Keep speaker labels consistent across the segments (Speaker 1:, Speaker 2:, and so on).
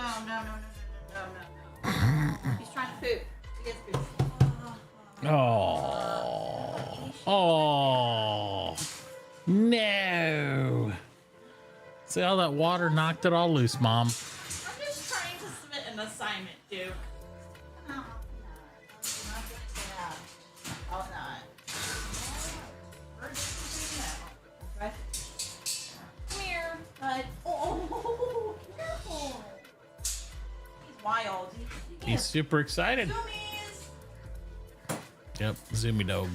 Speaker 1: No. He's trying to poop. He is pooping.
Speaker 2: Oh. Oh. No. See how that water knocked it all loose, Mom.
Speaker 1: I'm just trying to submit an assignment, dude. No. I'm not gonna say that. I'll not. Okay. Come here, bud. Oh, careful. He's wild.
Speaker 2: He's super excited.
Speaker 1: Zoomies.
Speaker 2: Yep, zoomy dog.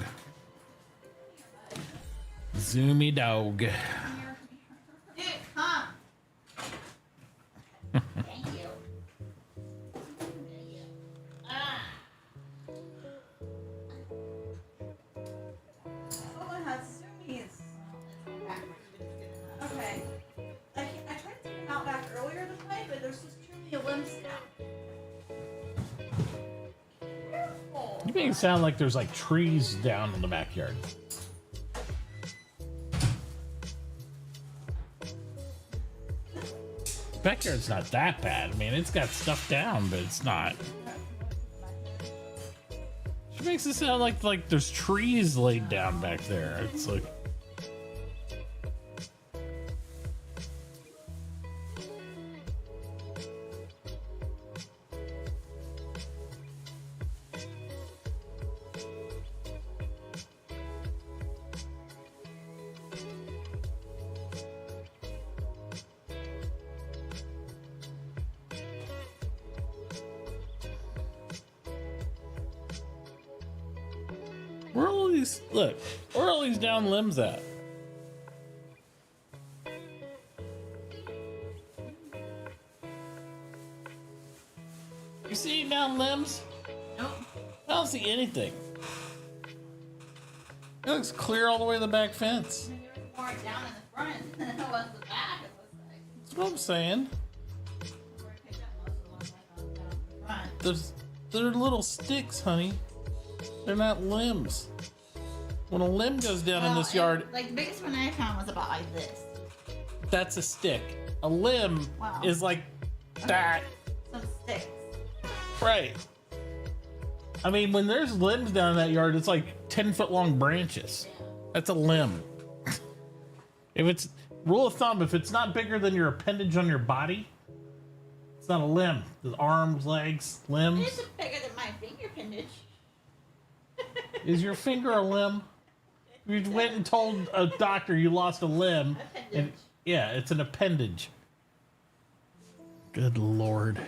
Speaker 2: Zoomy dog.
Speaker 1: Dude, come. Thank you. Ah. Someone has zoomies. Okay. I tried to take them out back earlier this way, but there's just too many limbs now. Careful.
Speaker 2: You make it sound like there's like trees down in the backyard. Backyard's not that bad. I mean, it's got stuff down, but it's not. She makes it sound like there's trees laid down back there. It's like. Where are all these? Look, where are all these down limbs at? You see down limbs?
Speaker 1: Nope.
Speaker 2: I don't see anything. It looks clear all the way to the back fence.
Speaker 1: There was more down in the front than it was the back, it looks like.
Speaker 2: That's what I'm saying.
Speaker 1: Where I picked up most of the ones I found down in the front.
Speaker 2: They're little sticks, honey. They're not limbs. When a limb goes down in this yard,
Speaker 1: Like the biggest one I found was about like this.
Speaker 2: that's a stick. A limb
Speaker 1: Wow.
Speaker 2: is like that.
Speaker 1: Some sticks.
Speaker 2: Right. I mean, when there's limbs down in that yard, it's like 10-foot long branches.
Speaker 1: Yeah.
Speaker 2: That's a limb. If it's, rule of thumb, if it's not bigger than your appendage on your body, it's not a limb. The arms, legs, limbs.
Speaker 1: It's bigger than my finger appendage.
Speaker 2: Is your finger a limb? You went and told a doctor you lost a limb. And,
Speaker 1: Appendage.
Speaker 2: yeah, it's an appendage. Good Lord.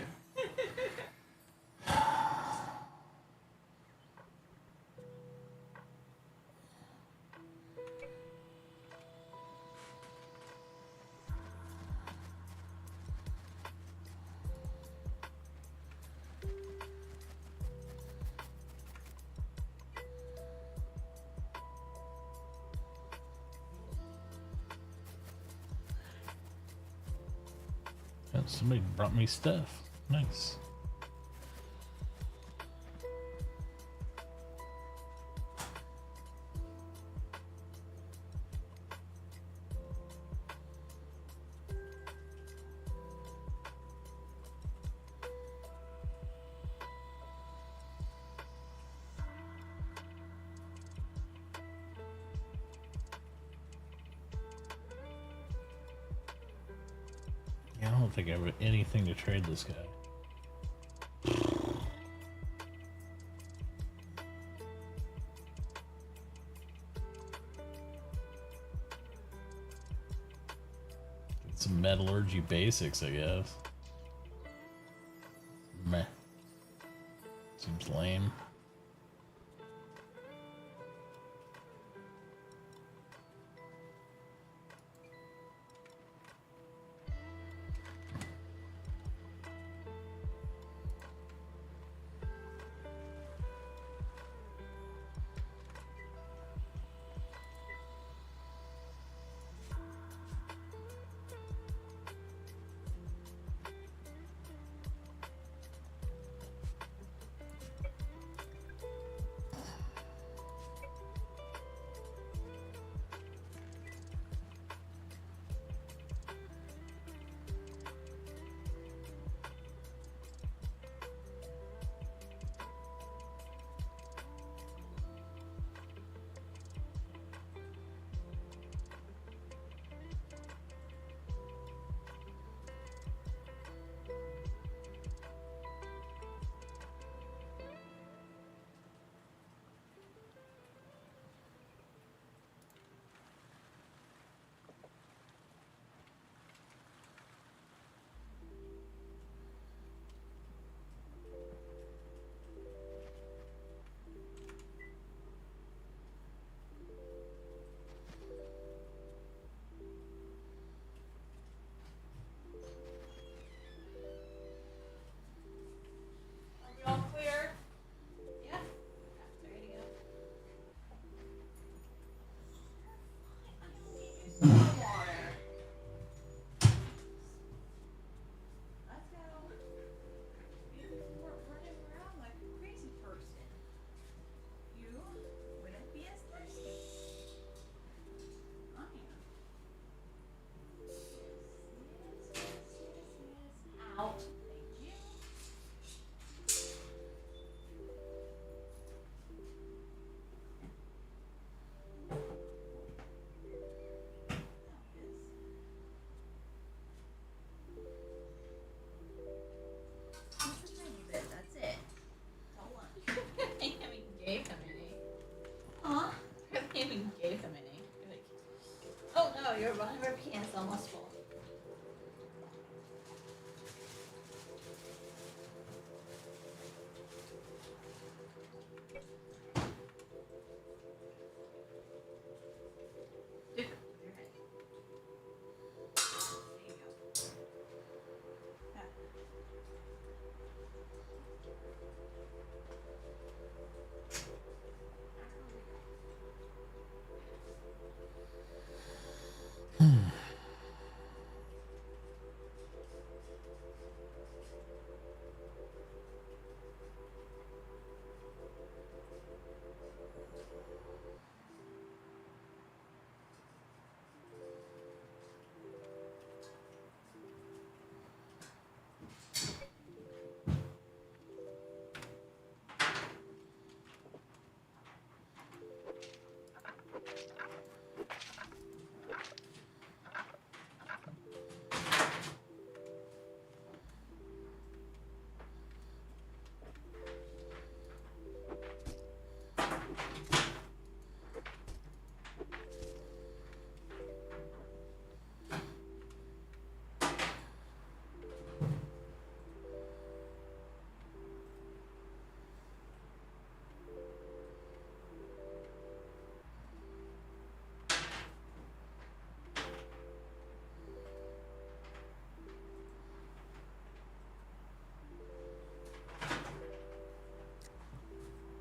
Speaker 2: Yeah, somebody brought me stuff. Nice. Yeah, I don't think I have anything to trade this guy. Some metallurgy basics, I guess. Meh. Seems lame.
Speaker 1: almost full. Dude, you're ready. There you go. Yeah.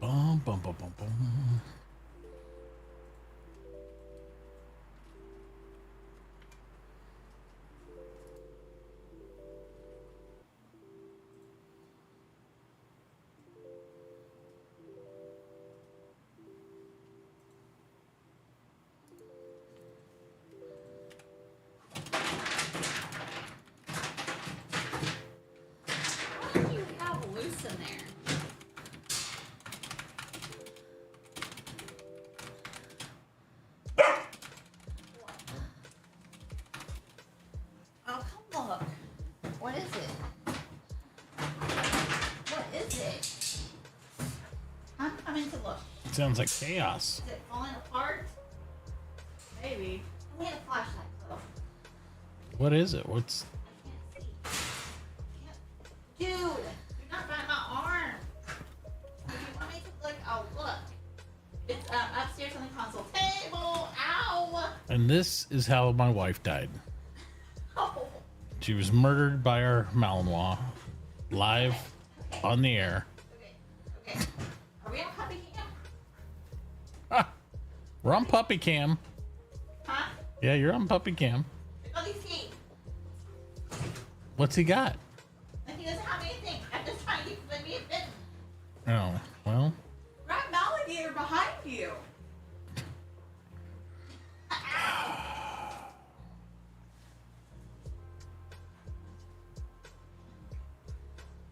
Speaker 2: Bum, bum, bum, bum, bum.
Speaker 1: What do you have loose in there? Oh, come look. What is it? What is it? I'm coming to look.
Speaker 2: It sounds like chaos.
Speaker 1: Is it falling apart? Maybe. We had a flashlight, so
Speaker 2: What is it? What's
Speaker 1: I can't see. Dude, do not bite my arm. If you want me to look, I'll look. It's upstairs on the console table. Ow!
Speaker 2: and this is how my wife died.
Speaker 1: Oh.
Speaker 2: She was murdered by our Malinois live on the air.
Speaker 1: Okay. Okay. Are we on PuppyCam?
Speaker 2: Ah, we're on PuppyCam.
Speaker 1: Huh?
Speaker 2: Yeah, you're on PuppyCam.
Speaker 1: Look at these feet.
Speaker 2: What's he got?
Speaker 1: Like he doesn't have anything. I'm just trying to keep from being bitten.
Speaker 2: Oh, well.
Speaker 1: Grab alligator behind you. Ow.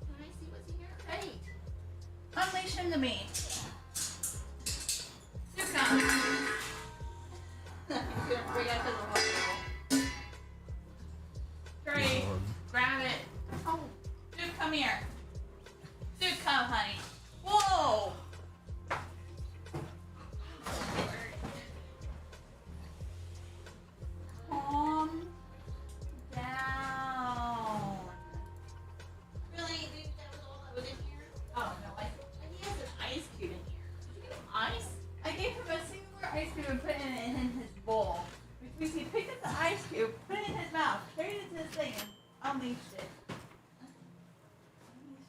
Speaker 1: Can I see what's in here? Right. Unleash him to me. Here comes. He's gonna bring us to the hospital. Great.
Speaker 2: Lord.
Speaker 1: Grab it. Oh, dude, come here. Dude, come, honey. Whoa. Calm down. Really, dude, that was all that was in here? Oh, no, he has an ice cube in here. Did you give him ice? I gave him a singular ice cube and put it in his bowl. Which means he picked up the ice cube, put it in his mouth, carried it to his thing, and unleashed it.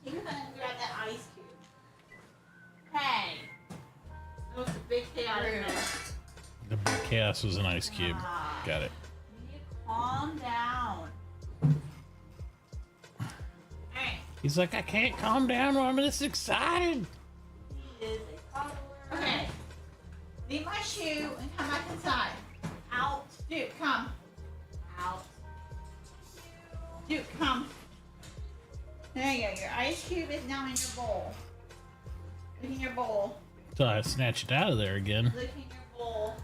Speaker 1: You couldn't grab that ice cube. Hey. That was a big chaotic mess.
Speaker 2: The big chaos was an ice cube. Got it.
Speaker 1: You need to calm down. Hey.
Speaker 2: He's like, I can't calm down when I'm this excited.
Speaker 1: He is a toddler. Okay. Leave my shoe and come back inside. Out. Dude, come. Out. Dude, come. There you go. Your ice cube is now in your bowl. Look in your bowl.
Speaker 2: So I snatch it out of there again.
Speaker 1: Look in your bowl.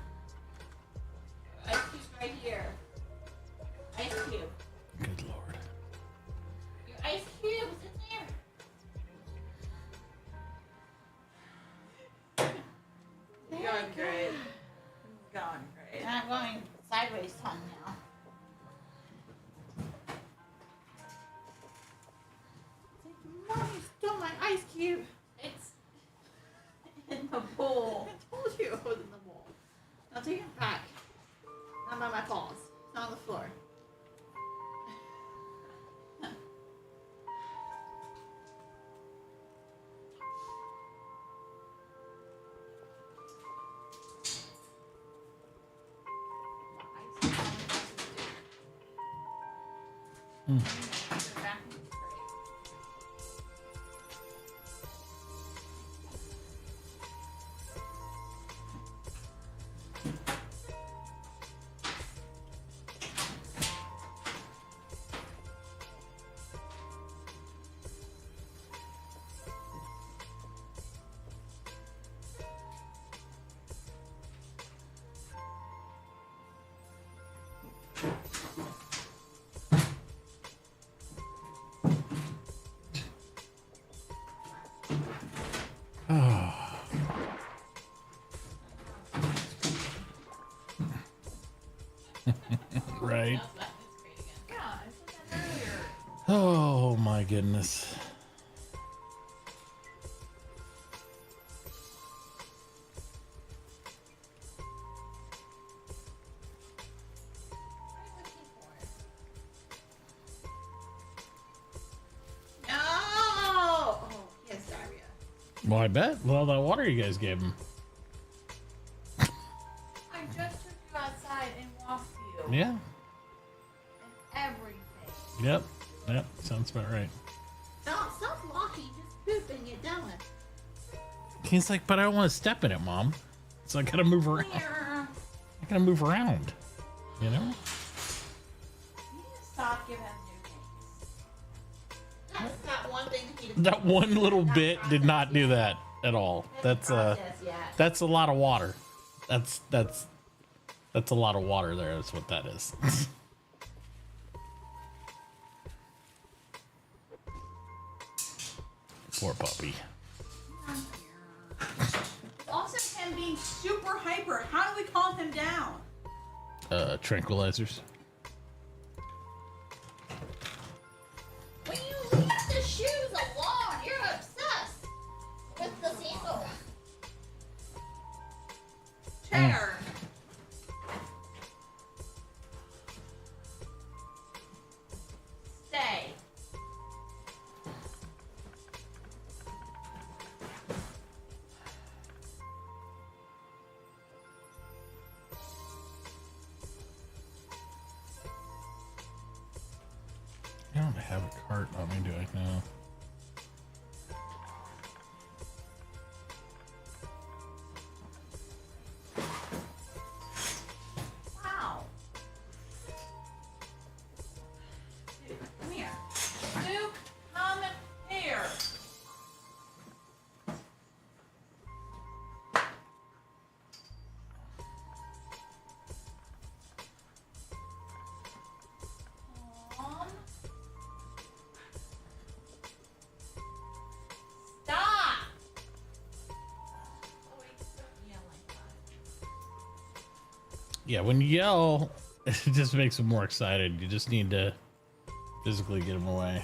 Speaker 1: Ice cube's right here. Ice cube.
Speaker 2: Good Lord.
Speaker 1: Your ice cube is in there. Going great. Going great. And I'm going sideways tongue now.
Speaker 2: Mm. Right.
Speaker 1: Yeah, I said that earlier.
Speaker 2: Oh my goodness.
Speaker 1: No! Oh, he has diarrhea.
Speaker 2: Well, I bet. With all that water you guys gave him.
Speaker 1: I just took you outside and walked you.
Speaker 2: Yeah.
Speaker 1: And everything.
Speaker 2: Yep. Yep. Sounds about right.
Speaker 1: Stop walking, just poop and get done.
Speaker 2: He's like, but I don't want to step in it, Mom. So I gotta move around.
Speaker 1: Here.
Speaker 2: I gotta move around. You know?
Speaker 1: You need to stop giving him new things. That's not one thing that he does.
Speaker 2: That one little bit did not do that at all. That's a lot of water. That's a lot of water there. That's what that is. Poor puppy.
Speaker 1: Also him being super hyper. How do we calm him down?
Speaker 2: Tranquilizers.
Speaker 1: When you leave the shoes alone, you're obsessed with the sandals. Chair. Stay.
Speaker 2: I don't have a cart on me, do I? No.
Speaker 1: Wow. Dude, come here. Duke, come here. Mom. Stop. Oh, wait, don't yell like that.
Speaker 2: Yeah, when you yell, it just makes him more excited. You just need to physically get him away.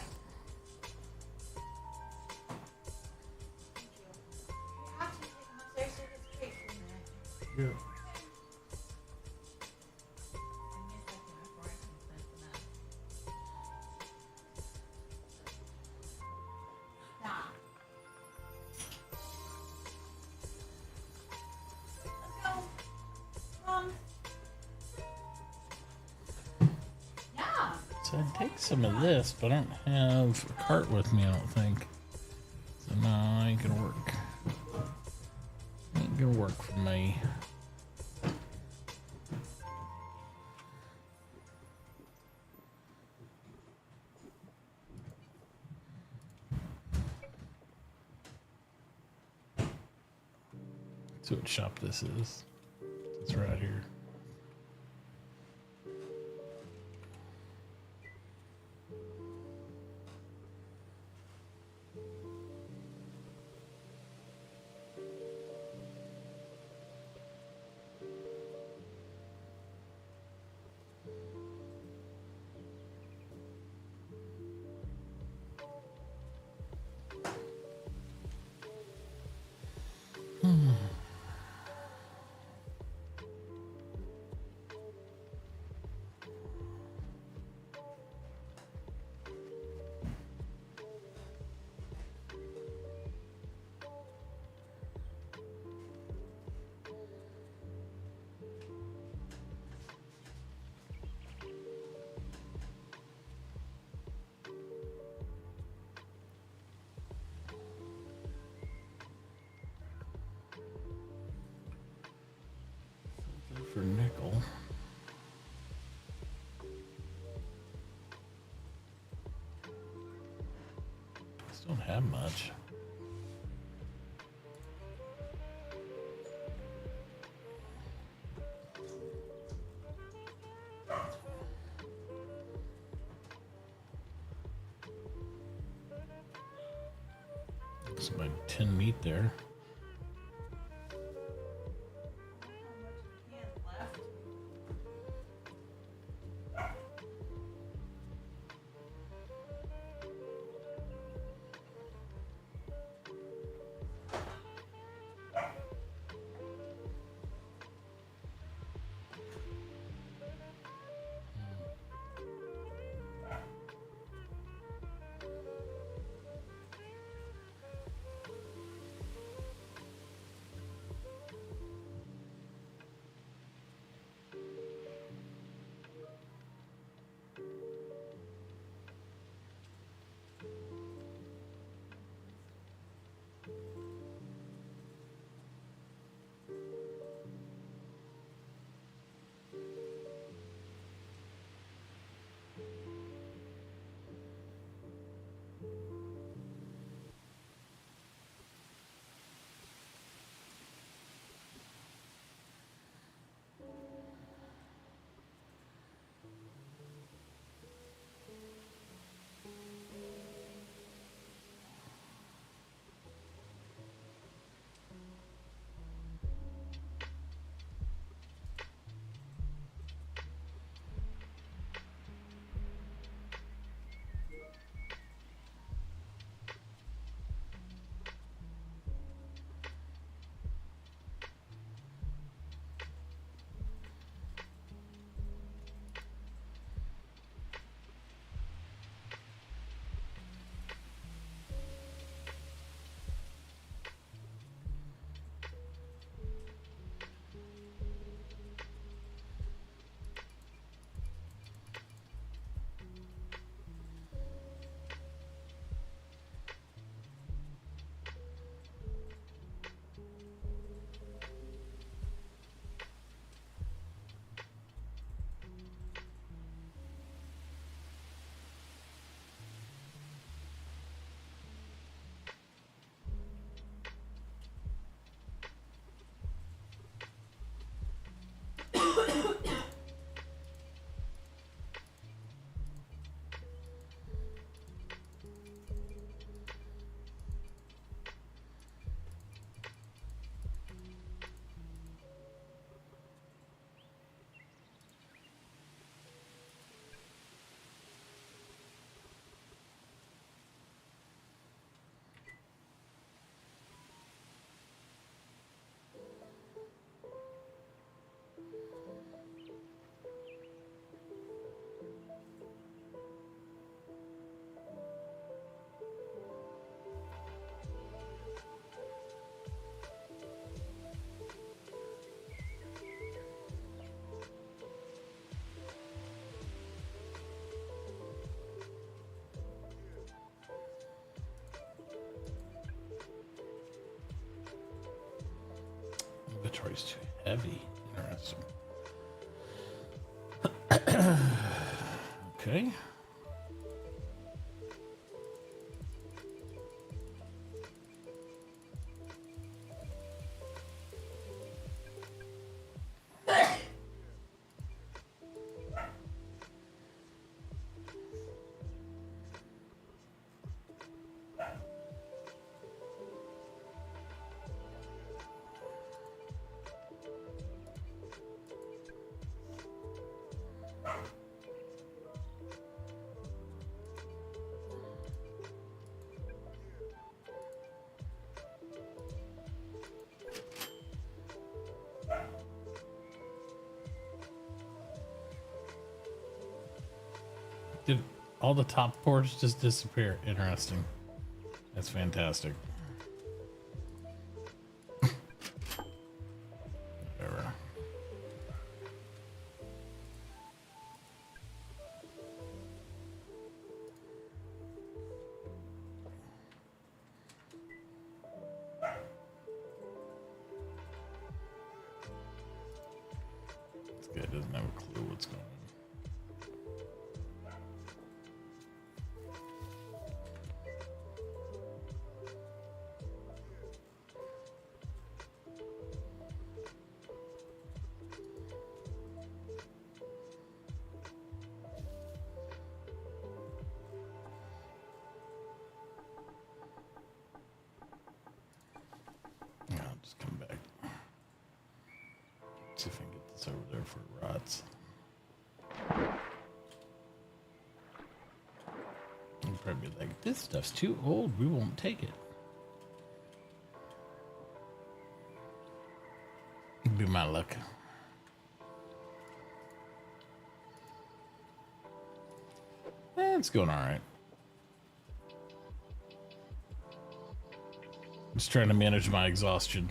Speaker 1: You have to take him upstairs to his crate for a minute.
Speaker 2: Yeah.
Speaker 1: Give me a second before I can send him out. Stop. Let's go. Yeah.
Speaker 2: So I'd take some of this, but I don't have a cart with me, I don't think. So no, ain't gonna work. Ain't gonna work for me. See what shop this is. It's right here. for nickel. Just don't have much. Looks like tin meat there. Inventory's too heavy. Interesting. Okay. Did all the top boards just disappear? Interesting. That's fantastic. Whatever. guy doesn't have a clue what's going on. I'll just come back. See if I can get this over there for rots. You'll probably be like, this stuff's too old. We won't take it. It'd be my luck. It's going all right. Just trying to manage my exhaustion.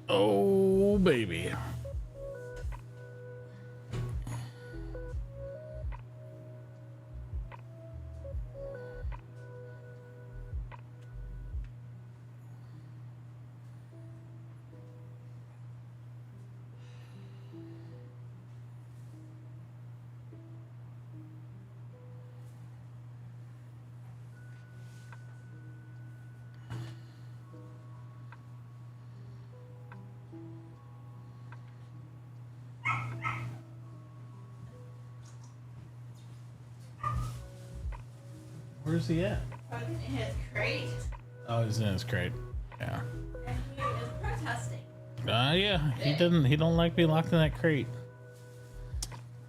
Speaker 2: Oh, baby. Where's he at?
Speaker 1: Probably in his crate.
Speaker 2: Oh, he's in his crate. Yeah.
Speaker 1: And he is protesting.
Speaker 2: Yeah. He don't like being locked in that crate.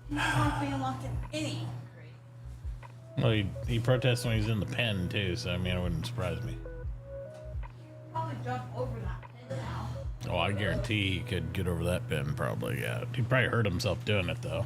Speaker 1: He's not being locked in any crate.
Speaker 2: Well, he protests when he's in the pen too. So I mean, it wouldn't surprise me.
Speaker 1: Probably jump over that pen. now.
Speaker 2: Oh, I guarantee he could get over that pin, probably, yeah. He probably hurt himself doing it, though.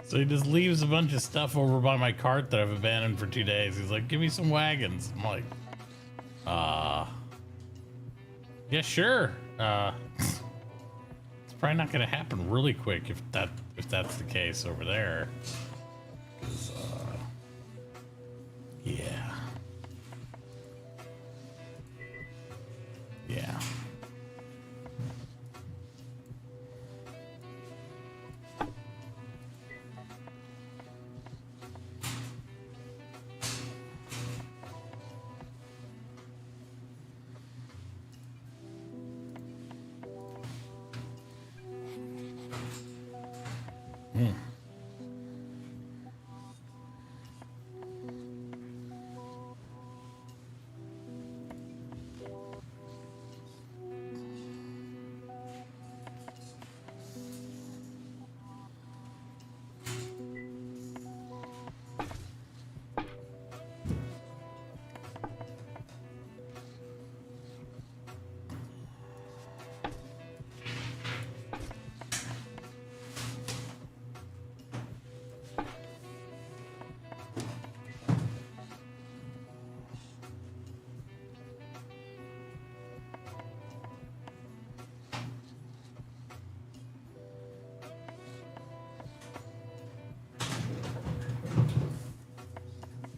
Speaker 2: So he just leaves a bunch of stuff over by my cart that I've abandoned for 2 days. He's like, give me some wagons. I'm like, yeah, sure. It's probably not gonna happen really quick if that's the case over there. 'Cause, yeah. Yeah.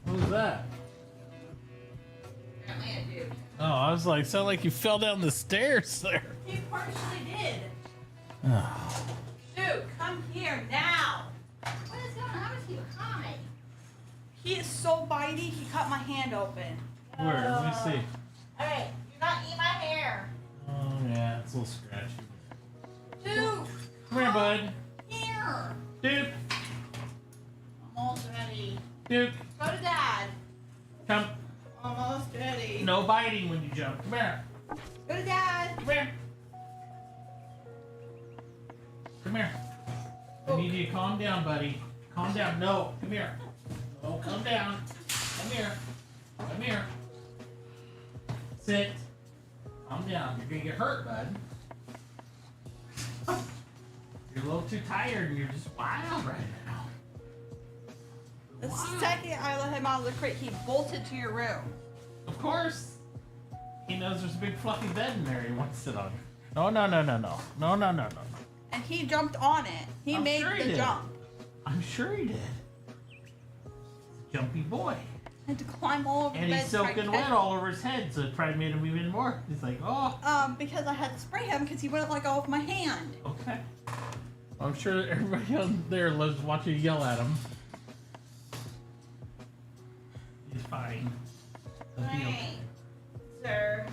Speaker 2: What was that?
Speaker 1: Apparently I do.
Speaker 2: Oh, I was like, sound like you fell down the stairs there.
Speaker 1: He partially did.
Speaker 2: Oh.
Speaker 1: Dude, come here now. What is going on with you? Hi. He is so bitey, he cut my hand open.
Speaker 2: Where? Let me see.
Speaker 1: Alright, you're not eating my hair.
Speaker 2: Oh, yeah, it's a little scratchy.
Speaker 1: Dude,
Speaker 2: Come here, bud.
Speaker 1: here.
Speaker 2: Dude.
Speaker 1: I'm almost
Speaker 2: Duke.
Speaker 1: Go to Dad.
Speaker 2: Come.
Speaker 1: Almost ready.
Speaker 2: No biting when you jump. Come here.
Speaker 1: Go to Dad.
Speaker 2: Come here. Come here. I need you to calm down, buddy. Calm down. No. Come here. Oh, calm down. Come here. Come here. Sit. Calm down. You're gonna get hurt, bud. You're a little too tired and you're just wild right now.
Speaker 1: The second I let him out of the crate, he bolted to your room.
Speaker 2: Of course. He knows there's a big fluffy bed in there he wants to sit on. No, no, no, no, no. No, no, no, no.
Speaker 1: And he jumped on it. He made the jump.
Speaker 2: I'm sure he did. Jumpy boy.
Speaker 1: I had to climb all over the bed.
Speaker 2: And he's soaking wet all over his head, so it probably made him even more. He's like, oh.
Speaker 1: Because I had to spray him because he wouldn't let go of my hand.
Speaker 2: Okay. I'm sure that everybody on there loves watching you yell at him. He's fine. He'll be okay.
Speaker 1: Sir.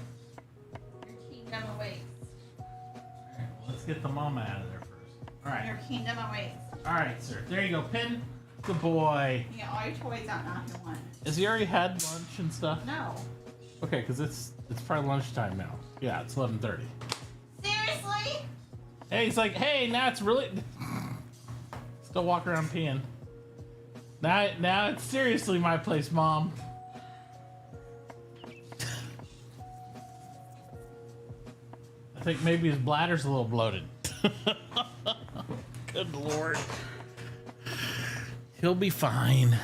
Speaker 1: Your kingdom awaits.
Speaker 2: Alright, well, let's get the mama out of there first. Alright.
Speaker 1: Your kingdom awaits.
Speaker 2: Alright, sir. There you go. Pin. Good boy.
Speaker 1: You get all your toys out now if you want.
Speaker 2: Has he already had lunch and stuff?
Speaker 1: No.
Speaker 2: Okay, because it's probably lunchtime now. Yeah, it's 11:30.
Speaker 1: Seriously?
Speaker 2: Hey, he's like, hey, now it's really... Still walk around peeing. Now it's seriously my place, Mom. I think maybe his bladder's a little bloated. Good Lord. He'll be fine.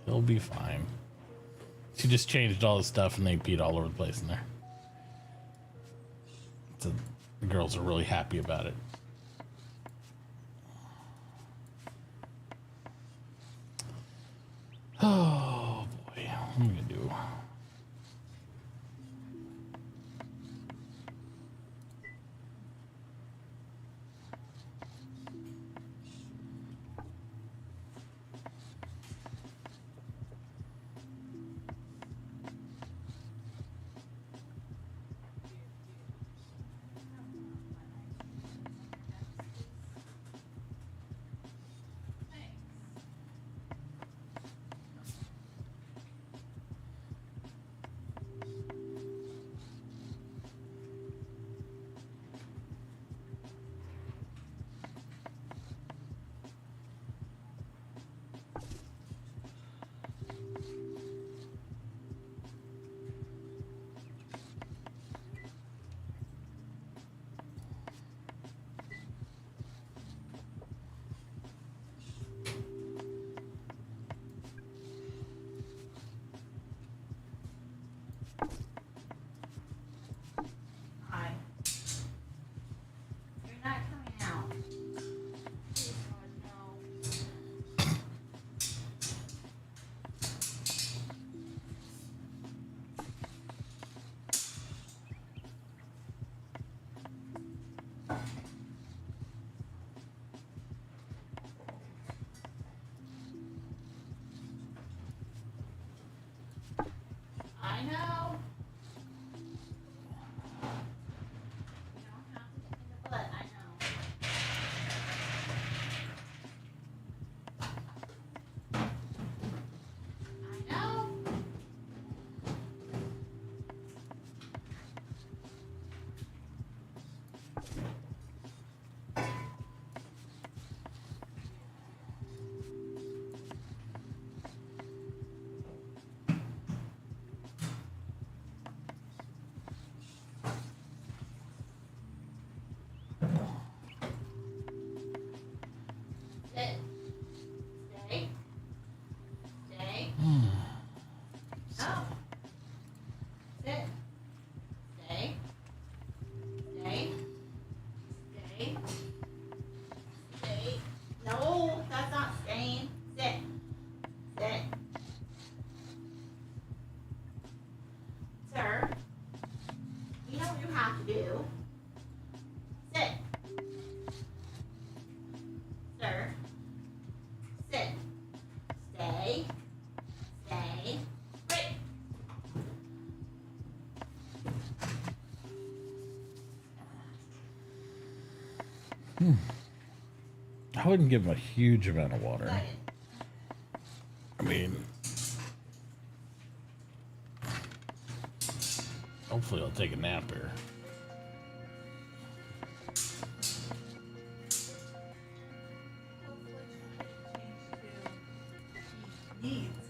Speaker 2: He'll be fine. She just changed all the stuff and they peed all over the place in there. So the girls are really happy about it. Oh boy, what am I gonna do?
Speaker 1: I know. You don't have to get in the butt, I know. I know. Sit. Stay. Stay. No. Sit. Stay. Stay. Stay. Stay. No, that's not staying. Sit. Sit. Sir, you know what you have to do. Sit. Sir. Sit. Stay. Stay. Wait.
Speaker 2: I wouldn't give him a huge amount of water.
Speaker 1: Not
Speaker 2: I mean, hopefully I'll take a nap here.
Speaker 1: needs.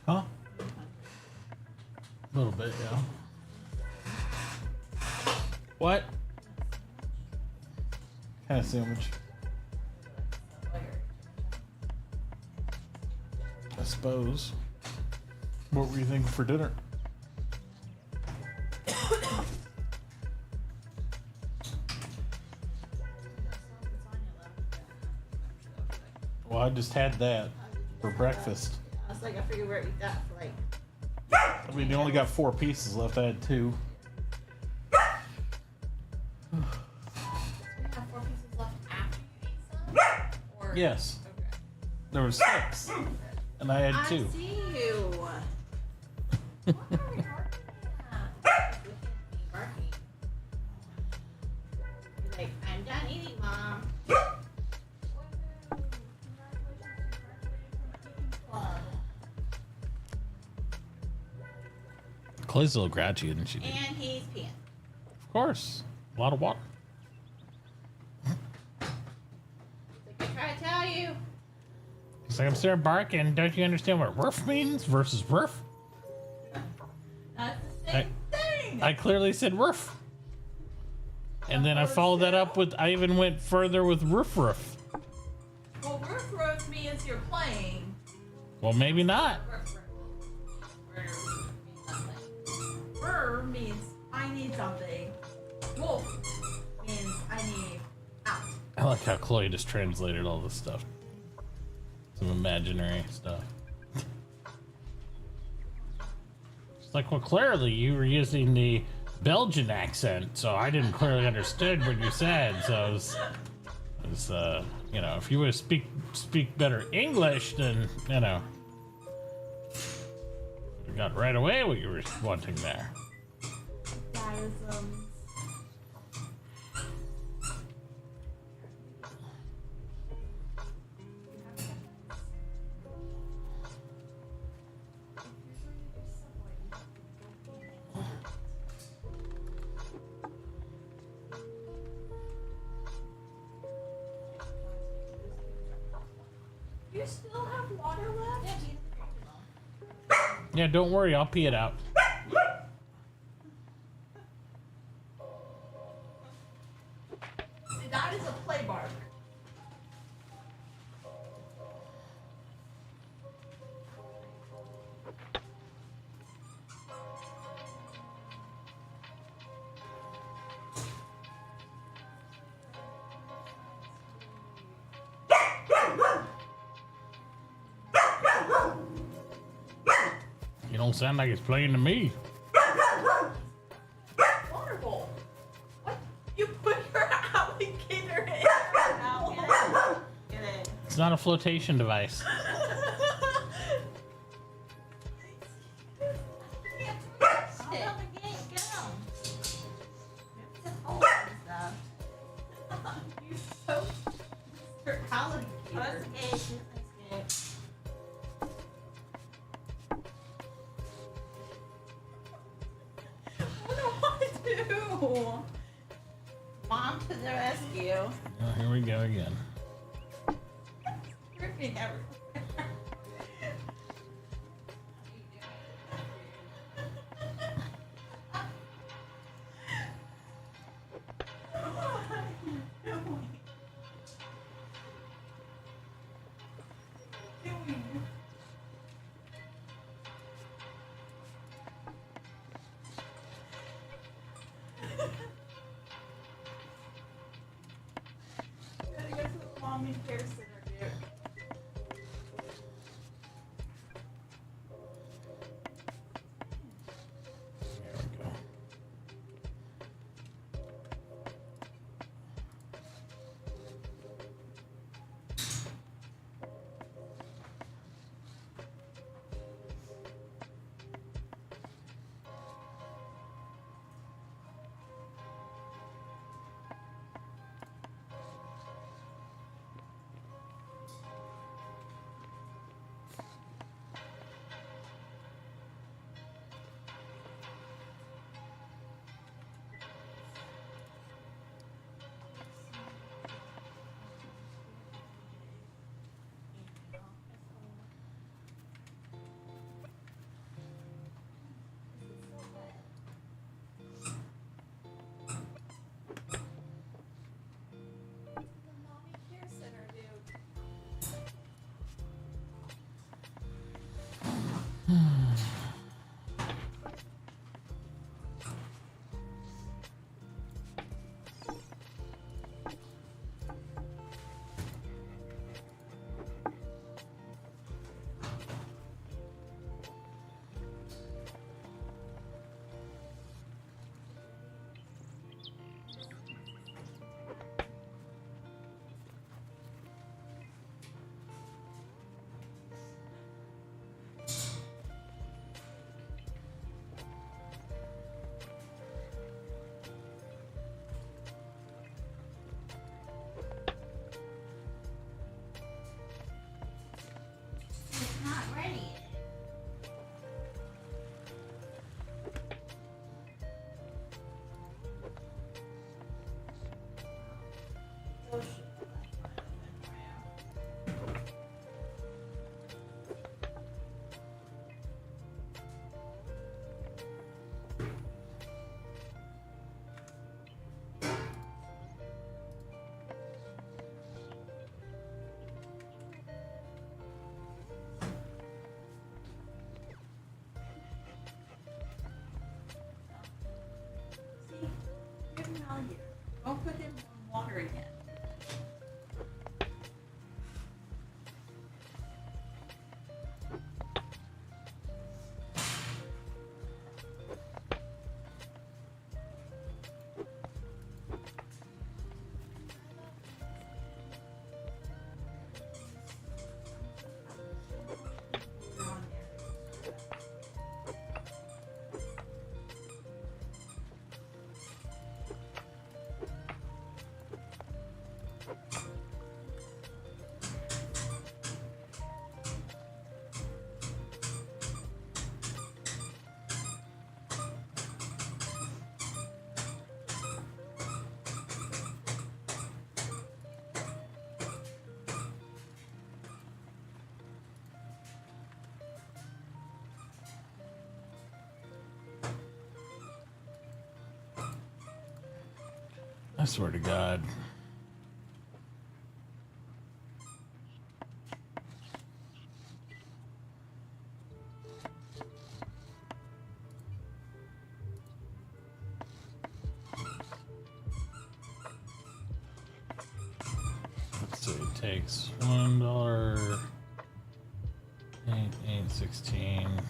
Speaker 2: Huh? A little bit, yeah. What? Kind of sandwich. I suppose. What were you thinking for dinner? Well, I just had that for breakfast.
Speaker 1: I was like, I figured we'd eat that for like.
Speaker 2: I mean, you only got 4 pieces left. I had 2.
Speaker 1: We have 4 pieces left after you ate some? Or...
Speaker 2: Yes.
Speaker 1: Okay.
Speaker 2: There was 6. And I had 2.
Speaker 1: I see you. What are we barking at? Barking. You're like, I'm done eating, Mom.
Speaker 2: Chloe's a little grouchy, isn't she?
Speaker 1: And he's peeing.
Speaker 2: Of course. A lot of water.
Speaker 1: Like I try to tell you.
Speaker 2: It's like I'm still barking. Don't you understand what roof means versus roof?
Speaker 1: That's the same thing.
Speaker 2: I clearly said roof. And then I followed that up with, I even went further with roof.
Speaker 1: Well, roof means you're playing.
Speaker 2: Well, maybe not.
Speaker 1: Rur means I need something. Wolf means I need out.
Speaker 2: I like how Chloe just translated all this stuff. Some imaginary stuff. It's like, well, clearly you were using the Belgian accent, so I didn't clearly understand what you said. So it was, you know, if you would speak better English, then, you know, you got right away what you were wanting there.
Speaker 1: You still have water left?
Speaker 2: Yeah, don't worry, I'll pee it out.
Speaker 1: See, that is a play bark.
Speaker 2: You don't sound like it's playing to me.
Speaker 1: Wonderful. What? You put your alligator in your mouth. Get it.
Speaker 2: It's not a flotation device.
Speaker 1: Mom to the rescue.
Speaker 2: Oh, here we go again.
Speaker 1: Dripping everywhere. Mommy care center, dude.
Speaker 2: There we go. I swear to God. Let's see, it takes $1, 8.16.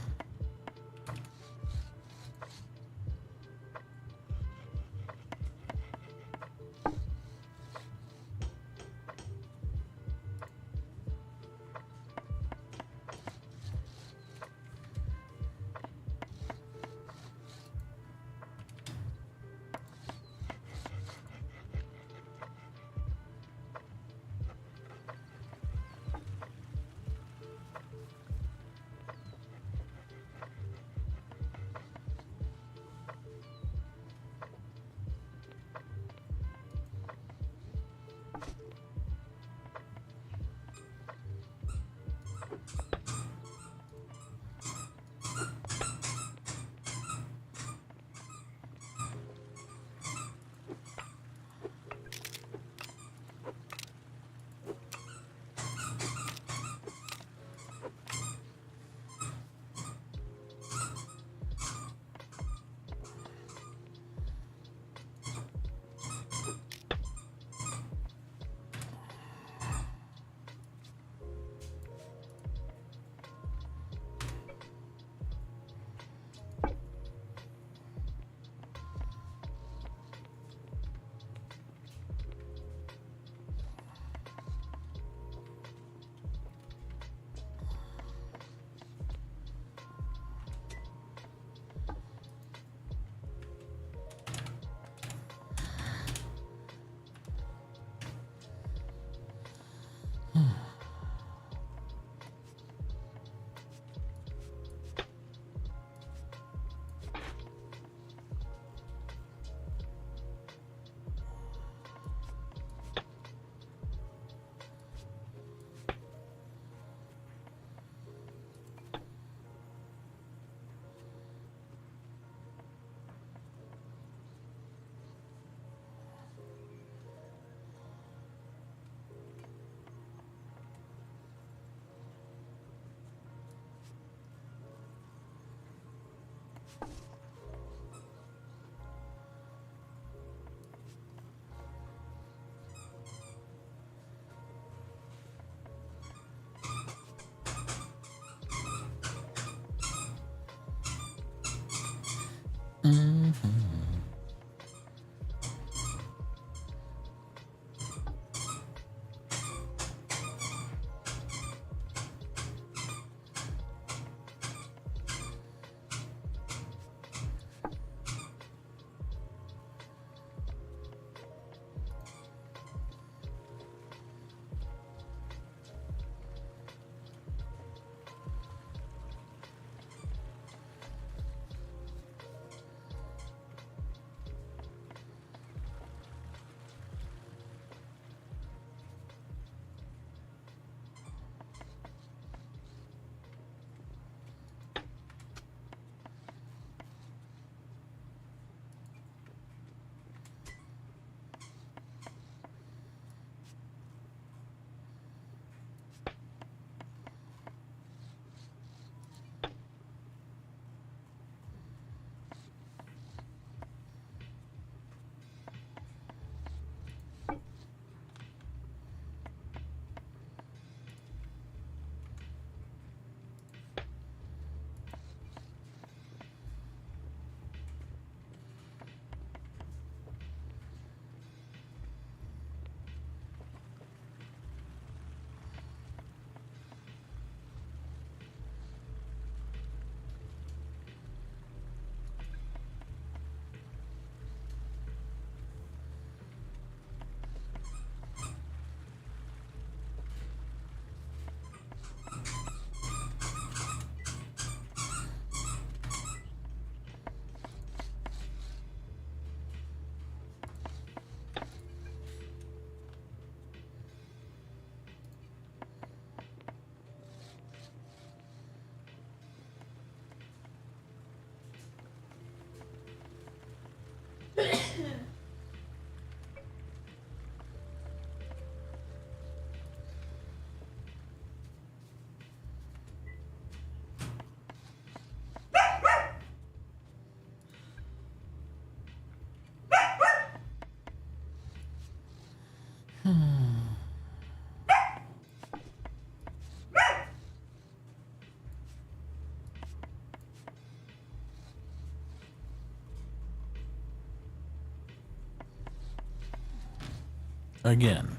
Speaker 2: again.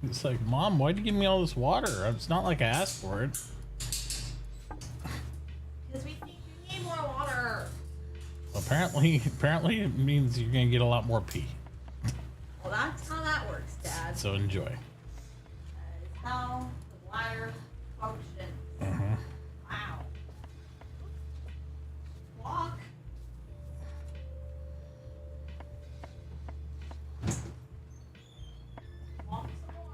Speaker 2: It's like, Mom, why'd you give me all this water? It's not like I asked for it.
Speaker 1: Because we think you need more water.
Speaker 2: Apparently it means you're gonna get a lot more pee.
Speaker 1: Well, that's how that works, Dad.
Speaker 2: So enjoy.
Speaker 1: That is how the bladder functions.
Speaker 2: Mm-hmm.
Speaker 1: Wow. Walk. Walk some more.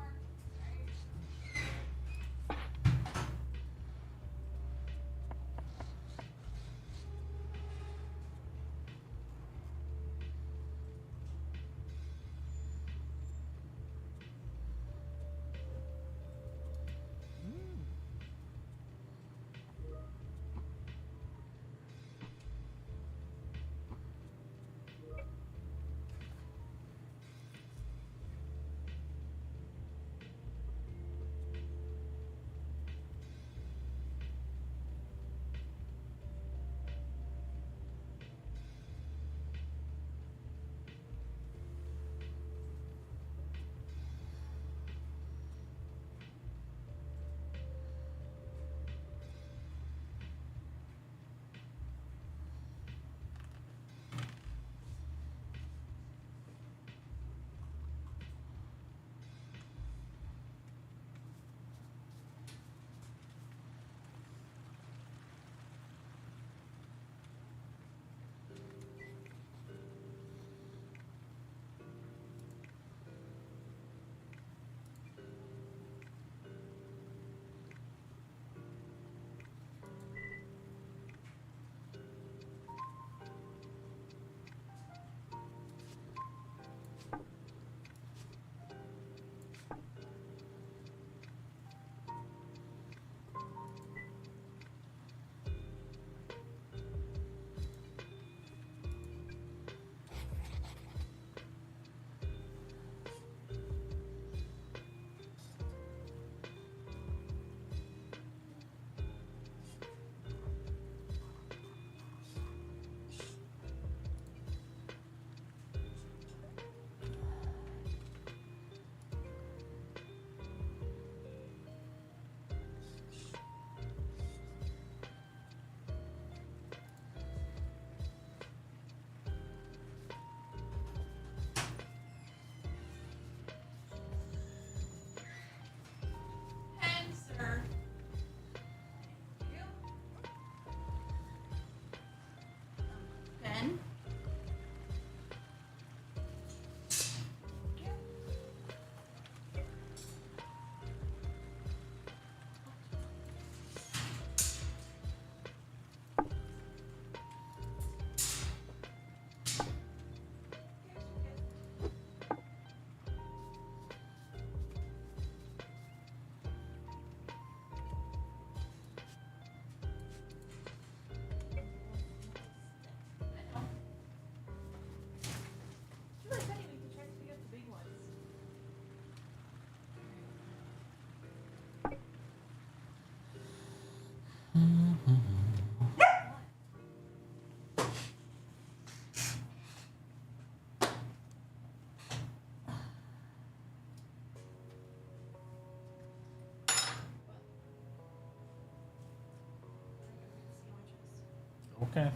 Speaker 2: Okay.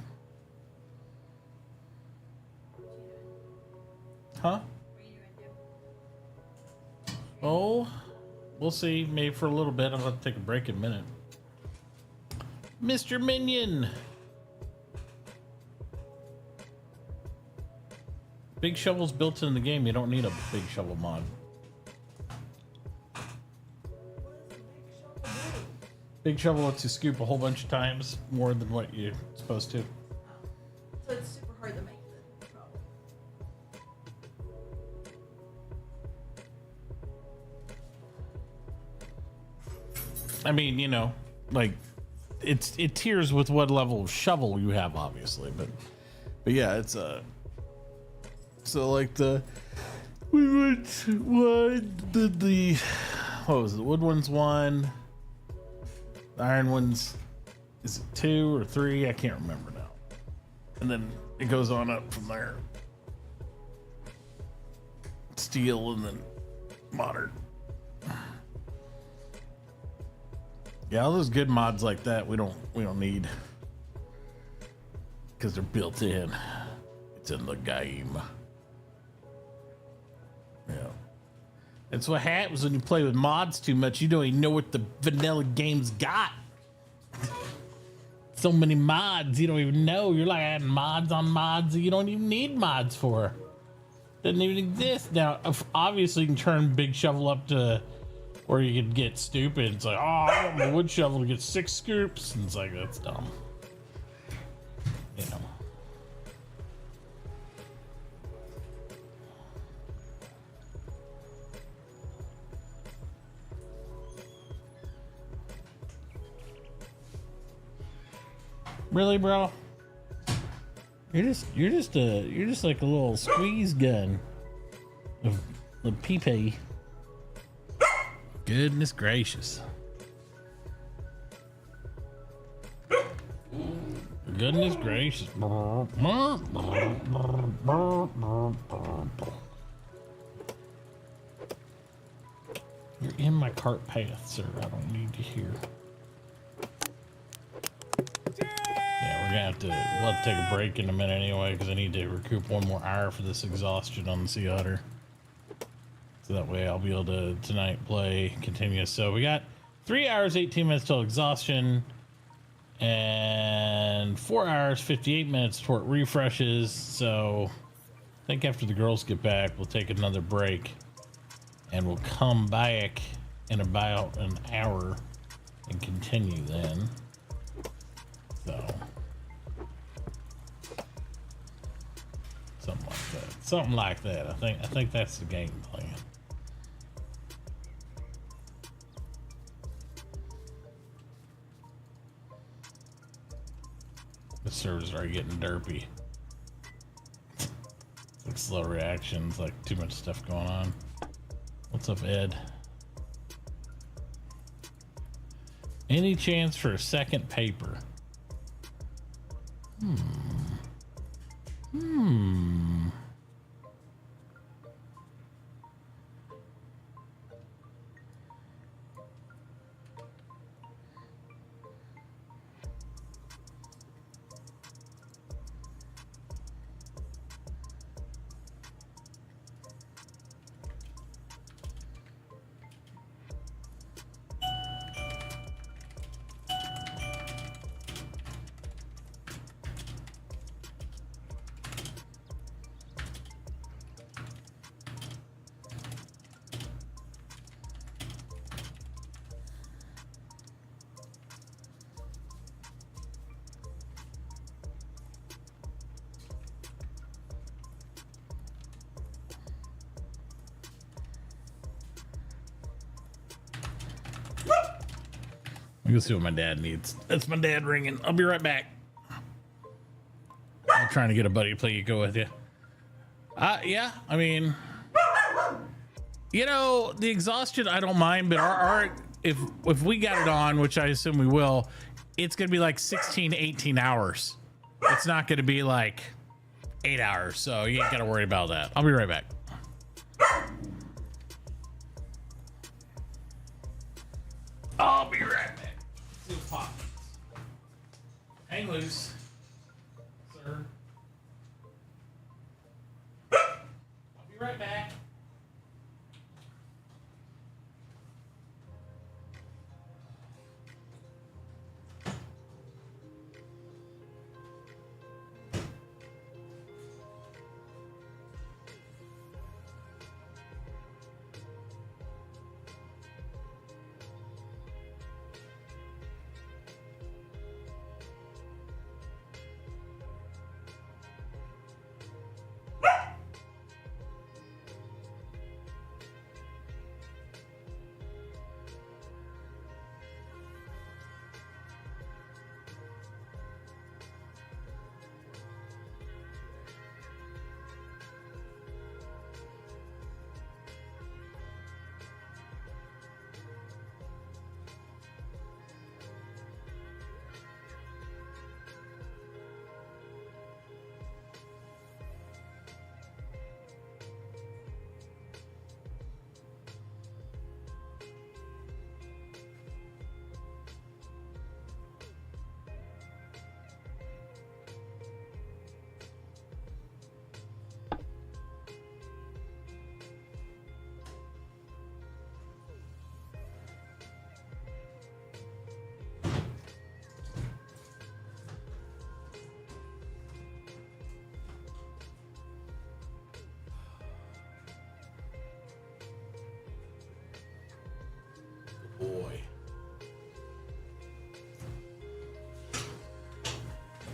Speaker 2: Huh? Oh, we'll see. Maybe for a little bit. I'm going to take a break in a minute. Mr. Minion! Big shovel's built in the game. You don't need a big shovel mod. Big shovel lets you scoop a whole bunch of times more than what you're supposed to.
Speaker 1: So it's super hard to make the shovel.
Speaker 2: I mean, you know, like it tiers with what level of shovel you have, obviously, but yeah, it's so like the what was it? The wood one's one, the iron one's is it 2 or 3? I can't remember now. And then it goes on up from there. Steel and then modern. Yeah, all those good mods like that we don't need, because they're built in. It's in the game. Yeah. That's what happens when you play with mods too much. You don't even know what the vanilla game's got. So many mods you don't even know. You're like adding mods on mods that you don't even need mods for. Doesn't even exist. Now, obviously you can turn Big Shovel up to where you can get stupid. It's like, oh, I want my wood shovel to get 6 scoops. And it's like, that's dumb. You know. Really, bro? You're just like a little squeeze gun of the pee-pee. Goodness gracious. Goodness gracious. You're in my cart path, sir. I don't need you here. We're gonna have to, we'll have to take a break in a minute anyway, because I need to recoup 1 more hour for this exhaustion on the Sea Otter. So that way I'll be able to tonight play continuous. So we got 3 hours, 18 minutes till exhaustion, and 4 hours, 58 minutes toward refreshes. So I think after the girls get back, we'll take another break, and we'll come back in about an hour and continue then. So something like that. Something like that. I think that's the game plan. The servers are getting derpy. Like slow reactions, like too much stuff going on. What's up, Ed? Any chance for a second paper? I'm gonna see what my dad needs. That's my dad ringing. I'll be right back. I'm trying to get a buddy to play Eco with you. Yeah, I mean, you know, the exhaustion I don't mind, but our if we got it on, which I assume we will, it's gonna be like 16, 18 hours. It's not gonna be like 8 hours, so you ain't gotta worry about that. I'll be right back. I'll be right back. Hang loose, sir. I'll be right back.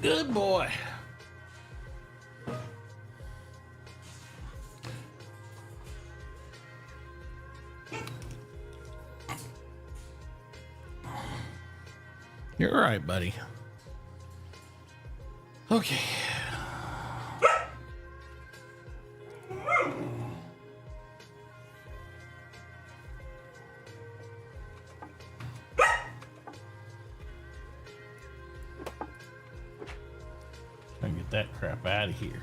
Speaker 2: Good boy. You're all right, buddy. Okay. Try and get that crap out of here.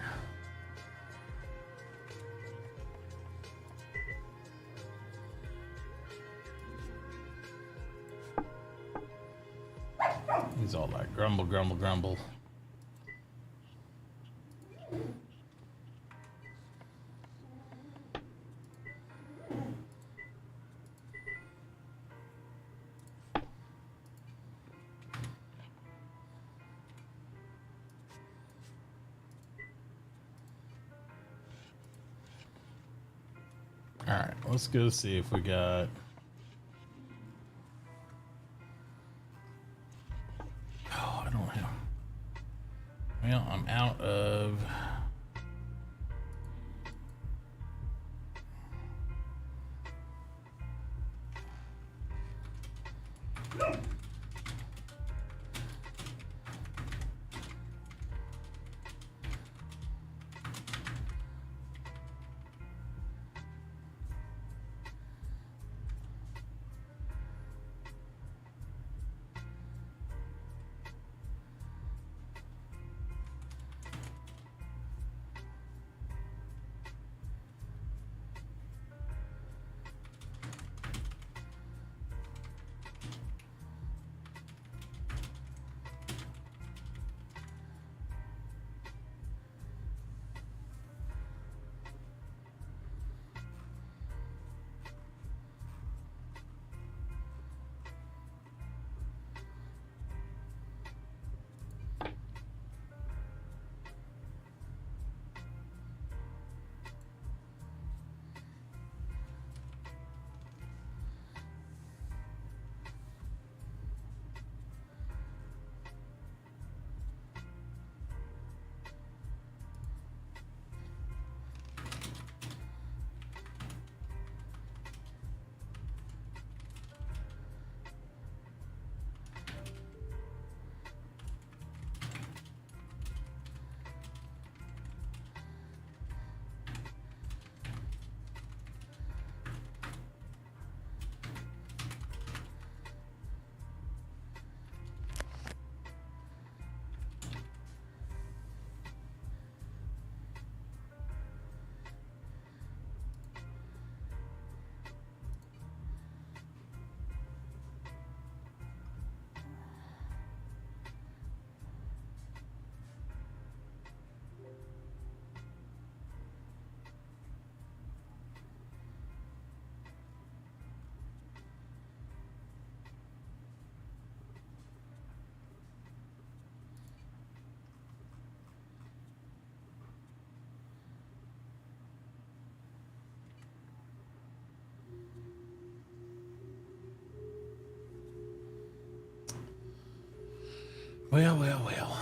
Speaker 2: He's all like grumble, grumble, grumble. All right, let's go see if we got. Oh, I don't have. Well, I'm out of. Well, well, well.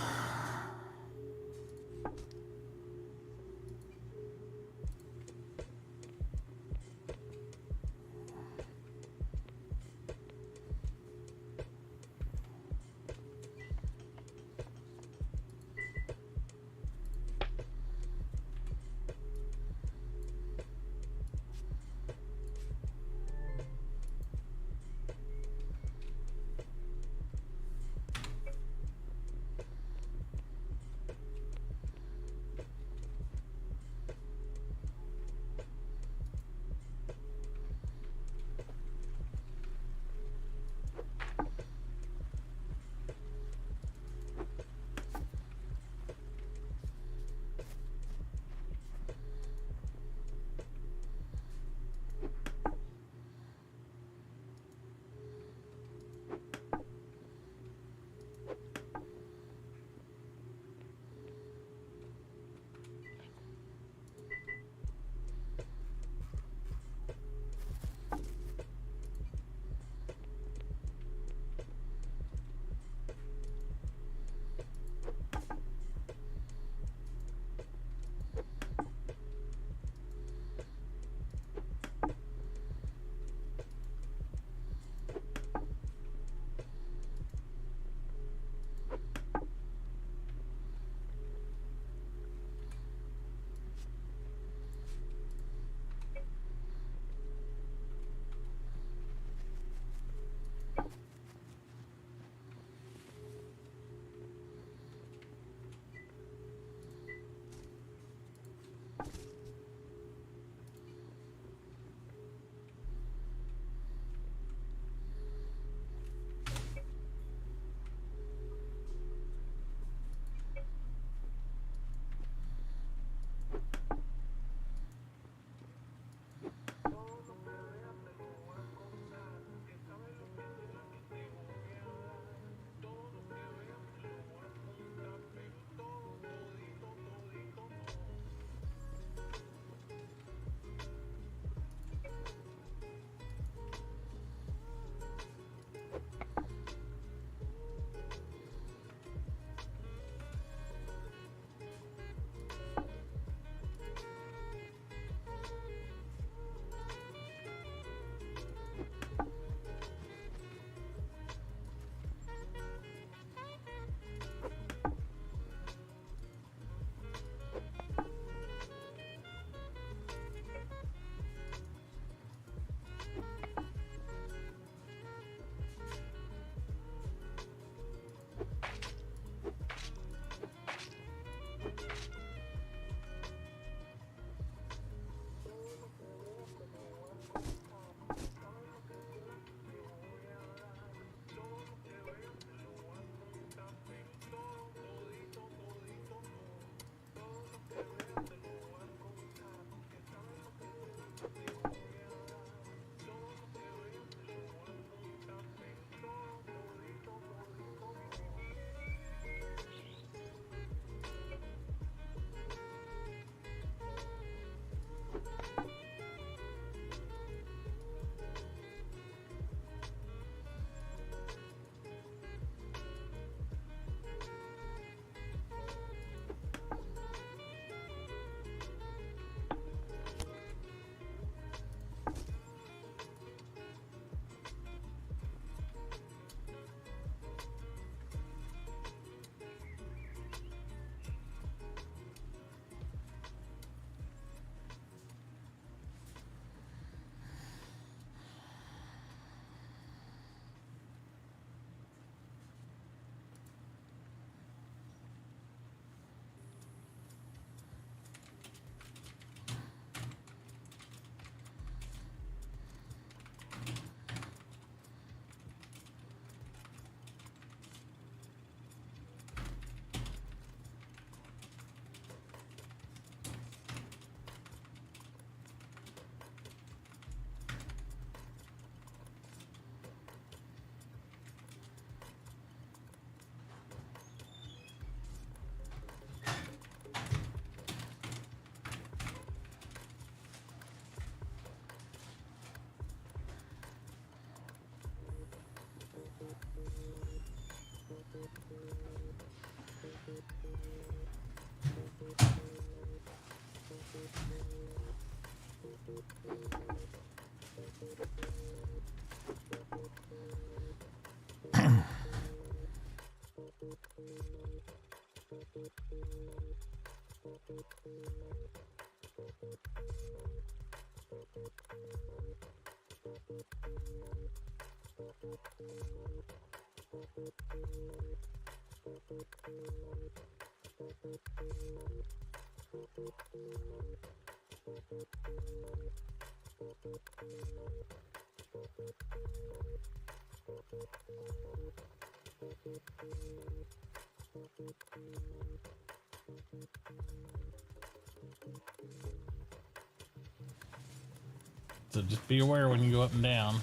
Speaker 2: So just be aware when you go up and down.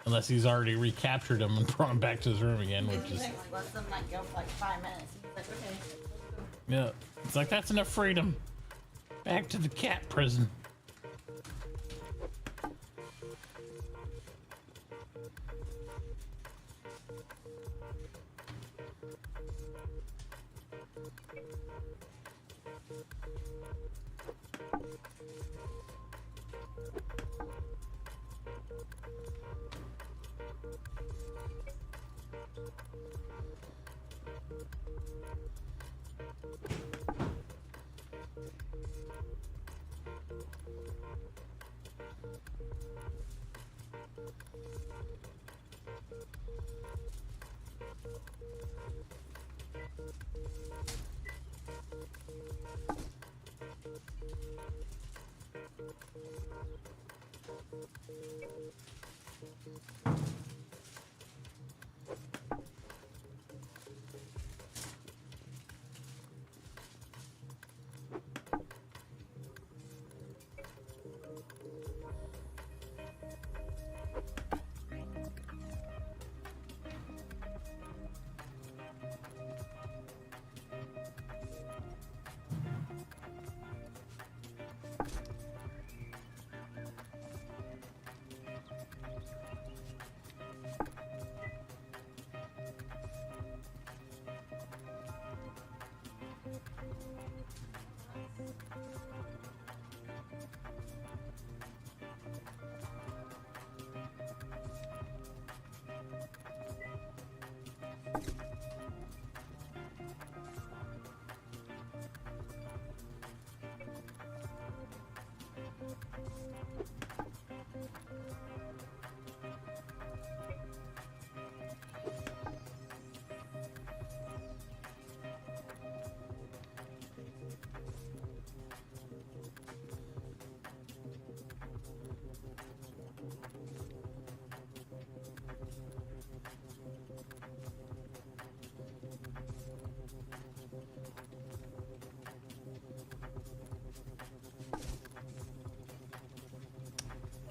Speaker 2: Unless he's already recaptured him and brought him back to his room again, which is...
Speaker 1: Let them like go for like 5 minutes. He's like, okay, let's go.
Speaker 2: Yeah. It's like, that's enough freedom. Back to the cat prison.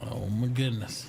Speaker 2: Oh my goodness.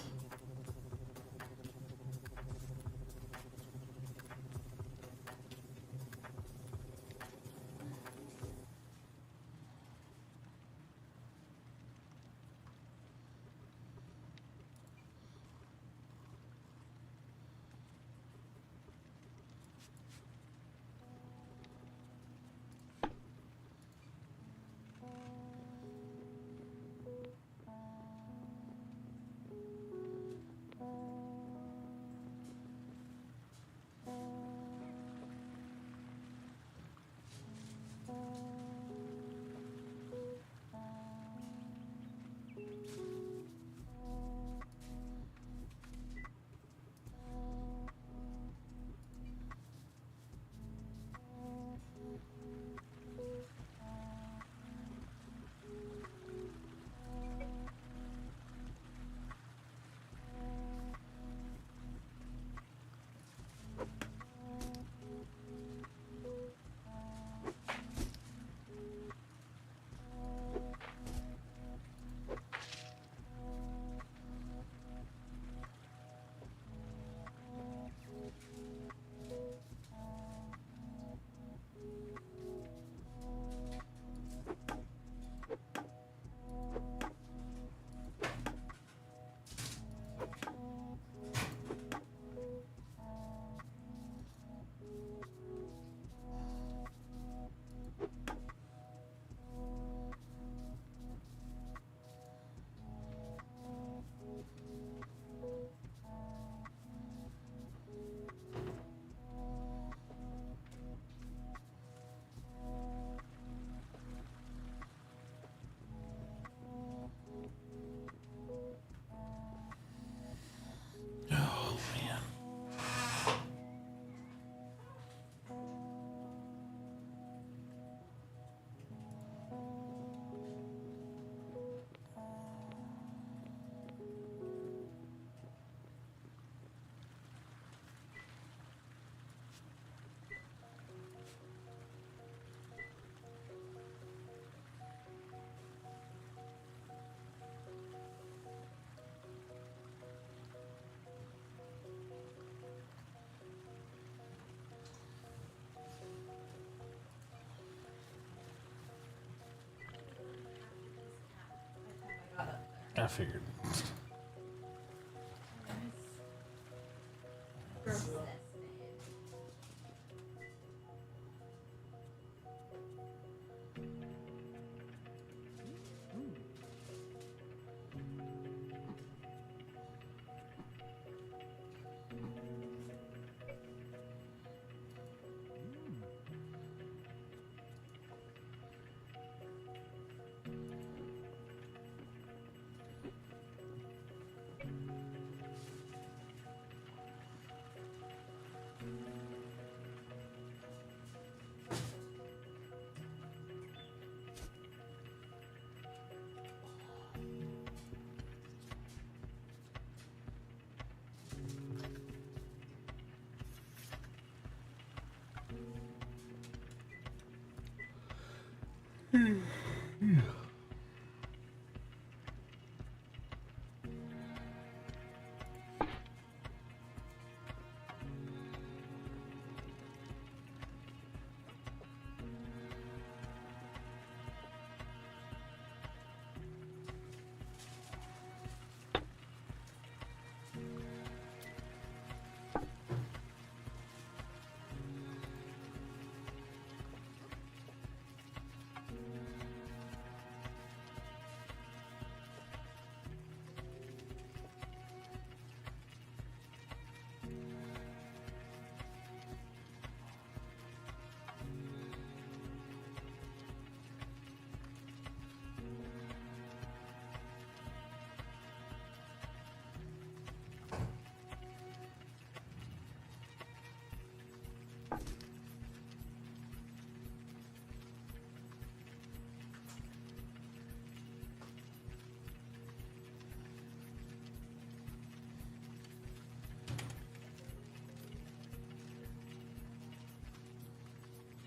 Speaker 2: I figured.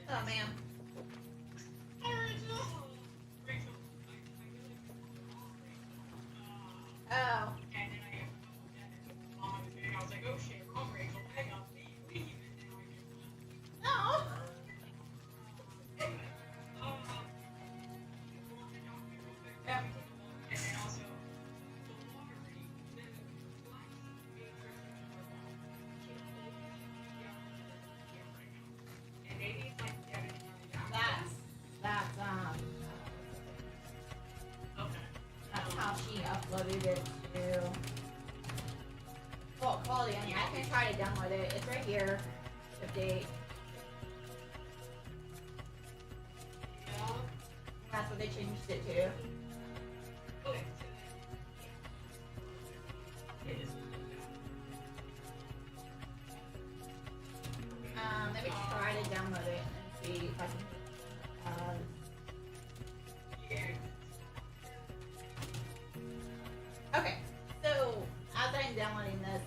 Speaker 1: Oh, ma'am. Oh.
Speaker 3: I was like, oh shit, wrong Rachel, hang on, leave.
Speaker 1: No.
Speaker 3: And then also, the lottery, the black matrix and maybe it's like
Speaker 1: That's how she uploaded it to. Well, quality. I mean, I can try to download it. It's right here. Update. That's what they changed it to. Let me try to download it and see if I can. Okay, so as I'm downloading this,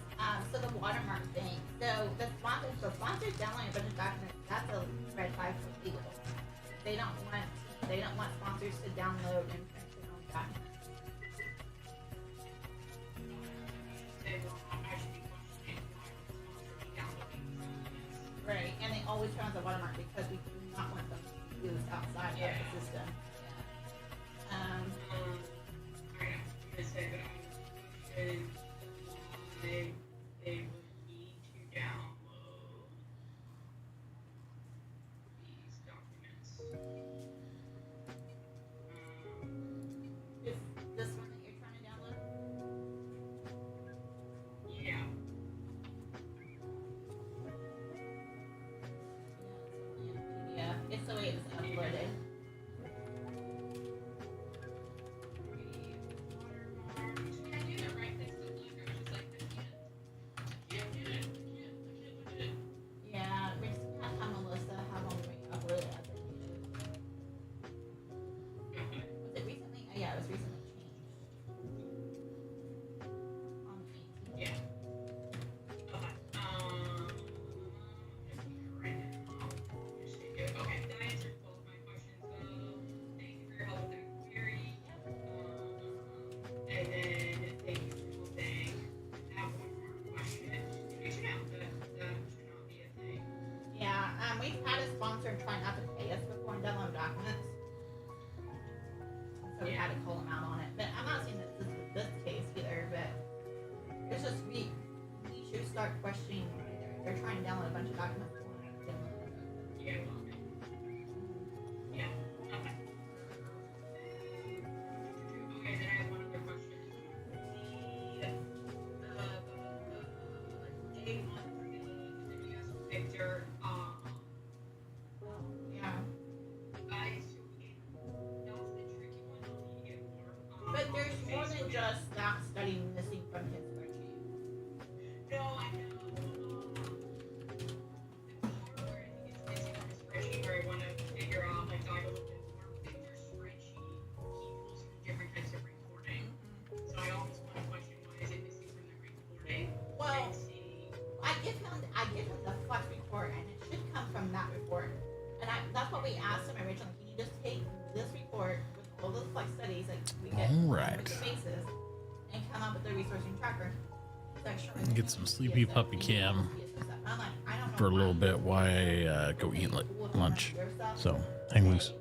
Speaker 1: so the watermark thing. So the sponsors downloading a bunch of documents. That's a red flag for legal. They don't want sponsors to download and print their own documents. Right, and they always turn on the watermark because we do not want them to use outside of the system.
Speaker 3: They would need to download these documents.
Speaker 1: Is this one that you're trying to download?
Speaker 3: Yeah.
Speaker 1: Yeah, it's the way it's uploaded. Yeah, we just have to have Melissa have them re-upload it as they need it. Was it recently? Yeah, it was recently changed. On the 18th.
Speaker 3: Yeah. Okay, that answered both my questions. Thank you for your help with that query. And then thank you for something. I have one more question. You should know that should not be a thing.
Speaker 1: Yeah, we've had a sponsor try not to pay us before and download documents. So we had to call them out on it. But I'm not saying that this back and forth.
Speaker 3: Yeah, okay. Yeah, okay. Okay, then I have one other question. The day one for me, that you guys picked her,
Speaker 1: Yeah.
Speaker 3: guys, that was the tricky one. I'll need to get more.
Speaker 1: But there's more than
Speaker 3: Facebook.
Speaker 1: just that study missing from his spreadsheet.
Speaker 3: No, I know. The part where I think it's missing from his spreadsheet where I want to figure out, like, dive a little bit more within your spreadsheet, he pulls from different types of reporting. So I always want to question why is it missing from the reporting?
Speaker 1: Well,
Speaker 3: And see.
Speaker 1: I give him the flex report, and it should come from that report. And that's what we asked him originally. Can you just take this report with all those flex studies, like we get
Speaker 2: All right.
Speaker 1: with the basis, and come up with the resourcing tracker? He's like, sure.
Speaker 2: Get some sleepy PuppyCam
Speaker 1: I'm like, I don't know
Speaker 2: for a little
Speaker 1: why.
Speaker 2: bit while I go eat lunch.
Speaker 1: Your stuff.
Speaker 2: So, hang loose.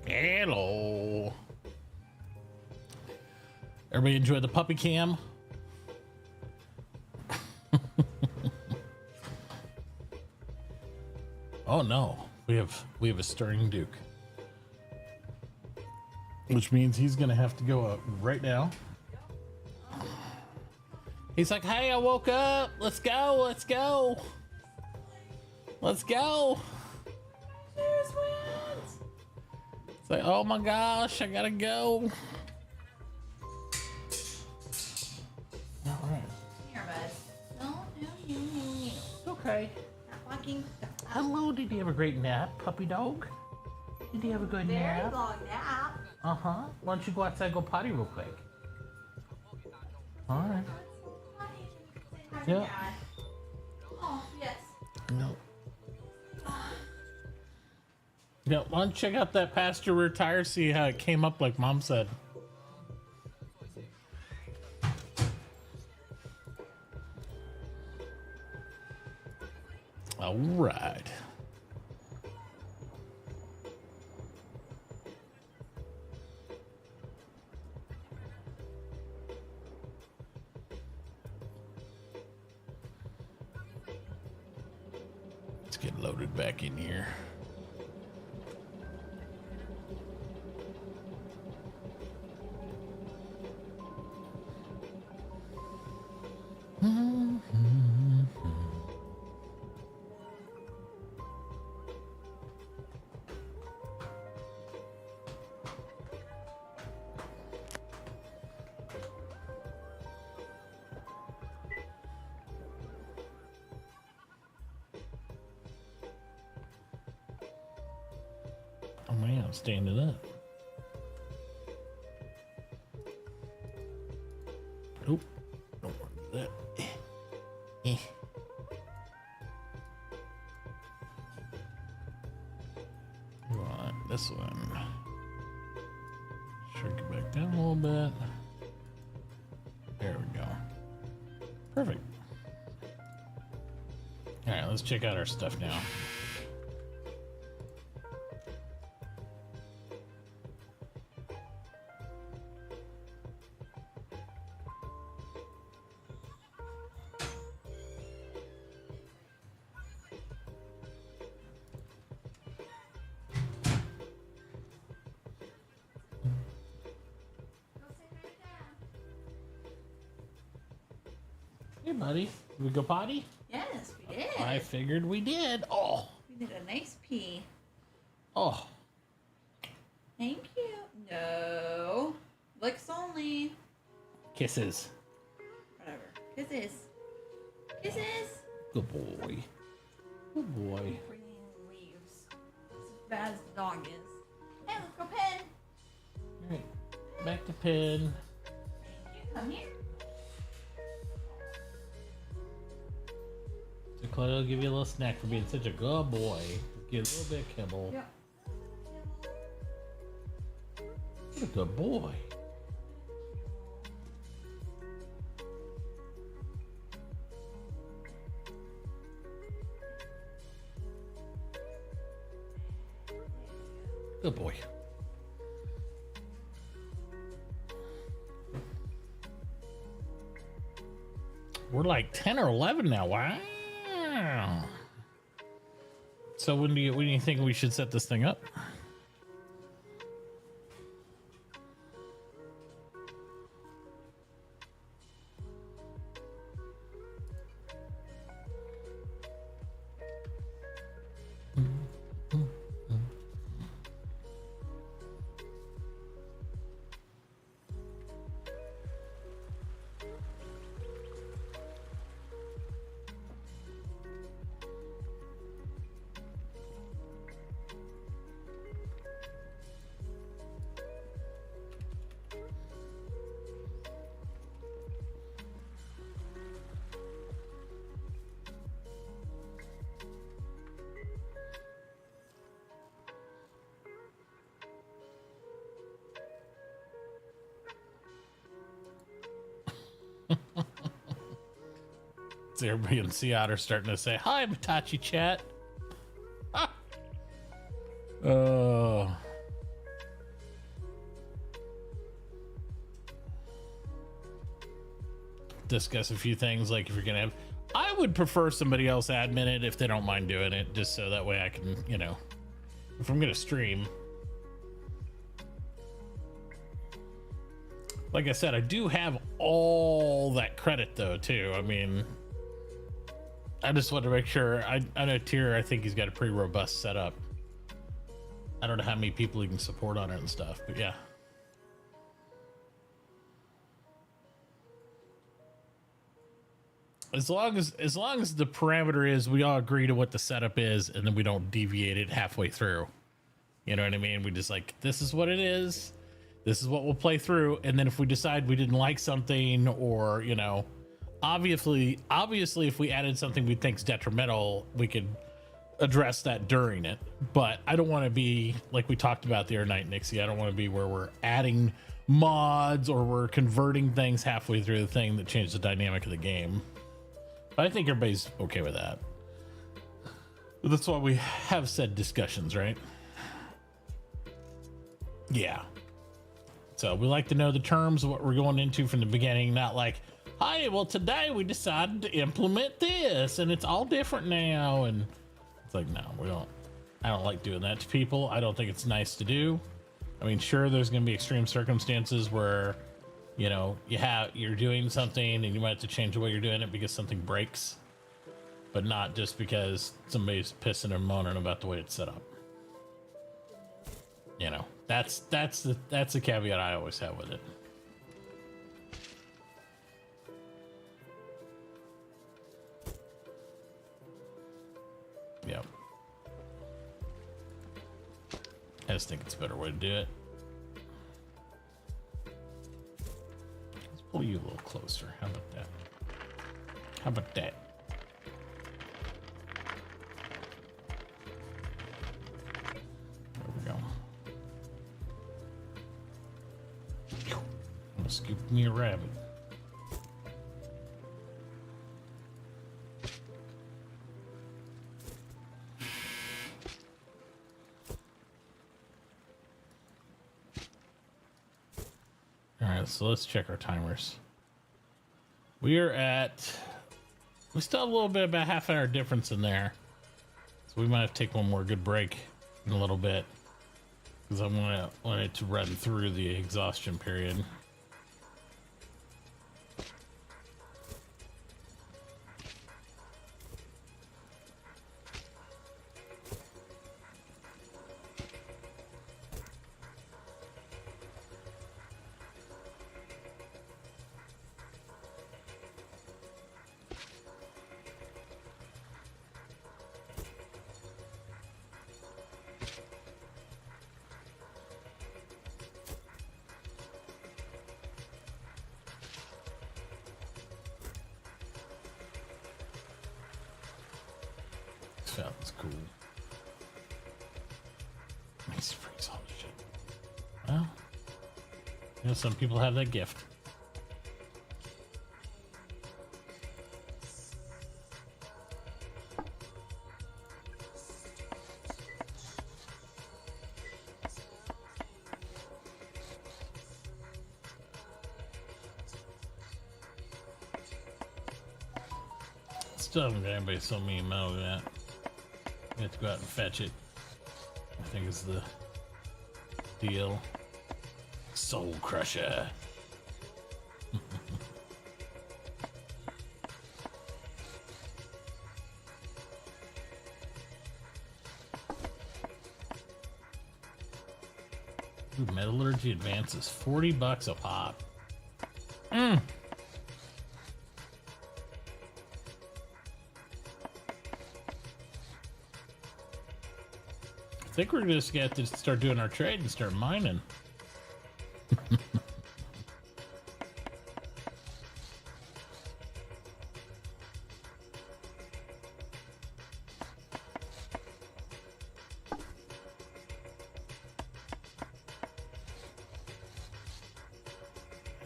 Speaker 2: Hello. Everybody enjoy the puppy cam? Oh no, we have a stirring Duke, which means he's gonna have to go out right now. He's like, hey, I woke up. Let's go. Let's go. Let's go. It's like, oh my gosh, I gotta go. All right.
Speaker 1: Here, bud. No.
Speaker 2: It's okay.
Speaker 1: Not walking.
Speaker 2: Hello, did you have a great nap, puppy dog? Did you have a good
Speaker 1: Very
Speaker 2: nap?
Speaker 1: long nap.
Speaker 2: Uh-huh. Why don't you go outside and go potty real quick? All right. Yeah.
Speaker 1: Oh, yes.
Speaker 2: No. Yeah, why don't you check out that pasture rear tire, see how it came up like Mom said. All right. Let's get loaded back in here. Oh man, I'm standing up. Nope, don't want to do that. Right, this one. Shrink it back down a little bit. There we go. Perfect. All right, let's check out our stuff now. Hey, buddy. Did we go potty?
Speaker 1: Yes, we did.
Speaker 2: I figured we did. Oh.
Speaker 1: We did a nice pee.
Speaker 2: Oh.
Speaker 1: Thank you. No. Licks only.
Speaker 2: Kisses.
Speaker 1: Whatever. Kisses. Kisses.
Speaker 2: Good boy. Good boy.
Speaker 1: Bringing leaves. As bad as the dog is. Hey, let's go pen.
Speaker 2: All right. Back to pen.
Speaker 1: Thank you. Come here.
Speaker 2: So Claudia will give you a little snack for being such a good boy. Get a little bit of kibble.
Speaker 1: Yep.
Speaker 2: What a good boy. Good boy. We're like 10 or 11 now. Wow. So when do you think we should set this thing up? So everybody in Sea Otter starting to say, hi, Matachi chat. Oh. discuss a few things. Like if you're gonna have, I would prefer somebody else admin it if they don't mind doing it, just so that way I can, you know, if I'm gonna stream. Like I said, I do have all that credit though too. I mean, I just want to make sure. I know Tier, I think he's got a pretty robust setup. I don't know how many people he can support on it and stuff, but yeah. As long as the parameter is we all agree to what the setup is, and then we don't deviate it halfway through. You know what I mean? We just like, this is what it is. This is what we'll play through, and then if we decide we didn't like something, or you know, obviously if we added something we think's detrimental, we could address that during it. But I don't want to be like we talked about the other night, Nixie. I don't want to be where we're adding mods or we're converting things halfway through the thing that changes the dynamic of the game. But I think everybody's okay with that. But that's why we have said discussions, right? Yeah. So we like to know the terms of what we're going into from the beginning, not like, hey, well, today we decided to implement this and it's all different now. And it's like, no, we don't. I don't like doing that to people. I don't think it's nice to do. I mean, sure, there's going to be extreme circumstances where, you know, you're doing something and you might have to change the way you're doing it because something breaks, but not just because somebody's pissing and moaning about the way it's set up. You know, that's the caveat I always have with it. Yep. I just think it's a better way to do it. Let's pull you a little closer. How about that? How about that? There we go. I'm gonna scoop me a rabbit. So let's check our timers. We still have a little bit, about half an hour difference in there. So we might have to take one more good break in a little bit, because I want it to run through the exhaustion period. That's cool. Nice freaks all the shit. Well, you know, some people have that gift. Still haven't got anybody sell me a medal yet. I have to go out and fetch it. I think it's the deal. Soul Crusher. Ooh, metallurgy advances $40 a pop. I think we're just gonna have to start doing our trade and start mining.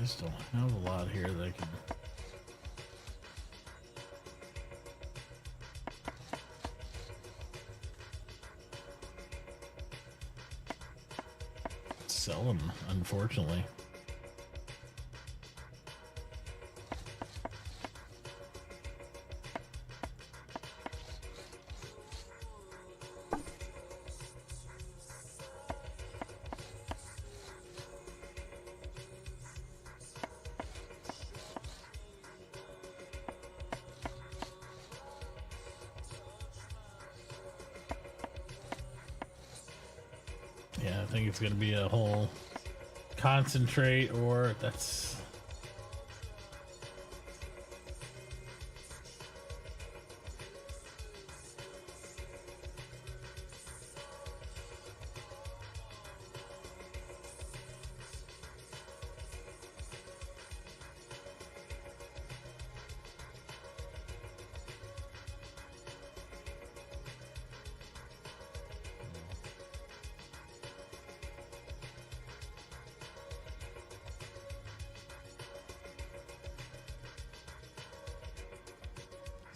Speaker 2: I still have a lot here that I can. Sell them, unfortunately. Yeah, I think it's gonna be a whole concentrate, or that's.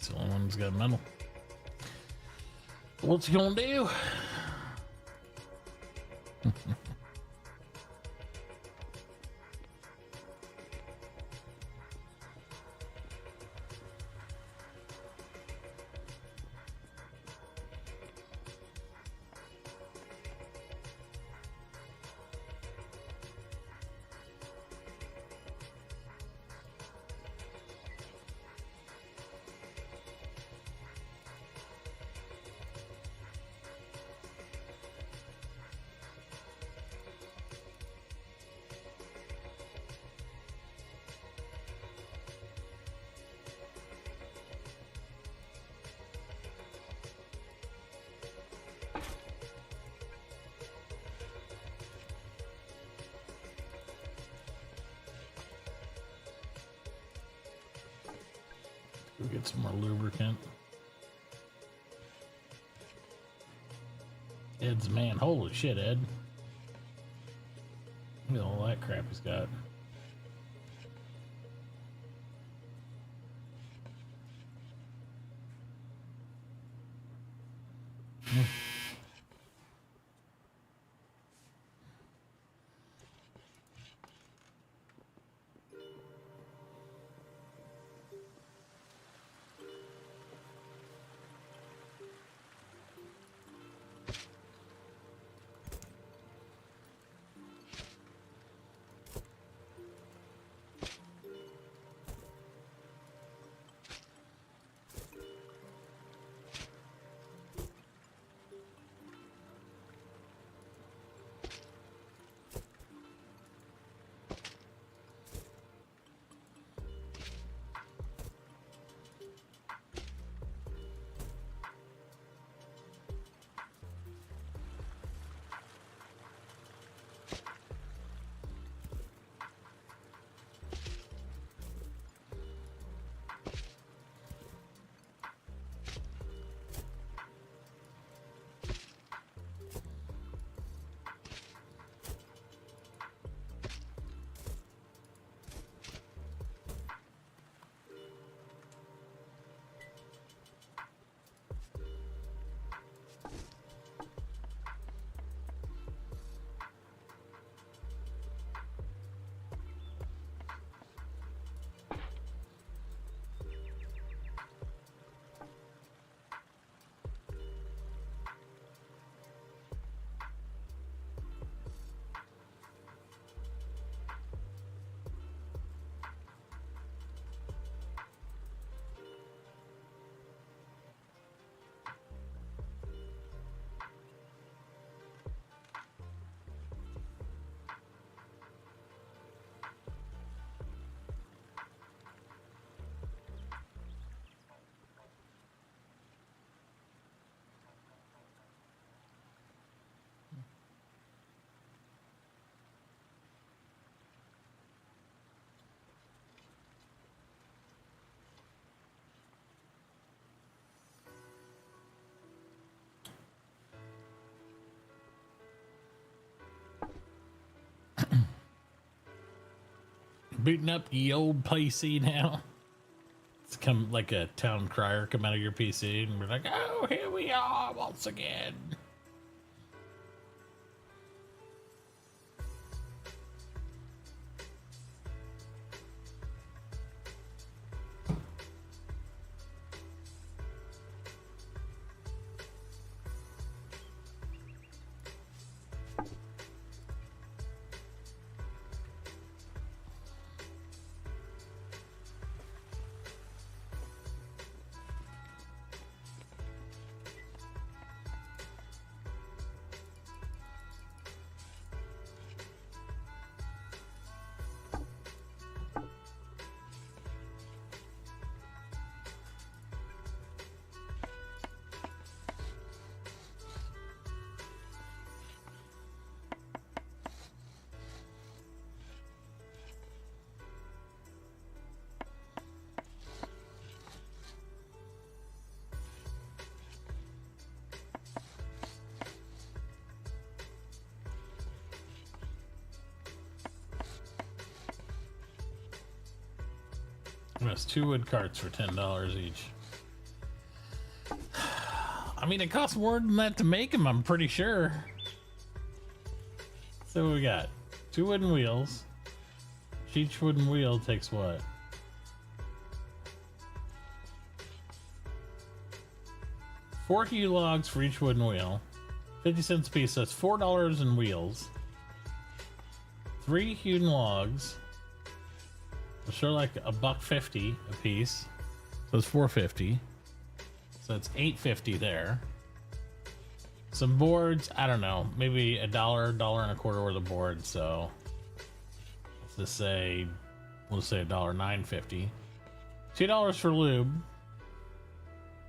Speaker 2: The only one that's got metal. What's he gonna do? Go get some more lubricant. Ed's man. Holy shit, Ed. Look at all that crap he's got. Booting up the old PC now. It's come like a town crier come out of your PC and we're like, oh, here we are once again. Yes, 2 wood carts for $10 each. I mean, it costs more than that to make them, I'm pretty sure. So what we got 2 wooden wheels. Each wooden wheel takes what? 4 hew logs for each wooden wheel. 50 cents a piece, so that's $4 in wheels. 3 hewn logs. Sure, like $1.50 a piece. So it's $4.50. So it's $8.50 there. Some boards, I don't know, maybe $1, $1.25 worth of boards. So let's just say, we'll say $1.09.50. $2 for lube.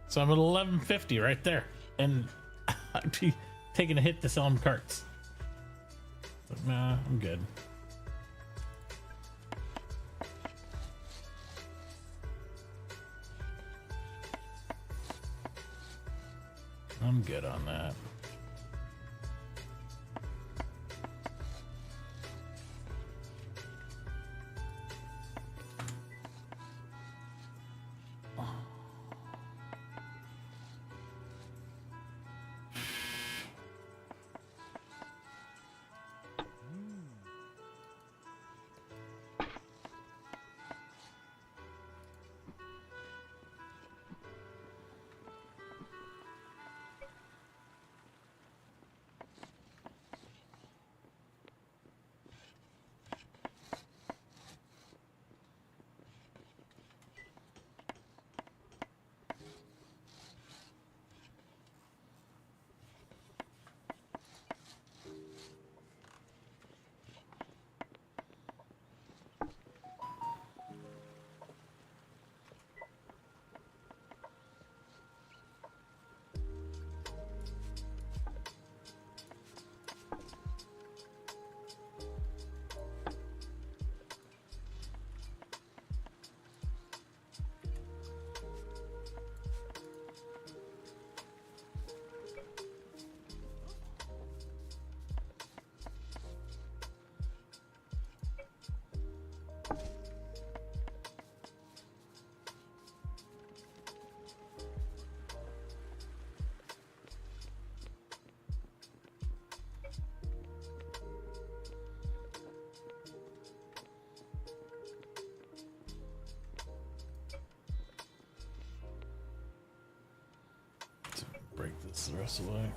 Speaker 2: So I'm at $11.50 right there, and I'd be taking a hit to sell them carts. But nah, I'm good. I'm good on that. Break this the rest of the way.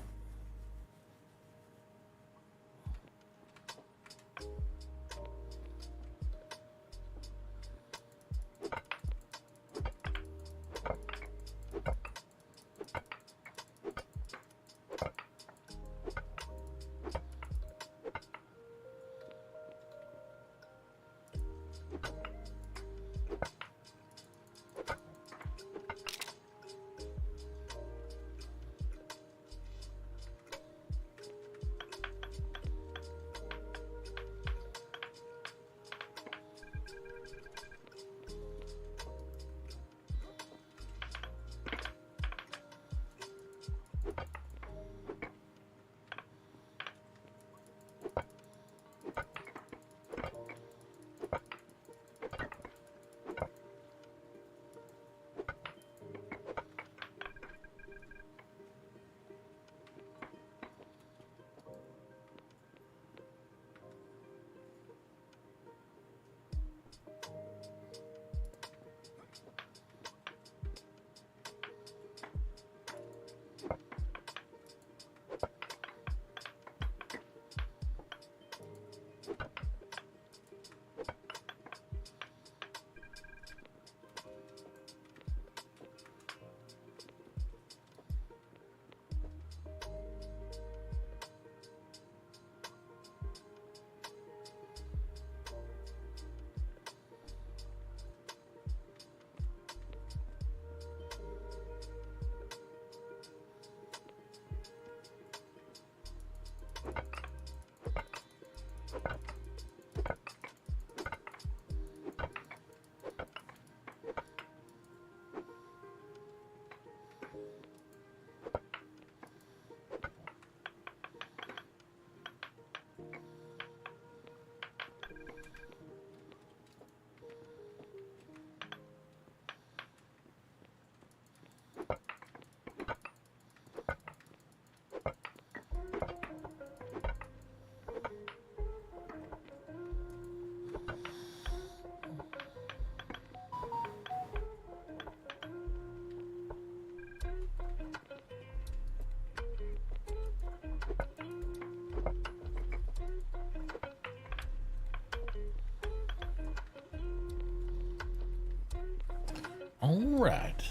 Speaker 2: All right.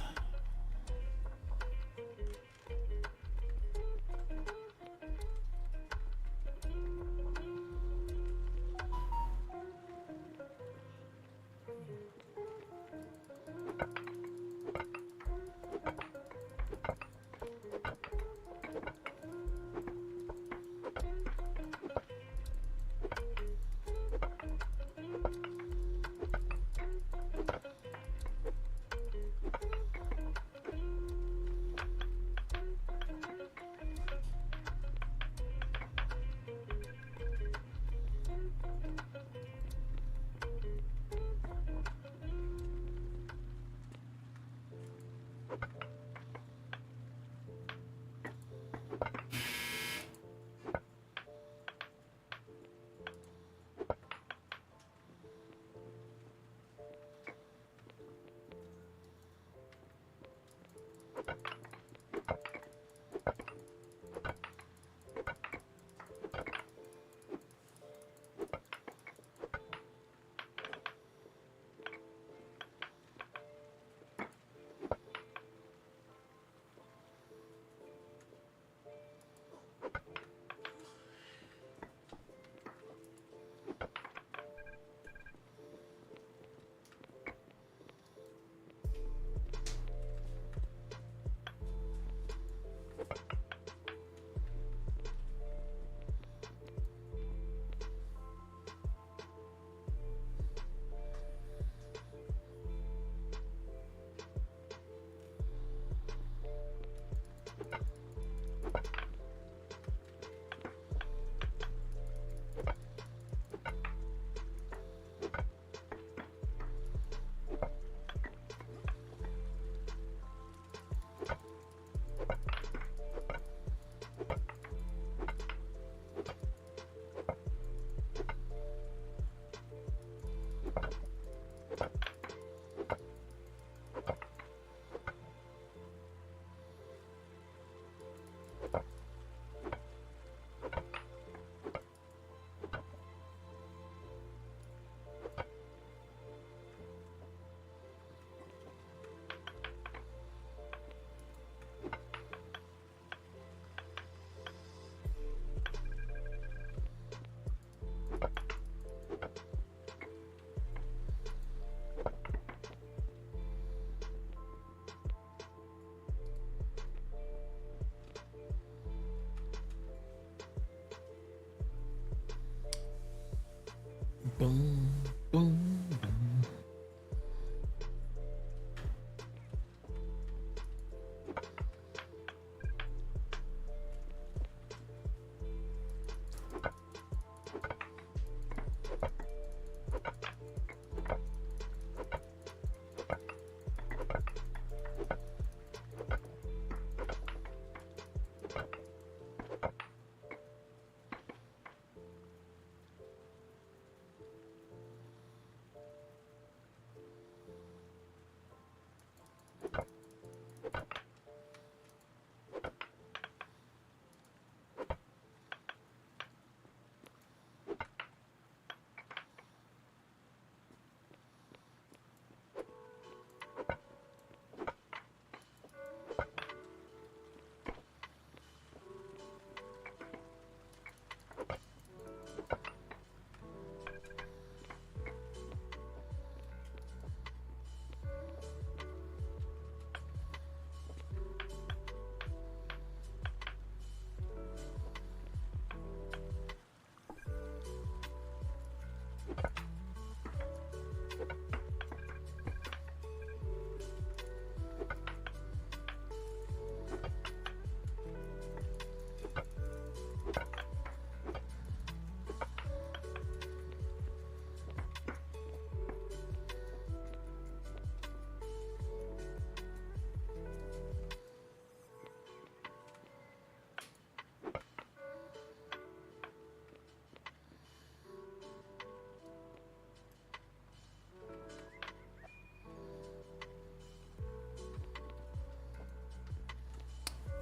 Speaker 2: Boom, boom, boom.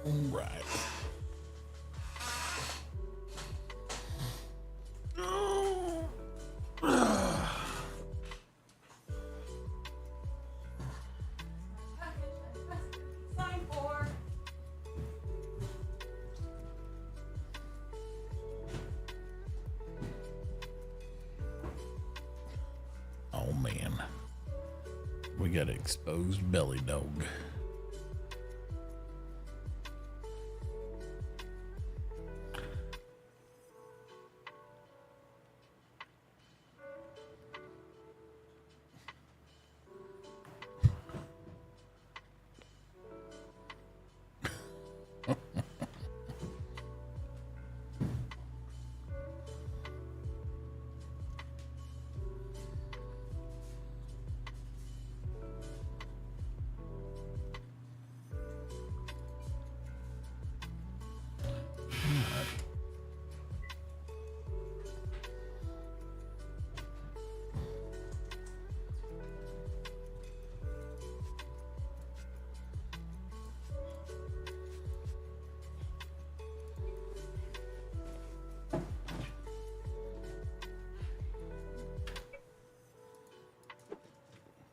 Speaker 2: All right. We got exposed belly dog.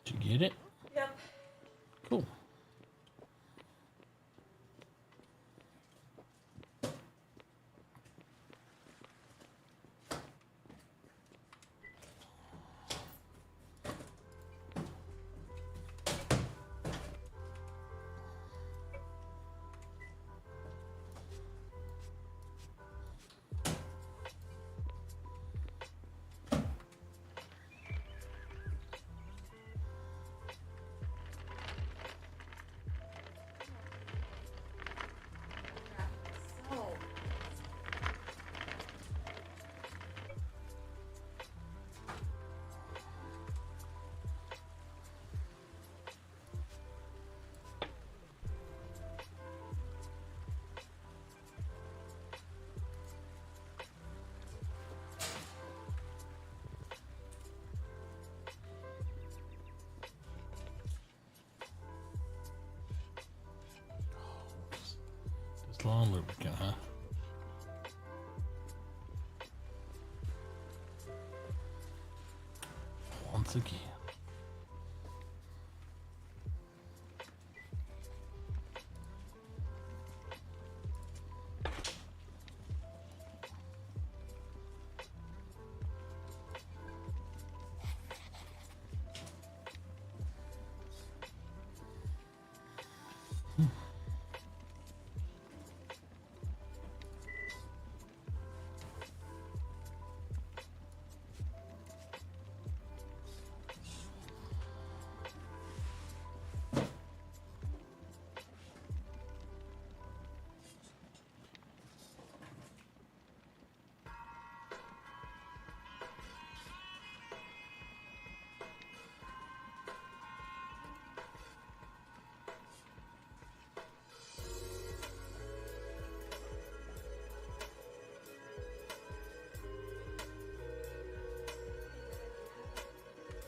Speaker 2: Did you get it?
Speaker 1: Yep.
Speaker 2: Cool.
Speaker 1: So,
Speaker 2: Just lawn lubricant, huh? Once again.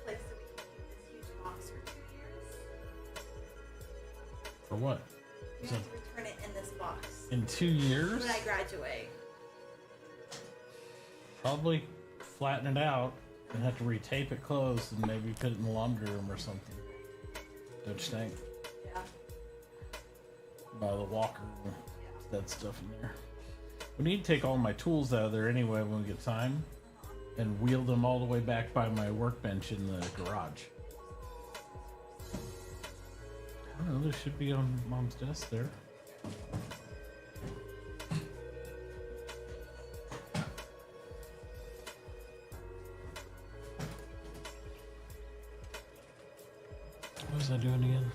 Speaker 1: place that we can keep this huge box for 2 years.
Speaker 2: For what?
Speaker 1: We have to return it in this box
Speaker 2: In 2 years?
Speaker 1: when I graduate.
Speaker 2: Probably flatten it out and have to retape it closed and maybe put it in the laundry room or something. Don't you think?
Speaker 1: Yeah.
Speaker 2: By the walker and that stuff in there. We need to take all my tools out of there anyway when we get time and wheel them all the way back by my workbench in the garage. I don't know, there should be on Mom's desk there. What was I doing again?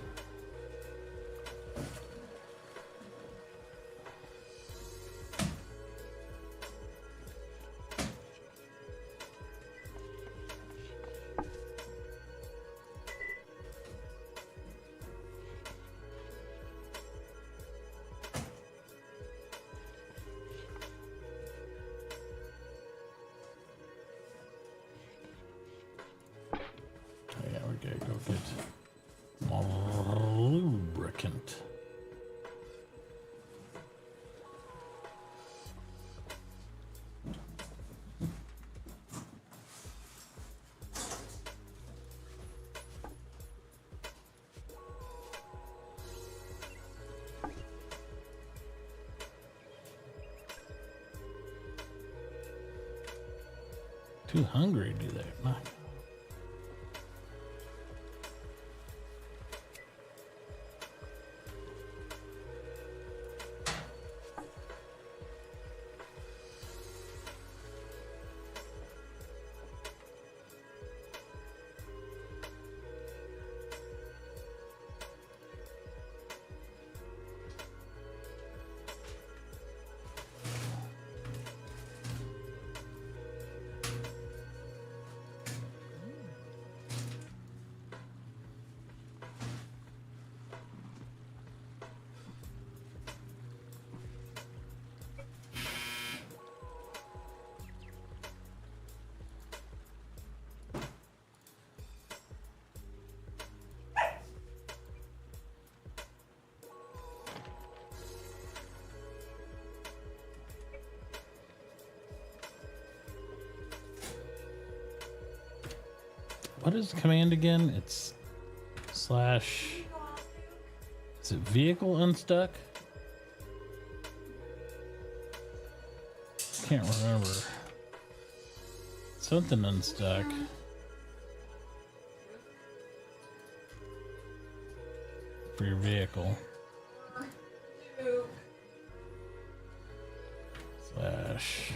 Speaker 2: Oh yeah, we gotta go get more lubricant. Too hungry to do that. My what is the command again? It's slash. Is it vehicle unstuck? Can't remember. Something unstuck. For your vehicle. Slash.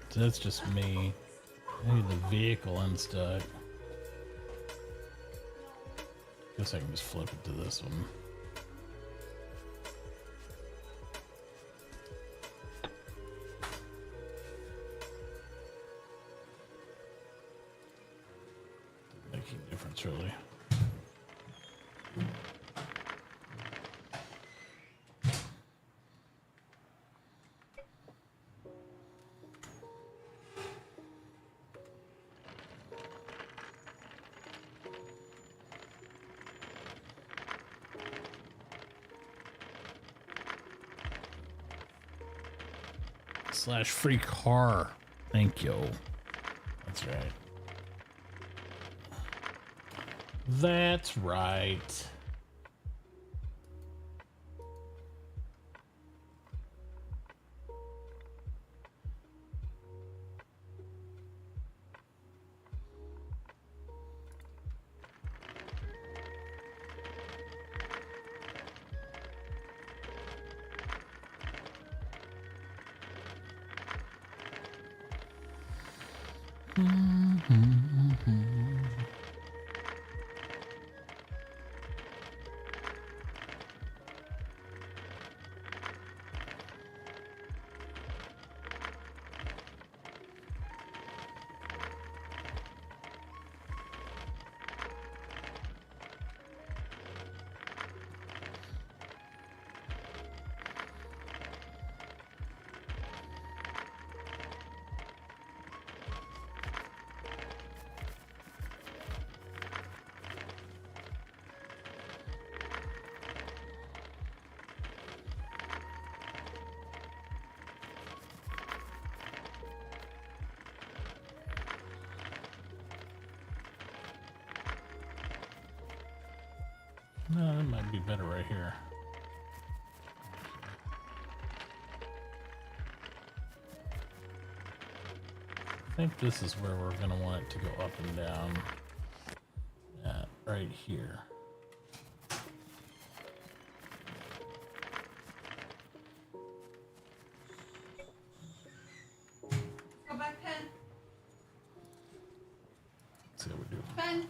Speaker 2: So that's just me. I need the vehicle unstuck. Guess I can just flip it to this one. Doesn't make any difference really. Slash free car. Thank you. That's right. That's right. No, that might be better right here. I think this is where we're going to want it to go up and down. Right here.
Speaker 1: Go back, pen.
Speaker 2: Let's see how we do.
Speaker 1: Pen.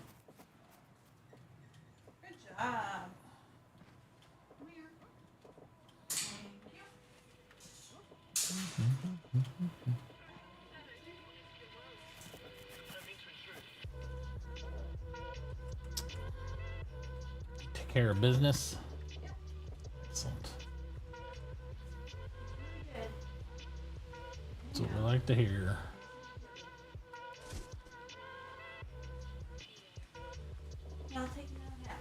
Speaker 1: Good job. Come here. Thank you.
Speaker 2: Take care of business. Excellent.
Speaker 1: Good.
Speaker 2: That's what we like to hear.
Speaker 1: Yeah, I'll take another nap.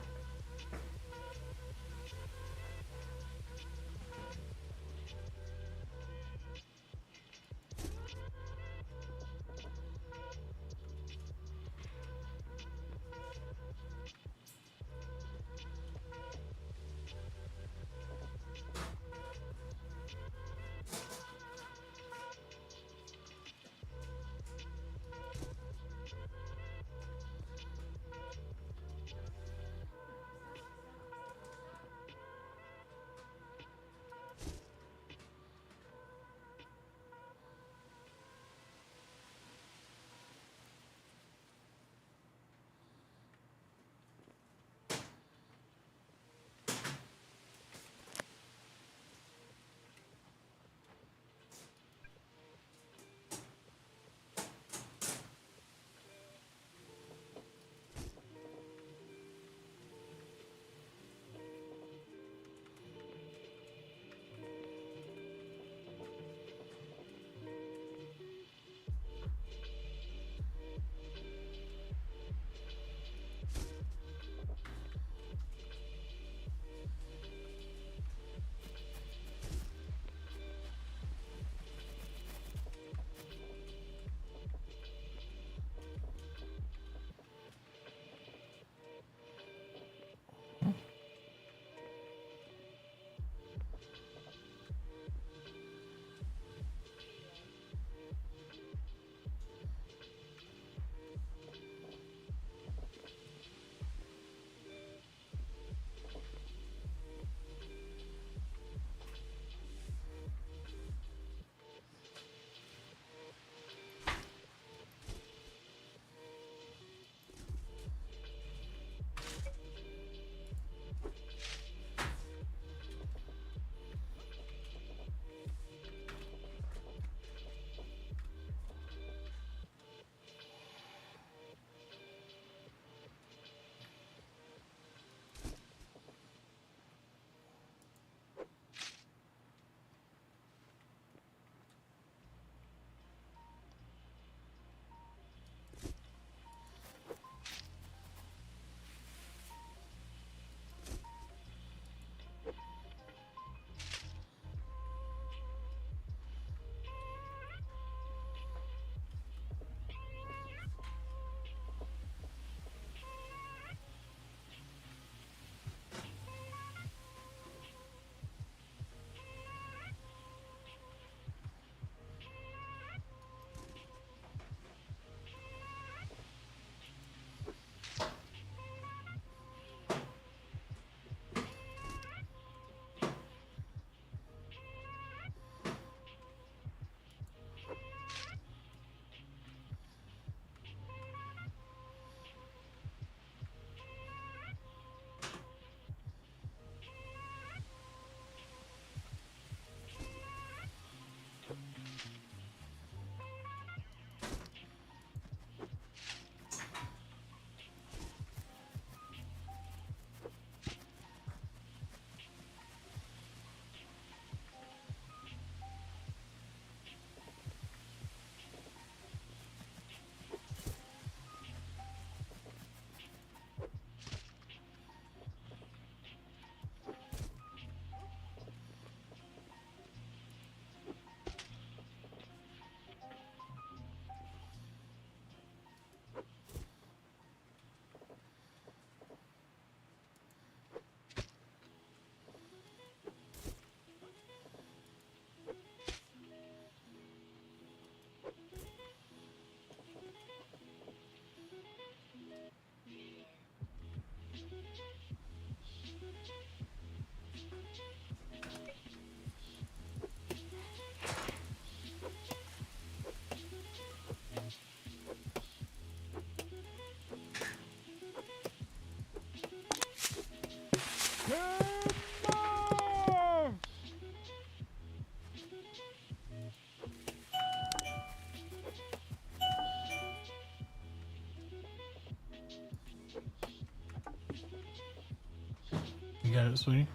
Speaker 2: You got it, sweetie?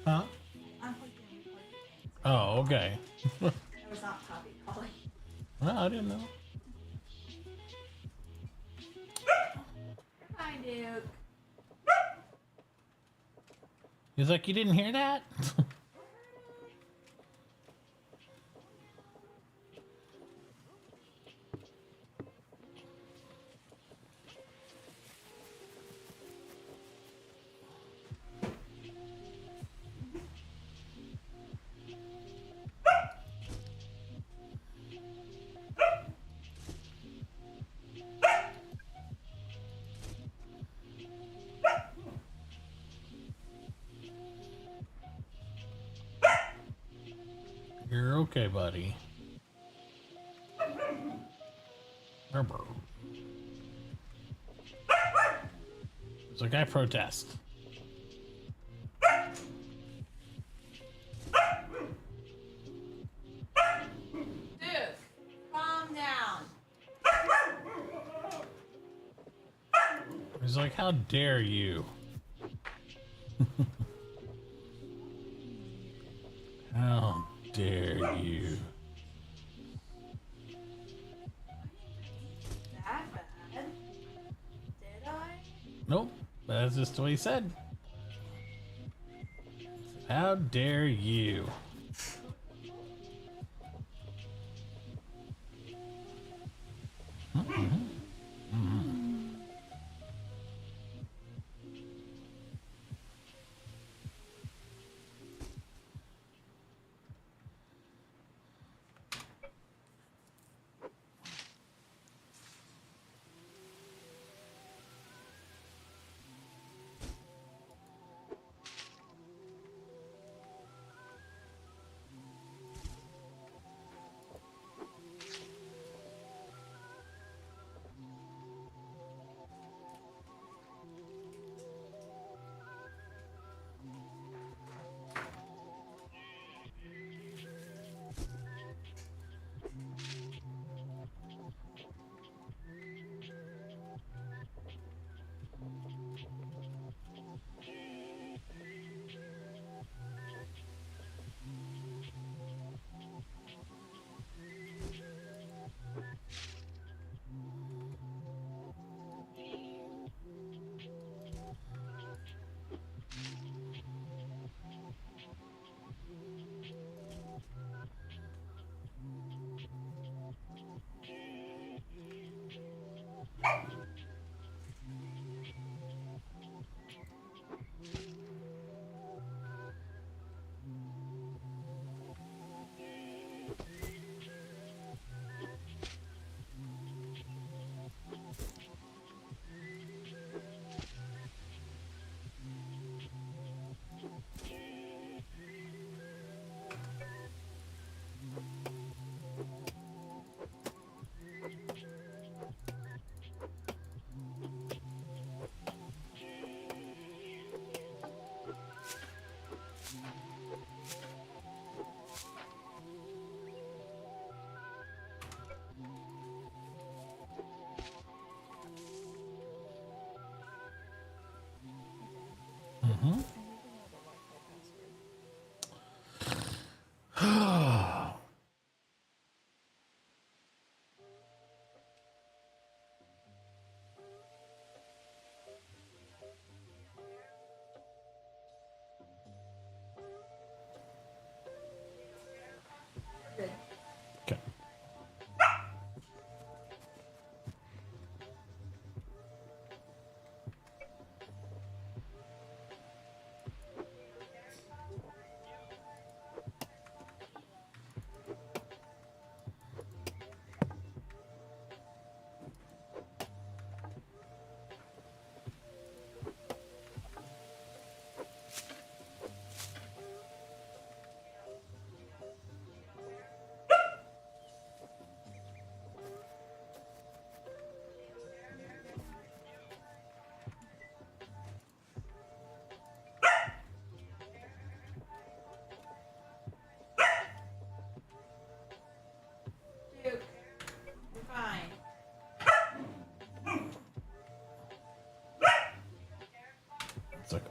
Speaker 2: Huh? Oh, okay.
Speaker 1: It was not Poppy calling.
Speaker 2: Well, I didn't know.
Speaker 1: Hi, Duke.
Speaker 2: He's like, you didn't hear that? You're okay, buddy. Rubber. It's like, I protest.
Speaker 1: Duke, calm down.
Speaker 2: He's like, how dare you? How dare you?
Speaker 1: That bad? Did I?
Speaker 2: Nope, that's just what he said. How dare you?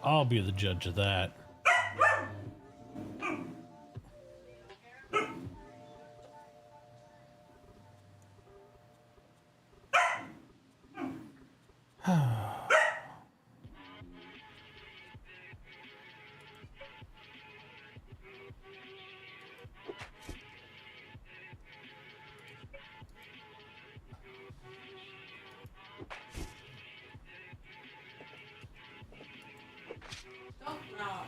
Speaker 2: I'll be the judge of that.
Speaker 1: Don't knock.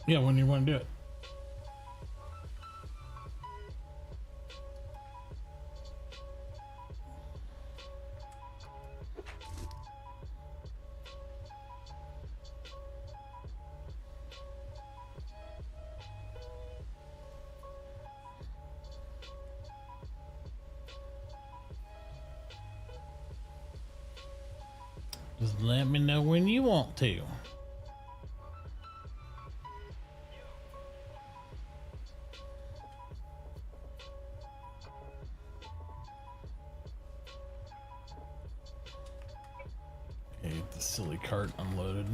Speaker 2: Yeah, when you want to do it. Just let me know when you want to. Okay, get the silly cart unloaded.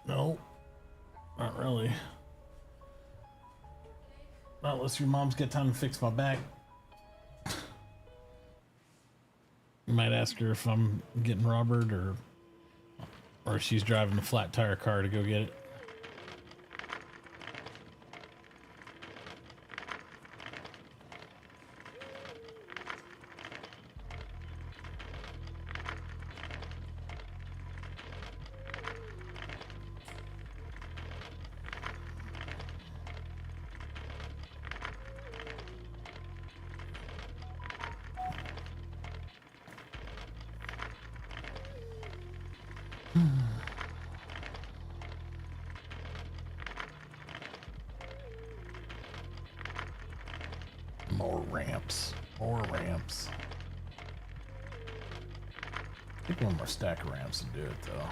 Speaker 2: No, not really. Not unless your mom's got time to fix my back. You might ask her if I'm getting Robert or if she's driving a flat tire car to go get it. More ramps. More ramps. Get one more stack of ramps to do it though.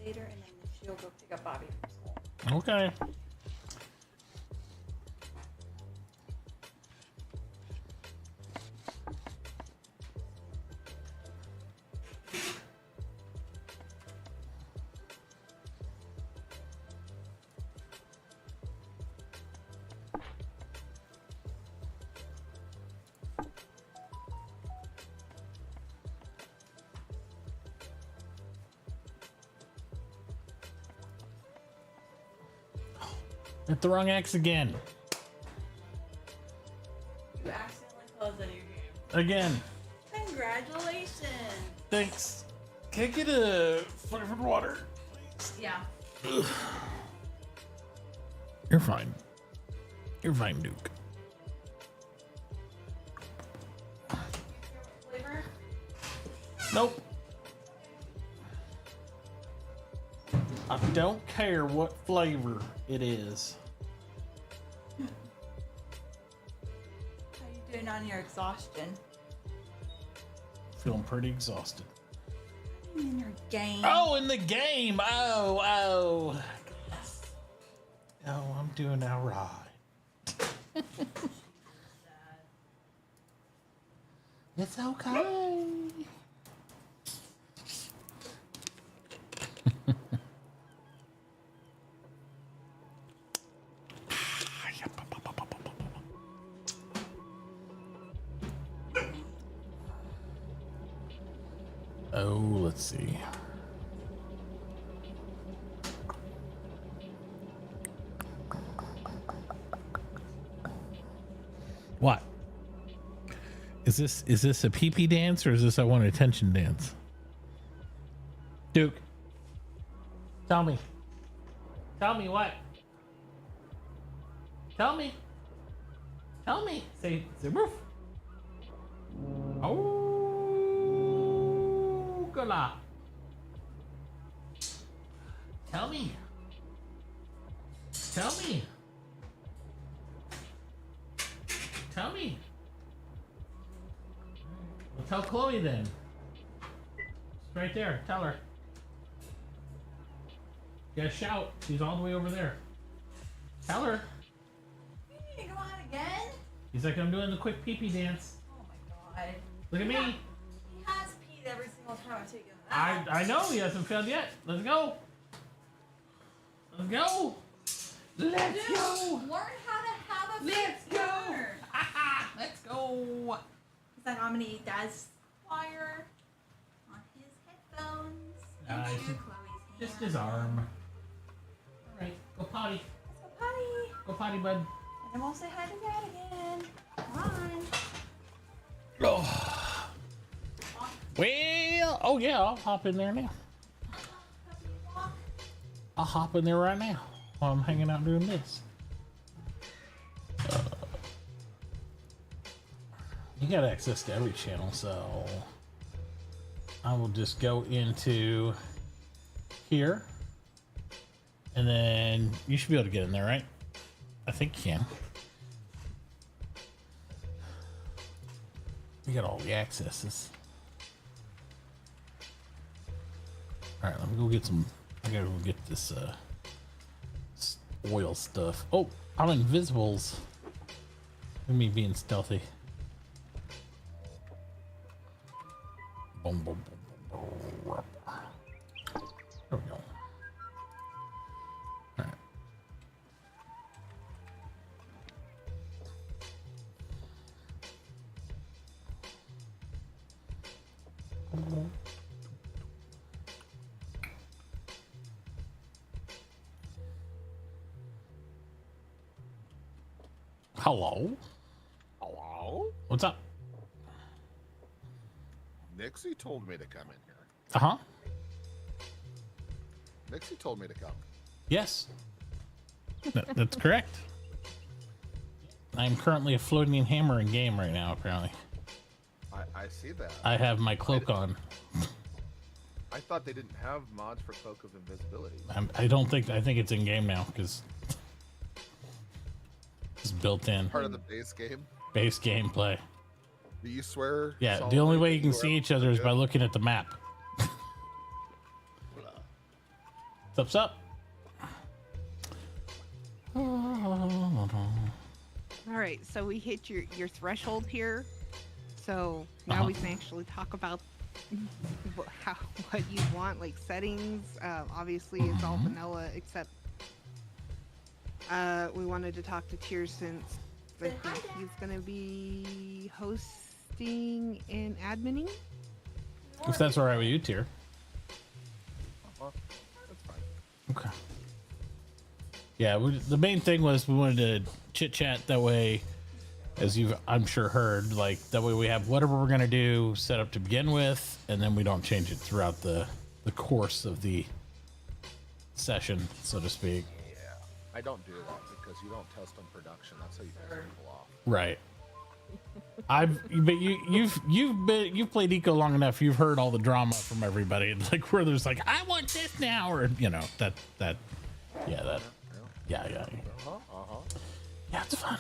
Speaker 4: later, and then she'll go pick up Bobby from school.
Speaker 2: Okay. Hit the wrong X again.
Speaker 4: You accidentally closed on your game.
Speaker 2: Again.
Speaker 4: Congratulations.
Speaker 2: Thanks. Can I get a flavored water?
Speaker 4: Yeah.
Speaker 2: You're fine. You're fine, Duke.
Speaker 4: Flavor?
Speaker 2: Nope. I don't care what flavor it is.
Speaker 4: How you doing on your exhaustion?
Speaker 2: Feeling pretty exhausted.
Speaker 4: In your game.
Speaker 2: Oh, in the game. Oh. Oh, I'm doing all right. It's okay. Oh, let's see. What? Is this a pee-pee dance or is this I want attention dance? Duke. Tell me. Tell me what? Tell me. Tell me. Say roof. Oh, gola. Tell me. Tell me. Tell me. Well, tell Chloe then. It's right there. Tell her. You gotta shout. She's all the way over there. Tell her.
Speaker 4: You need to go out again?
Speaker 2: He's like, I'm doing the quick pee-pee dance.
Speaker 4: Oh my god.
Speaker 2: Look at me.
Speaker 4: He has peed every single time I take him out.
Speaker 2: I know he hasn't failed yet. Let's go. Let's go. Let's
Speaker 4: Dude,
Speaker 2: go.
Speaker 4: learn how to have a
Speaker 2: Let's
Speaker 4: fixed
Speaker 2: go.
Speaker 4: learner.
Speaker 2: Let's go.
Speaker 4: He's like, I'm gonna eat Dad's wire on his headphones.
Speaker 2: Nice.
Speaker 4: Into Chloe's hand.
Speaker 2: Just his arm. All right, go potty.
Speaker 4: Let's go potty.
Speaker 2: Go potty, bud.
Speaker 4: And then we'll say hi to Dad again. Come on.
Speaker 2: Oh. Well, oh yeah, I'll hop in there now. I'll hop in there right now while I'm hanging out doing this. You got access to every channel, so I will just go into here, and then you should be able to get in there, right? I think you can. You got all the accesses. All right, let me go get some. I gotta go get this oil stuff. Oh, I'm invisibles. Look at me being stealthy. Boom, boom, boom, boom. There we go. All right. Hello?
Speaker 5: Hello?
Speaker 2: What's up?
Speaker 5: Nixie told me to come in here.
Speaker 2: Uh-huh.
Speaker 5: Nixie told me to come.
Speaker 2: Yes. That's correct. I'm currently a floating hammer in game right now, apparently.
Speaker 5: I see that.
Speaker 2: I have my cloak on.
Speaker 5: I thought they didn't have mods for Cloak of Invisibility.
Speaker 2: I think it's in game now, because it's built in.
Speaker 5: Part of the base game.
Speaker 2: Base gameplay.
Speaker 5: Do you swear?
Speaker 2: Yeah, the only way you can see each other is by looking at the map. What's up?
Speaker 6: All right, so we hit your threshold here. So now we can actually talk about what you want, like settings. Obviously, it's all vanilla, except we wanted to talk to Tier since I think he's gonna be hosting and adminning.
Speaker 2: If that's all right with you, Tier.
Speaker 5: That's fine.
Speaker 2: Okay. Yeah, the main thing was we wanted to chit chat that way, as you've I'm sure heard, like that way we have whatever we're gonna do set up to begin with, and then we don't change it throughout the course of the session, so to speak.
Speaker 5: Yeah. I don't do that because you don't test on production. That's how you piss people off.
Speaker 2: Right. But you've played Eco long enough. You've heard all the drama from everybody, like where there's like, I want this now, or yeah, it's fun.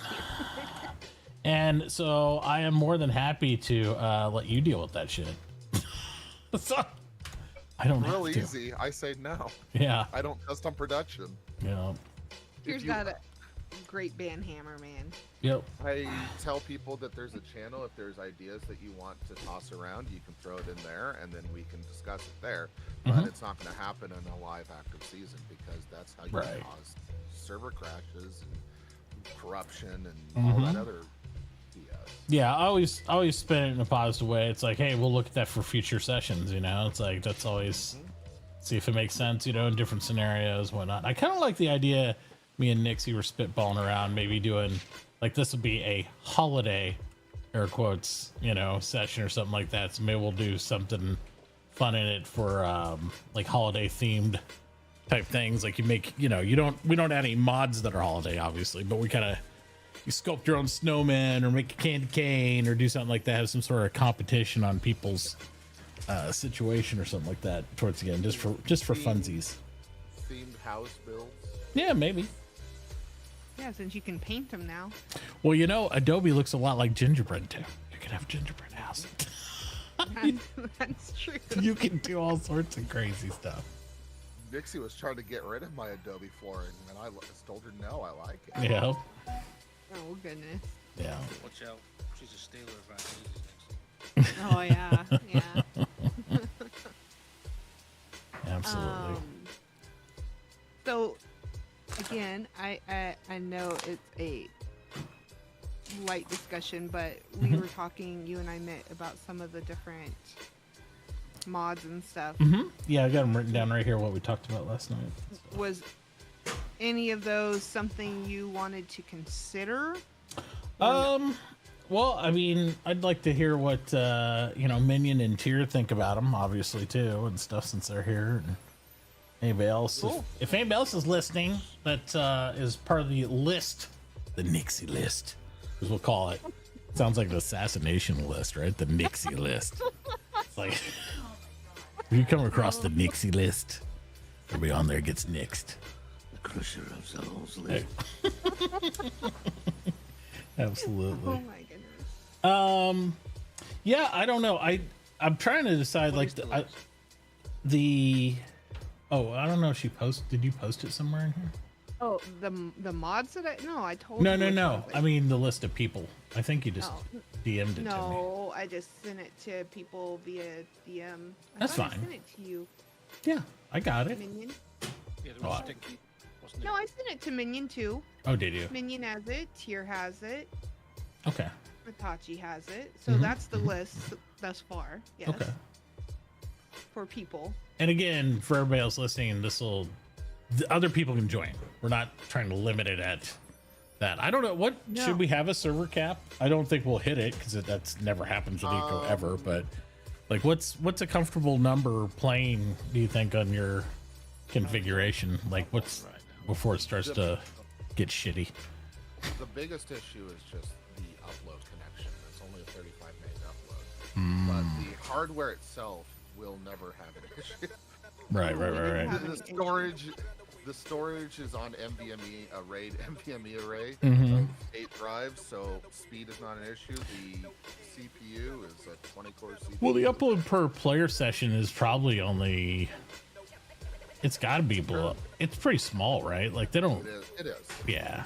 Speaker 2: And so I am more than happy to let you deal with that shit. So, I don't
Speaker 5: Real
Speaker 2: have to.
Speaker 5: easy. I say no.
Speaker 2: Yeah.
Speaker 5: I don't test on production.
Speaker 2: Yeah.
Speaker 6: Tier's got a great band hammer, man.
Speaker 2: Yep.
Speaker 5: I tell people that there's a channel. If there's ideas that you want to toss around, you can throw it in there, and then we can discuss it there. But it's not going to happen in a live active season because that's how you cause server crashes and corruption and all that other BS.
Speaker 2: Yeah, I always spin it in a positive way. It's like, hey, we'll look at that for future sessions. You know, it's like that's always see if it makes sense. You know, in different scenarios, whatnot. I kind of like the idea. Me and Nixie were spitballing around, maybe doing like this would be a holiday, air quotes, you know, session or something like that. So maybe we'll do something fun in it for like holiday themed type things. Like you make, you know, we don't add any mods that are holiday, obviously, but we kind of you sculpt your own snowman or make a candy cane or do something like that. Have some sort of competition on people's situation or something like that towards the end, just for funsies.
Speaker 5: Themed house builds.
Speaker 2: Yeah, maybe.
Speaker 6: Yeah, since you can paint them now.
Speaker 2: Well, you know, Adobe looks a lot like gingerbread too. You can have gingerbread house.
Speaker 6: That's true.
Speaker 2: You can do all sorts of crazy stuff.
Speaker 5: Nixie was trying to get rid of my Adobe flooring, and I told her no, I like it.
Speaker 2: Yeah.
Speaker 6: Oh goodness.
Speaker 2: Yeah.
Speaker 7: Watch out. She's a stealer of ideas.
Speaker 6: Oh yeah, yeah.
Speaker 2: Absolutely.
Speaker 6: So again, I know it's a light discussion, but we were talking, you and I met about some of the different mods and stuff.
Speaker 2: Yeah, I got them written down right here. What we talked about last night.
Speaker 6: Was any of those something you wanted to consider?
Speaker 2: Well, I mean, I'd like to hear what Minion and Tier think about them, obviously too, and stuff since they're here. And anybody else, if anybody else is listening, that is part of the list, the Nixie list, as we'll call it. Sounds like an assassination list, right? The Nixie list. It's like if you come across the Nixie list, everybody on there gets nixed.
Speaker 7: Crusher of Souls list.
Speaker 2: Absolutely.
Speaker 6: Oh my goodness.
Speaker 2: Yeah, I don't know. I'm trying to decide like the oh, I don't know if she did you post it somewhere in here?
Speaker 6: Oh, the mods that I told
Speaker 2: No,
Speaker 6: you.
Speaker 2: no, no. I mean the list of people. I think you just
Speaker 6: Oh.
Speaker 2: DM'd it to me.
Speaker 6: No, I just sent it to people via DM.
Speaker 2: That's
Speaker 6: I
Speaker 2: fine.
Speaker 6: sent it to you,
Speaker 2: Yeah, I got it.
Speaker 6: Minion.
Speaker 7: Yeah,
Speaker 2: Oh, I-
Speaker 7: sticky, wasn't
Speaker 6: No, I sent it to Minion too.
Speaker 2: Oh, did you?
Speaker 6: Minion has it. Tier has it.
Speaker 2: Okay.
Speaker 6: Hitachi has it. So that's the list thus far. Yes.
Speaker 2: Okay.
Speaker 6: For people.
Speaker 2: And again, for everybody else listening, the other people can join. We're not trying to limit it at that. I don't know what should we have a server cap? I don't think we'll hit it because that's never happens with Eco ever. But like, what's a comfortable number playing? Do you think on your configuration? Like, what's before it starts to get shitty?
Speaker 5: The biggest issue is just the upload connection. It's only a 35 meg upload. But the hardware itself will never have an issue.
Speaker 2: Right.
Speaker 5: The storage is on NVMe array,
Speaker 2: Mm-hmm.
Speaker 5: of 8 drives, so speed is not an issue. The CPU is a 20-core CPU.
Speaker 2: Well, the upload per player session is probably only It's got to be below. It's pretty small, right? Like they don't.
Speaker 5: It is.
Speaker 2: Yeah.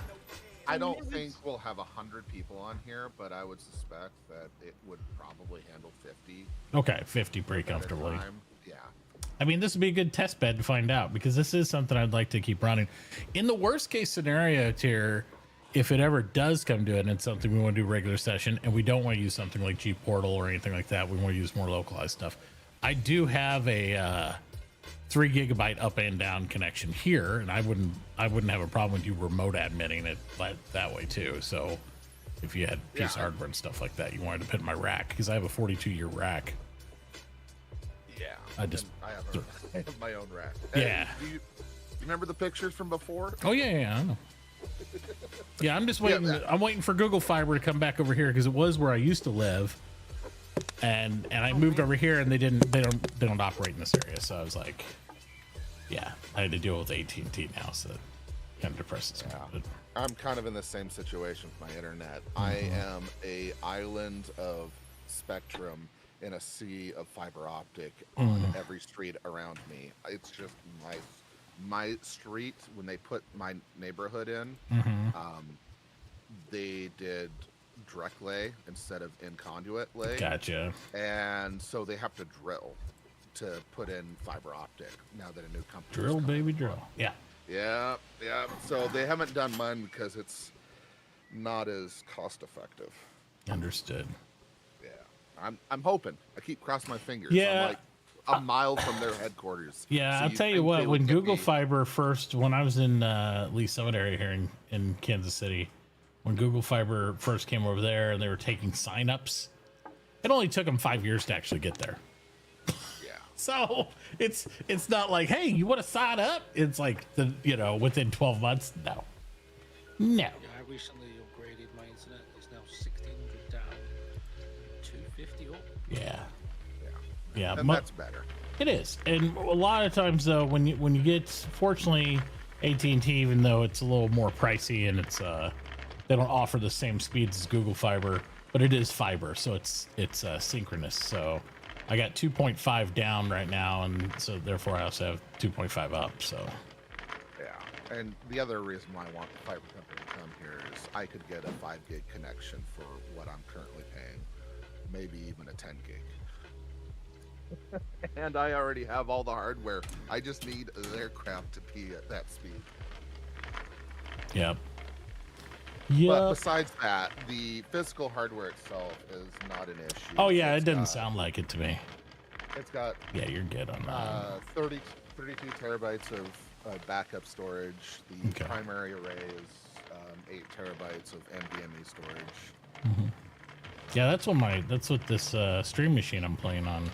Speaker 5: I don't think we'll have 100 people on here, but I would suspect that it would probably handle 50.
Speaker 2: Okay, 50 pretty
Speaker 5: at a
Speaker 2: comfortably.
Speaker 5: time. Yeah.
Speaker 2: I mean, this would be a good test bed to find out because this is something I'd like to keep running. In the worst case scenario, tier, if it ever does come to it and it's something we want to do regular session and we don't want to use something like G Portal or anything like that, we want to use more localized stuff. I do have a 3 gigabyte up and down connection here, and I wouldn't have a problem with you remote admitting it that way too. So if you had piece of hardware and stuff like that, you wanted to put in my rack because I have a 42-year rack.
Speaker 5: Yeah.
Speaker 2: I
Speaker 5: have my own rack.
Speaker 2: Yeah.
Speaker 5: Do you remember the pictures from before?
Speaker 2: Oh yeah, I know. Yeah, I'm just waiting. I'm waiting for Google Fiber to come back over here because it was where I used to live, and I moved over here, and they don't operate in this area. So I was like, yeah, I had to deal with AT&T now, so that kind of depresses me.
Speaker 5: Yeah. I'm kind of in the same situation with my internet. I am a island of spectrum in a sea of fiber optic on every street around me. It's just my street. When they put my neighborhood in, they did direct lay instead of in conduit lay.
Speaker 2: Gotcha.
Speaker 5: And so they have to drill to put in fiber optic now that a new company
Speaker 2: Drill, baby, drill. Yeah.
Speaker 5: Yeah. So they haven't done mine because it's not as cost effective.
Speaker 2: Understood.
Speaker 5: Yeah. I'm hoping. I keep crossing my fingers.
Speaker 2: Yeah.
Speaker 5: I'm like a mile from their headquarters.
Speaker 2: Yeah,
Speaker 5: So
Speaker 2: I'll tell you
Speaker 5: think
Speaker 2: what,
Speaker 5: they
Speaker 2: when
Speaker 5: would get
Speaker 2: Google
Speaker 5: me-
Speaker 2: Fiber first, when I was in Lee Summit area here in Kansas City, when Google Fiber first came over there and they were taking signups, it only took them 5 years to actually get there.
Speaker 5: Yeah.
Speaker 2: So it's not like, hey, you want to sign up? It's like within 12 months. No.
Speaker 7: Yeah, I recently upgraded my internet. It's now 1600 down, 250 up.
Speaker 2: Yeah. Yeah.
Speaker 5: And that's better.
Speaker 2: It is, and a lot of times though, when you get, fortunately, AT&T, even though it's a little more pricey and it's they don't offer the same speeds as Google Fiber, but it is fiber, so it's synchronous. So I got 2.5 down right now, and so therefore I also have 2.5 up. So
Speaker 5: Yeah. And the other reason why I want the fiber company to come here is I could get a 5 gig connection for what I'm currently paying, maybe even a 10 gig. And I already have all the hardware. I just need their crap to be at that speed.
Speaker 2: yep.
Speaker 5: But
Speaker 2: Yep.
Speaker 5: besides that, the physical hardware itself is not an issue.
Speaker 2: Oh yeah, it
Speaker 5: It's
Speaker 2: doesn't
Speaker 5: got-
Speaker 2: sound like it to me.
Speaker 5: It's got
Speaker 2: Yeah, you're good on that.
Speaker 5: 32 terabytes of backup storage. The
Speaker 2: Okay.
Speaker 5: primary array is 8 terabytes of NVMe storage.
Speaker 2: Yeah, that's what this stream machine I'm playing on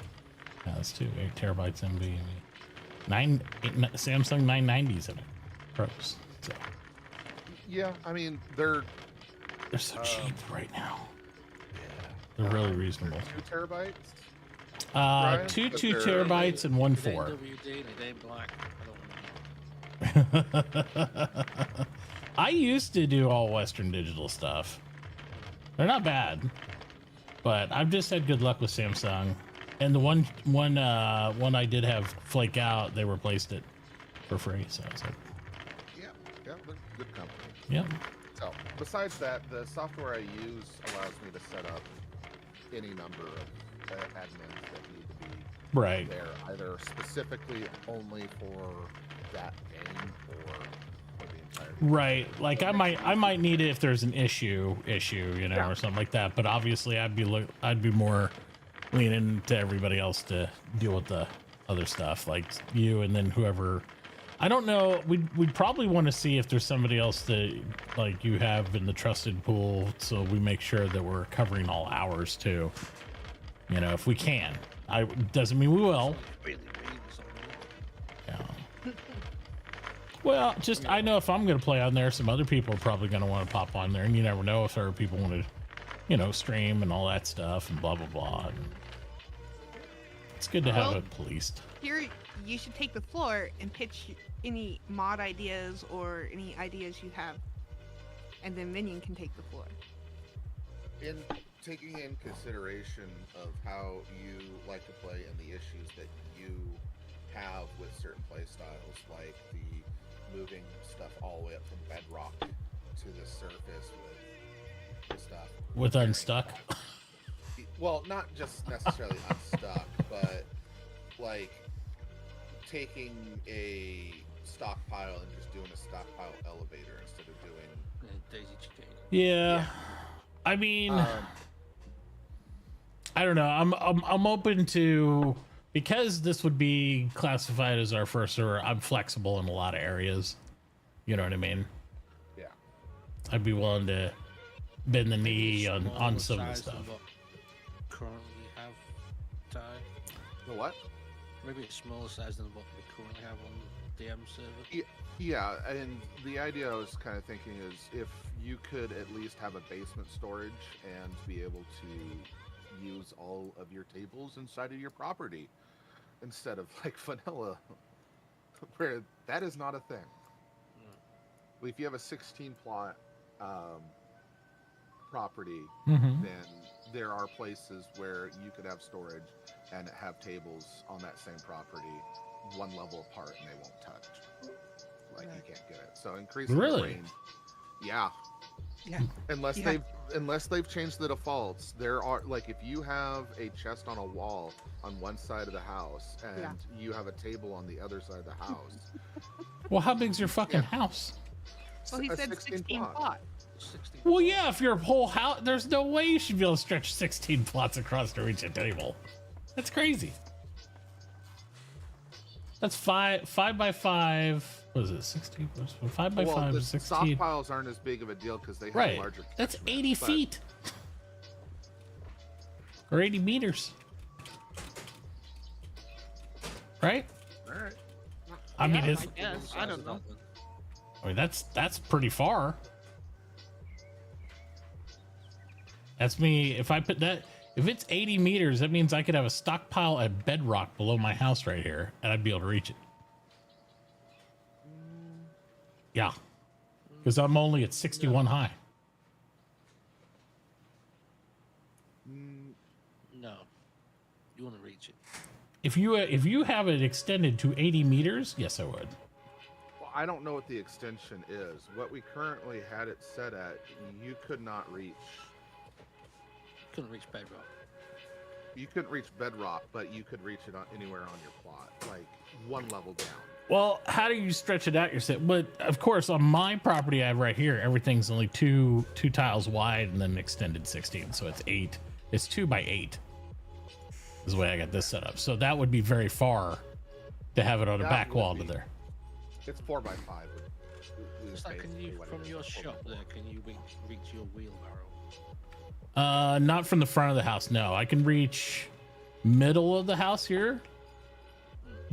Speaker 2: has too. 8 terabytes NVMe. Samsung 990s in it. Pros. So
Speaker 5: Yeah, I mean they're
Speaker 2: they're so cheap right now. They're really reasonable.
Speaker 5: 2 terabytes.
Speaker 2: Uh,
Speaker 5: Right?
Speaker 2: two
Speaker 5: But
Speaker 2: 2
Speaker 5: they're-
Speaker 2: terabytes and one
Speaker 7: They
Speaker 2: 4.
Speaker 7: WD, they black. I don't want
Speaker 2: I used to do all Western Digital stuff. They're not bad, but I've just had good luck with Samsung. And the one I did have flake out, they replaced it for free. So I was like,
Speaker 5: Yeah, they're good company.
Speaker 2: yeah.
Speaker 5: So besides that, the software I use allows me to set up any number of admins that need to be
Speaker 2: Right.
Speaker 5: there, either specifically only for that game or for the entire game.
Speaker 2: Right. Like I might need it if there's an issue,
Speaker 5: Yeah.
Speaker 2: or something like that. But obviously I'd be more leaning to everybody else to deal with the other stuff, like you and then whoever. I don't know. We'd probably want to see if there's somebody else that like you have in the trusted pool, so we make sure that we're covering all hours too. If we can. Doesn't mean we will.
Speaker 7: really something.
Speaker 2: Yeah. Well, I know if I'm going to play on there, some other people are probably going to want to pop on there, and you never know if other people want to, stream and all that stuff and blah blah blah. And it's good to have
Speaker 6: Well-
Speaker 2: it policed.
Speaker 6: Here, you should take the floor and pitch any mod ideas or any ideas you have, and then Minion can take the floor.
Speaker 5: In taking in consideration of how you like to play and the issues that you have with certain play styles, like the moving stuff all the way up from bedrock to the surface with stuff.
Speaker 2: With unstuck.
Speaker 5: Well, not just necessarily unstuck, but like taking a stockpile and just doing a stockpile elevator instead of doing
Speaker 7: Daisy chain.
Speaker 2: Yeah. I mean, I don't know. I'm open to, because this would be classified as our first server. I'm flexible in a lot of areas. You know what I mean?
Speaker 5: Yeah.
Speaker 2: I'd be willing to bend the knee on
Speaker 7: Smaller
Speaker 2: some of the
Speaker 7: size than
Speaker 2: stuff.
Speaker 7: what currently have, Ty.
Speaker 5: The what?
Speaker 7: Maybe a smaller size than what we currently have on DM server.
Speaker 5: Yeah, and the idea I was kind of thinking is if you could at least have a basement storage and be able to use all of your tables inside of your property instead of like vanilla, where that is not a thing. If you have a 16 plot property,
Speaker 2: Mm-hmm.
Speaker 5: then there are places where you could have storage and have tables on that same property one level apart and they won't touch. Like you can't get it. So increasing the
Speaker 2: Really?
Speaker 5: range. Yeah.
Speaker 6: Yeah.
Speaker 5: Unless
Speaker 6: Yeah.
Speaker 5: they've changed the defaults, there are like if you have a chest on a wall on one side of the house and
Speaker 6: Yeah.
Speaker 5: you have a table on the other side of the house.
Speaker 2: Well, how big's your fucking house?
Speaker 6: Well, he
Speaker 5: a
Speaker 6: said 16 plot.
Speaker 7: 16.
Speaker 2: Well, yeah, if your whole house, there's no way you should be able to stretch 16 plots across to reach a table. That's crazy. That's five by five. What is it? 16? 5 by
Speaker 5: Well,
Speaker 2: 5
Speaker 5: the
Speaker 2: is 16.
Speaker 5: stockpiles aren't as big of a deal because they have
Speaker 2: Right.
Speaker 5: larger.
Speaker 2: That's
Speaker 5: catchment,
Speaker 2: 80
Speaker 5: but-
Speaker 2: feet. Or 80 meters. Right?
Speaker 5: All right.
Speaker 2: I mean,
Speaker 6: Yeah,
Speaker 2: it's,
Speaker 6: I guess. I don't know.
Speaker 2: I mean, that's pretty far. That's me. If I put that, if it's 80 meters, that means I could have a stockpile at bedrock below my house right here, and I'd be able to reach it. Yeah, because I'm only at 61 high.
Speaker 7: No. You want to reach it.
Speaker 2: If you have it extended to 80 meters, yes, I would.
Speaker 5: Well, I don't know what the extension is. What we currently had it set at, you could not reach.
Speaker 7: Couldn't reach bedrock.
Speaker 5: You couldn't reach bedrock, but you could reach it anywhere on your plot, like one level down.
Speaker 2: Well, how do you stretch it out yourself? But of course, on my property I have right here, everything's only two tiles wide and then extended 16, so it's 8. It's 2 by 8. Is the way I got this set up. So that would be very far to have it on a
Speaker 5: That
Speaker 2: back
Speaker 5: would
Speaker 2: wall to
Speaker 5: be.
Speaker 2: there.
Speaker 5: It's 4 by 5.
Speaker 7: It's like, can you, from your shop there, can you reach your wheelbarrow?
Speaker 2: Not from the front of the house. No, I can reach middle of the house here,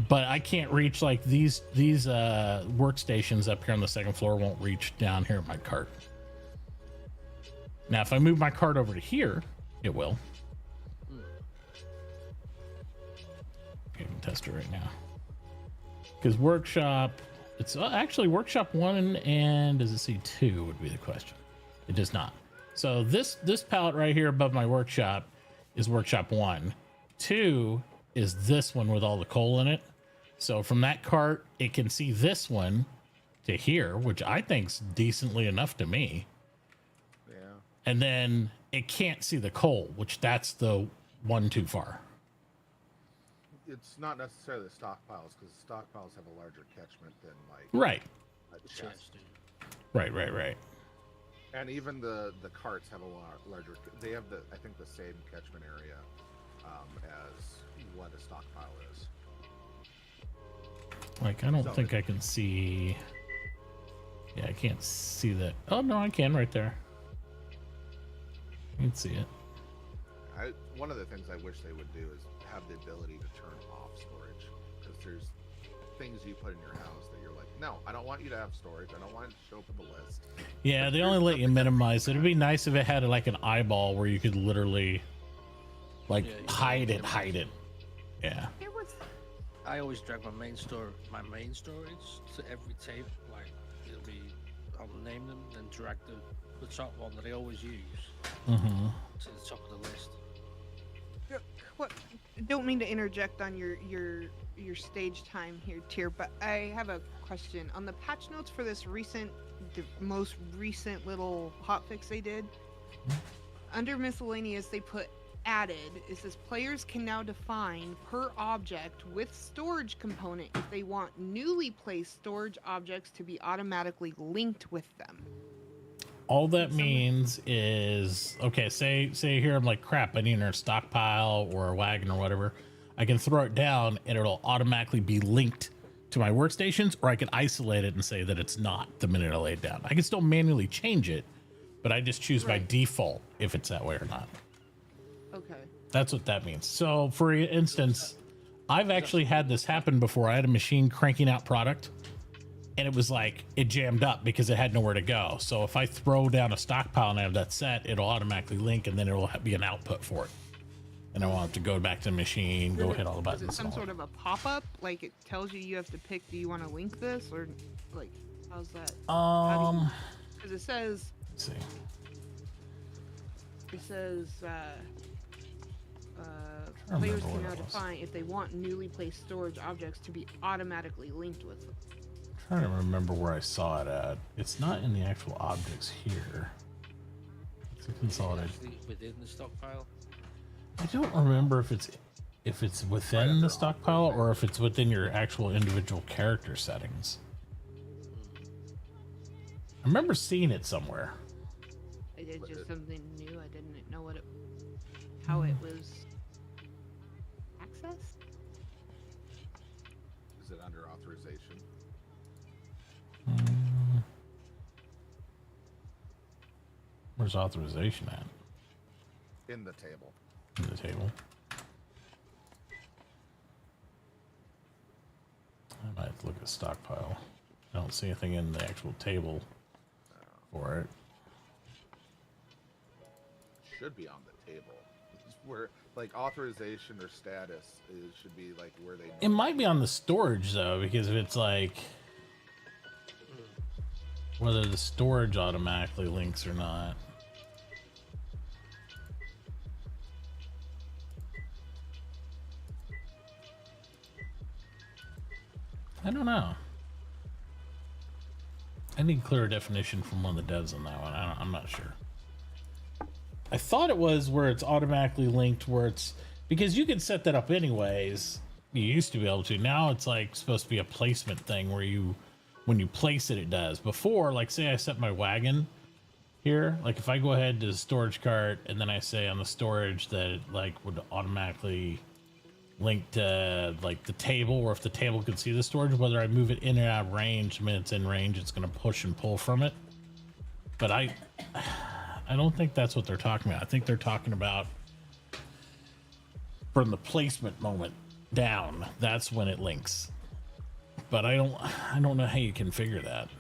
Speaker 2: but I can't reach like these workstations up here on the second floor won't reach down here at my cart. Now, if I move my cart over to here, it will. I can test it right now. Because workshop, it's actually workshop 1 and does it say 2 would be the question. It does not. So this pallet right here above my workshop is workshop 1. 2 is this one with all the coal in it. So from that cart, it can see this one to here, which I think's decently enough to me.
Speaker 5: Yeah.
Speaker 2: And then it can't see the coal, which that's the one too far.
Speaker 5: It's not necessarily the stockpiles, because the stockpiles have a larger catchment than like
Speaker 2: Right.
Speaker 5: a chest.
Speaker 7: Chest.
Speaker 2: Right.
Speaker 5: And even the carts have a larger. They have I think the same catchment area as what a stockpile is.
Speaker 2: Like, I don't
Speaker 5: So
Speaker 2: think I can see. Yeah, I can't see that. Oh, no, I can right there. You can see it.
Speaker 5: One of the things I wish they would do is have the ability to turn off storage, because there's things you put in your house that you're like, no, I don't want you to have storage. I don't want it to show up in the list.
Speaker 2: Yeah, they only let you minimize it. It'd be nice if it had like an eyeball where you could literally like
Speaker 7: Yeah, you
Speaker 2: hide
Speaker 7: can
Speaker 2: it. Yeah.
Speaker 6: There was
Speaker 7: I always drag my main storage to every tape. Like it'll be, I'll name them, then drag the top one that I always use
Speaker 2: Mm-hmm.
Speaker 7: to the top of the list.
Speaker 6: what? Don't mean to interject on your stage time here, Tier, but I have a question on the patch notes for this the most recent little hotfix they did. Under miscellaneous, they put added. It says players can now define per object with storage component if they want newly placed storage objects to be automatically linked with them.
Speaker 2: All that means is, okay, say here I'm like, crap, I need a stockpile or a wagon or whatever. I can throw it down and it'll automatically be linked to my workstations, or I can isolate it and say that it's not the minute I lay it down. I can still manually change it, but I just choose by default if it's that way or not.
Speaker 6: Okay.
Speaker 2: That's what that means. So for instance, I've actually had this happen before. I had a machine cranking out product and it was like, it jammed up because it had nowhere to go. So if I throw down a stockpile and I have that set, it'll automatically link and then it'll be an output for it. And I won't have to go back to the machine, go hit all the buttons.
Speaker 6: Is it some sort of a pop-up? Like it tells you have to pick, do you want to link this? Or like, how's that? Because it says,
Speaker 2: Let's see.
Speaker 6: it says, players can now define if they want newly placed storage objects to be automatically linked with them.
Speaker 2: I'm trying to remember where I saw it at. It's not in the actual objects here. It's a consolidated.
Speaker 7: Actually within the stockpile.
Speaker 2: I don't remember if it's within the stockpile or if it's within your actual individual character settings. I remember seeing it somewhere.
Speaker 6: It's just something new. I didn't know how it was accessed.
Speaker 5: Is it under authorization?
Speaker 2: Where's authorization at?
Speaker 5: In the table.
Speaker 2: In the table. I might have to look at stockpile. I don't see anything in the actual table for it.
Speaker 5: Should be on the table. It's where like authorization or status should be like where they.
Speaker 2: It might be on the storage though, because if it's like whether the storage automatically links or not. I don't know. I need clearer definition from one of the devs on that one. I'm not sure. I thought it was where it's automatically linked, where it's because you can set that up anyways. You used to be able to. Now it's like supposed to be a placement thing where you, when you place it, it does. Before, like say I set my wagon here, like if I go ahead to the storage cart and then I say on the storage that it like would automatically link to like the table, or if the table can see the storage, whether I move it in and out of range, the minute it's in range, it's going to push and pull from it. But I don't think that's what they're talking about. I think they're talking about from the placement moment down, that's when it links. But I don't know how you configure that.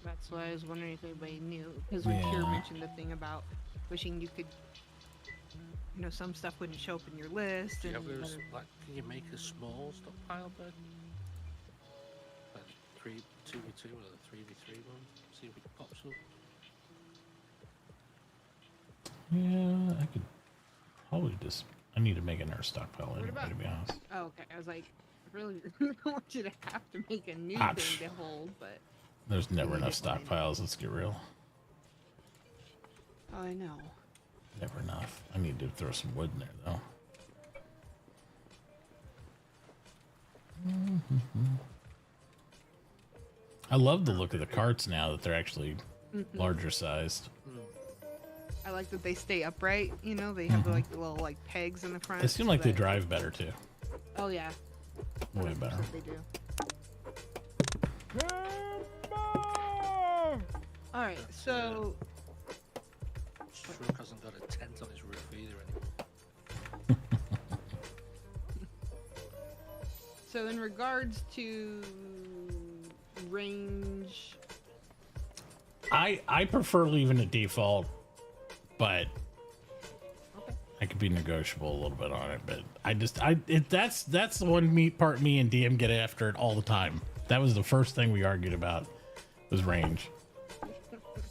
Speaker 6: That's why I was wondering if anybody knew, because when Kira mentioned the thing about wishing you could, you know, some stuff wouldn't show up in your list.
Speaker 7: Do you
Speaker 6: And
Speaker 7: ever, like, can you make a small stockpile bed? Like 2v2 or a 3v3 one? See if it pops up.
Speaker 2: Yeah, I could probably just. I need to make another stockpile anyway,
Speaker 6: about-
Speaker 2: to be honest.
Speaker 6: Oh, okay. I was like, I really don't want you to have to make a new
Speaker 2: Ah,
Speaker 6: thing to hold, but
Speaker 2: There's never enough stockpiles. Let's get real.
Speaker 6: oh, I know.
Speaker 2: Never enough. I need to throw some wood in there, though. I love the look of the carts now that they're actually larger sized.
Speaker 6: I like that they stay upright. You know, they have like the little like pegs in the front.
Speaker 2: They seem
Speaker 6: so
Speaker 2: like they
Speaker 6: that-
Speaker 2: drive better too.
Speaker 6: Oh yeah,
Speaker 2: Way better.
Speaker 6: they do. All right, so
Speaker 7: Shrook hasn't got a tent on his roof either anymore.
Speaker 6: so in regards to range,
Speaker 2: I prefer leaving it default, but
Speaker 6: okay.
Speaker 2: I could be negotiable a little bit on it. But that's the one part me and DM get after it all the time. That was the first thing we argued about, was range.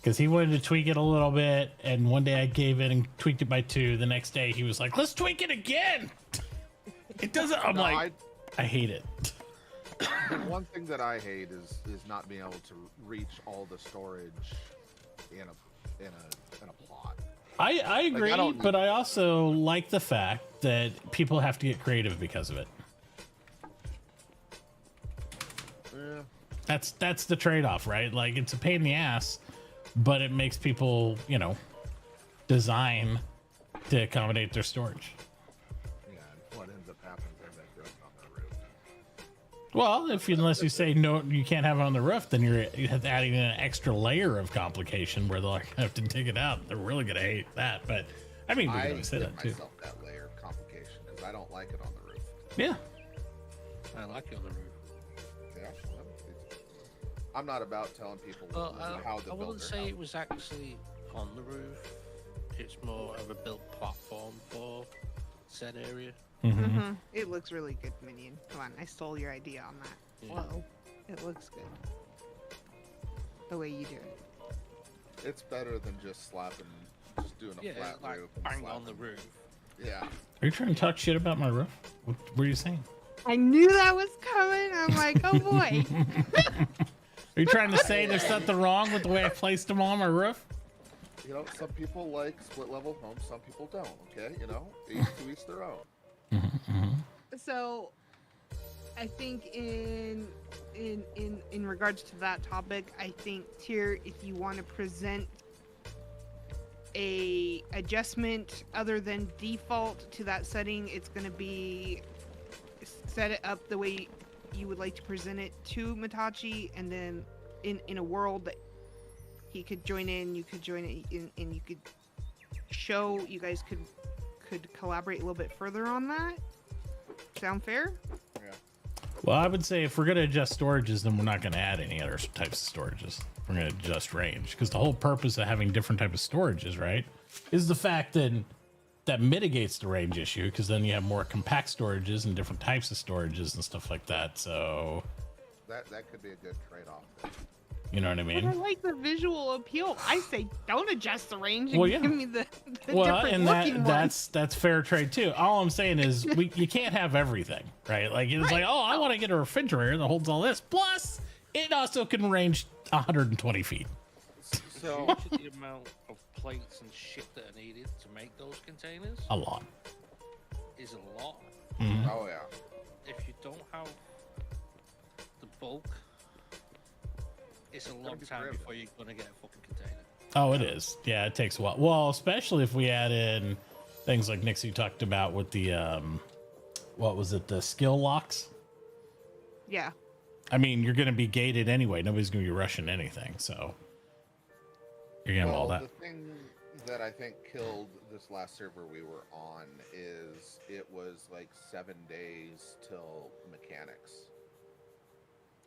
Speaker 2: Because he wanted to tweak it a little bit, and one day I gave in and tweaked it by 2. The next day he was like, "Let's tweak it again." It doesn't. I'm
Speaker 5: No,
Speaker 2: like, I hate it.
Speaker 5: The one thing that I hate is not being able to reach all the storage in a plot.
Speaker 2: I agree,
Speaker 5: I don't-
Speaker 2: but I also like the fact that people have to get creative because of it.
Speaker 5: Yeah.
Speaker 2: That's the trade-off, right? Like, it's a pain in the ass, but it makes people, design to accommodate their storage.
Speaker 5: Yeah, and what ends up happening is that growth on the roof.
Speaker 2: Well, unless you say no, you can't have it on the roof, then you're adding in an extra layer of complication where they'll have to dig it out. They're really gonna hate that. But I mean, we can
Speaker 5: I
Speaker 2: always say
Speaker 5: give
Speaker 2: that too.
Speaker 5: myself that layer of complication because I don't like it on the roof.
Speaker 2: Yeah.
Speaker 7: I like it on the roof.
Speaker 5: Yeah, well, I'm not about telling people
Speaker 7: Well,
Speaker 5: how to
Speaker 7: I
Speaker 5: build
Speaker 7: wouldn't
Speaker 5: their
Speaker 7: say
Speaker 5: house.
Speaker 7: it was actually on the roof. It's more of a built platform for said area.
Speaker 2: Mm-hmm.
Speaker 6: It looks really good, Minion. Come on, I stole your idea on that.
Speaker 7: Yeah.
Speaker 6: Whoa, it looks good. The way you do it.
Speaker 5: It's better than just doing a
Speaker 7: Yeah,
Speaker 5: flat
Speaker 7: like
Speaker 5: roof and
Speaker 7: bang on the
Speaker 5: slapping-
Speaker 7: roof.
Speaker 5: Yeah.
Speaker 2: Are you trying to talk shit about my roof? What were you saying?
Speaker 6: I knew that was coming. I'm like, oh boy.
Speaker 2: Are you trying to say there's something wrong with the way I placed them on my roof?
Speaker 5: You know, some people like split level homes, some people don't. Okay, to each their own.
Speaker 6: So, I think in regards to that topic, I think Tier, if you want to present a adjustment other than default to that setting, it's going to be set it up the way you would like to present it to Mitachi, and then in a world that he could join in, you could join in, and you could show, you guys could collaborate a little bit further on that. Sound fair?
Speaker 5: Yeah.
Speaker 2: Well, I would say if we're going to adjust storages, then we're not going to add any other types of storages. We're going to adjust range, because the whole purpose of having different types of storages, right, is the fact that mitigates the range issue, because then you have more compact storages and different types of storages and stuff like that. So
Speaker 5: That could be a good trade-off.
Speaker 2: you know what I
Speaker 6: But I
Speaker 2: mean?
Speaker 6: like the visual appeal. I say don't adjust the range and
Speaker 2: Well, yeah.
Speaker 6: give me the
Speaker 2: Well,
Speaker 6: different
Speaker 2: and
Speaker 6: looking ones.
Speaker 2: that's fair trade too. All I'm saying is you can't have everything, right? Like it's like, oh, I want to get a refrigerator that holds all this. Plus, it also can range 120 feet.
Speaker 5: So,
Speaker 7: Due to the amount of plates and shit that are needed to make those containers
Speaker 2: A lot.
Speaker 7: is a lot.
Speaker 5: oh yeah.
Speaker 7: If you don't have the bulk, it's a long
Speaker 5: be
Speaker 7: time
Speaker 5: forever.
Speaker 7: before you're gonna get a fucking container.
Speaker 2: Oh, it is. Yeah, it takes a while. Well, especially if we add in things like Nixie talked about with the what was it, the skill locks?
Speaker 6: Yeah.
Speaker 2: I mean, you're going to be gated anyway. Nobody's going to be rushing anything, so you're going to have all that.
Speaker 5: The thing that I think killed this last server we were on is it was like 7 days till mechanics.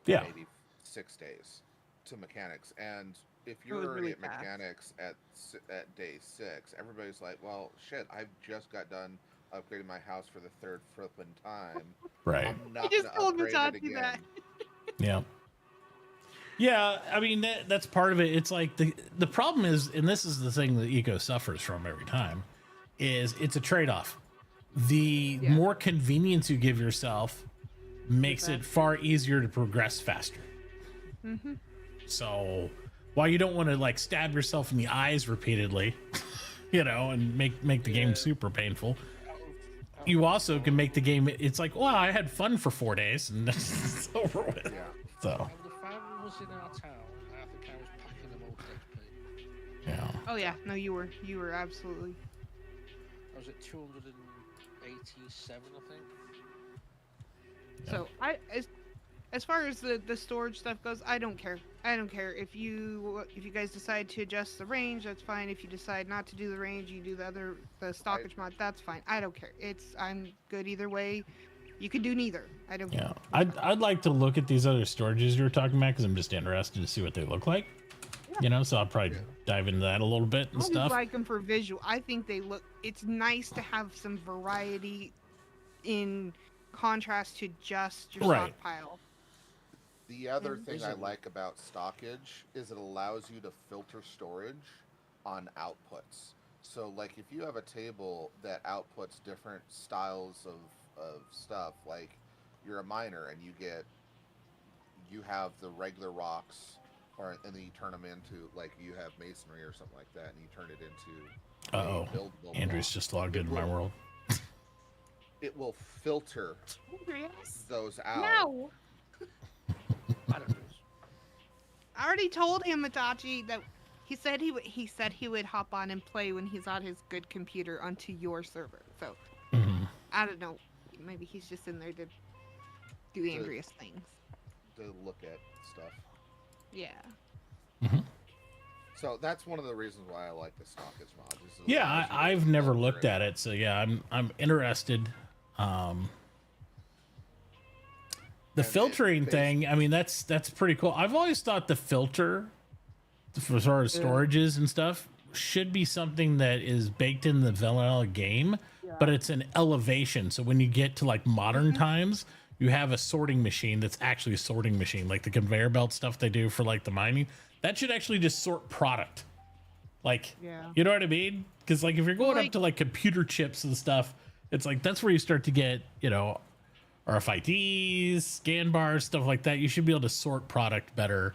Speaker 2: Yeah.
Speaker 5: Maybe 6 days to mechanics. And if
Speaker 6: was
Speaker 5: you're already
Speaker 6: really
Speaker 5: at
Speaker 6: fast.
Speaker 5: mechanics at day 6, everybody's like, well, shit, I've just got done upgrading my house for the third flipping time.
Speaker 2: Right.
Speaker 5: I'm not
Speaker 6: just
Speaker 5: gonna
Speaker 6: told
Speaker 5: upgrade it
Speaker 6: Mitachi
Speaker 5: again.
Speaker 6: that.
Speaker 2: Yeah. Yeah, I mean that's part of it. It's like the problem is, and this is the thing that Eco suffers from every time, is it's a trade-off. The
Speaker 6: Yeah.
Speaker 2: more convenience you give yourself makes it far easier to progress faster. So while you don't want to like stab yourself in the eyes repeatedly, and make the game super painful, you also can make the game. It's like, well, I had fun for 4 days and it's over with.
Speaker 5: Yeah.
Speaker 2: So
Speaker 7: Of the 5 of us in our town, I think I was packing the most XP.
Speaker 2: yeah.
Speaker 6: Oh yeah, no, you were absolutely.
Speaker 7: I was at 287, I think.
Speaker 6: So as far as the storage stuff goes, I don't care. I don't care if you guys decide to adjust the range, that's fine. If you decide not to do the range, you do the stockage mod, that's fine. I don't care. I'm good either way. You can do neither. I don't care.
Speaker 2: Yeah, I'd like to look at these other storages you were talking about because I'm just interested to see what they look like. So I'll probably dive into that a little bit and
Speaker 6: I just
Speaker 2: stuff.
Speaker 6: like them for visual. I think they look. It's nice to have some variety in contrast to just your
Speaker 2: Right.
Speaker 6: stockpile.
Speaker 5: The other
Speaker 6: And-
Speaker 5: thing I like about stockage is it allows you to filter storage on outputs. So, like, if you have a table that outputs different styles of stuff, like you're a miner and you have the regular rocks, and then you turn them into, like, you have masonry or something like that, and you turn it into
Speaker 2: Uh-oh.
Speaker 5: a buildable
Speaker 2: Andrew's
Speaker 5: block.
Speaker 2: just logged into my world.
Speaker 5: It will filter
Speaker 6: Andreas?
Speaker 5: those out.
Speaker 6: No.
Speaker 7: I don't know.
Speaker 6: I already told him, Matachi, that he said he would hop on and play when he's on his good computer onto your server. So I don't know. Maybe he's just in there to do Andreas things.
Speaker 5: To look at stuff.
Speaker 6: Yeah.
Speaker 5: So that's one of the reasons why I like the stockage mod. is it
Speaker 2: Yeah,
Speaker 5: allows you to
Speaker 2: I've never
Speaker 5: filter
Speaker 2: looked at it, so yeah, I'm interested. The
Speaker 5: And
Speaker 2: filtering
Speaker 5: it
Speaker 2: thing, I mean, that's pretty cool. I've always thought the filter, for sort of storages and stuff, should be something that is baked in the vanilla game, but it's an elevation. So when you get to like modern times, you have a sorting machine that's actually a sorting machine, like the conveyor belt stuff they do for like the mining. That should actually just sort product. Like,
Speaker 6: Yeah.
Speaker 2: you know what I mean? Because like if you're going up
Speaker 6: Like-
Speaker 2: to like computer chips and stuff, it's like that's where you start to get, you know, RFIDs, scan bars, stuff like that. You should be able to sort product better.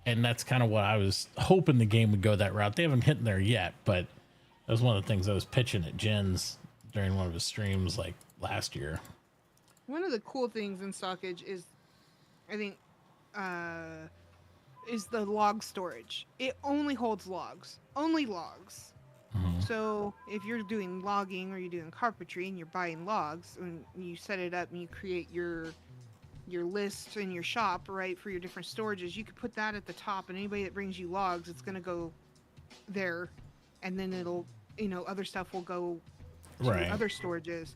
Speaker 2: And that's kind of what I was hoping the game would go that route. They haven't hit there yet, but that was one of the things I was pitching at Jen's during one of his streams like last year.
Speaker 6: One of the cool things in stockage is, I think, is the log storage. It only holds logs. Only logs. So if you're doing logging or you're doing carpentry and you're buying logs and you set it up and you create your list in your shop, right, for your different storages, you could put that at the top, and anybody that brings you logs, it's going to go there, and then it'll, you know, other stuff will go to
Speaker 2: Right.
Speaker 6: other storages.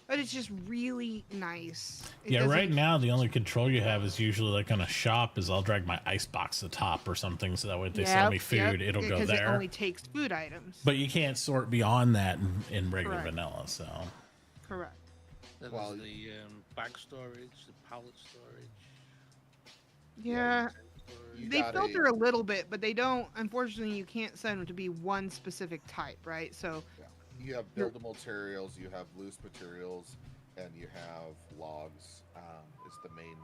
Speaker 6: But it's just really nice. It
Speaker 2: Yeah, right
Speaker 6: doesn't-
Speaker 2: now the only control you have is usually like on a shop is I'll drag my ice box to the top or something so that way if they sell me food, it'll go
Speaker 6: because
Speaker 2: there.
Speaker 6: it only takes food items.
Speaker 2: But you can't sort beyond that in regular
Speaker 6: Correct.
Speaker 2: vanilla, so
Speaker 6: Correct.
Speaker 7: Then
Speaker 5: Well,
Speaker 7: there's the bag storage, the pallet storage.
Speaker 6: Yeah.
Speaker 7: storage.
Speaker 5: You
Speaker 6: They
Speaker 5: got
Speaker 6: filter a little bit, but they don't. Unfortunately, you can't set them to be one specific type, right? So
Speaker 5: You have buildable materials, you have loose materials, and you have logs. Is the main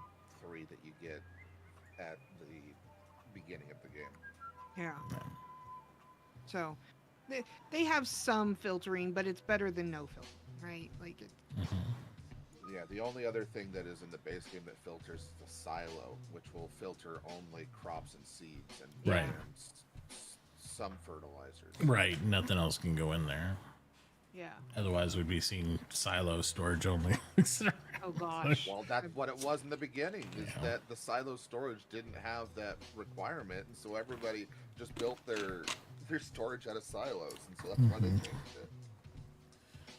Speaker 5: three that you get at the beginning of the game.
Speaker 6: yeah. So they have some filtering, but it's better than no filtering, right? Like it.
Speaker 5: Yeah, the only other thing that is in the base game that filters is the silo, which will filter only crops and seeds and,
Speaker 2: Right.
Speaker 5: and some fertilizers.
Speaker 2: right, nothing else can go in there.
Speaker 6: Yeah.
Speaker 2: Otherwise, we'd be seeing silo storage only.
Speaker 6: Oh gosh.
Speaker 5: Well, that's what it was in the beginning, is that the silo storage didn't have that requirement, and so everybody just built their storage out of silos, and so that's why they changed it.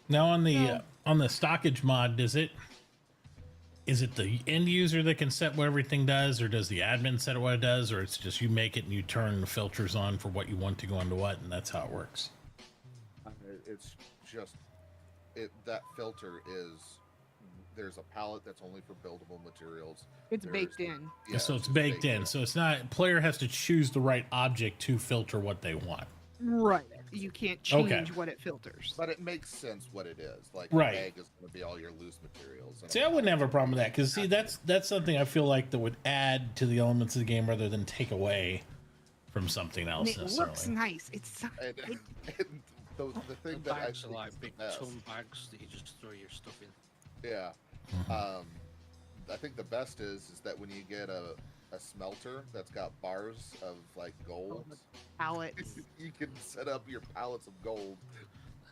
Speaker 2: Now on the stockage mod, is it the end user that can set what everything does, or does the admin set what it does, or it's just you make it and you turn the filters on for what you want to go into what, and that's how it works?
Speaker 5: It's just that filter is, there's a palette that's only for buildable materials.
Speaker 6: It's
Speaker 5: There's
Speaker 6: baked
Speaker 5: the-
Speaker 6: in.
Speaker 5: Yeah,
Speaker 2: So it's baked in. So it's not, player has to choose the right object to filter what they want.
Speaker 6: Right. You can't change what it filters.
Speaker 5: But it makes sense what it is. Like
Speaker 2: Right.
Speaker 5: a bag is going to be all your loose materials. And
Speaker 2: See, I wouldn't have a problem with that because see, that's something I feel like that would add to the elements of the game rather than take away from something
Speaker 6: And
Speaker 2: else
Speaker 6: it
Speaker 2: necessarily.
Speaker 6: looks nice. It's so,
Speaker 5: And, and the thing
Speaker 7: The
Speaker 5: that I
Speaker 7: bags are
Speaker 5: think
Speaker 7: like
Speaker 5: is the
Speaker 7: big
Speaker 5: best,
Speaker 7: ton bags that you just throw your stuff in.
Speaker 5: yeah. I think the best is that when you get a smelter that's got bars of like gold,
Speaker 6: pallets.
Speaker 5: you can set up your pallets of gold.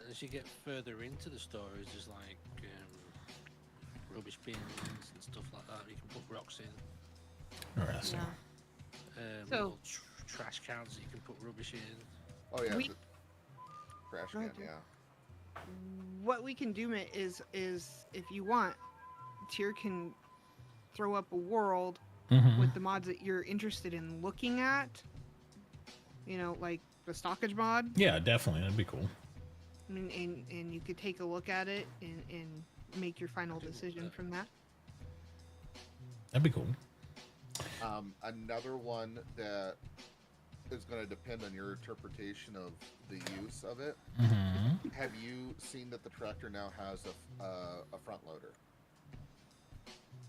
Speaker 7: And as you get further into the storage, there's like rubbish bins and stuff like that. You can put rocks in.
Speaker 2: Interesting.
Speaker 6: Yeah.
Speaker 7: So
Speaker 6: So-
Speaker 7: trash cans that you can put rubbish in.
Speaker 5: Oh yeah,
Speaker 6: We-
Speaker 5: the trash
Speaker 6: Go
Speaker 5: can.
Speaker 6: ahead, Jim.
Speaker 5: Yeah.
Speaker 6: What we can do is if you want, Tyr can throw up a world
Speaker 2: Mhm.
Speaker 6: with the mods that you're interested in looking at. You know, like the stockage mod.
Speaker 2: Yeah, definitely. That'd be cool.
Speaker 6: I mean, and you could take a look at it and make your final decision from that.
Speaker 2: That'd be cool.
Speaker 5: Another one that is going to depend on your interpretation of the use of it.
Speaker 2: Mm-hmm.
Speaker 5: Have you seen that the tractor now has a front loader?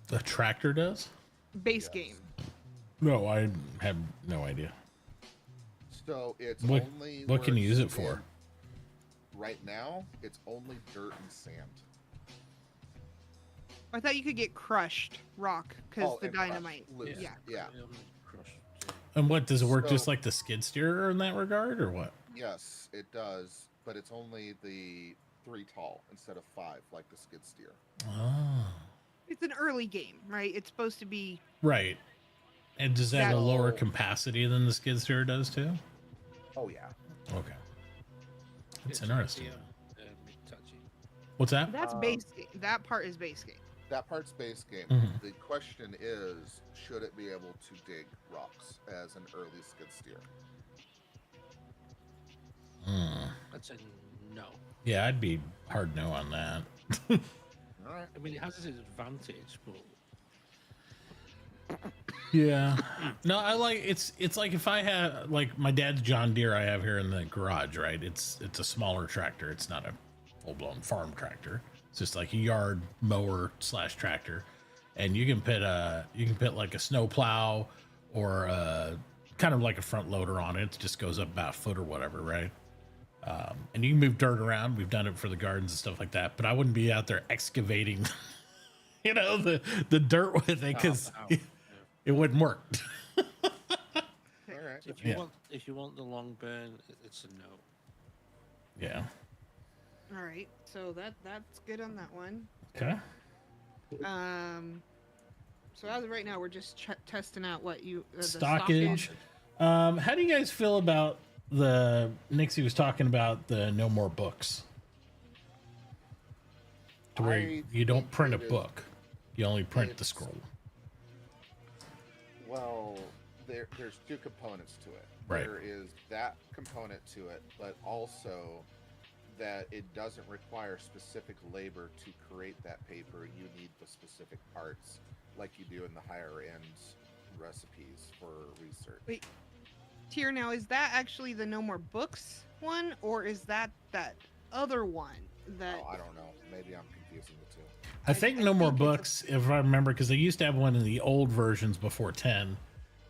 Speaker 2: The tractor does?
Speaker 6: Base
Speaker 5: Yes.
Speaker 6: game.
Speaker 2: No, I have no idea.
Speaker 5: So it's
Speaker 2: What-
Speaker 5: only.
Speaker 2: what can you use it
Speaker 5: works
Speaker 2: for?
Speaker 5: Right now, it's only dirt and sand.
Speaker 6: I thought you could get crushed rock because the
Speaker 5: and crushed,
Speaker 6: dynamite.
Speaker 5: loose.
Speaker 6: Yeah.
Speaker 5: Yeah.
Speaker 7: Crushed.
Speaker 2: And what, does it work just
Speaker 5: So-
Speaker 2: like the skid steer in that regard, or what?
Speaker 5: Yes, it does, but it's only the 3 tall instead of 5 like the skid steer.
Speaker 2: Oh.
Speaker 6: It's an early game, right? It's supposed to be.
Speaker 2: Right. And does that have a
Speaker 5: So-
Speaker 2: lower capacity than the skid steer does too?
Speaker 5: Oh yeah.
Speaker 2: Okay. That's
Speaker 7: It's
Speaker 2: interesting.
Speaker 7: touchy.
Speaker 2: What's that?
Speaker 6: That's base game. That part is base game.
Speaker 5: That part's base game.
Speaker 2: Mhm.
Speaker 5: The question is, should it be able to dig rocks as an early skid steer?
Speaker 7: I'd say no.
Speaker 2: Yeah, I'd be hard no on that.
Speaker 5: All right.
Speaker 7: I mean, it has its advantage, but
Speaker 2: Yeah. No, I like it's like if I had like my dad's John Deere I have here in the garage, right? It's a smaller tractor. It's not a full blown farm tractor. It's just like a yard mower / tractor. And you can put like a snow plow or kind of like a front loader on it. It just goes up about a foot or whatever, right? And you can move dirt around. We've done it for the gardens and stuff like that. But I wouldn't be out there excavating, the dirt with it because
Speaker 7: yeah.
Speaker 2: it wouldn't work.
Speaker 5: All right.
Speaker 7: If you want the long burn, it's a no.
Speaker 2: Yeah.
Speaker 6: All right. So that's good on that one.
Speaker 2: Okay.
Speaker 6: So as of right now, we're just testing out what you the
Speaker 2: Stockage. How do you guys feel about the Nixie was talking about the no more books? To where
Speaker 5: I
Speaker 2: you don't
Speaker 5: think
Speaker 2: print a
Speaker 5: it is-
Speaker 2: book. You only print the
Speaker 5: it's-
Speaker 2: scroll.
Speaker 5: Well, there's 2 components to it.
Speaker 2: Right.
Speaker 5: There is that component to it, but also that it doesn't require specific labor to create that paper. You need the specific parts, like you do in the higher end recipes for research.
Speaker 6: Wait, Tier, now is that actually the no more books one, or is that other one that?
Speaker 5: Oh, I don't know. Maybe I'm confusing the 2.
Speaker 2: I think
Speaker 6: I
Speaker 2: no more
Speaker 6: think it's a-
Speaker 2: books, if I remember, because they used to have one in the old versions before 10,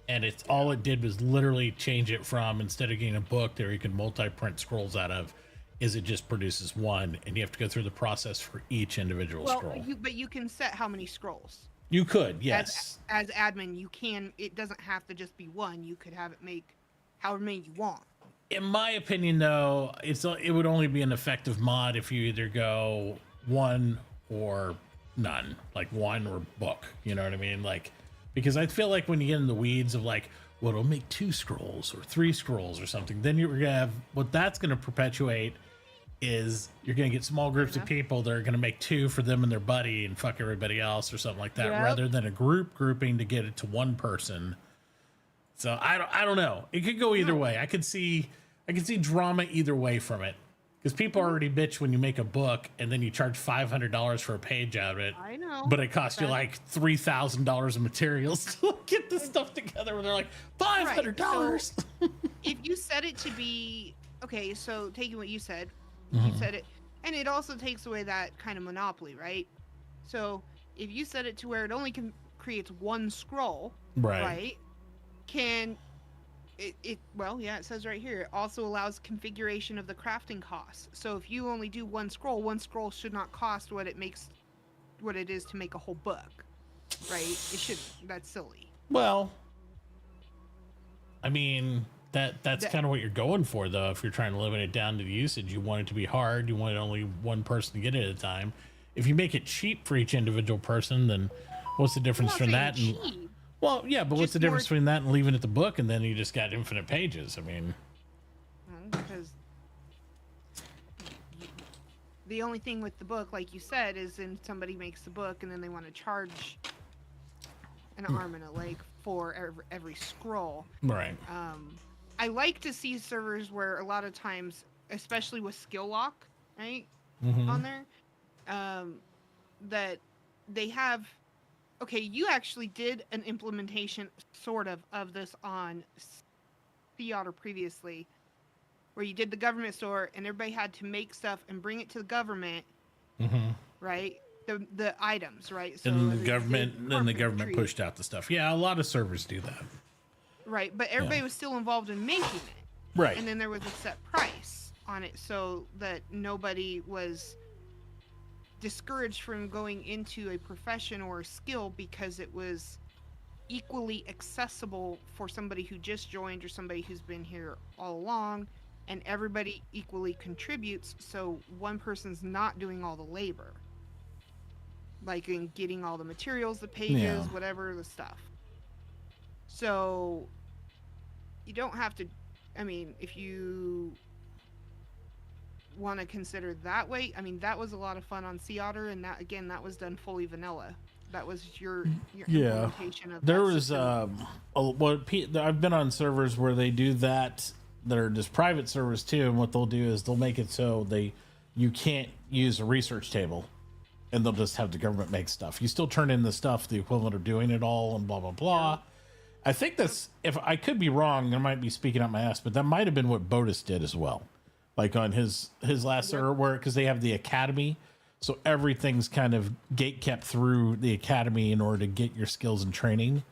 Speaker 2: and it's all it did was literally change it from, instead of getting a book there you can multi-print scrolls out of, is it just produces one, and you have to go through the process for each individual
Speaker 6: Well,
Speaker 2: scroll.
Speaker 6: but you can set how many scrolls.
Speaker 2: You could, yes.
Speaker 6: As admin, you can. It doesn't have to just be one. You could have it make however many you want.
Speaker 2: In my opinion, though, it would only be an effective mod if you either go one or none, like one or book. You know what I mean? Like, because I feel like when you get in the weeds of like, well, it'll make 2 scrolls or 3 scrolls or something, then you're gonna have what that's gonna perpetuate is you're gonna get small groups of people that are gonna make 2 for them and their buddy and fuck everybody else or something like that,
Speaker 6: Yep.
Speaker 2: rather than a grouping to get it to one person. So I don't know. It could go either way. I could see drama either way from it, because people already bitch when you make a book and then you charge $500 for a page out of it,
Speaker 6: I know.
Speaker 2: but it costs you
Speaker 6: That-
Speaker 2: like $3,000 of materials to get this stuff together. Where they're like $500.
Speaker 6: If you set it to be okay, so taking what you said,
Speaker 2: Mhm.
Speaker 6: you said it, and it also takes away that kind of monopoly, right? So if you set it to where it only creates one scroll, right? Can it well, yeah, it says right here. It also allows configuration of the crafting costs. So if you only do one scroll should not cost what it is to make a whole book, right? It should. That's silly.
Speaker 2: Well, I mean, that's kind of what you're going for, though. If you're trying to limit it down to the usage, you want it to be hard. You want only one person to get it at a time. If you make it cheap for each individual person, then what's the difference
Speaker 6: I'm
Speaker 2: from
Speaker 6: not
Speaker 2: that?
Speaker 6: saying
Speaker 2: And,
Speaker 6: cheap.
Speaker 2: well, yeah, but what's
Speaker 6: Just
Speaker 2: the difference
Speaker 6: more-
Speaker 2: between that and leaving it the book, and then you just got infinite pages? I mean,
Speaker 6: Because the only thing with the book, like you said, is when somebody makes the book and then they want to charge an arm and a leg for every scroll.
Speaker 2: right?
Speaker 6: I like to see servers where a lot of times, especially with skill lock, right,
Speaker 2: Mhm.
Speaker 6: on there, that they have, okay, you actually did an implementation sort of this on Theater previously, where you did the government store and everybody had to make stuff and bring it to the government, right? The items, right? So
Speaker 2: And
Speaker 6: the
Speaker 2: the government
Speaker 6: carpentry.
Speaker 2: pushed out the stuff. Yeah, a lot of servers do that.
Speaker 6: Right, but everybody was still involved in making it.
Speaker 2: Right.
Speaker 6: And then there was a set price on it so that nobody was discouraged from going into a profession or a skill because it was equally accessible for somebody who just joined or somebody who's been here all along, and everybody equally contributes, so one person's not doing all the labor, like in getting all the materials, the pages, whatever the stuff. So you don't have to, I mean, if you want to consider that way, I mean, that was a lot of fun on Sea Otter, and that, again, that was done fully vanilla. That was your implementation of
Speaker 2: There
Speaker 6: that
Speaker 2: was
Speaker 6: system.
Speaker 2: I've been on servers where they do that are just private servers too, and what they'll do is they'll make it so you can't use a research table, and they'll just have the government make stuff. You still turn in the stuff, the equivalent of doing it all, and blah blah blah. I think that's, if I could be wrong, I might be speaking out my ass, but that might have been what Bodis did as well, like on his last server, where because they have the academy. So everything's kind of gate kept through the academy in order to get your skills and training.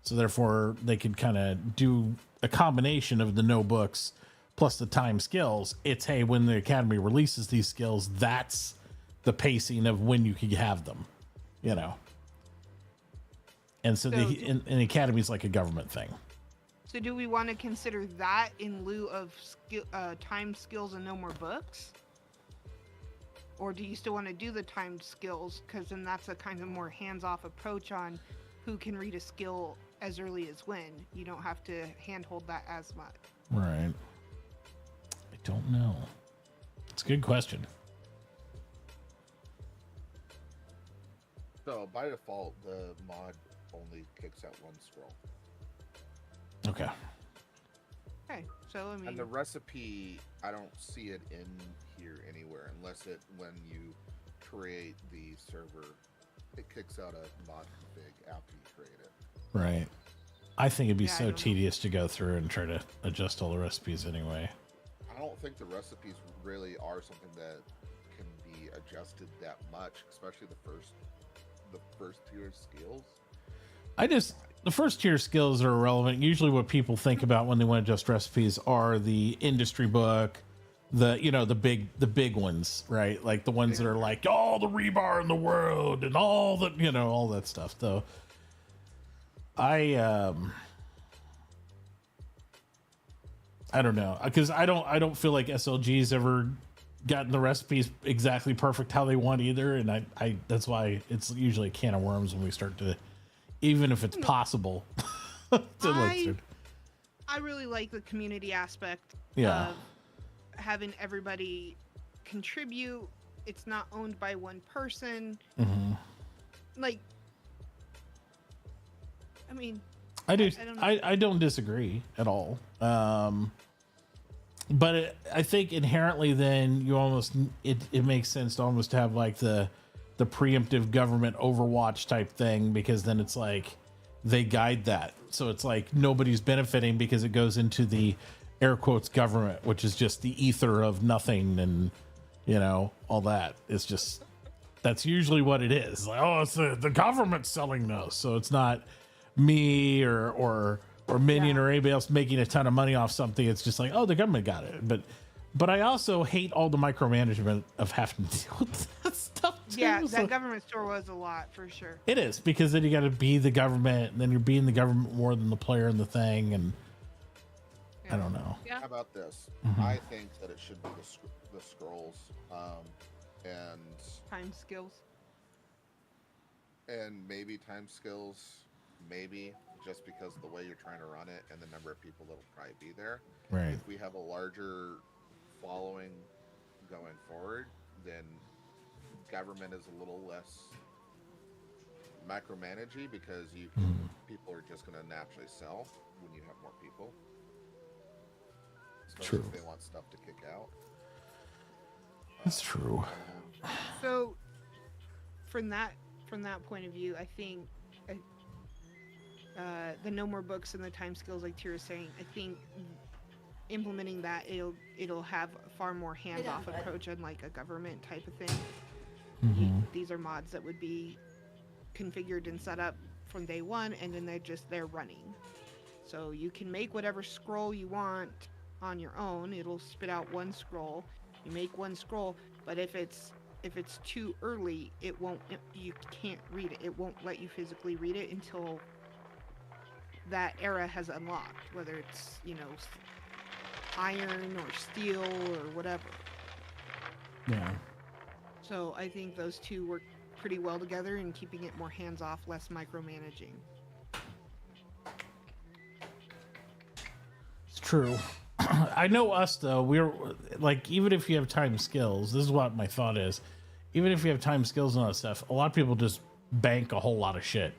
Speaker 2: So therefore, they could kind of do a combination of the no books plus the time skills. It's, hey, when the academy releases these skills, that's the pacing of when you could have them, you know. And so the academy is like a government thing.
Speaker 6: So do we want to consider that in lieu of time skills and no more books? Or do you still want to do the timed skills? Because then that's a kind of more hands-off approach on who can read a skill as early as when. You don't have to handhold that as much.
Speaker 2: Right. I don't know. It's a good question.
Speaker 5: So by default, the mod only kicks out one scroll.
Speaker 2: Okay.
Speaker 6: Okay, so I mean,
Speaker 5: And the recipe, I don't see it in here anywhere unless when you create the server, it kicks out a mod config after you create it.
Speaker 2: Right. I think it'd be
Speaker 6: Yeah, I
Speaker 2: so
Speaker 6: don't know.
Speaker 2: tedious to go through and try to adjust all the recipes anyway.
Speaker 5: I don't think the recipes really are something that can be adjusted that much, especially the first tier skills.
Speaker 2: The first tier skills are irrelevant. Usually what people think about when they want to adjust recipes are the industry book, the big ones, right? Like the ones that are like, all the rebar in the world and all the, all that stuff. Though I don't know, because I don't feel like SLG's ever gotten the recipes exactly perfect how they want either, and I that's why it's usually a can of worms when we start to, even if it's possible.
Speaker 6: I really like the community aspect of having everybody contribute. It's not owned by one person. Like, I mean,
Speaker 2: I don't disagree at all. But I think inherently then you almost, it makes sense to almost have like the preemptive government Overwatch type thing, because then it's like they guide that. So it's like nobody's benefiting because it goes into the air quotes government, which is just the ether of nothing, and all that. It's just, that's usually what it is. Like, oh, it's the government's selling those. So it's not me or Minion or anybody else making a ton of money off something. It's just like, oh, the government got it. But I also hate all the micromanagement of having to deal with that stuff too.
Speaker 6: yeah,
Speaker 2: So
Speaker 6: that government store was a lot for sure.
Speaker 2: it is, because then you got to be the government, and then you're being the government more than the player in the thing, and I don't know.
Speaker 6: Yeah.
Speaker 5: How about this?
Speaker 2: Mm-hmm.
Speaker 5: I think that it should be the scrolls, and
Speaker 6: Time skills.
Speaker 5: maybe time skills, maybe just because of the way you're trying to run it and the number of people that'll probably be there.
Speaker 2: Right.
Speaker 5: If we have a larger following going forward, then government is a little less micromanagey, because people are just going to naturally sell when you have more people. Especially
Speaker 2: True.
Speaker 5: if they want stuff to kick out.
Speaker 2: That's true.
Speaker 6: So from that point of view, I think the no more books and the time skills, like Tira's saying, I think implementing that it'll have a far more hands-off approach, unlike a government type of thing. These are mods that would be configured and set up from day one, and then they're running. So you can make whatever scroll you want on your own. It'll spit out one scroll. You make one scroll, but if it's too early, you can't read it. It won't let you physically read it until that era has unlocked, whether it's, iron or steel or whatever.
Speaker 2: Yeah.
Speaker 6: So I think those two work pretty well together in keeping it more hands-off, less micromanaging.
Speaker 2: It's true. I know us though, we're like, even if you have time skills, this is what my thought is, even if you have time skills and all that stuff, a lot of people just bank a whole lot of shit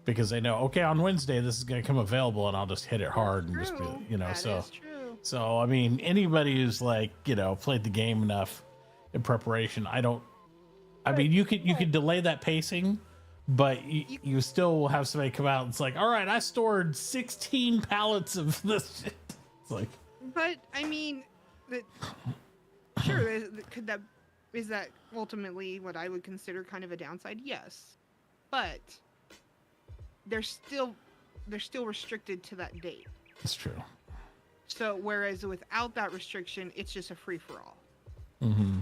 Speaker 2: because they know, okay, on Wednesday this is going to come available and I'll just hit it hard and just be,
Speaker 6: That
Speaker 2: so
Speaker 6: is true.
Speaker 2: so I mean, anybody who's like, played the game enough in preparation, I mean, you could delay that pacing, but you still will have somebody come out and it's like, all right, I stored 16 pallets of this shit. It's like,
Speaker 6: but I mean, sure, is that ultimately what I would consider kind of a downside? Yes, but they're still restricted to that date.
Speaker 2: it's true.
Speaker 6: So whereas without that restriction, it's just a free for all.
Speaker 2: Mm-hmm.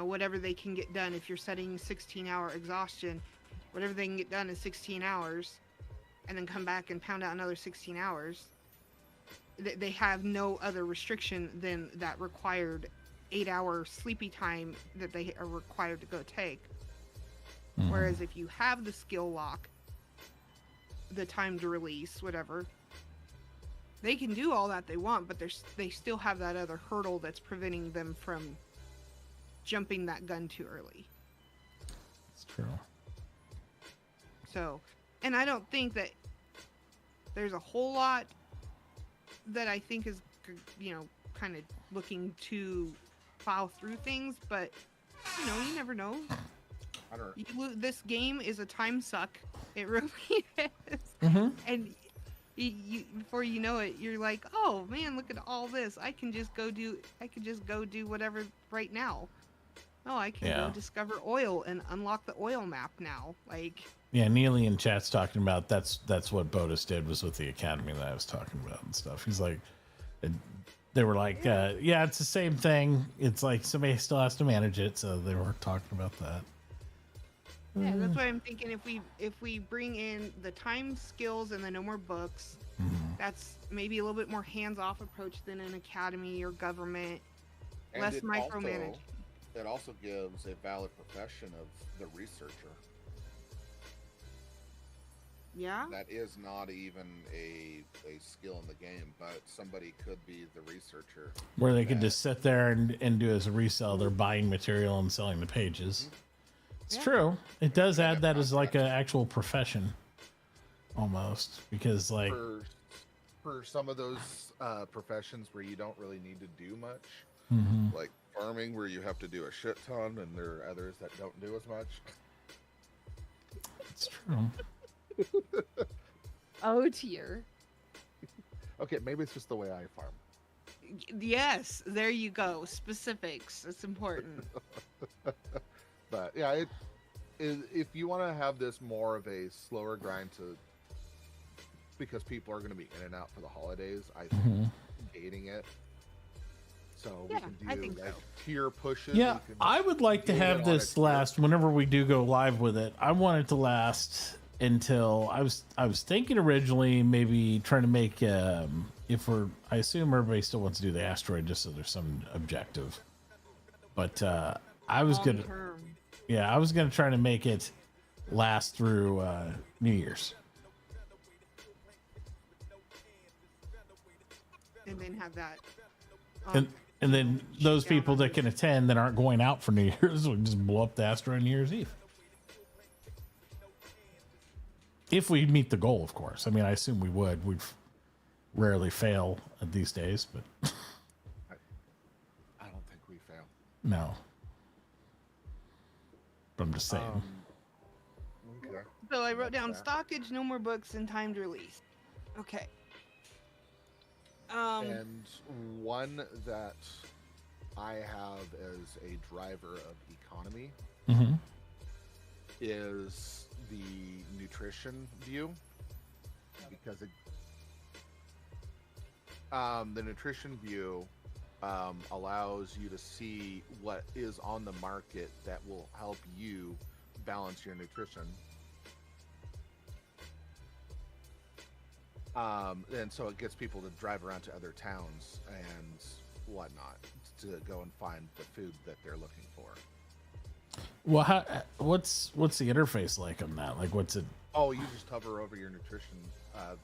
Speaker 6: Whatever they can get done. If you're setting 16-hour exhaustion, whatever they can get done in 16 hours, and then come back and pound out another 16 hours. They have no other restriction than that required 8-hour sleepy time that they are required to go take.
Speaker 2: Mm-hmm.
Speaker 6: Whereas if you have the skill lock, the time to release, whatever, they can do all that they want, but they still have that other hurdle that's preventing them from jumping that gun too early.
Speaker 2: It's true.
Speaker 6: So, and I don't think that there's a whole lot that I think is, kind of looking to plow through things, but, you never know.
Speaker 5: I don't know.
Speaker 6: This game is a time suck. It really is.
Speaker 2: Mm-hmm.
Speaker 6: And you before you know it, you're like, oh man, look at all this. I can just go do whatever right now. Oh, I can go discover oil and unlock the oil map now. Like,
Speaker 2: yeah, Neely in chat's talking about that's what Bodus did was with the academy that I was talking about and stuff. He's like, they were like, yeah, it's the same thing. It's like somebody still has to manage it, so they were talking about that.
Speaker 6: yeah, that's why I'm thinking if we bring in the time skills and the no more books, that's maybe a little bit more hands-off approach than an academy or government,
Speaker 5: And
Speaker 6: less
Speaker 5: it
Speaker 6: micromanaging.
Speaker 5: It also gives a valid profession of the researcher.
Speaker 6: Yeah.
Speaker 5: That is not even a skill in the game, but somebody could be the researcher.
Speaker 2: Where they could just sit there and do as a reseller, buying material and selling the pages. It's true. It does add that as like an actual profession, almost, because like
Speaker 5: for some of those professions where you don't really need to do much, like farming, where you have to do a shit ton, and there are others that don't do as much.
Speaker 2: it's true.
Speaker 6: Oh dear.
Speaker 5: Okay, maybe it's just the way I farm.
Speaker 6: Yes, there you go. Specifics. It's important.
Speaker 5: But yeah, if you want to have this more of a slower grind because people are going to be in and out for the holidays, I think gating it. So
Speaker 6: Yeah,
Speaker 5: we
Speaker 6: I
Speaker 5: can
Speaker 6: think
Speaker 5: do
Speaker 6: so.
Speaker 5: like tier pushes.
Speaker 2: Yeah,
Speaker 5: We can
Speaker 2: I would like to
Speaker 5: do it
Speaker 2: have
Speaker 5: on
Speaker 2: this
Speaker 5: a tier.
Speaker 2: last whenever we do go live with it. I want it to last until I was thinking originally maybe trying to make I assume everybody still wants to do the asteroid just so there's some objective. But I was gonna try to make it last through New Year's.
Speaker 6: And then have that.
Speaker 2: And then those people that can attend that aren't going out for New Year's will just blow up the asteroid on New Year's Eve. If we meet the goal, of course. I mean, I assume we would. We'd rarely fail these days, but
Speaker 5: I don't think we fail.
Speaker 2: no. But I'm just saying.
Speaker 5: Okay. Okay.
Speaker 6: So I wrote
Speaker 5: That's
Speaker 6: down
Speaker 5: that.
Speaker 6: stockage, no more books, and timed release. Okay.
Speaker 5: And one that I have as a driver of economy
Speaker 2: Mm-hmm.
Speaker 5: is the nutrition view, because the nutrition view allows you to see what is on the market that will help you balance your nutrition. And so it gets people to drive around to other towns and whatnot to go and find the food that they're looking for.
Speaker 2: Well, what's the interface like on that? Like, what's it?
Speaker 5: Oh, you just hover over your nutrition,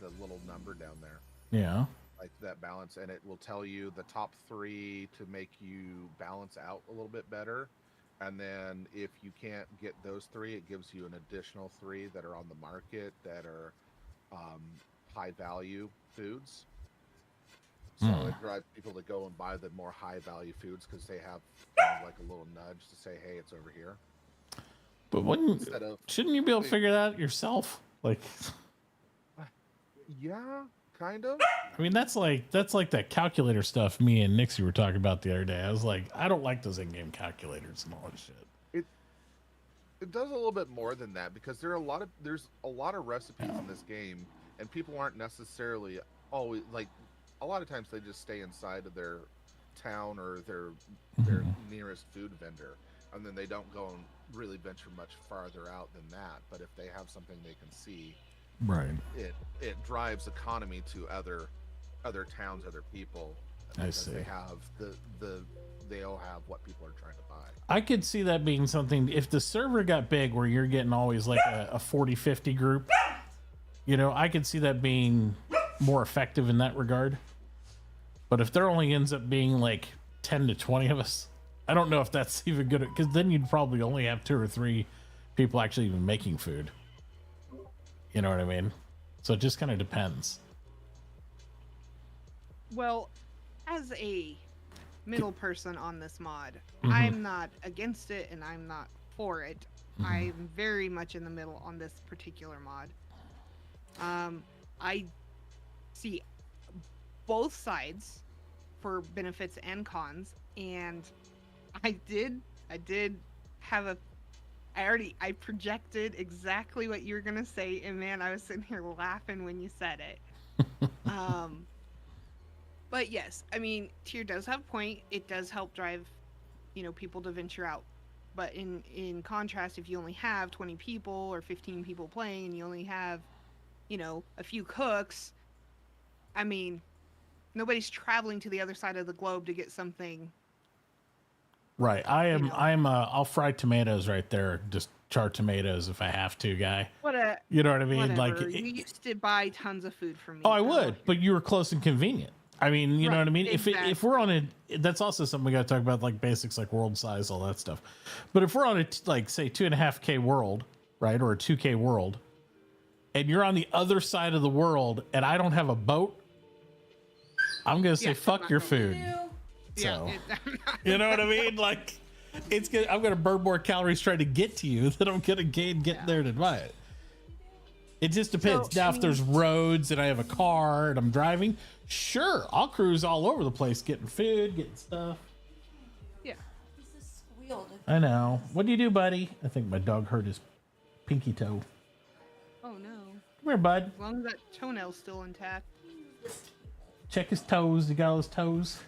Speaker 5: the little number down there,
Speaker 2: Yeah.
Speaker 5: like that balance, and it will tell you the top 3 to make you balance out a little bit better. And then if you can't get those 3, it gives you an additional 3 that are on the market that are high value foods. So it drives people to go and buy the more high value foods because they have kind of like a little nudge to say, hey, it's over here.
Speaker 2: But shouldn't you be able to figure that out yourself? Like,
Speaker 5: yeah, kind of.
Speaker 2: I mean, that's like that calculator stuff me and Nixie were talking about the other day. I was like, I don't like those in-game calculators and all that shit.
Speaker 5: It does a little bit more than that, because there's a lot of recipes in this game, and people aren't necessarily always like. A lot of times they just stay inside of their town or their nearest food vendor, and then they don't go and really venture much farther out than that. But if they have something they can see,
Speaker 2: Right.
Speaker 5: it drives economy to other towns, other people.
Speaker 2: I see.
Speaker 5: They have they all have what people are trying to buy.
Speaker 2: I could see that being something if the server got big where you're getting always like a 40-50 group, I could see that being more effective in that regard. But if there only ends up being like 10 to 20 of us, I don't know if that's even good, because then you'd probably only have 2 or 3 people actually even making food. You know what I mean? So it just kind of depends.
Speaker 6: Well, as a middle person on this mod, I'm not against it and I'm not for it. I'm very much in the middle on this particular mod. I see both sides for benefits and cons, and I did have I projected exactly what you were gonna say, and man, I was sitting here laughing when you said it. But yes, I mean, Tyr does have a point. It does help drive, people to venture out. But in contrast, if you only have 20 people or 15 people playing, and you only have, a few cooks, I mean, nobody's traveling to the other side of the globe to get something.
Speaker 2: Right. I'll fry tomatoes right there. Just char tomatoes if I have to, guy. You know what I mean?
Speaker 6: Whatever.
Speaker 2: Like,
Speaker 6: you used to buy tons of food from me.
Speaker 2: Oh, I would, but you were close and convenient. I mean, you know what I mean?
Speaker 6: Exactly.
Speaker 2: If we're on that's also something we got to talk about, like basics, like world size, all that stuff. But if we're on a, like, say 2.5K world, right? Or a 2K world, and you're on the other side of the world and I don't have a boat, I'm going to say, fuck your food. So, you know what I mean? Like, I'm going to burn more calories trying to get to you than I'm going to gain getting there to buy it. It just depends.
Speaker 6: So,
Speaker 2: now, if there's roads and I have a car and I'm driving, sure, I'll cruise all over the place getting food, getting stuff.
Speaker 6: Yeah.
Speaker 4: He's just squealed.
Speaker 2: I know. What do you do, buddy? I think my dog hurt his pinky toe.
Speaker 6: Oh no.
Speaker 2: Come here, bud.
Speaker 6: As long as that toenail's still intact.
Speaker 2: Check his toes. He got all his toes.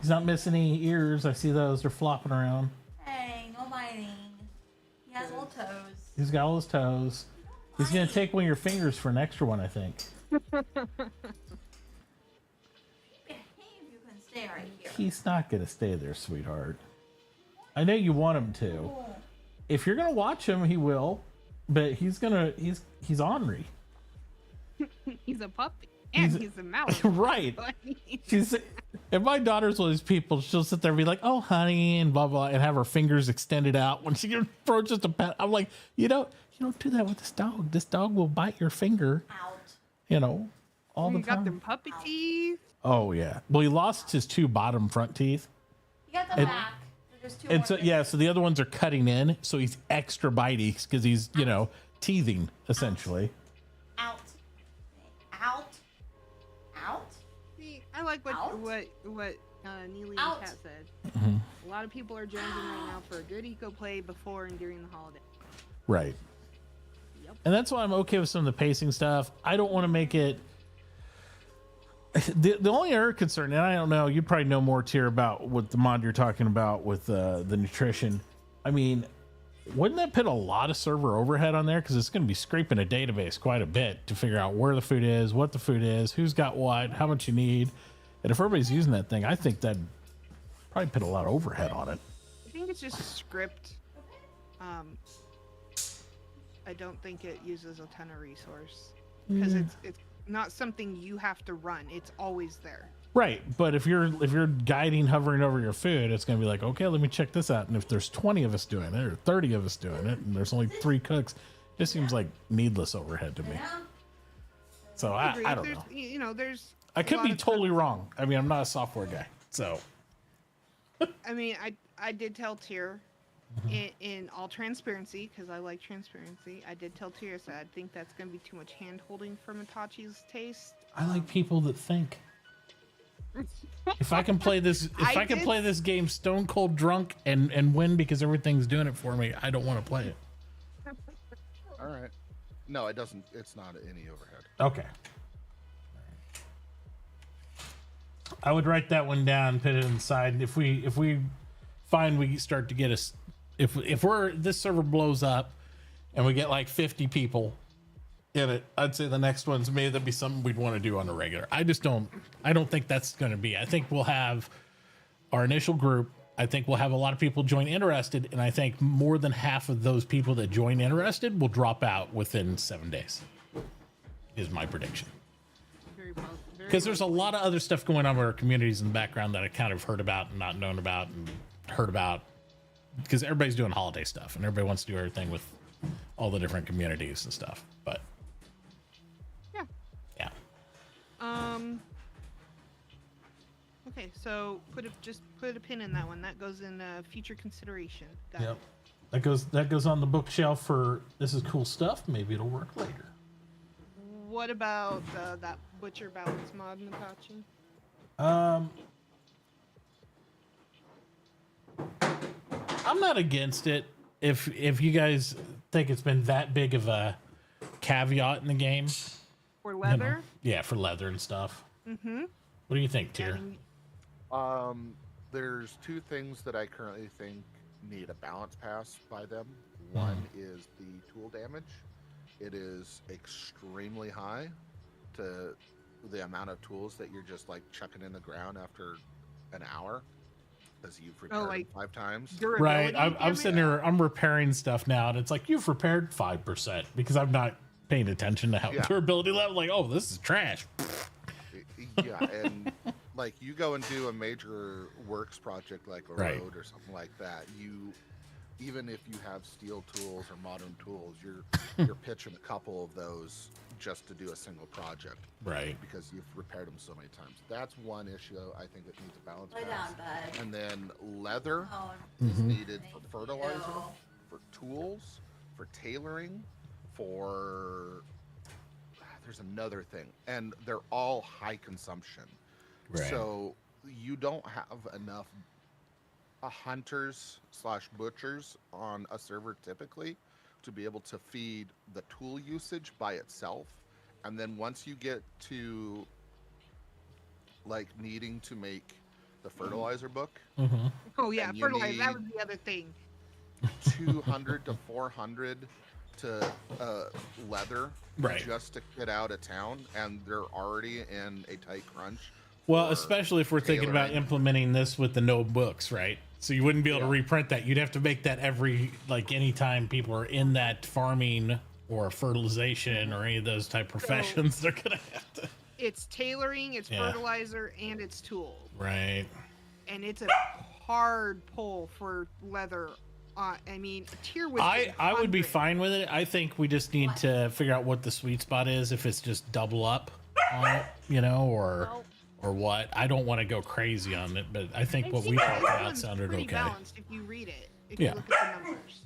Speaker 2: He's not missing any ears. I see those. They're flopping around.
Speaker 4: Hey, no biting. He has little toes.
Speaker 2: He's got all his toes. He's going to take one of your fingers for an extra one, I think.
Speaker 4: Behave, you can stay right here.
Speaker 2: He's not going to stay there, sweetheart. I know you want him to.
Speaker 4: Oh.
Speaker 2: If you're going to watch him, he will. But he's ornery.
Speaker 6: He's a puppy. And he's a mouse.
Speaker 2: Right. And my daughter's one of these people, she'll sit there and be like, oh, honey, and blah, blah, and have her fingers extended out when she approaches a pet. I'm like, you don't do that with this dog. This dog will bite your finger,
Speaker 4: Out.
Speaker 2: all the
Speaker 6: You got
Speaker 2: time.
Speaker 6: them puppy teeth.
Speaker 2: Oh, yeah. Well, he lost his 2 bottom front teeth.
Speaker 4: You got the back. There's 2
Speaker 2: And
Speaker 4: more
Speaker 2: so,
Speaker 4: things.
Speaker 2: yeah, so the other ones are cutting in. So he's extra bitey because he's, teething, essentially.
Speaker 4: Out. Out. Out.
Speaker 6: See, I like what
Speaker 4: Out.
Speaker 6: Neely and
Speaker 4: Out.
Speaker 6: Kat said.
Speaker 2: Mhm.
Speaker 6: A lot of people are jonesing right now for a good eco play before and during the holiday.
Speaker 2: Right.
Speaker 6: Yep.
Speaker 2: And that's why I'm okay with some of the pacing stuff. I don't want to make it. The only other concern, and I don't know, you probably know more, Tier, about what the mod you're talking about with the nutrition. I mean, wouldn't that put a lot of server overhead on there? Because it's going to be scraping a database quite a bit to figure out where the food is, what the food is, who's got what, how much you need. And if everybody's using that thing, I think that'd probably put a lot of overhead on it.
Speaker 6: I think it's just a script. I don't think it uses a ton of resource because it's not something you have to run. It's always there.
Speaker 2: Right, but if you're guiding, hovering over your food, it's going to be like, okay, let me check this out. And if there's 20 of us doing it or 30 of us doing it, and there's only 3 cooks, it just seems like needless overhead to me. So I don't know.
Speaker 6: You know, there's.
Speaker 2: I
Speaker 6: a
Speaker 2: could
Speaker 6: lot
Speaker 2: be
Speaker 6: of
Speaker 2: totally wrong. I mean, I'm not a software guy, so.
Speaker 6: I mean, I did tell Tyr, in all transparency, because I like transparency, I did tell Tyr that I think that's going to be too much hand holding for Mitachi's taste.
Speaker 2: I like people that think. If I can play this, I can play this game stone cold drunk and win because everything's doing it for me, I don't want to play it.
Speaker 5: All right. No, it doesn't. It's not any overhead.
Speaker 2: Okay. I would write that one down, put it inside. If we find we start to get us, if this server blows up and we get like 50 people in it, I'd say the next one's maybe that'd be something we'd want to do on a regular. I don't think that's going to be. I think we'll have our initial group. I think we'll have a lot of people join interested, and I think more than half of those people that join interested will drop out within 7 days. Is my prediction. Because there's a lot of other stuff going on with our communities in the background that I kind of heard about and not known about and heard about. Because everybody's doing holiday stuff and everybody wants to do everything with all the different communities and stuff. But yeah.
Speaker 6: Okay, so just put a pin in that one. That goes in future consideration. Got
Speaker 2: Yep.
Speaker 6: it.
Speaker 2: That goes on the bookshelf for this is cool stuff. Maybe it'll work later.
Speaker 6: What about that Butcher Balance mod, Mitachi?
Speaker 2: I'm not against it if you guys think it's been that big of a caveat in the game.
Speaker 6: For leather?
Speaker 2: Yeah, for leather and stuff.
Speaker 6: Mm-hmm.
Speaker 2: What do you think, Tyr?
Speaker 5: There's 2 things that I currently think need a balance pass by them. One is the tool damage. It is extremely high to the amount of tools that you're just like chucking in the ground after an hour because you've repaired them 5 times.
Speaker 2: Right. I'm sitting here, I'm repairing stuff now, and it's like, you've repaired 5% because I'm not paying attention to how durability level. Like, oh, this is trash.
Speaker 5: Yeah, and like you go and do a major works project like a road or something like that, even if you have steel tools or modern tools, you're pitching a couple of those just to do a single project,
Speaker 2: right?
Speaker 5: Because you've repaired them so many times. That's one issue I think that needs a balance.
Speaker 4: Lay down, bud.
Speaker 5: And then leather is needed for fertilizer, for tools, for tailoring, for there's another thing, and they're all high consumption.
Speaker 2: Right.
Speaker 5: So you don't have enough hunters / butchers on a server typically to be able to feed the tool usage by itself. And then once you get to like needing to make the fertilizer book,
Speaker 6: oh yeah, fertilizer, that was the other thing.
Speaker 5: 200 to 400 to leather just to get out of town, and they're already in a tight crunch.
Speaker 2: Well, especially if we're thinking about implementing this with the no books, right? So you wouldn't be able to reprint that. You'd have to make that anytime people are in that farming or fertilization or any of those type professions, they're gonna have to.
Speaker 6: It's tailoring, it's fertilizer, and it's tools.
Speaker 2: Right.
Speaker 6: And it's a hard pull for leather. I mean, Tyr was.
Speaker 2: I would be fine with it. I think we just need to figure out what the sweet spot is. If it's just double up on it, or what. I don't want to go crazy on it, but I think what we talked about sounded okay.
Speaker 6: Balanced if you read it. If you look at the numbers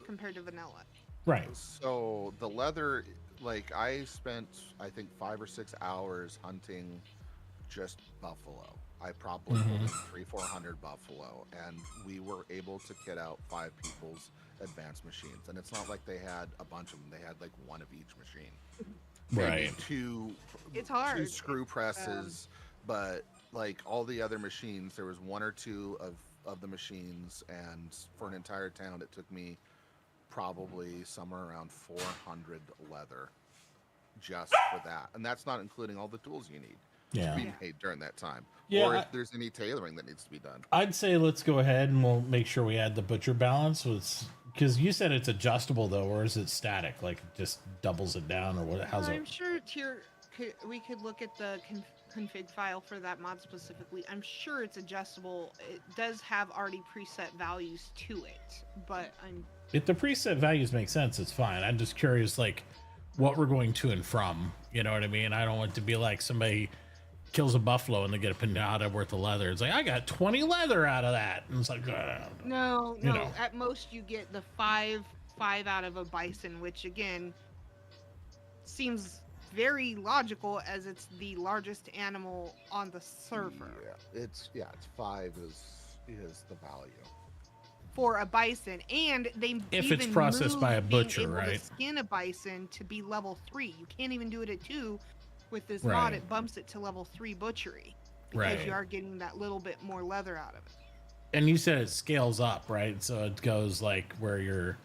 Speaker 6: compared to vanilla.
Speaker 2: Right.
Speaker 5: So the leather, like I spent, I think 5 or 6 hours hunting just buffalo. I probably pulled in 300-400 buffalo, and we were able to kit out 5 people's advanced machines. And it's not like they had a bunch of them; they had like one of each machine. Maybe
Speaker 2: Right.
Speaker 5: two,
Speaker 6: It's
Speaker 5: two
Speaker 6: hard.
Speaker 5: screw presses, but like all the other machines, there was 1 or 2 of the machines, and for an entire town, it took me probably somewhere around 400 leather just for that, and that's not including all the tools you need
Speaker 2: Yeah.
Speaker 5: to be made during that time,
Speaker 2: Yeah,
Speaker 5: or if there's any tailoring that needs to be done.
Speaker 2: I'd say let's go ahead and we'll make sure we add the butcher balance with, because you said it's adjustable though, or is it static? Like it just doubles it down, or what? How's
Speaker 6: I'm
Speaker 2: it?
Speaker 6: sure we could look at the config file for that mod specifically. I'm sure it's adjustable. It does have already preset values to it, but
Speaker 2: If the preset values make sense, it's fine. I'm just curious, like what we're going to and from. You know what I mean? I don't want it to be like somebody kills a buffalo and they get a pinata worth of leather. It's like I got 20 leather out of that, and it's like
Speaker 6: no.
Speaker 2: You know.
Speaker 6: At most you get the five out of a bison, which again seems very logical as it's the largest animal on the server.
Speaker 5: Yeah, it's 5 is the value.
Speaker 6: For a bison, and they
Speaker 2: If it's
Speaker 6: even
Speaker 2: processed by a
Speaker 6: moved being
Speaker 2: butcher,
Speaker 6: able
Speaker 2: right?
Speaker 6: to skin a bison to be level 3. You can't even do it at 2. With this
Speaker 2: Right.
Speaker 6: mod, it bumps it to level 3 butchery because
Speaker 2: Right.
Speaker 6: you are getting that little bit more leather out of it.
Speaker 2: And you said it scales up, right? So it goes like where you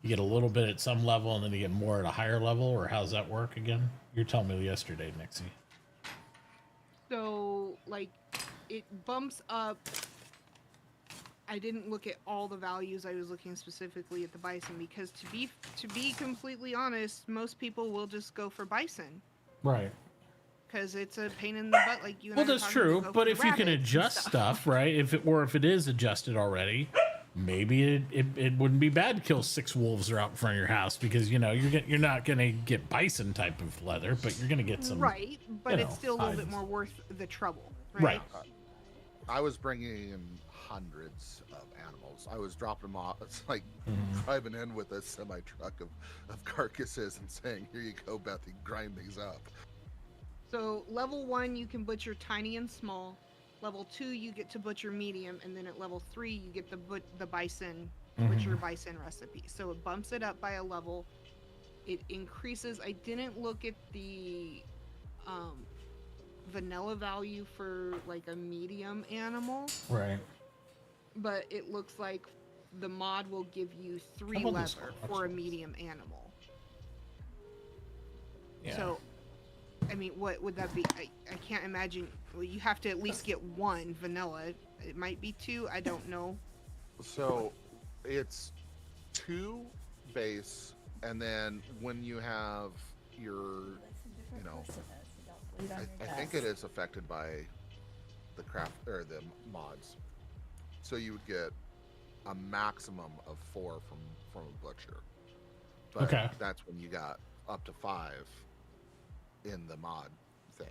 Speaker 2: get a little bit at some level and then you get more at a higher level, or how's that work again? You're telling me yesterday, Nixie.
Speaker 6: So like it bumps up. I didn't look at all the values. I was looking specifically at the bison because to be completely honest, most people will just go for bison
Speaker 2: Right.
Speaker 6: because it's a pain in the butt. Like you. And
Speaker 2: Well,
Speaker 6: I were
Speaker 2: that's
Speaker 6: talking to
Speaker 2: true.
Speaker 6: go
Speaker 2: But
Speaker 6: for
Speaker 2: if you can
Speaker 6: rabbits and
Speaker 2: adjust stuff, right? If it is adjusted already, maybe it wouldn't be bad to kill 6 wolves that are out in front of your house, because you're not gonna get bison type of leather, but you're gonna get some.
Speaker 6: Right, but
Speaker 2: you
Speaker 6: it's
Speaker 2: know,
Speaker 6: still a little bit
Speaker 2: hides.
Speaker 6: more worth the trouble,
Speaker 2: Right.
Speaker 6: right?
Speaker 5: I was bringing in hundreds of animals. I was dropping them off. It's like
Speaker 2: Mm-hmm.
Speaker 5: driving in with a semi truck of carcasses and saying, "Here you go, Bethy, grind these up."
Speaker 6: So level 1 you can butcher tiny and small. Level 2 you get to butcher medium, and then at level 3 you get the bison butcher bison recipe. So it bumps it up by a level. It increases. I didn't look at the vanilla value for like a medium animal,
Speaker 2: Right.
Speaker 6: but it looks like the mod will give you 3
Speaker 2: How about this
Speaker 6: leather
Speaker 2: one?
Speaker 6: for a medium animal.
Speaker 2: Yeah.
Speaker 6: So, I mean, what would that be? I can't imagine. Well, you have to at least get 1 vanilla. It might be 2. I don't know.
Speaker 5: So it's 2 base, and then when you have your, I think it is affected by the craft or the mods. So you would get a maximum of 4 from a butcher. But
Speaker 2: Okay.
Speaker 5: that's when you got up to 5 in the mod thing.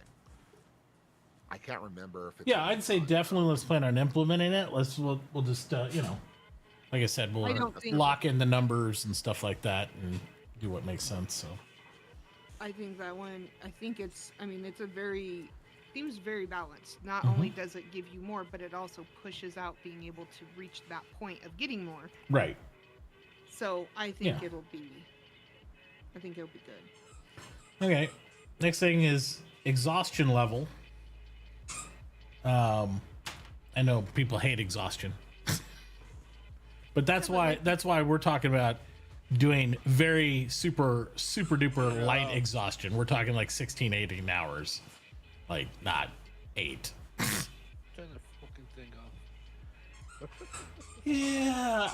Speaker 5: I can't remember if it's
Speaker 2: Yeah, I'd say definitely let's plan on implementing it. We'll just like I said,
Speaker 6: I
Speaker 2: we'll
Speaker 6: don't think-
Speaker 2: lock in the numbers and stuff like that and do what makes sense. So
Speaker 6: I think that one. I think it's. I mean, it's a very seems very balanced. Not
Speaker 2: Mm-hmm.
Speaker 6: only does it give you more, but it also pushes out being able to reach that point of getting more.
Speaker 2: right.
Speaker 6: So I think
Speaker 2: Yeah.
Speaker 6: it'll be. I think it'll be good.
Speaker 2: Okay. Next thing is exhaustion level. I know people hate exhaustion. But that's why we're talking about doing very super duper light exhaustion. We're talking like 16, 18 hours. Like not 8.
Speaker 7: Turn the fucking thing off.
Speaker 2: Yeah,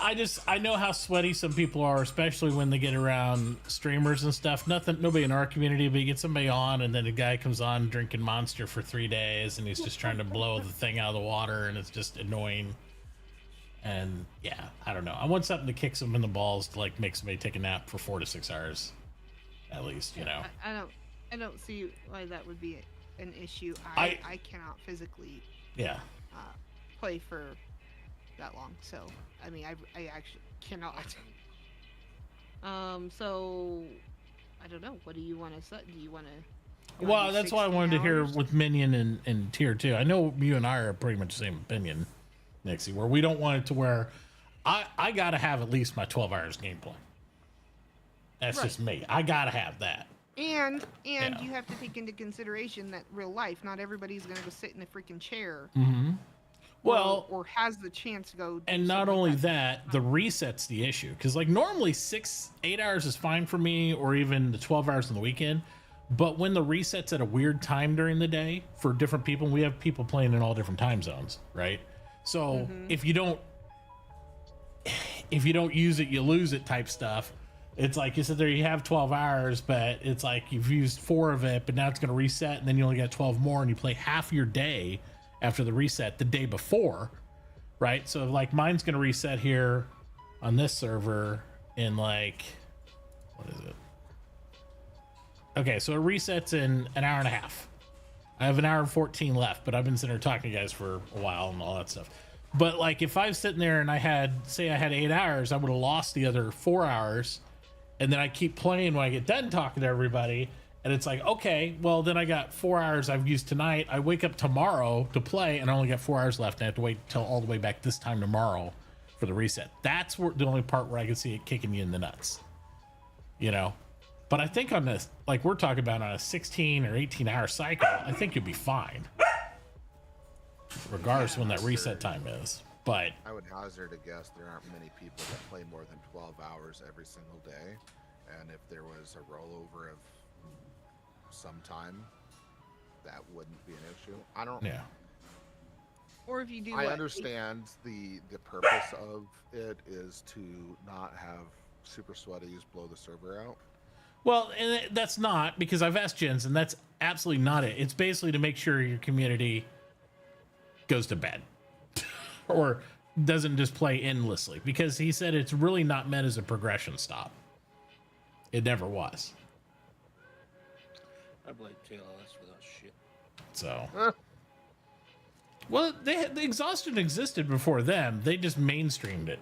Speaker 2: I know how sweaty some people are, especially when they get around streamers and stuff. Nobody in our community, but you get somebody on, and then a guy comes on drinking Monster for 3 days, and he's just trying to blow the thing out of the water, and it's just annoying. And yeah, I don't know. I want something to kick some in the balls to like make somebody take a nap for 4 to 6 hours, at least, you know.
Speaker 6: I don't see why that would be an issue. I cannot physically
Speaker 2: Yeah.
Speaker 6: play for that long. So I mean, I actually cannot. So I don't know. What do you want to set? Do you want to?
Speaker 2: Well, that's why I wanted to hear with Minion and Tier 2. I know you and I are pretty much the same opinion, Nixie, where we don't want it to where I got to have at least my 12 hours gameplay. That's just me. I got to have that.
Speaker 6: And
Speaker 2: Yeah.
Speaker 6: you have to take into consideration that real life, not everybody's going to go sit in a freaking chair.
Speaker 2: Mm-hmm. Well,
Speaker 6: or has the chance to go.
Speaker 2: And not only that, the reset's the issue. Because like normally 8 hours is fine for me, or even the 12 hours on the weekend. But when the reset's at a weird time during the day for different people, we have people playing in all different time zones, right? So if you don't use it, you lose it type stuff. It's like you sit there, you have 12 hours, but it's like you've used 4 of it, but now it's going to reset, and then you only got 12 more, and you play half your day after the reset the day before, right? So like mine's going to reset here on this server in like, what is it? Okay, so it resets in an hour and a half. I have an hour and 14 left, but I've been sitting there talking to you guys for a while and all that stuff. But like if I was sitting there and I had 8 hours, I would have lost the other 4 hours. And then I keep playing when I get done talking to everybody. And it's like, okay, well then I got 4 hours I've used tonight. I wake up tomorrow to play and I only got 4 hours left. And I have to wait till all the way back this time tomorrow for the reset. That's the only part where I can see it kicking you in the nuts, you know? But I think on this, like we're talking about on a 16 or 18 hour cycle, I think you'll be fine. Regardless when that reset time is. But
Speaker 5: I would hazard a guess there aren't many people that play more than 12 hours every single day. And if there was a rollover of some time, that wouldn't be an issue. I don't.
Speaker 2: yeah.
Speaker 6: Or if you do.
Speaker 5: I understand the purpose of it is to not have super sweaties blow the server out.
Speaker 2: Well, and that's not, because I've asked Jens, and that's absolutely not it. It's basically to make sure your community goes to bed or doesn't just play endlessly, because he said it's really not meant as a progression stop. It never was.
Speaker 7: I blame TLS for that shit.
Speaker 2: So, well, the Exhaustion existed before them. They just mainstreamed it.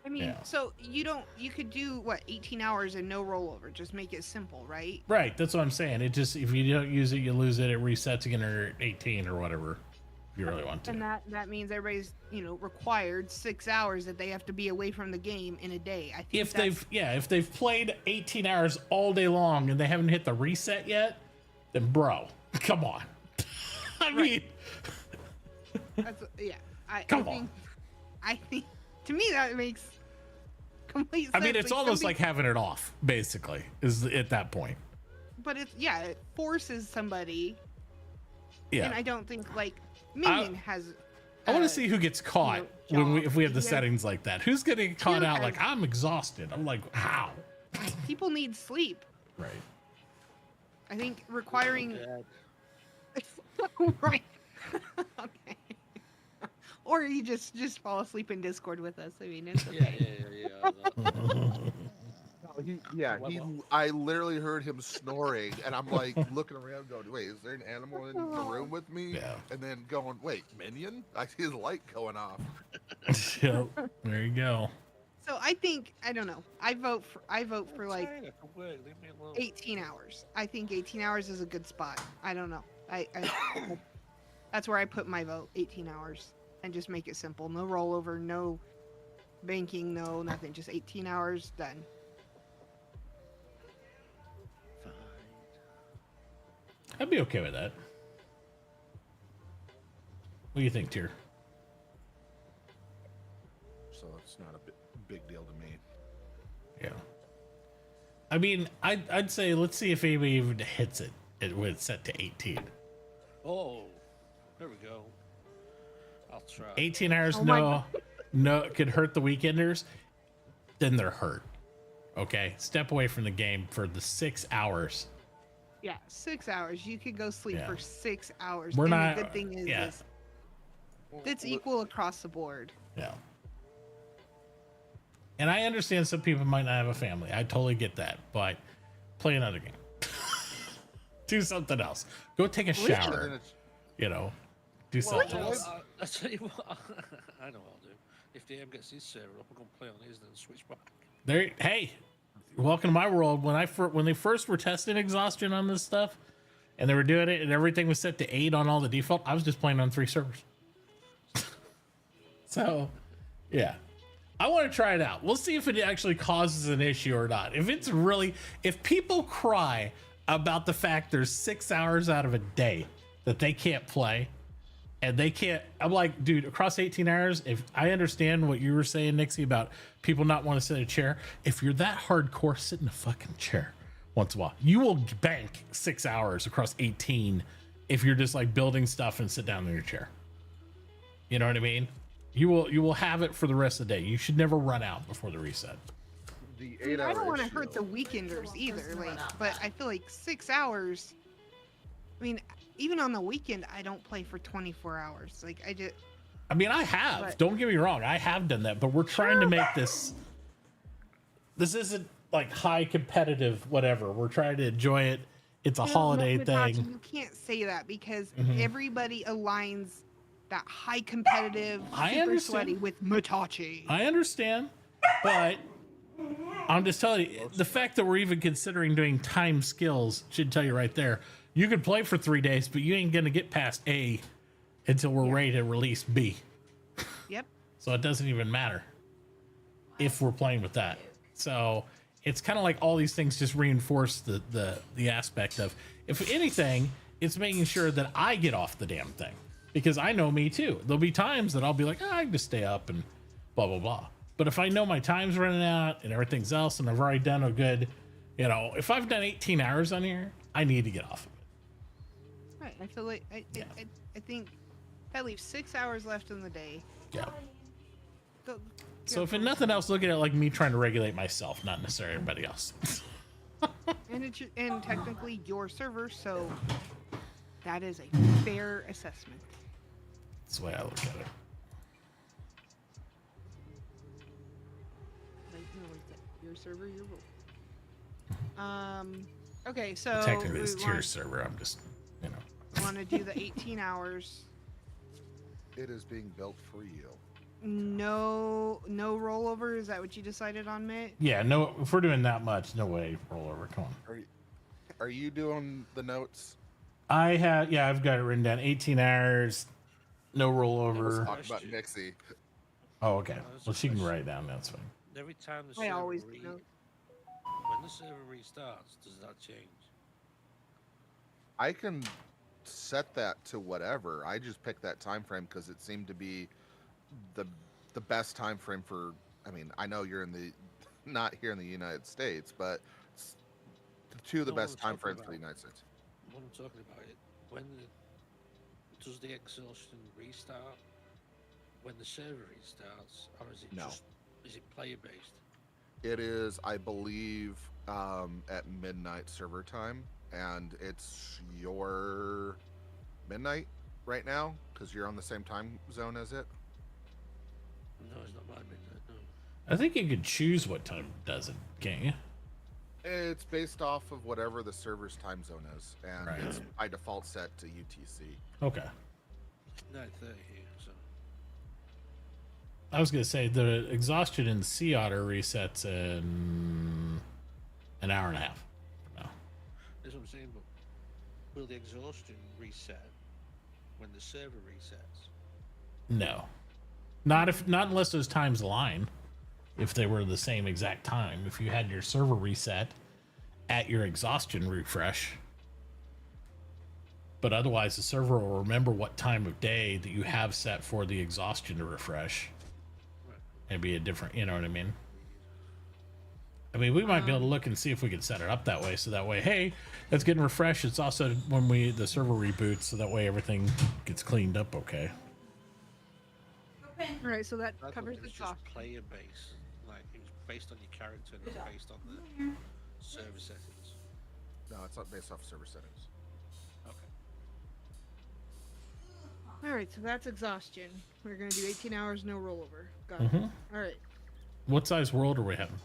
Speaker 6: I mean,
Speaker 2: Yeah.
Speaker 6: so you could do what, 18 hours and no rollover. Just make it simple, right?
Speaker 2: Right, that's what I'm saying. It just, if you don't use it, you lose it. It resets again at 18 or whatever, if you really want to.
Speaker 6: And that means everybody's, required 6 hours that they have to be away from the game in a day. I think
Speaker 2: If they've played 18 hours all day long and they haven't hit the reset yet, then bro, come on. I mean,
Speaker 6: that's, yeah.
Speaker 2: Come on.
Speaker 6: I think to me that makes complete sense.
Speaker 2: I mean, it's almost like having it off, basically, is at that point.
Speaker 6: But it forces somebody.
Speaker 2: Yeah.
Speaker 6: And I don't think like Minion has.
Speaker 2: I want to see who gets caught if we have the
Speaker 6: Yeah.
Speaker 2: settings like that. Who's getting caught
Speaker 6: Tier
Speaker 2: out
Speaker 6: has-
Speaker 2: like, I'm exhausted? I'm like, how?
Speaker 6: People need sleep.
Speaker 2: Right.
Speaker 6: I think requiring.
Speaker 7: Dad.
Speaker 6: Right. Okay. Or you just fall asleep in Discord with us. I mean, it's okay.
Speaker 7: Yeah.
Speaker 5: I literally heard him snoring, and I'm like looking around, going, "Wait, is there an animal in the room with me?"
Speaker 2: Yeah.
Speaker 5: And then going, "Wait, Minion? I see his light going off."
Speaker 2: Yep. There you go.
Speaker 6: So I think I don't know. I vote for like 18 hours. I think 18 hours is a good spot. I don't know. I that's where I put my vote. 18 hours, and just make it simple. No rollover, no banking, no nothing. Just 18 hours done.
Speaker 2: I'd be okay with that. What do you think, Tier?
Speaker 5: So it's not a big deal to me.
Speaker 2: Yeah. I mean, I'd say let's see if anybody even hits it. It was set to 18.
Speaker 7: Oh, there we go. I'll try.
Speaker 2: 18 hours,
Speaker 6: Oh my
Speaker 2: no, could hurt the weekenders. Then they're hurt. Okay, step away from the game for the 6 hours.
Speaker 6: Yeah, 6 hours. You could go sleep
Speaker 2: Yeah.
Speaker 6: for 6 hours.
Speaker 2: We're
Speaker 6: and
Speaker 2: not-
Speaker 6: The good thing is,
Speaker 2: yeah.
Speaker 6: it's equal across the board.
Speaker 2: Yeah. And I understand some people might not have a family. I totally get that. But play another game. Do something else. Go take a shower. You know, do something else.
Speaker 7: I'll tell you what. I know what I'll do. If DM gets his server up, I'm going to play on his, then switch back.
Speaker 2: Hey, welcome to my world. When they first were testing exhaustion on this stuff, and they were doing it, and everything was set to 8 on all the default, I was just playing on 3 servers. So, yeah. I want to try it out. We'll see if it actually causes an issue or not. If people cry about the fact there's 6 hours out of a day that they can't play, and they can't, I'm like, dude, across 18 hours, if I understand what you were saying, Nixie, about people not want to sit in a chair, if you're that hardcore, sit in a fucking chair once in a while. You will bank 6 hours across 18 if you're just like building stuff and sit down in your chair. You know what I mean? You will have it for the rest of the day. You should never run out before the reset.
Speaker 5: The
Speaker 6: I mean,
Speaker 5: 8
Speaker 6: I
Speaker 5: hour
Speaker 6: don't want to
Speaker 5: issue-
Speaker 6: hurt the weekenders either, like, but I feel like 6 hours. I mean, even on the weekend, I don't play for 24 hours. Like,
Speaker 2: I mean, I have.
Speaker 6: But-
Speaker 2: Don't get me wrong. I have done that, but we're trying to make this. This isn't like high competitive, whatever. We're trying to enjoy it. It's a holiday
Speaker 6: Natasha,
Speaker 2: thing.
Speaker 6: You can't say that because
Speaker 2: Mhm.
Speaker 6: everybody aligns that high competitive,
Speaker 2: I
Speaker 6: super
Speaker 2: understand.
Speaker 6: sweaty with Mitachi.
Speaker 2: I understand, but I'm just telling you, the fact that we're even considering doing time skills should tell you right there. You could play for 3 days, but you ain't gonna get past A until we're ready to release B.
Speaker 6: Yep.
Speaker 2: So it doesn't even matter if we're playing with that. So it's kind of like all these things just reinforce the aspect of, if anything, it's making sure that I get off the damn thing, because I know me too. There'll be times that I'll be like, I can just stay up and blah, blah, blah. But if I know my time's running out and everything's else and I've already done a good, if I've done 18 hours on here, I need to get off of it.
Speaker 6: Right. I feel like I think that leaves 6 hours left in the day.
Speaker 2: Yeah.
Speaker 6: The-
Speaker 2: So if nothing else, look at it like me trying to regulate myself, not necessarily everybody else.
Speaker 6: and technically your server, so that is a fair assessment.
Speaker 2: That's the way I look at it.
Speaker 6: Like, no, like that. Your server, your rule. Okay, so
Speaker 2: Technically, it's
Speaker 6: we
Speaker 2: tier server. I'm just,
Speaker 6: want to do the 18 hours.
Speaker 5: It is being built for you.
Speaker 6: No rollover. Is that what you decided on, Mitt?
Speaker 2: Yeah, no. If we're doing that much, no way rollover. Come on.
Speaker 5: Are you doing the notes?
Speaker 2: I've got it written down. 18 hours, no
Speaker 5: Let's
Speaker 2: rollover.
Speaker 5: talk about Nixie.
Speaker 2: Oh, okay. Well, she can write it down. That's fine.
Speaker 7: Every time the
Speaker 6: I
Speaker 7: server
Speaker 6: always do notes.
Speaker 7: when the server restarts, does that change?
Speaker 5: I can set that to whatever. I just picked that time frame because it seemed to be the best time frame for. I mean, I know you're not here in the United States, but it's two of the
Speaker 7: No,
Speaker 5: best
Speaker 7: I'm
Speaker 5: time frames
Speaker 7: talking
Speaker 5: for the
Speaker 7: about-
Speaker 5: United States.
Speaker 7: What I'm talking about it does the exhaustion restart when the server restarts, or is it
Speaker 5: No.
Speaker 7: is it player based?
Speaker 5: It is, I believe, at midnight server time, and it's your midnight right now because you're on the same time zone as it.
Speaker 7: No, it's not my midnight. No.
Speaker 2: I think you could choose what time it does it, can't you?
Speaker 5: It's based off of whatever the server's time zone is, and
Speaker 2: Right.
Speaker 5: it's by default set to UTC.
Speaker 2: Okay.
Speaker 7: 9:30 here, so
Speaker 2: I was gonna say the exhaustion in Sea Otter resets in an hour and a half. No.
Speaker 7: that's what I'm saying. But will the exhaustion reset when the server resets?
Speaker 2: No. Not unless those times align. If they were the same exact time. If you had your server reset at your exhaustion refresh. But otherwise the server will remember what time of day that you have set for the exhaustion to refresh.
Speaker 7: Right.
Speaker 2: And be a different, you know what I mean? I mean, we might be able to look and see if we can set it up that way. So that way, hey, it's getting refreshed. It's also when the server reboots, so that way everything gets cleaned up okay.
Speaker 4: Open.
Speaker 6: All right, so that
Speaker 7: I thought
Speaker 6: covers
Speaker 7: it
Speaker 6: the
Speaker 7: was
Speaker 6: top.
Speaker 7: just player based, like it was based on your character, not based on the server settings.
Speaker 5: No, it's not based off server settings.
Speaker 7: Okay.
Speaker 6: All right, so that's exhaustion. We're gonna do 18 hours, no rollover. Got it.
Speaker 2: Mhm.
Speaker 6: All right.
Speaker 2: What size world are we having?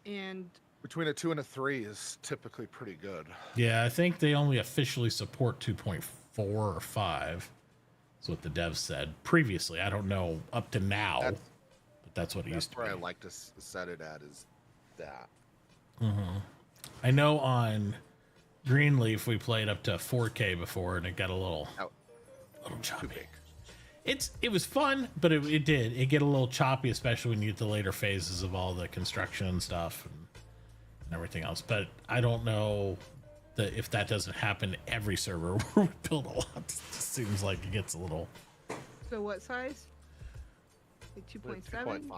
Speaker 6: And
Speaker 5: Between a 2 and a 3 is typically pretty good.
Speaker 2: Yeah, I think they only officially support 2.4 or 5. That's what the devs said previously. I don't know up to now.
Speaker 5: That's-
Speaker 2: But that's what it used
Speaker 5: That's
Speaker 2: to
Speaker 5: where I
Speaker 2: be.
Speaker 5: like to set it at is that.
Speaker 2: I know on Greenleaf we played up to 4K before, and it got a little
Speaker 5: Out.
Speaker 2: little
Speaker 5: Too
Speaker 2: choppy.
Speaker 5: big.
Speaker 2: It was fun, but it get a little choppy, especially when you get the later phases of all the construction and stuff and everything else. But I don't know that if that doesn't happen every server where we build a lot. It just seems like it gets a little.
Speaker 6: So what size? Like 2.7?
Speaker 5: 2.5.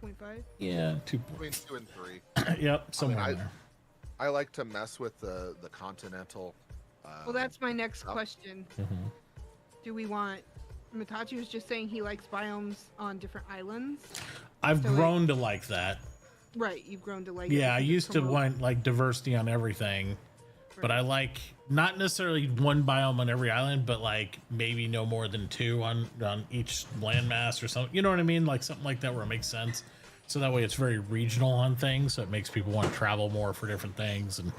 Speaker 6: 2.5?
Speaker 2: Yeah,
Speaker 5: Between 2 and 3.
Speaker 2: Yep, somewhere
Speaker 5: I-
Speaker 2: in there.
Speaker 5: I like to mess with the continental.
Speaker 6: Well, that's my next
Speaker 5: Oh.
Speaker 6: question.
Speaker 2: Mm-hmm.
Speaker 6: Do we want... Mitachi was just saying he likes biomes on different islands.
Speaker 2: I've
Speaker 6: So
Speaker 2: grown to like that.
Speaker 6: Right, you've grown to like it
Speaker 2: Yeah, I
Speaker 6: because it
Speaker 2: used to
Speaker 6: promotes-
Speaker 2: want like diversity on everything, but I like not necessarily one biome on every island, but like maybe no more than 2 on each landmass or something. You know what I mean? Like something like that where it makes sense. So that way it's very regional on things, so it makes people want to travel more for different things, and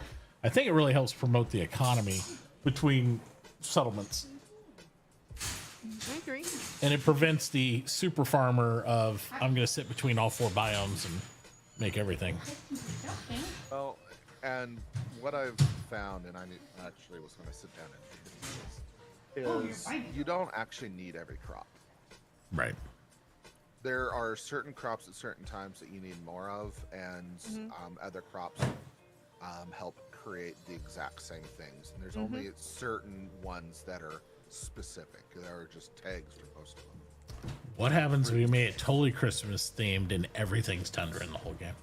Speaker 2: I think it really helps promote the economy between settlements.
Speaker 6: I agree.
Speaker 2: And it prevents the super farmer of I'm going to sit between all 4 biomes and make everything.
Speaker 5: Well, and what I've found, and actually was going to sit down and is you don't actually need every crop.
Speaker 2: Right.
Speaker 5: There are certain crops at certain times that you need more of, and other crops help create the exact same things. And there's only certain ones that are specific. There are just tags for most of them.
Speaker 2: What happens if we made it totally Christmas themed and everything's tundra in the whole game?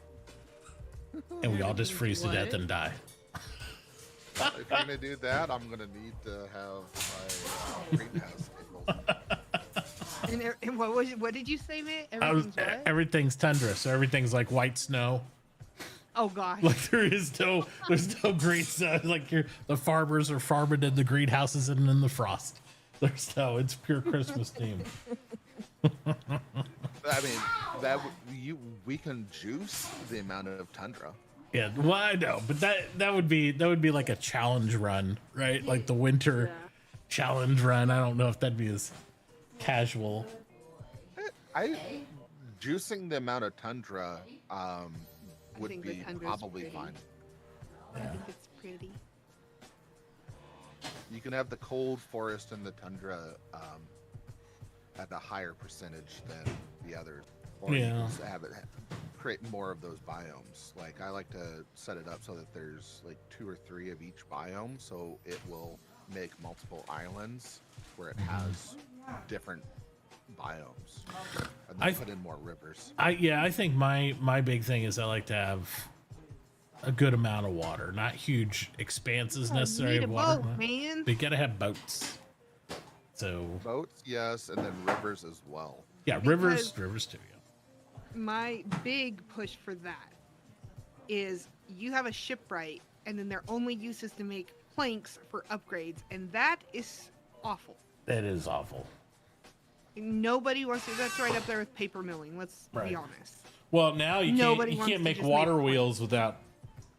Speaker 2: And we all just freeze to death and die.
Speaker 5: If you're going to do that, I'm going to need to have my greenhouse tables.
Speaker 6: And what did you say, Mitt? Everything's what?
Speaker 2: Everything's tundra, so everything's like white snow.
Speaker 6: Oh gosh.
Speaker 2: Like there's no green snow. Like the farmers are farming in the greenhouses and in the frost. There's no, it's pure Christmas theme.
Speaker 5: I mean, we can juice the amount of tundra.
Speaker 2: Yeah, well I know, but that would be like a challenge run, right? Like the winter challenge run. I don't know if that'd be as casual.
Speaker 5: Juicing the amount of tundra would
Speaker 6: think the
Speaker 5: be
Speaker 6: tundra's
Speaker 5: probably
Speaker 6: pretty.
Speaker 5: fine.
Speaker 6: I think it's pretty.
Speaker 5: You can have the cold forest and the tundra at a higher percentage than the others, or you
Speaker 2: Yeah.
Speaker 5: can just have it create more of those biomes. Like I like to set it up so that there's like 2 or 3 of each biome, so it will make multiple islands where it has different biomes, and then put in more rivers.
Speaker 2: I think my big thing is I like to have a good amount of water, not huge expanses necessarily
Speaker 6: Need a
Speaker 2: of water.
Speaker 6: boat, man.
Speaker 2: But you gotta have boats. So
Speaker 5: Boats, yes, and then rivers as well.
Speaker 2: yeah,
Speaker 6: Because-
Speaker 2: rivers too. Yeah.
Speaker 6: My big push for that is you have a shipwright, and then their only use is to make planks for upgrades, and that is awful.
Speaker 2: That is awful.
Speaker 6: Nobody wants to. That's right up there with paper milling. Let's
Speaker 2: Right.
Speaker 6: be honest.
Speaker 2: Well, now you
Speaker 6: Nobody
Speaker 2: can't
Speaker 6: wants to
Speaker 2: make
Speaker 6: just
Speaker 2: water
Speaker 6: make
Speaker 2: wheels without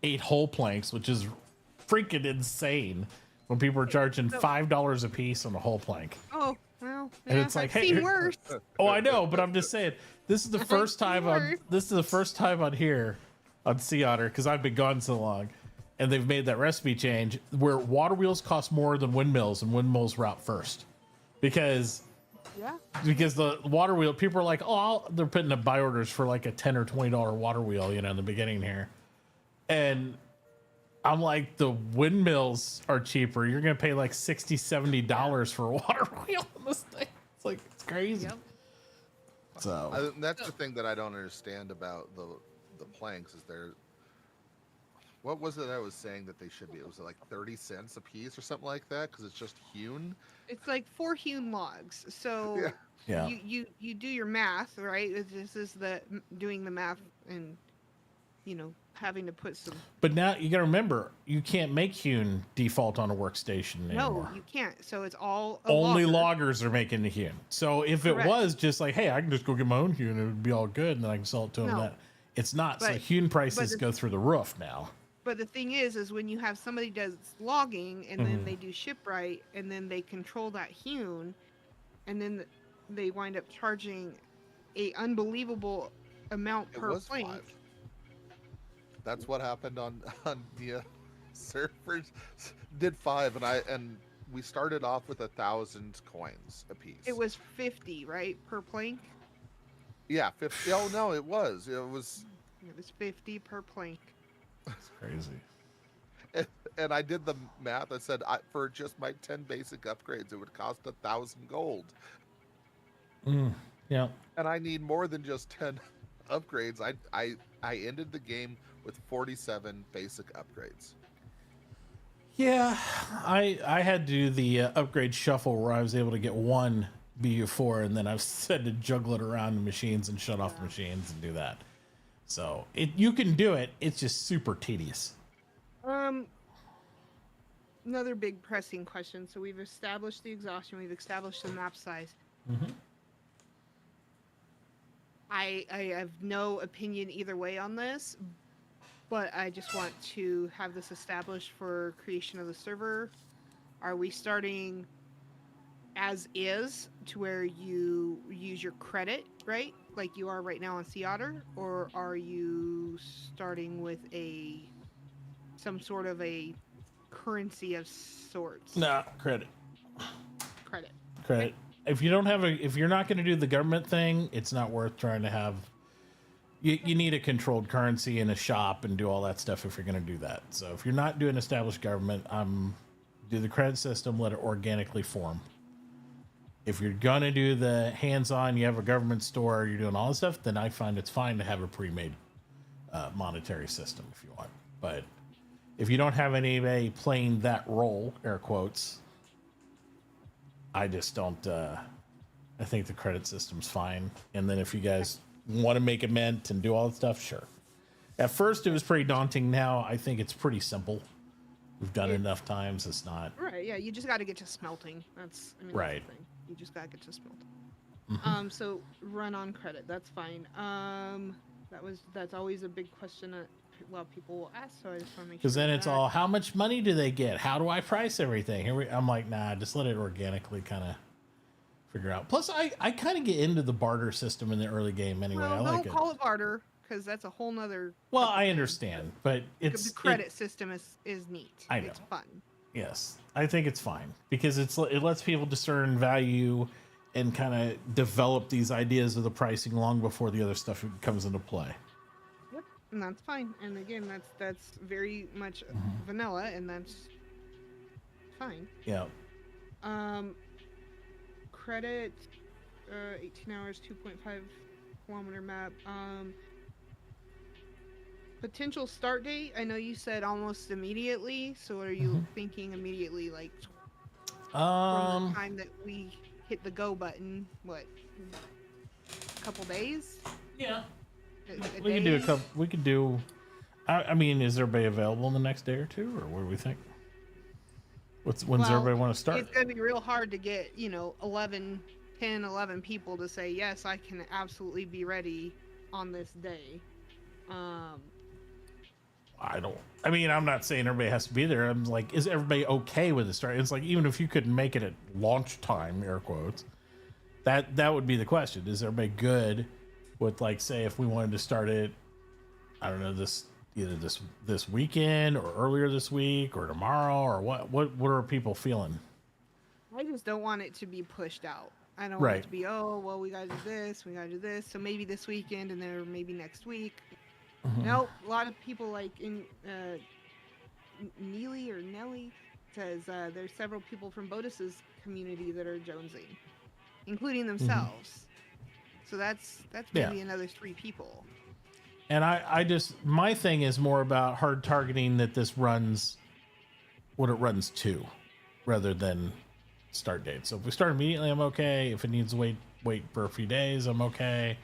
Speaker 2: 8 hole planks, which is freaking insane. When people are charging $5 a piece on a whole plank.
Speaker 6: Oh well,
Speaker 2: And
Speaker 6: yeah,
Speaker 2: it's like,
Speaker 6: I've
Speaker 2: hey,
Speaker 6: seen worse.
Speaker 2: Oh, I know, but I'm just saying this is the first time on here on Sea Otter because I've been gone so long, and they've made that recipe change where water wheels cost more than windmills, and windmills were out first because
Speaker 6: Yeah.
Speaker 2: the water wheel people are like, oh, they're putting up buy orders for like a $10 or $20 water wheel, in the beginning here, and I'm like, the windmills are cheaper. You're gonna pay like $60-$70 for a water wheel on this thing. It's like it's crazy.
Speaker 6: Yep.
Speaker 2: So
Speaker 5: That's the thing that I don't understand about the planks is there. What was it I was saying that they should be? It was like 30 cents a piece or something like that because it's just hewn.
Speaker 6: It's like 4 hewn logs. So
Speaker 2: yeah,
Speaker 6: you do your math, right? This is doing the math and having to put some.
Speaker 2: but now you gotta remember you can't make hewn default on a workstation anymore.
Speaker 6: No, you can't. So it's all
Speaker 2: Only
Speaker 6: logger.
Speaker 2: loggers are making the hewn. So if it
Speaker 6: Correct.
Speaker 2: was just like, hey, I can just go get my own hewn, it would be all good, and then I can sell it to them.
Speaker 6: No.
Speaker 2: That it's not. So
Speaker 6: But-
Speaker 2: hewn prices
Speaker 6: but
Speaker 2: go through the roof now.
Speaker 6: But the thing is when you have somebody does logging and
Speaker 2: Mm-hmm.
Speaker 6: then they do shipwright and then they control that hewn, and then they wind up charging a unbelievable amount
Speaker 5: It
Speaker 6: per
Speaker 5: was
Speaker 6: plank.
Speaker 5: 5. That's what happened on the servers. Did 5, and we started off with 1,000 coins apiece.
Speaker 6: It was 50, right, per plank.
Speaker 5: Yeah, 50. Oh no, it was. It was.
Speaker 6: It was 50 per plank.
Speaker 2: It's crazy.
Speaker 5: And I did the math. I said for just my 10 basic upgrades, it would cost 1,000 gold.
Speaker 2: Yeah.
Speaker 5: And I need more than just 10 upgrades. I ended the game with 47 basic upgrades.
Speaker 2: Yeah, I had to do the upgrade shuffle where I was able to get one BU4, and then I've said to juggle it around the machines and shut off machines and do that. So you can do it. It's just super tedious.
Speaker 6: Another big pressing question. So we've established the exhaustion. We've established the map size.
Speaker 2: Mm-hmm.
Speaker 6: I have no opinion either way on this, but I just want to have this established for creation of the server. Are we starting as is to where you use your credit, right? Like you are right now on Sea Otter? Or are you starting with some sort of a currency of sorts?
Speaker 2: Nah, credit.
Speaker 6: Credit.
Speaker 2: Credit. If you don't have if you're not going to do the government thing, it's not worth trying to have. You need a controlled currency in a shop and do all that stuff if you're going to do that. So if you're not doing established government, do the credit system, let it organically form. If you're going to do the hands-on, you have a government store, you're doing all this stuff, then I find it's fine to have a pre-made monetary system if you want. But if you don't have anybody playing that role, air quotes, I just don't. I think the credit system's fine. And then if you guys want to make a mint and do all that stuff, sure. At first, it was pretty daunting. Now, I think it's pretty simple. We've done it enough times. It's not.
Speaker 6: Right, yeah, you just got to get to smelting. That's
Speaker 2: right.
Speaker 6: That's the thing. You just got to get to smelting.
Speaker 2: Mm-hmm.
Speaker 6: So run on credit. That's fine. That's always a big question that a lot of people will ask. So I just want to make sure.
Speaker 2: Because then it's all, how much money do they get? How do I price everything? I'm like, nah, just let it organically kind of figure out. Plus, I kind of get into the barter system in the early game anyway.
Speaker 6: Well,
Speaker 2: I like it.
Speaker 6: don't call it barter because that's a whole nother.
Speaker 2: Well, I understand, but
Speaker 6: the credit system is neat.
Speaker 2: I know.
Speaker 6: It's fun.
Speaker 2: Yes, I think it's fine because it lets people discern value and kind of develop these ideas of the pricing long before the other stuff comes into play.
Speaker 6: Yep, and that's fine. And again, that's very much vanilla, and that's fine.
Speaker 2: Yeah.
Speaker 6: Credit, 18 hours, 2.5 kilometer map. Potential start date. I know you said almost immediately. So what are you thinking immediately? Like from the time that we hit the go button, what? A couple days?
Speaker 2: Yeah.
Speaker 6: We
Speaker 2: can do a couple. We could do. I mean, is everybody available in the next day or two, or what do we think? When's everybody want to start?
Speaker 6: It's gonna be real hard to get 10, 11 people to say yes, I can absolutely be ready on this day.
Speaker 2: I'm not saying everybody has to be there. I'm like, is everybody okay with the start? It's like, even if you couldn't make it at launch time, air quotes, that would be the question. Is everybody good with, like, say, if we wanted to start it, I don't know, either this weekend or earlier this week or tomorrow, or what are people feeling?
Speaker 6: I just don't want it to be pushed out. I don't want it to be, oh, well, we gotta do this, so maybe this weekend and then maybe next week. Nope. A lot of people, like in Nelly says there's several people from Bodis's community that are jonesing, including themselves. So that's maybe another 3 people.
Speaker 2: And I just, my thing is more about hard targeting that this runs what it runs to, rather than start date. So if we start immediately, I'm okay. If it needs to wait for a few days, I'm okay.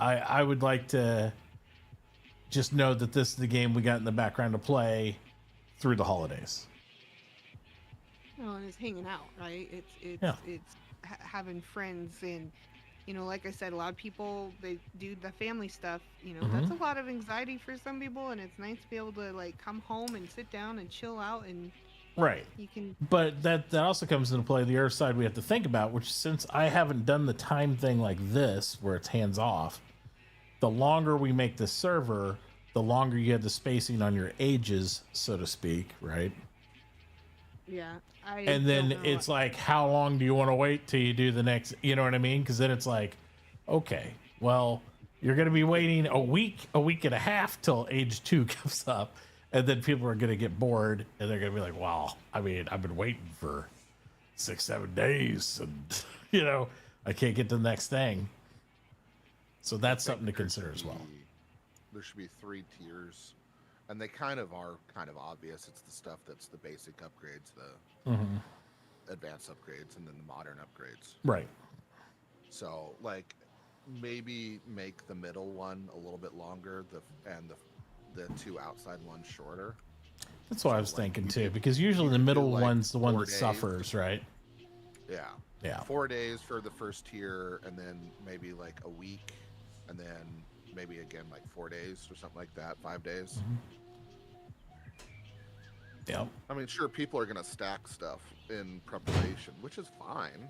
Speaker 2: I would like to just know that this is the game we got in the background to play through the holidays.
Speaker 6: And it's hanging out, right? It's having friends, and like I said, a lot of people, they do the family stuff. That's a lot of anxiety for some people, and it's nice to be able to, like, come home and sit down and chill out and
Speaker 2: Right.
Speaker 6: You can.
Speaker 2: But that also comes into play the other side we have to think about, which since I haven't done the time thing like this, where it's hands off, the longer we make the server, the longer you have the spacing on your ages, so to speak, right?
Speaker 6: Yeah.
Speaker 2: And then it's like, how long do you want to wait till you do the next? You know what I mean? Because then it's like, okay, well, you're going to be waiting a week and a half till age 2 comes up. And then people are going to get bored and they're going to be like, wow, I mean, I've been waiting for 6-7 days and, you know, I can't get to the next thing. So that's something to consider as well.
Speaker 5: There should be 3 tiers, and they kind of are obvious. It's the stuff that's the basic upgrades, the advanced upgrades, and then the modern upgrades.
Speaker 2: Right.
Speaker 5: So, like, maybe make the middle one a little bit longer, and the 2 outside ones shorter.
Speaker 2: That's what I was thinking too, because usually the middle
Speaker 5: like
Speaker 2: one's the one
Speaker 5: 4
Speaker 2: that
Speaker 5: days.
Speaker 2: suffers, right?
Speaker 5: Yeah.
Speaker 2: Yeah.
Speaker 5: 4 days for the first tier, and then maybe like a week, and then maybe again like 4 days or something like that, 5 days.
Speaker 2: Yep.
Speaker 5: I mean, sure, people are going to stack stuff in preparation, which is fine,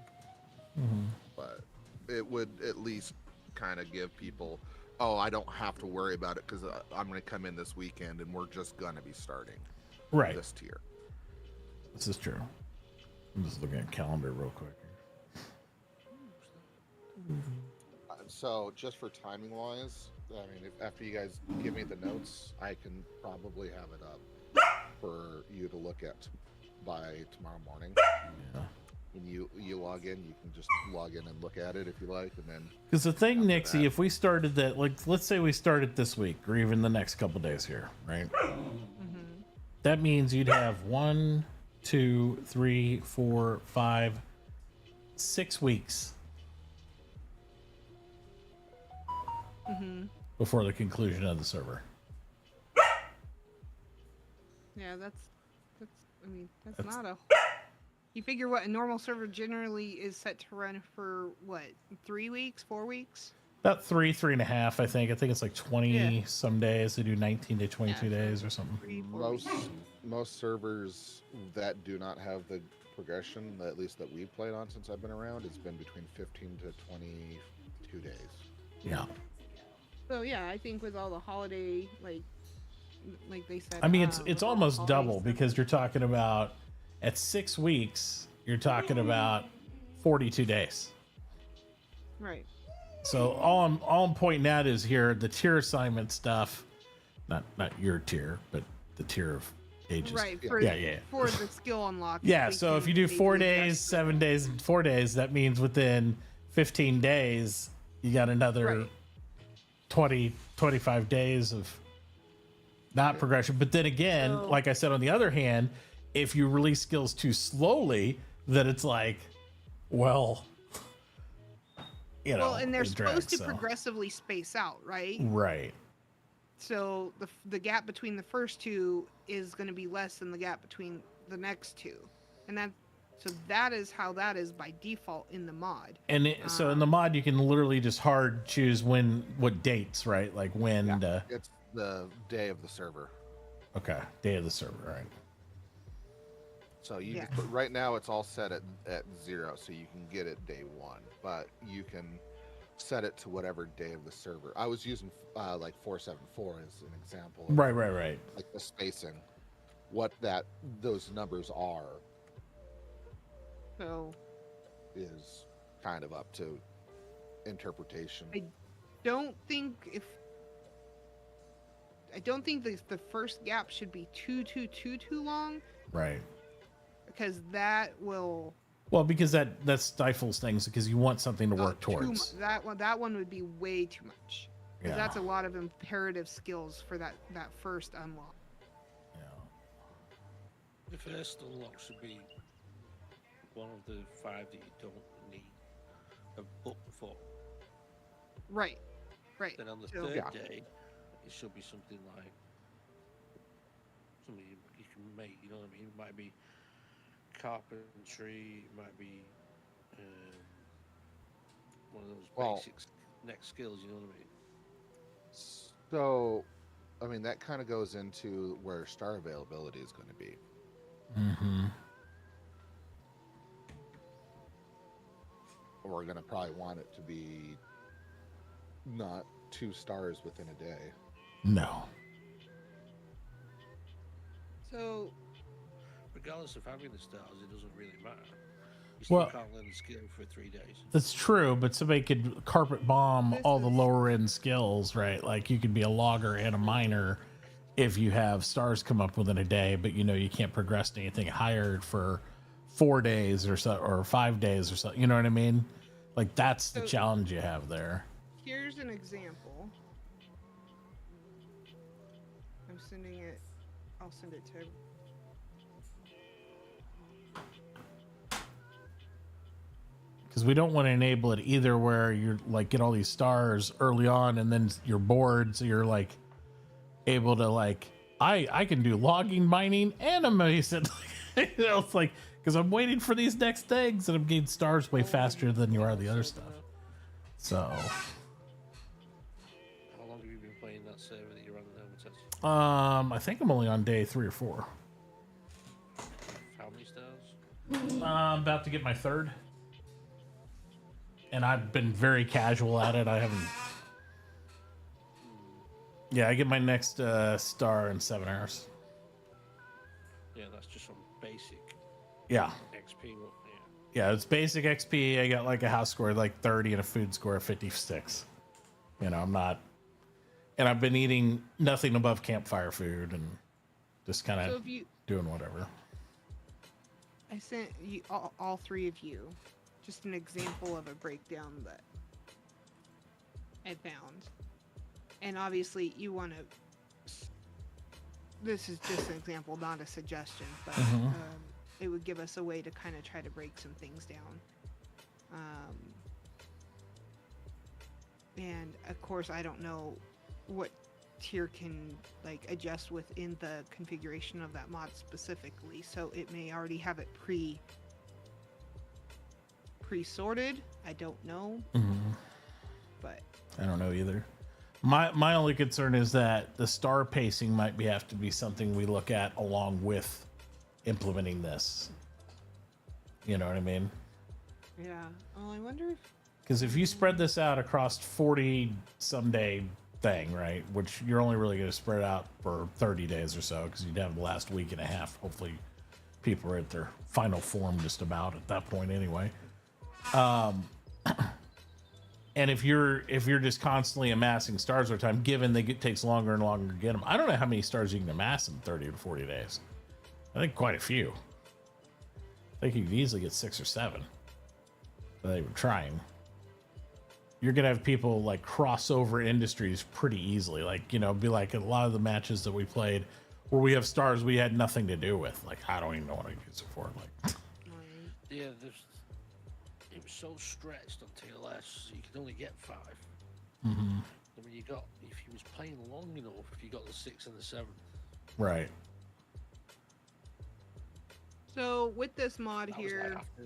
Speaker 5: but it would at least kind of give people, oh, I don't have to worry about it because I'm going to come in this weekend and we're just going to be starting this tier.
Speaker 2: This is true. I'm just looking at calendar real quick.
Speaker 5: So just for timing wise, I mean, if after you guys give me the notes, I can probably have it up for you to look at by tomorrow morning.
Speaker 2: Yeah.
Speaker 5: When you log in, you can just log in and look at it if you like, and then.
Speaker 2: Because the thing, Nixie, if we started that, like, let's say we started this week or even the next couple days here, right? That means you'd have 1, 2, 3, 4, 5, 6 weeks before the conclusion of the server.
Speaker 6: Yeah, that's not a. You figure what a normal server generally is set to run for what, 3 weeks, 4 weeks?
Speaker 2: About 3.5, I think. I think it's like 20 some days. They do 19 to 22 days or something.
Speaker 6: 3, 4 weeks.
Speaker 5: Most servers that do not have the progression, at least that we've played on since I've been around, it's been between 15 to 22 days.
Speaker 2: Yeah.
Speaker 6: So yeah, I think with all the holiday, like they said.
Speaker 2: I mean,
Speaker 6: with
Speaker 2: it's
Speaker 6: all the
Speaker 2: almost
Speaker 6: holiday
Speaker 2: double
Speaker 6: stuff.
Speaker 2: because you're talking about at 6 weeks, you're talking about 42 days.
Speaker 6: Right.
Speaker 2: So all I'm pointing out is here the tier assignment stuff, not your tier, but the tier of ages.
Speaker 6: Right.
Speaker 2: Yeah.
Speaker 6: For the skill unlock.
Speaker 2: Yeah.
Speaker 6: they
Speaker 2: So if
Speaker 6: can
Speaker 2: you do
Speaker 6: make
Speaker 2: 4
Speaker 6: the
Speaker 2: days,
Speaker 6: adjustment.
Speaker 2: 7 days, and 4 days, that means within 15 days you got another
Speaker 6: Right.
Speaker 2: 20, 25 days of not progression. But then again,
Speaker 6: So-
Speaker 2: like I said, on the other hand, if you release skills too slowly, then it's like, well, you know,
Speaker 6: Well, and they're
Speaker 2: it
Speaker 6: supposed
Speaker 2: drags,
Speaker 6: to
Speaker 2: so.
Speaker 6: progressively space out, right?
Speaker 2: Right.
Speaker 6: So the gap between the first 2 is going to be less than the gap between the next 2, and that is how that is by default in the mod.
Speaker 2: And so in the mod, you can literally just hard choose what dates, right? Like when.
Speaker 5: It's the day of the server.
Speaker 2: Okay, day of the server, right?
Speaker 5: So you
Speaker 6: Yeah.
Speaker 5: but right now it's all set at 0, so you can get it day 1, but you can set it to whatever day of the server. I was using like 474 as an example. Of,
Speaker 2: Right.
Speaker 5: like the spacing, what those numbers are
Speaker 6: So
Speaker 5: is kind of up to interpretation.
Speaker 6: I don't think the first gap should be too long,
Speaker 2: Right.
Speaker 6: because that will
Speaker 2: Well, because that stifles things because you want something to work
Speaker 6: too
Speaker 2: towards.
Speaker 6: that one would be way too much. 'Cause
Speaker 2: Yeah.
Speaker 6: that's a lot of imperative skills for that first unlock.
Speaker 2: Yeah.
Speaker 7: The first unlock should be one of the 5 that you don't need a book for.
Speaker 6: Right.
Speaker 7: Then on the
Speaker 6: So-
Speaker 7: third
Speaker 5: Yeah.
Speaker 7: day, it should be something like something you can make. You know what I mean? It might be carpentry. It might be one of those
Speaker 5: Well-
Speaker 7: basic next skills. You know what I mean?
Speaker 5: So, I mean, that kind of goes into where star availability is going to be.
Speaker 2: Mm-hmm.
Speaker 5: we're gonna probably want it to be not 2 stars within a day.
Speaker 2: No.
Speaker 6: So,
Speaker 7: Regardless of having the stars, it doesn't really matter. You still
Speaker 2: Well-
Speaker 7: can't learn the skill for 3 days.
Speaker 2: That's true, but somebody could carpet bomb
Speaker 6: This
Speaker 2: all the
Speaker 6: is-
Speaker 2: lower end skills, right? Like you could be a logger and a miner if you have stars come up within a day, but you know you can't progress to anything higher for 4 days or so, or 5 days or so. You know what I mean? Like that's the
Speaker 6: So-
Speaker 2: challenge you have there.
Speaker 6: here's an example. I'm sending it. I'll send it to.
Speaker 2: Because we don't want to enable it either where you're like get all these stars early on and then you're bored, so you're like able to like I can do logging, mining, and amazing. You know, it's like because I'm waiting for these next things and I'm getting stars way faster than you are the other stuff. So
Speaker 7: How long have you been playing that server that you're on now, Tess?
Speaker 2: I think I'm only on day 3 or 4.
Speaker 7: How many stars?
Speaker 2: I'm about to get my 3rd. And I've been very casual at it. I haven't. Yeah, I get my next star in 7 hours.
Speaker 7: Yeah, that's just on basic
Speaker 2: Yeah.
Speaker 7: XP. Yeah.
Speaker 2: Yeah, it's basic XP. I got like a house score of like 30 and a food score of 56. You know, I'm not. And I've been eating nothing above campfire food and just kind
Speaker 6: So
Speaker 2: of
Speaker 6: if you,
Speaker 2: doing whatever.
Speaker 6: I sent you all 3 of you, just an example of a breakdown that I found, and obviously you want to. This is just an example, not a suggestion, but it would give us a way to kind of try to break some things down. And of course, I don't know what tier can like adjust within the configuration of that mod specifically, so it may already have it pre-sorted. I don't know, but
Speaker 2: I don't know either. My only concern is that the star pacing might have to be something we look at along with implementing this. You know what I mean?
Speaker 6: yeah. Oh, I wonder if
Speaker 2: Because if you spread this out across 40 someday thing, right, which you're only really going to spread out for 30 days or so, because you'd have the last week and a half. Hopefully, people are at their final form just about at that point anyway. And if you're just constantly amassing stars over time, given it takes longer and longer to get them, I don't know how many stars you can amass in 30 to 40 days. I think quite a few. I think you could easily get 6 or 7. But they were trying. You're gonna have people like cross over industries pretty easily. Like, you know, be like a lot of the matches that we played where we have stars we had nothing to do with. Like, I don't even know what I use it for. Like,
Speaker 7: Yeah, it was so stretched on TLS, you could only get 5. I mean, if you was playing long enough, you got the 6 and the 7.
Speaker 2: right.
Speaker 6: so. With this mod
Speaker 7: That was
Speaker 6: here,
Speaker 7: like after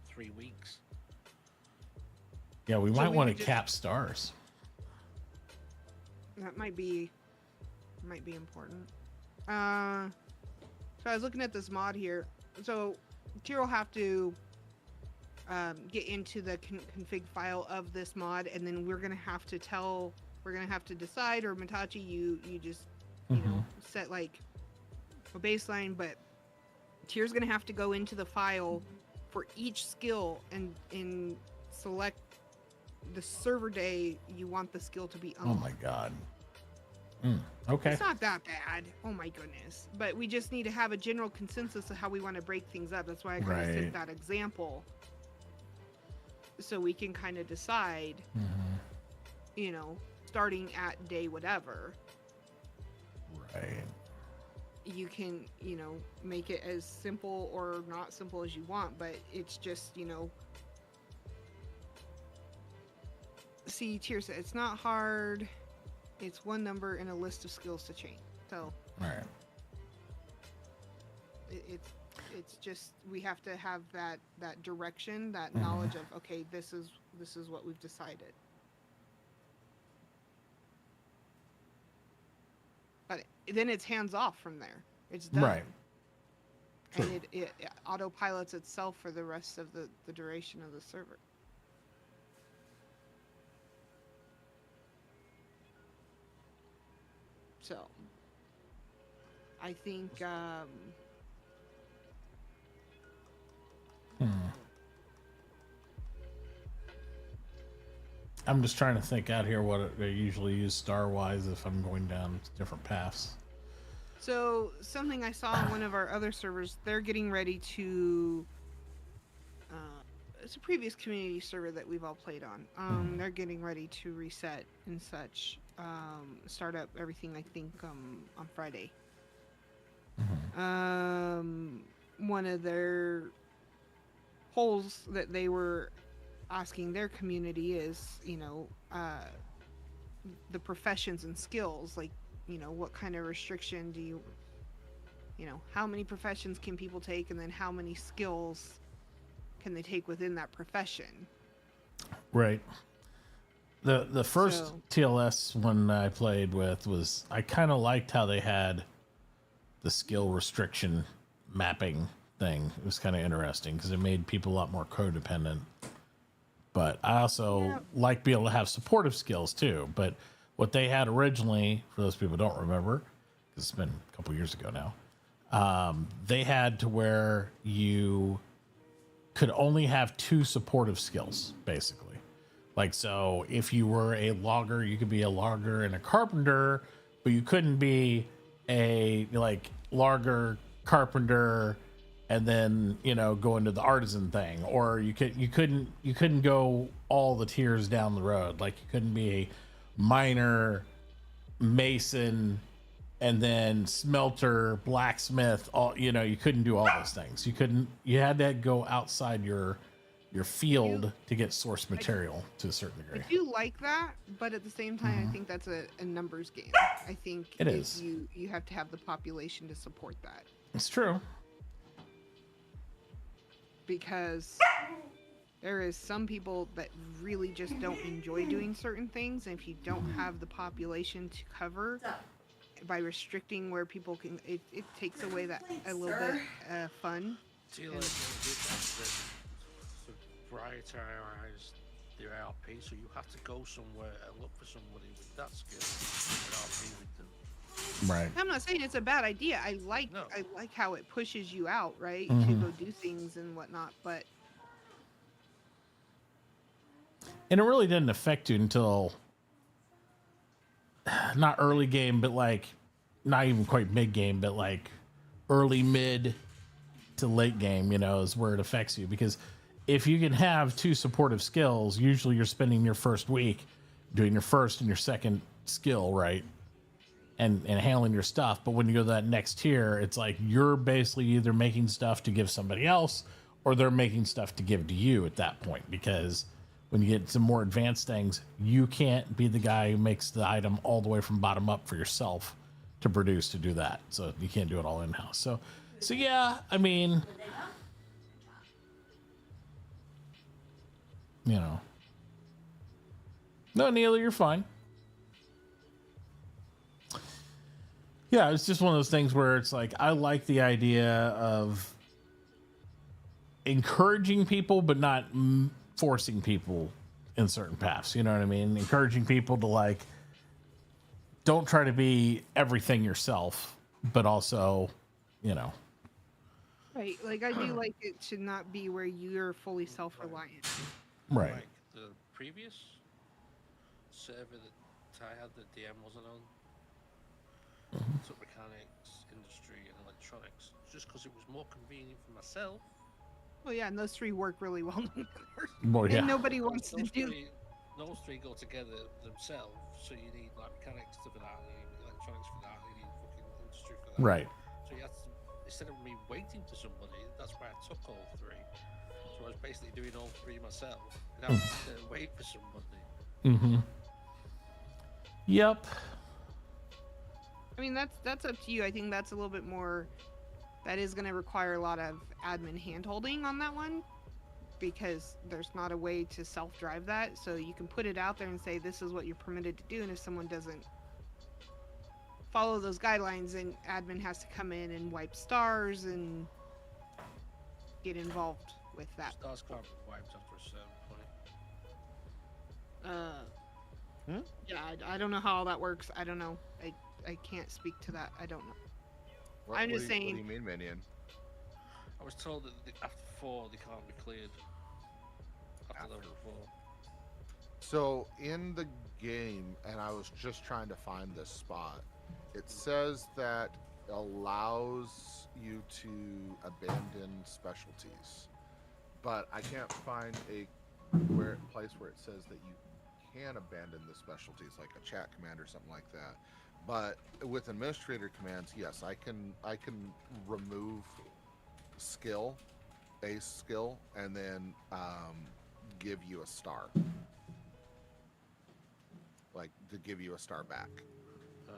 Speaker 7: 3 weeks.
Speaker 2: Yeah, we
Speaker 6: So
Speaker 2: might
Speaker 6: we
Speaker 2: want
Speaker 6: could
Speaker 2: to
Speaker 6: just-
Speaker 2: cap stars.
Speaker 6: that might be important. So I was looking at this mod here. So Tier will have to get into the config file of this mod, and then we're gonna have to decide, or Matachi, you just you know set like a baseline, but Tier's gonna have to go into the file for each skill and select the server day you want the skill to be
Speaker 2: Oh
Speaker 6: unlocked.
Speaker 2: my god. Okay.
Speaker 6: It's not that bad. Oh my goodness. But we just need to have a general consensus of how we want to break things up. That's why I kind of
Speaker 2: Right.
Speaker 6: sent that example. So we can kind of decide, you know, starting at day whatever,
Speaker 2: Right.
Speaker 6: you can, you know, make it as simple or not simple as you want, but it's just, you know, see, Tier said it's not hard. It's one number in a list of skills to change. So
Speaker 2: Right.
Speaker 6: it's just we have to have that direction, that knowledge of, okay, this is what we've decided. But then it's hands off from there. It's done.
Speaker 2: Right.
Speaker 6: And it autopilots itself for the rest of the duration of the server. So I think
Speaker 2: I'm just trying to think out here what I usually use star-wise if I'm going down different paths.
Speaker 6: so something I saw on one of our other servers, they're getting ready to it's a previous community server that we've all played on. They're getting ready to reset and such. Start up everything I think on Friday. One of their polls that they were asking their community is, the professions and skills, like, what kind of restriction do how many professions can people take, and then how many skills can they take within that profession?
Speaker 2: Right. The first
Speaker 6: So-
Speaker 2: TLS one I played with was, I kind of liked how they had the skill restriction mapping thing. It was kind of interesting because it made people a lot more codependent. But I also like being able to have supportive skills too. But what they had originally, for those people who don't remember, because it's been a couple years ago now, they had to where you could only have 2 supportive skills, basically. Like, so if you were a logger, you could be a logger and a carpenter, but you couldn't be a logger, carpenter, and then go into the artisan thing. Or you couldn't go all the tiers down the road. Like, you couldn't be a miner, mason, and then smelter, blacksmith. All you couldn't do all those things. You had to go outside your field to get source material to a certain degree.
Speaker 6: I do like that, but at the same time, I think that's a numbers game. I think
Speaker 2: It is.
Speaker 6: You have to have the population to support that,
Speaker 2: It's true.
Speaker 6: because there is some people that really just don't enjoy doing certain things, and if you don't have the population to cover by restricting where people can, it takes away that a little bit fun.
Speaker 7: TLS did that to prioritize their RP, so you have to go somewhere and look for somebody with that skill and RP with them.
Speaker 2: Right.
Speaker 6: I'm not saying it's a bad idea. I like how it pushes you out, right, to go do things and whatnot. But
Speaker 2: And it really didn't affect you until not early game, but not even quite mid game, but early mid to late game, is where it affects you. Because if you can have 2 supportive skills, usually you're spending your first week doing your first and your second skill, right? And handling your stuff. But when you go to that next tier, it's like you're basically either making stuff to give somebody else, or they're making stuff to give to you at that point. Because when you get some more advanced things, you can't be the guy who makes the item all the way from bottom up for yourself to produce, to do that. So you can't do it all in-house. So yeah, I mean, No, Neil, you're fine. Yeah, it's just one of those things where it's like, I like the idea of encouraging people, but not forcing people in certain paths. You know what I mean? Encouraging people to don't try to be everything yourself, but also,
Speaker 6: right, I do like it to not be where you're fully self-reliant.
Speaker 2: Right.
Speaker 7: Like the previous server that I had, the DM wasn't on, took mechanics, industry, and electronics, just because it was more convenient for myself.
Speaker 6: Well, yeah, and those 3 work really well together.
Speaker 2: Well, yeah.
Speaker 6: And nobody wants to do.
Speaker 7: Those three go together themselves, so you need mechanics for that, you need electronics for that, you need fucking industry for that.
Speaker 2: Right.
Speaker 7: So you have to, instead of me waiting for somebody, that's why I took all 3. So I was basically doing all 3 myself, and I was wait for somebody.
Speaker 2: Mm-hmm. Yep.
Speaker 6: I mean, that's up to you. I think that's a little bit more. That is going to require a lot of admin hand-holding on that one, because there's not a way to self-drive that. So you can put it out there and say, this is what you're permitted to do, and if someone doesn't follow those guidelines, then admin has to come in and wipe stars and get involved with that.
Speaker 7: Stars can't be wiped after a certain point.
Speaker 6: Yeah, I don't know how all that works. I don't know. I can't speak to that. I don't know.
Speaker 5: What,
Speaker 6: I'm just
Speaker 5: what do
Speaker 6: saying.
Speaker 5: you mean, minion?
Speaker 7: I was told that after 4 they can't be cleared. After level 4.
Speaker 5: So in the game, and I was just trying to find this spot, it says that it allows you to abandon specialties, but I can't find a place where it says that you can abandon the specialties, like a chat command or something like that. But with administrator commands, yes, I can remove skill, a skill, and then give you a star, like to give you a star back.
Speaker 7: Uh,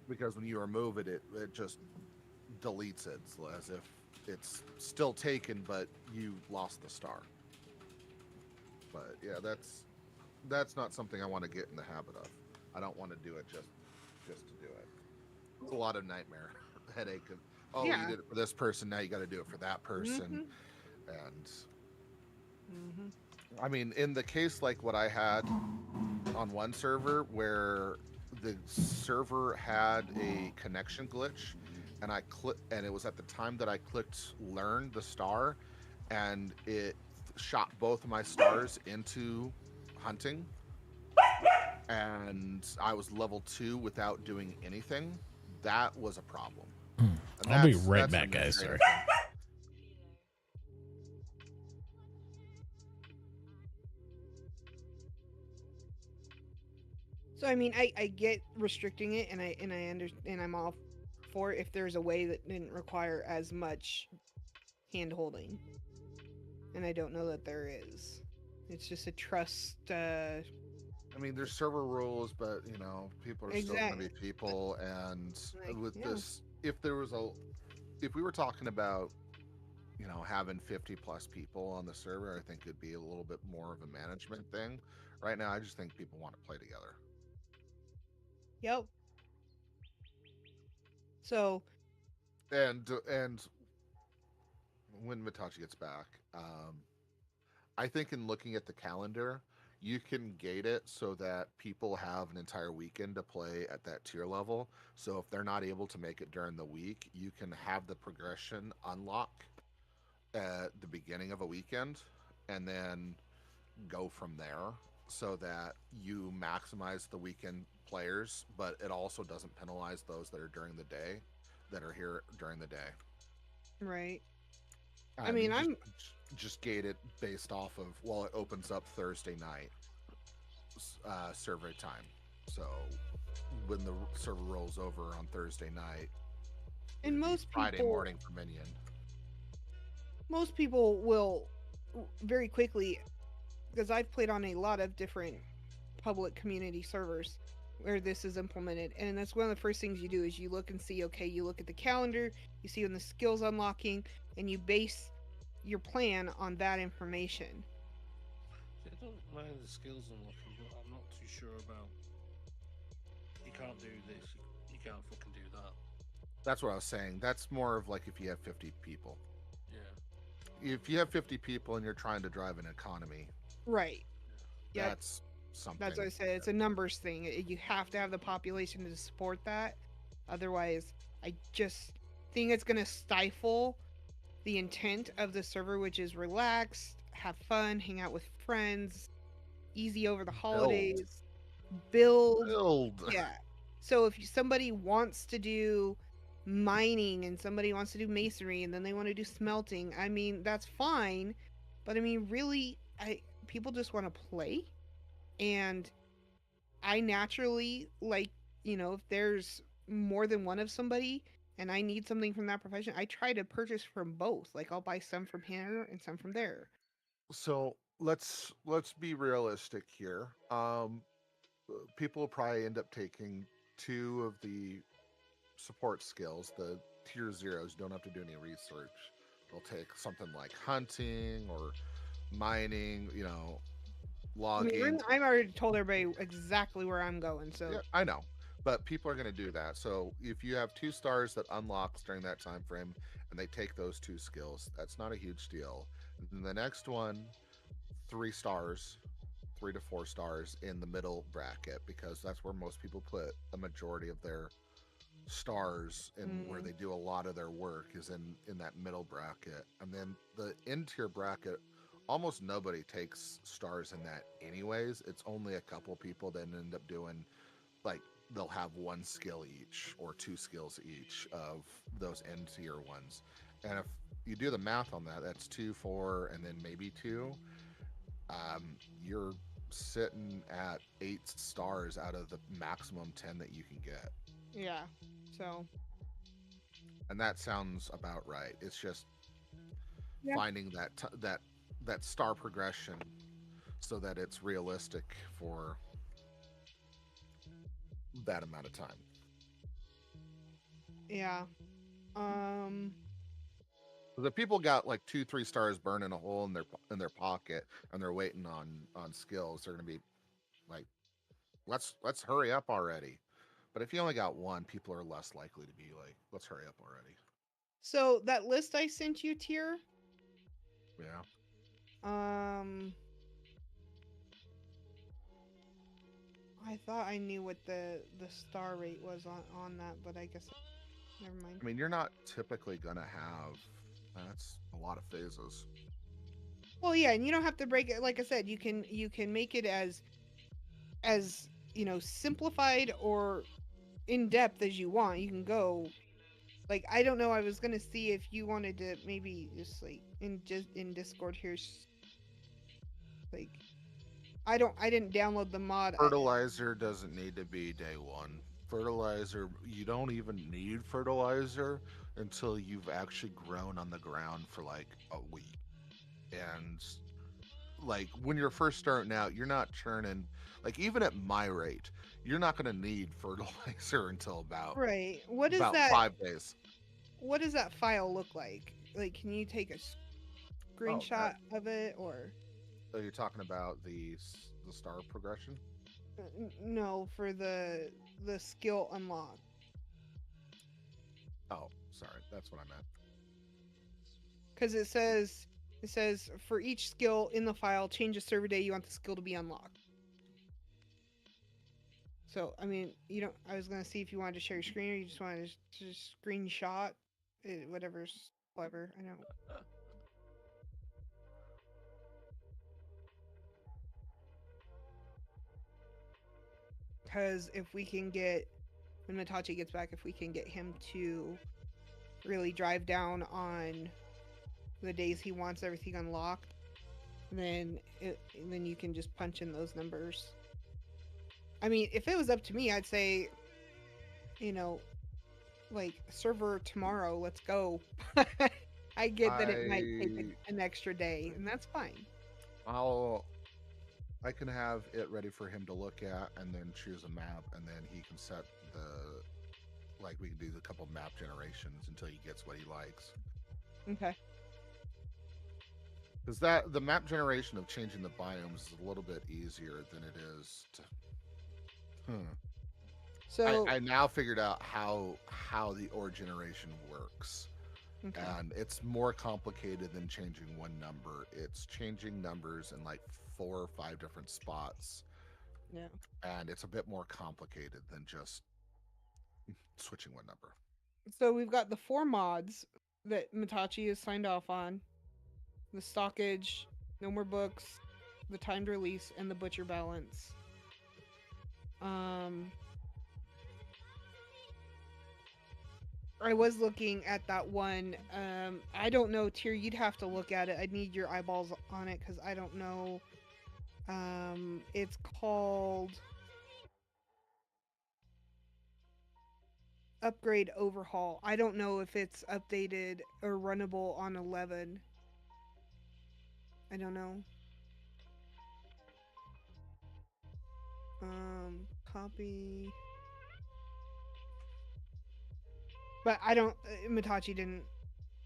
Speaker 5: Because when you remove it, it just deletes it as if it's still taken, but you lost the star. But yeah, that's not something I want to get in the habit of. I don't want to do it just to do it. It's a lot of nightmare headache of, oh, you
Speaker 6: Yeah.
Speaker 5: did it for this person, now you got to do it for that person.
Speaker 6: Mhm.
Speaker 5: And
Speaker 6: Mhm.
Speaker 5: I mean, in the case like what I had on one server where the server had a connection glitch, and and it was at the time that I clicked learn the star, and it shot both of my stars into hunting, and I was level 2 without doing anything. That was a problem. And
Speaker 2: I'll be
Speaker 5: that's
Speaker 2: right
Speaker 5: an
Speaker 2: back, guys.
Speaker 5: administrative
Speaker 2: Sorry.
Speaker 5: thing.
Speaker 6: So I mean, I get restricting it, and I understand. I'm all for it if there's a way that didn't require as much hand holding, and I don't know that there is. It's just a trust.
Speaker 5: I mean, there's server rules, but you know, people are still going to be
Speaker 6: Exact.
Speaker 5: people. And
Speaker 6: Like,
Speaker 5: with
Speaker 6: yeah.
Speaker 5: this, if we were talking about, you know, having 50 plus people on the server, I think it'd be a little bit more of a management thing. Right now, I just think people want to play together.
Speaker 6: Yep. So
Speaker 5: And when Mitachi gets back, I think in looking at the calendar, you can gate it so that people have an entire weekend to play at that tier level. So if they're not able to make it during the week, you can have the progression unlock at the beginning of a weekend and then go from there so that you maximize the weekend players, but it also doesn't penalize those that are during the day, that are here during the day.
Speaker 6: right. I
Speaker 5: And
Speaker 6: mean,
Speaker 5: you
Speaker 6: I'm
Speaker 5: just gate it based off of, well, it opens up Thursday night survey time. So when the server rolls over on Thursday night,
Speaker 6: and
Speaker 5: it'd be
Speaker 6: most
Speaker 5: Friday
Speaker 6: people
Speaker 5: morning for Minion.
Speaker 6: will very quickly, because I've played on a lot of different public community servers where this is implemented, and that's one of the first things you do is you look and see, okay, you look at the calendar, you see when the skills unlocking, and you base your plan on that information.
Speaker 7: I don't mind the skills unlocking, but I'm not too sure about. You can't do this. You can't fucking do that.
Speaker 5: That's what I was saying. That's more of like if you have 50 people.
Speaker 7: Yeah.
Speaker 5: If you have 50 people and you're trying to drive an economy,
Speaker 6: Right. Yep.
Speaker 5: that's something.
Speaker 6: That's what I said. It's a numbers thing. You have to have the population to support that. Otherwise, I just think it's going to stifle the intent of the server, which is relaxed, have fun, hang out with friends, easy over the holidays, build. Yeah. So if somebody wants to do mining and somebody wants to do masonry and then they want to do smelting, I mean, that's fine. But I mean, really, people just want to play. And I naturally like, if there's more than one of somebody and I need something from that profession, I try to purchase from both. Like I'll buy some from here and some from there.
Speaker 5: So let's be realistic here. People will probably end up taking 2 of the support skills, the tier zeros. You don't have to do any research. They'll take something like hunting or mining, you know,
Speaker 6: I mean,
Speaker 5: logging.
Speaker 6: I've already told everybody exactly where I'm going, so
Speaker 5: Yeah, I know, but people are going to do that. So if you have 2 stars that unlocks during that time frame, and they take those 2 skills, that's not a huge deal. And then the next one, 3 stars, 3 to 4 stars in the middle bracket because that's where most people put a majority of their stars and where they do a lot of their work is in that middle bracket. And then the end tier bracket, almost nobody takes stars in that anyways. It's only a couple people that end up doing, like, they'll have 1 skill each or 2 skills each of those end tier ones. And if you do the math on that, that's 2, 4, and then maybe 2. You're sitting at 8 stars out of the maximum 10 that you can get.
Speaker 6: Yeah. So.
Speaker 5: And that sounds about right. It's just finding that star progression so that it's realistic for that amount of time.
Speaker 6: Yeah.
Speaker 5: The people got like 2, 3 stars burning a hole in their pocket and they're waiting on skills. They're gonna be like, let's hurry up already. But if you only got 1, people are less likely to be like, let's hurry up already.
Speaker 6: So that list I sent you, Tier.
Speaker 5: Yeah.
Speaker 6: I thought I knew what the star rate was on that, but I guess never mind.
Speaker 5: I mean, you're not typically gonna have. That's a lot of phases.
Speaker 6: Well, yeah, and you don't have to break it. Like I said, you can make it as simplified or in depth as you want. You can go. Like, I don't know. I was gonna see if you wanted to maybe just like in Discord here. Like, I didn't download the mod.
Speaker 5: Fertilizer doesn't need to be day 1. Fertilizer, you don't even need fertilizer until you've actually grown on the ground for like a week. And like when you're first starting out, you're not churning, like even at my rate, you're not going to need fertilizer until about
Speaker 6: right. What is
Speaker 5: about
Speaker 6: that?
Speaker 5: 5 days.
Speaker 6: What does that file look like? Like, can you take a screenshot of it, or?
Speaker 5: So you're talking about the star progression?
Speaker 6: No, for the skill unlock.
Speaker 5: Oh, sorry, that's what I meant.
Speaker 6: Because it says for each skill in the file, change the server day you want the skill to be unlocked. So I mean, you don't. I was gonna see if you wanted to share your screen or you just wanted to just screenshot it, whatever's clever. I know. Because if we can get, when Matachi gets back, if we can get him to really drive down on the days he wants everything unlocked, then you can just punch in those numbers. I mean, if it was up to me, I'd say, like, server tomorrow, let's go. I get that it might take an extra day, and that's fine.
Speaker 5: I can have it ready for him to look at and then choose a map, and then he can set we can do a couple map generations until he gets what he likes.
Speaker 6: Okay.
Speaker 5: Because the map generation of changing the biomes is a little bit easier than it is to.
Speaker 6: So
Speaker 5: I now figured out how the ore generation works.
Speaker 6: okay.
Speaker 5: And it's more complicated than changing one number. It's changing numbers in like 4 or 5 different spots.
Speaker 6: Yeah.
Speaker 5: And it's a bit more complicated than just switching one number.
Speaker 6: So we've got the 4 mods that Matachi has signed off on. The stockage, no more books, the timed release, and the butcher balance. I was looking at that one. I don't know, Tyr, you'd have to look at it. I'd need your eyeballs on it because I don't know. It's called Upgrade Overhaul. I don't know if it's updated or runnable on 11. I don't know. Copy. But I don't. Matachi didn't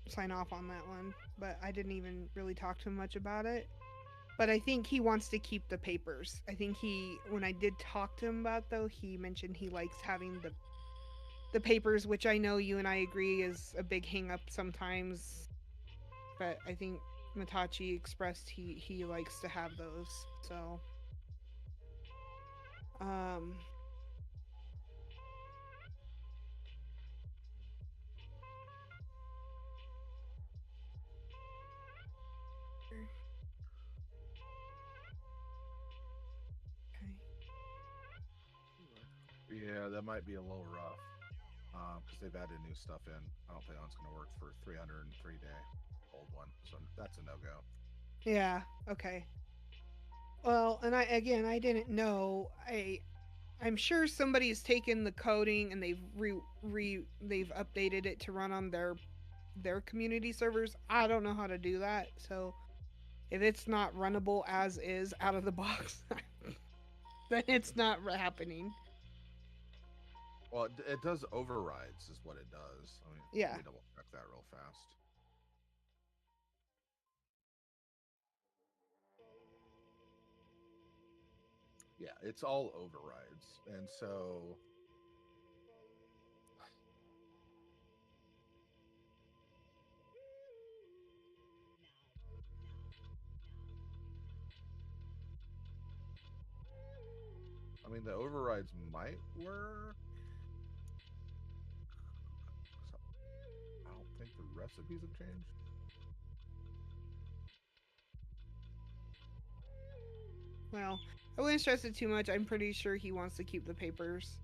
Speaker 6: sign off on that one. But I didn't even really talk to him much about it. But I think he wants to keep the papers. I think when I did talk to him about though, he mentioned he likes having the papers, which I know you and I agree is a big hang up sometimes. But I think Matachi expressed he likes to have those. So Um. Okay.
Speaker 5: Yeah, that might be a little rough. Because they've added new stuff in. I don't think that's going to work for 303 day old one. So that's a no go.
Speaker 6: Yeah. Okay. Well, and I didn't know. I'm sure somebody's taken the coding and they've they've updated it to run on their community servers. I don't know how to do that. So if it's not runnable as is out of the box, then it's not happening.
Speaker 5: Well, it does overrides, is what it does. I mean,
Speaker 6: Yeah.
Speaker 5: let me double check that real fast. Yeah, it's all overrides. And so I mean, the overrides might work. I don't think the recipes have changed.
Speaker 6: Well, I wouldn't stress it too much. I'm pretty sure he wants to keep the papers.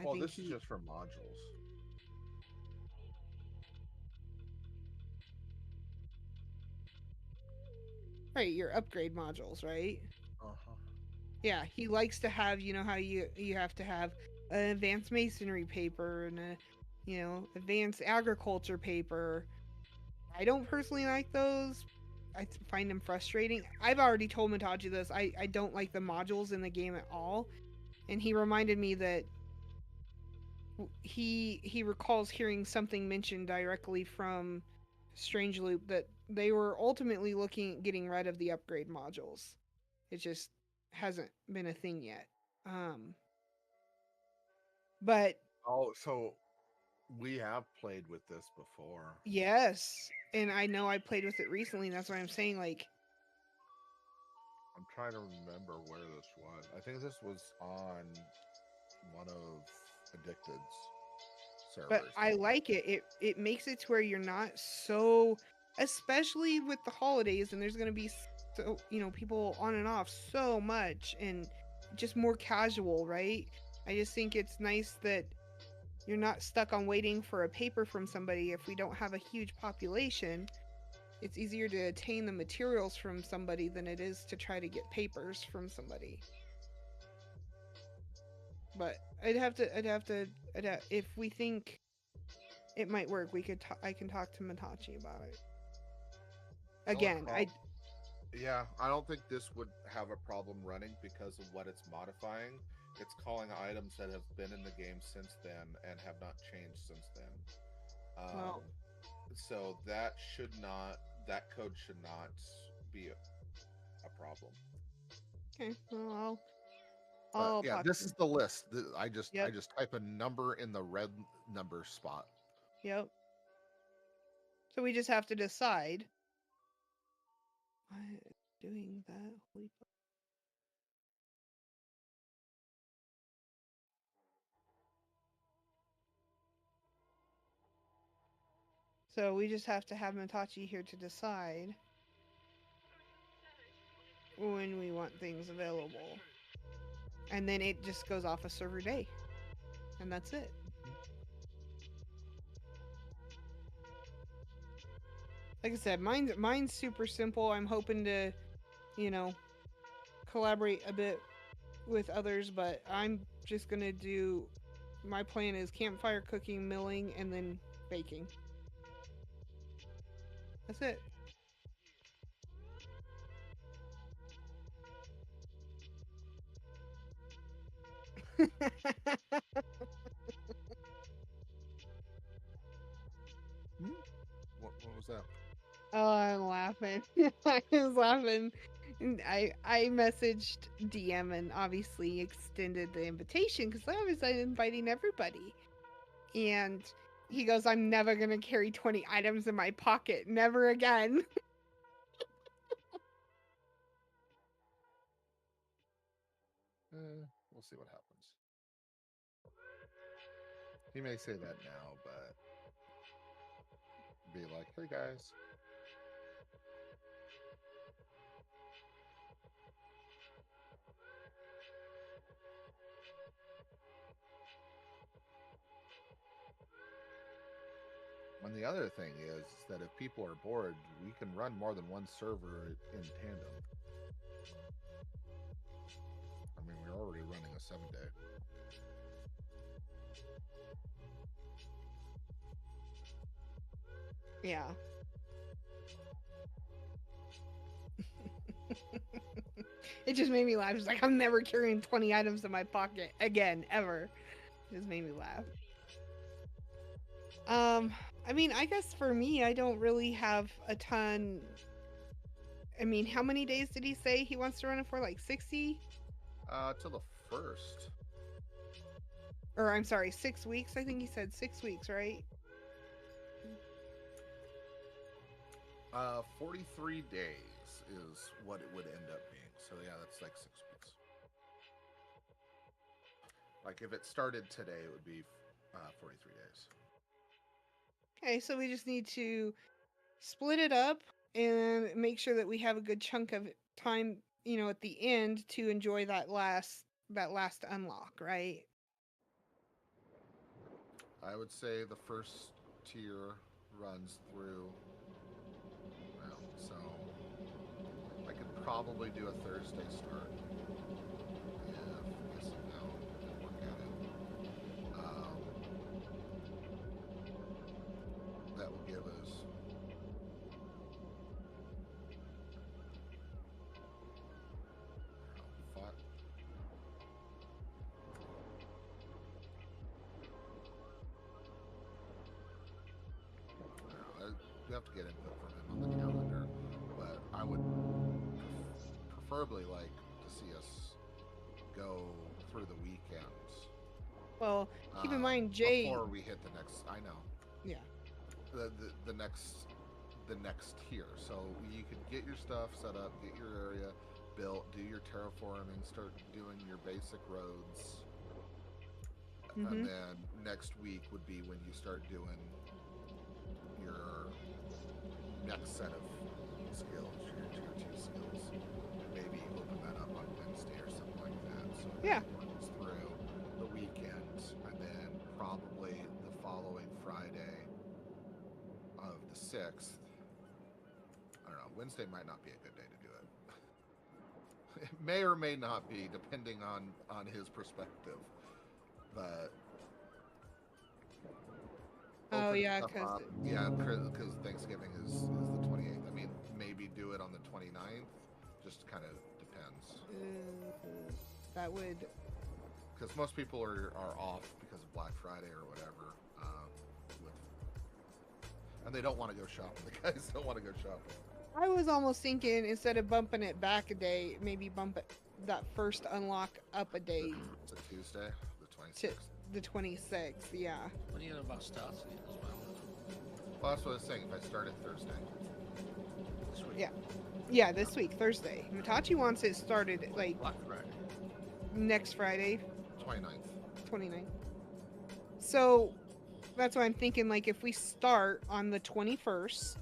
Speaker 5: Well, this is just for modules.
Speaker 6: Right, your upgrade modules, right?
Speaker 5: Uh-huh.
Speaker 6: Yeah, he likes to have, you know how you have to have an advanced masonry paper and a, advanced agriculture paper. I don't personally like those. I find them frustrating. I've already told Mitachi this. I don't like the modules in the game at all. And he reminded me that he recalls hearing something mentioned directly from Strange Loop that they were ultimately looking at getting rid of the upgrade modules. It just hasn't been a thing yet. But
Speaker 5: Oh, so we have played with this before.
Speaker 6: yes, and I know I played with it recently. And that's why I'm saying, like,
Speaker 5: I'm trying to remember where this was. I think this was on one of Addicted's servers.
Speaker 6: but I like it. It makes it to where you're not so, especially with the holidays, and there's gonna be so people on and off so much, and just more casual, right? I just think it's nice that you're not stuck on waiting for a paper from somebody. If we don't have a huge population, it's easier to attain the materials from somebody than it is to try to get papers from somebody. But if we think it might work, I can talk to Mitachi about it. Again,
Speaker 5: yeah, I don't think this would have a problem running because of what it's modifying. It's calling items that have been in the game since then and have not changed since then.
Speaker 6: Well,
Speaker 5: so that code should not be a problem.
Speaker 6: okay. Well, I'll
Speaker 5: yeah,
Speaker 6: talk
Speaker 5: this
Speaker 6: to
Speaker 5: is the list. I just
Speaker 6: Yep.
Speaker 5: type a number in the red number spot.
Speaker 6: Yep. So we just have to decide. I'm doing that. Holy fuck. So we just have to have Mitachi here to decide when we want things available. And then it just goes off a server day. And that's it. Like I said, mine's super simple. I'm hoping to, collaborate a bit with others, but I'm just gonna do. My plan is campfire cooking, milling, and then baking. That's it.
Speaker 5: What was that?
Speaker 6: Oh, I'm laughing. I was laughing. I messaged DM and obviously extended the invitation because I was inviting everybody. And he goes, "I'm never gonna carry 20 items in my pocket. Never again."
Speaker 5: We'll see what happens. He may say that now, but be like, hey guys. And the other thing is that if people are bored, we can run more than one server in tandem. I mean, we're already running a 7-day.
Speaker 6: Yeah. It just made me laugh. It's like, I'm never carrying 20 items in my pocket again, ever. It just made me laugh. I mean, I guess for me, I don't really have a ton. I mean, how many days did he say he wants to run it for? Like 60?
Speaker 5: Till the 1st.
Speaker 6: Or I'm sorry, 6 weeks. I think he said 6 weeks, right?
Speaker 5: 43 days is what it would end up being. So yeah, that's like 6 weeks. Like if it started today, it would be 43 days.
Speaker 6: Okay, so we just need to split it up and make sure that we have a good chunk of time, you know, at the end to enjoy that last unlock, right?
Speaker 5: I would say the first tier runs through. Well, so I could probably do a Thursday start. Yes, no, didn't work at it. That will give us. Oh, fuck. You have to get input from him on the calendar, but I would preferably like to see us go through the weekends.
Speaker 6: Well, keep in mind, Jay.
Speaker 5: Before we hit the next, I know.
Speaker 6: Yeah.
Speaker 5: The next tier. So you could get your stuff set up, get your area built, do your terraforming, start doing your basic roads, and then next week would be when you start doing your next set of skills, your tier 2 skills. Maybe open that up on Wednesday or something like that. So
Speaker 6: yeah,
Speaker 5: it runs through the weekend, and then probably the following Friday of the 6th. I don't know. Wednesday might not be a good day to do it. It may or may not be, depending on his perspective. But
Speaker 6: oh yeah,
Speaker 5: because Thanksgiving is the 28th. I mean, maybe do it on the 29th. Just kind of depends.
Speaker 6: That would.
Speaker 5: Because most people are off because of Black Friday or whatever. And they don't want to go shopping. The guys don't want to go shopping.
Speaker 6: I was almost thinking instead of bumping it back a day, maybe bump it that first unlock up a day.
Speaker 5: It's a Tuesday, the 26th.
Speaker 6: To the 26th, yeah.
Speaker 7: When are you about starting it as well?
Speaker 5: Well, that's what I was saying. If I started Thursday.
Speaker 7: This week?
Speaker 6: Yeah. Yeah, this week, Thursday. Mitachi wants it started like
Speaker 7: Black Friday.
Speaker 6: next Friday,
Speaker 5: 29th.
Speaker 6: 29th. So that's why I'm thinking, like, if we start on the 21st,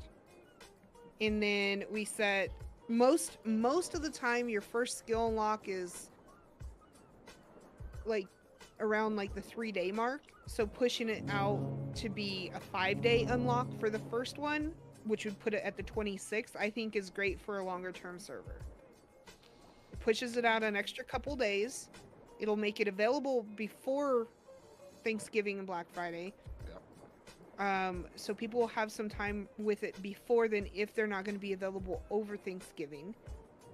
Speaker 6: and then we set most of the time your first skill unlock is like around like the 3-day mark. So pushing it out to be a 5-day unlock for the first one, which would put it at the 26th, I think is great for a longer term server. It pushes it out an extra couple days. It'll make it available before Thanksgiving and Black Friday.
Speaker 5: Yep.
Speaker 6: So people will have some time with it before then if they're not going to be available over Thanksgiving.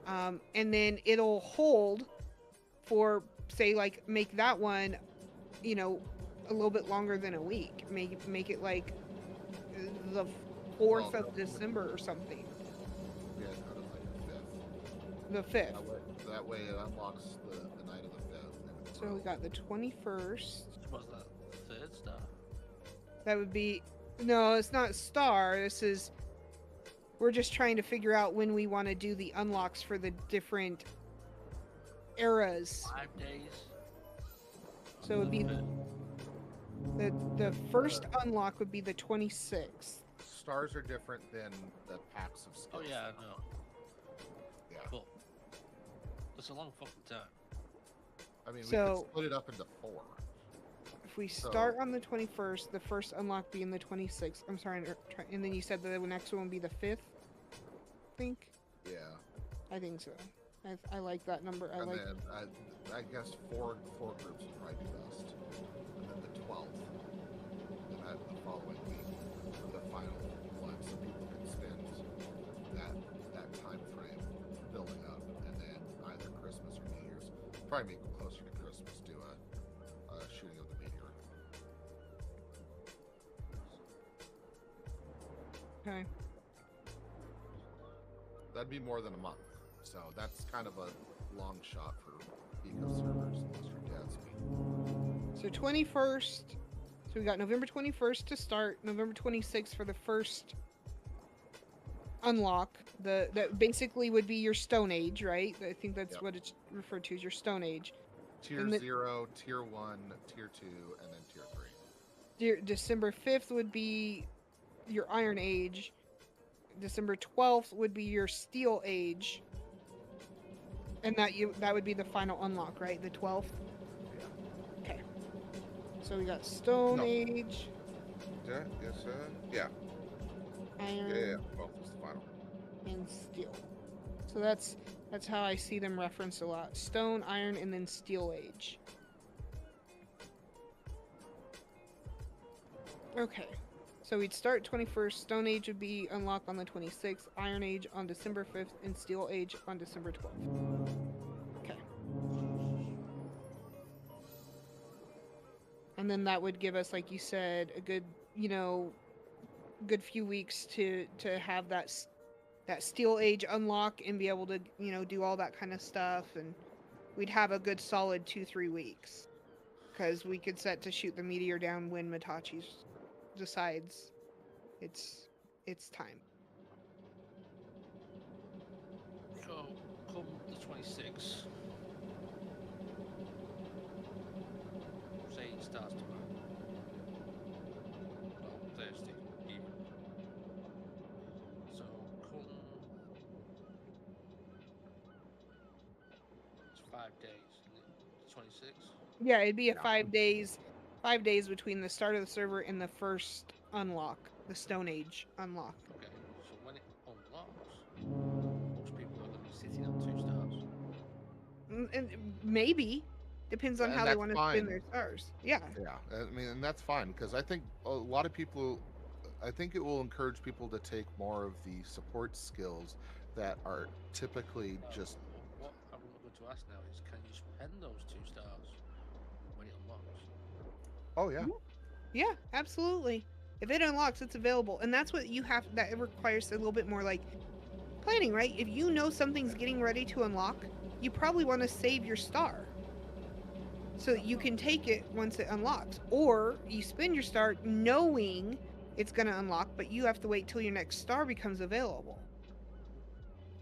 Speaker 6: And then it'll hold for, say, like, make that one, you know, a little bit longer than a week. Make it like the 4th of December or something.
Speaker 5: Yeah, go to like
Speaker 6: The 5th.
Speaker 5: That way it unlocks the night of the 5th.
Speaker 6: So we got the 21st.
Speaker 7: What's that? Third star?
Speaker 6: That would be... No, it's not star. This is... We're just trying to figure out when we want to do the unlocks for the different eras.
Speaker 7: 5 days?
Speaker 6: So it would be the first unlock would be the 26th.
Speaker 5: Stars are different than the packs of
Speaker 7: Oh
Speaker 5: skills.
Speaker 7: yeah, I know.
Speaker 5: Yeah.
Speaker 7: But it's a long fucking time.
Speaker 5: I mean, we
Speaker 6: So-
Speaker 5: could split it up into 4.
Speaker 6: If we
Speaker 5: So-
Speaker 6: start on the 21st, the first unlock being the 26th. I'm sorry, and then you said the next one would be the 5th. I think.
Speaker 5: Yeah.
Speaker 6: I think so. I like that number. I
Speaker 5: And
Speaker 6: like.
Speaker 5: then I guess four groups would probably be best. And then the 12th, and the following week, the final one, so people can spend that time frame building up, and then either Christmas or New Year's, probably make it closer to Christmas, do a shooting of the meteor.
Speaker 6: Okay.
Speaker 5: That'd be more than a month, so that's kind of a long shot for eco servers unless you're dead speed.
Speaker 6: So 21st. So we got November 21st to start. November 26th for the first unlock. That basically would be your Stone Age, right? I think that's
Speaker 5: Yep.
Speaker 6: what it's referred to as your Stone Age.
Speaker 5: Tier
Speaker 6: And the-
Speaker 5: 0, Tier 1, Tier 2, and then Tier 3.
Speaker 6: December 5th would be your Iron Age. December 12th would be your Steel Age. And that would be the final unlock, right? The 12th?
Speaker 5: Yeah.
Speaker 6: Okay. So we got Stone
Speaker 5: No.
Speaker 6: Age,
Speaker 5: Yeah, yes, yeah.
Speaker 6: Iron,
Speaker 5: Well, it's the final.
Speaker 6: and Steel. So that's how I see them referenced a lot. Stone, Iron, and then Steel Age. Okay. So we'd start 21st. Stone Age would be unlocked on the 26th. Iron Age on December 5th. And Steel Age on December 12th. Okay. And then that would give us, like you said, a good, good few weeks to have that Steel Age unlock and be able to, do all that kind of stuff. And we'd have a good solid 2-3 weeks. Because we could set to shoot the meteor down when Mitachi decides it's time.
Speaker 7: So, come the 26th. Say it starts tomorrow. Well, Thursday evening. So, come. It's 5 days, isn't it? 26?
Speaker 6: Yeah, it'd be a
Speaker 5: Yeah.
Speaker 6: 5 days. 5 days between the start of the server and the first unlock, the Stone Age unlock.
Speaker 7: Okay, so when it unlocks, most people are going to be sitting on 2 stars.
Speaker 6: And maybe depends on
Speaker 5: And
Speaker 6: how they
Speaker 5: that's
Speaker 6: want to
Speaker 5: fine.
Speaker 6: spend their stars. Yeah.
Speaker 5: Yeah, I mean, and that's fine because I think a lot of people, I think it will encourage people to take more of the support skills that are typically just.
Speaker 7: What I'm going to ask now is, can you spend those 2 stars when it unlocks?
Speaker 5: Oh yeah,
Speaker 6: Yeah, absolutely. If it unlocks, it's available. And that's what you have, that it requires a little bit more like planning, right? If you know something's getting ready to unlock, you probably want to save your star so that you can take it once it unlocks. Or you spend your star knowing it's going to unlock, but you have to wait till your next star becomes available.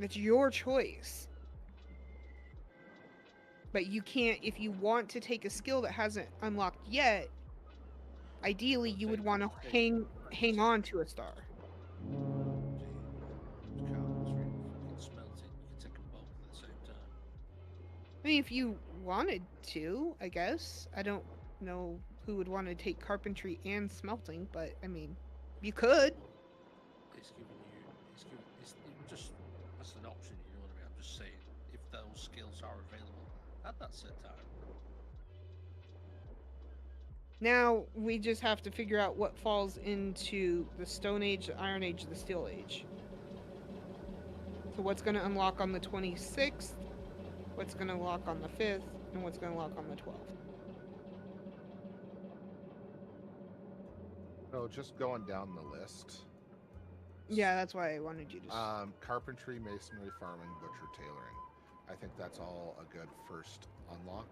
Speaker 6: It's your choice. But you can't, if you want to take a skill that hasn't unlocked yet, ideally you would want to hang on to a star.
Speaker 7: You can't fucking smelt it. You can take them both at the same time.
Speaker 6: I mean, if you wanted to, I guess. I don't know who would want to take carpentry and smelting, but I mean, you could.
Speaker 7: It's just that's an option, you know what I mean? I'm just saying, if those skills are available at that set time.
Speaker 6: Now we just have to figure out what falls into the Stone Age, the Iron Age, the Steel Age. So what's going to unlock on the 26th, what's going to unlock on the 5th, and what's going to unlock on the 12th.
Speaker 5: so just going down the list.
Speaker 6: Yeah, that's why I wanted you to.
Speaker 5: Carpentry, masonry, farming, butcher, tailoring. I think that's all a good first unlock.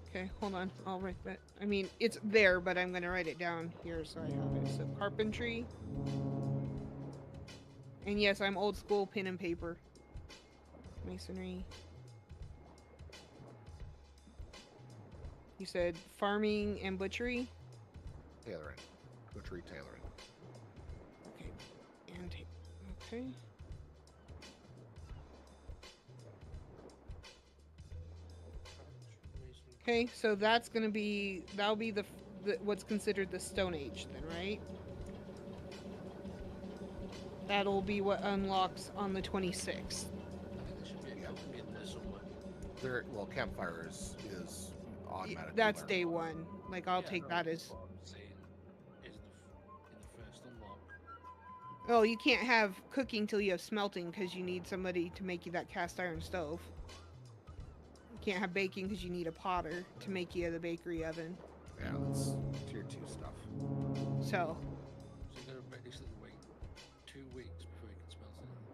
Speaker 6: Okay, hold on. I'll write that. I mean, it's there, but I'm going to write it down here so I have it. So carpentry. And yes, I'm old school pen and paper. Masonry. You said farming and butchery?
Speaker 5: Tailoring. Butchery tailoring.
Speaker 6: Okay. And okay. Okay, so that's gonna be that'll be the what's considered the Stone Age then, right? That'll be what unlocks on the 26th.
Speaker 7: I think there should be a copy in there somewhere.
Speaker 5: Well, campfire is automatically.
Speaker 6: That's
Speaker 5: learned.
Speaker 6: day one. Like I'll
Speaker 7: Yeah,
Speaker 6: take
Speaker 7: no,
Speaker 6: that
Speaker 7: that's
Speaker 6: as.
Speaker 7: what I'm saying is in the first unlock.
Speaker 6: Oh, you can't have cooking till you have smelting because you need somebody to make you that cast iron stove. You can't have baking because you need a potter to make you the bakery oven.
Speaker 5: Yeah, that's tier 2 stuff.
Speaker 6: So,
Speaker 7: So you gotta basically wait 2 weeks before you can smell something.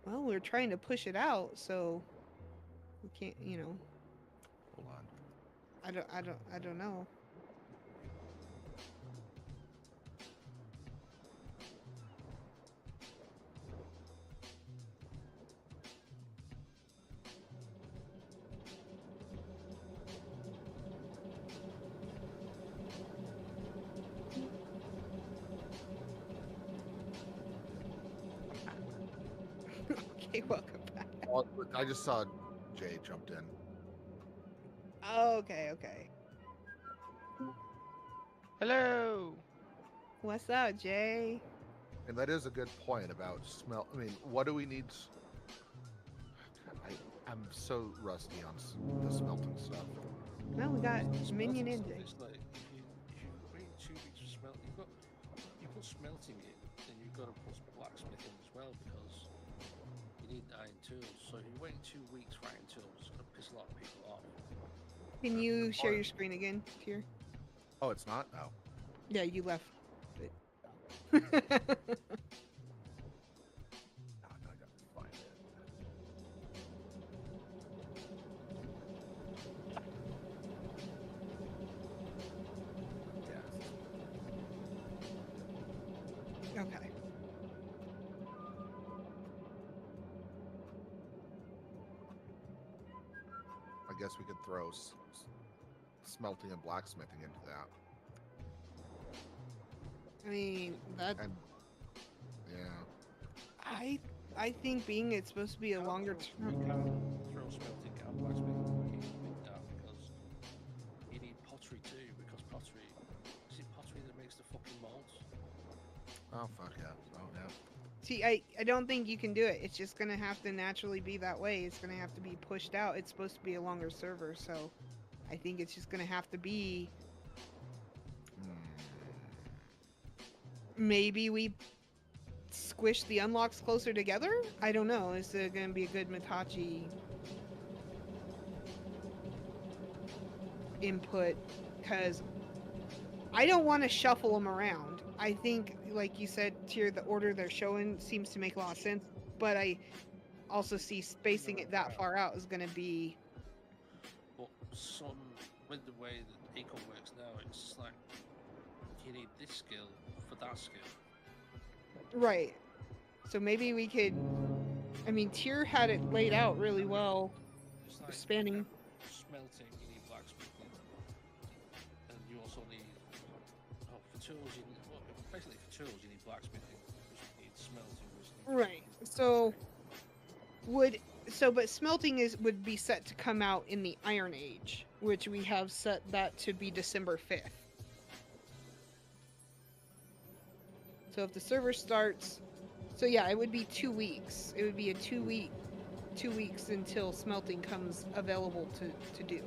Speaker 6: well, we're trying to push it out, so we can't,
Speaker 5: Hold on.
Speaker 6: I don't know. Okay, welcome back.
Speaker 5: Well, I just saw Jay jumped in.
Speaker 6: Okay.
Speaker 8: Hello.
Speaker 6: What's up, Jay?
Speaker 5: And that is a good point about smell. I mean, what do we need? I'm so rusty on the smelting stuff.
Speaker 6: No, we got Minion
Speaker 7: Smelting
Speaker 6: in
Speaker 7: stuff
Speaker 6: Jay.
Speaker 7: is like if you wait 2 weeks for smelt, you put smelting in, then you've got to put blacksmithing as well because you need iron tools. So if you wait 2 weeks for iron tools, it's gonna piss a lot of people off.
Speaker 6: Can you share your screen again, Tier?
Speaker 5: Oh, it's not? Oh.
Speaker 6: Yeah, you left it.
Speaker 5: No, I gotta find it. Yeah.
Speaker 6: Okay.
Speaker 5: I guess we could throw smelting and blacksmithing into that.
Speaker 6: I mean, that
Speaker 5: And yeah,
Speaker 6: I think being it's supposed to be a longer
Speaker 7: We
Speaker 6: term.
Speaker 7: can't throw smelting and blacksmithing in that because you need pottery too. Because pottery is it pottery that makes the fucking molds?
Speaker 5: oh fuck yeah, oh yeah.
Speaker 6: See, I don't think you can do it. It's just gonna have to naturally be that way. It's gonna have to be pushed out. It's supposed to be a longer server, so I think it's just gonna have to be. Maybe we squish the unlocks closer together? I don't know. Is it going to be a good Mitachi input? Because I don't want to shuffle them around. I think, like you said, Tier, the order they're showing seems to make a lot of sense. But I also see spacing it that far out is going to be...
Speaker 7: But some with the way that Eco works now, it's like you need this skill for that skill.
Speaker 6: Right. So maybe we could... I mean, Tier had it laid out really well.
Speaker 7: It's like
Speaker 6: Spanning...
Speaker 7: smelting, you need blacksmithing, and you also need for tools. Basically for tools, you need blacksmithing, which you need smelting, which you need
Speaker 6: Right. But smelting would be set to come out in the Iron Age, which we have set that to be December 5th. So if the server starts, so yeah, it would be 2 weeks. It would be a 2 weeks until smelting comes available to do.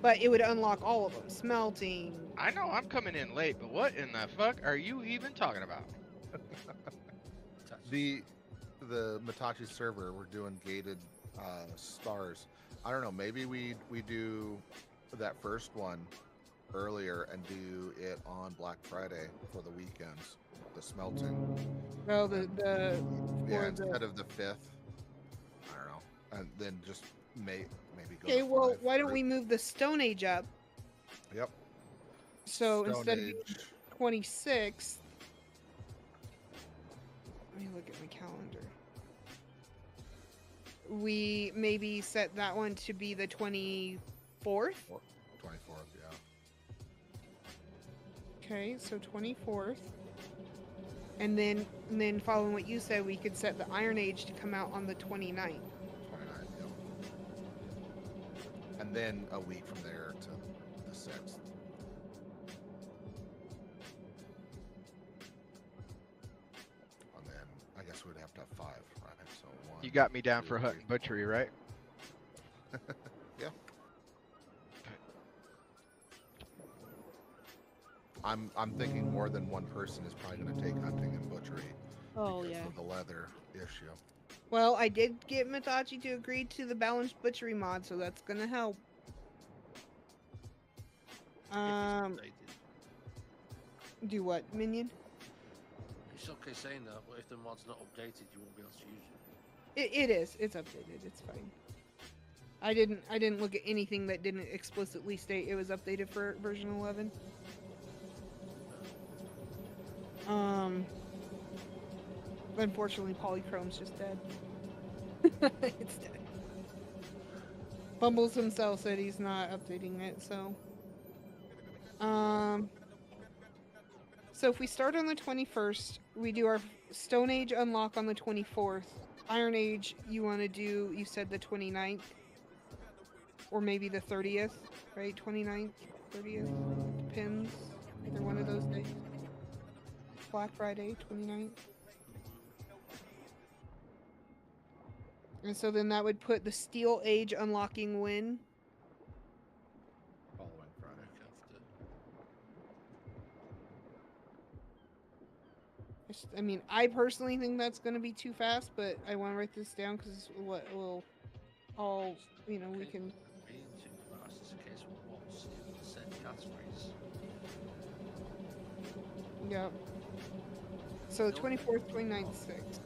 Speaker 6: But it would unlock all of them. Smelting.
Speaker 8: I know I'm coming in late, but what in the fuck are you even talking about?
Speaker 5: The Mitachi server, we're doing gated stars. I don't know, maybe we do that first one earlier and do it on Black Friday for the weekends, the smelting.
Speaker 6: Well,
Speaker 5: Instead of the 5th. I don't know, and then just maybe go.
Speaker 6: Okay,
Speaker 5: to
Speaker 6: well,
Speaker 5: 5
Speaker 6: why don't
Speaker 5: or-
Speaker 6: we move the Stone Age up?
Speaker 5: Yep.
Speaker 6: So
Speaker 5: Stone
Speaker 6: instead
Speaker 5: Age.
Speaker 6: of 26th, let me look at my calendar. We maybe set that one to be the 24th. 4th?
Speaker 5: 24th, yeah.
Speaker 6: Okay, so 24th. And then following what you said, we could set the Iron Age to come out on the 29th.
Speaker 5: 29th, yeah. And then a week from there to the 6th. And then I guess we'd have to have 5, right? So 1.
Speaker 8: You got me down
Speaker 5: 2,
Speaker 8: for Hut
Speaker 5: 3.
Speaker 8: and Butchery, right?
Speaker 5: Yeah. I'm thinking more than one person is probably going to take hunting and butchery
Speaker 6: Oh,
Speaker 5: because
Speaker 6: yeah.
Speaker 5: of the leather issue.
Speaker 6: Well, I did get Mitachi to agree to the balanced butchery mod, so that's gonna help.
Speaker 7: If it's updated.
Speaker 6: Do what, Minion?
Speaker 7: It's okay saying that, but if the mod's not updated, you won't be able to use it.
Speaker 6: It is. It's updated. It's fine. I didn't look at anything that didn't explicitly state it was updated for version 11. Unfortunately, Polychrome's just dead. It's dead. Bumbles himself said he's not updating it, so. So if we start on the 21st, we do our Stone Age unlock on the 24th. Iron Age, you want to do, you said the 29th? Or maybe the 30th, right? 29th, 30th? Depends. Either one of those days. Black Friday, 29th. And so then that would put the Steel Age unlocking when?
Speaker 5: Following Friday.
Speaker 6: I mean, I personally think that's going to be too fast, but I want to write this down because what will all, you know, we can.
Speaker 7: Being too fast is a case of what's in the set categories.
Speaker 6: Yeah. So 24th, 29th, 6th.
Speaker 7: It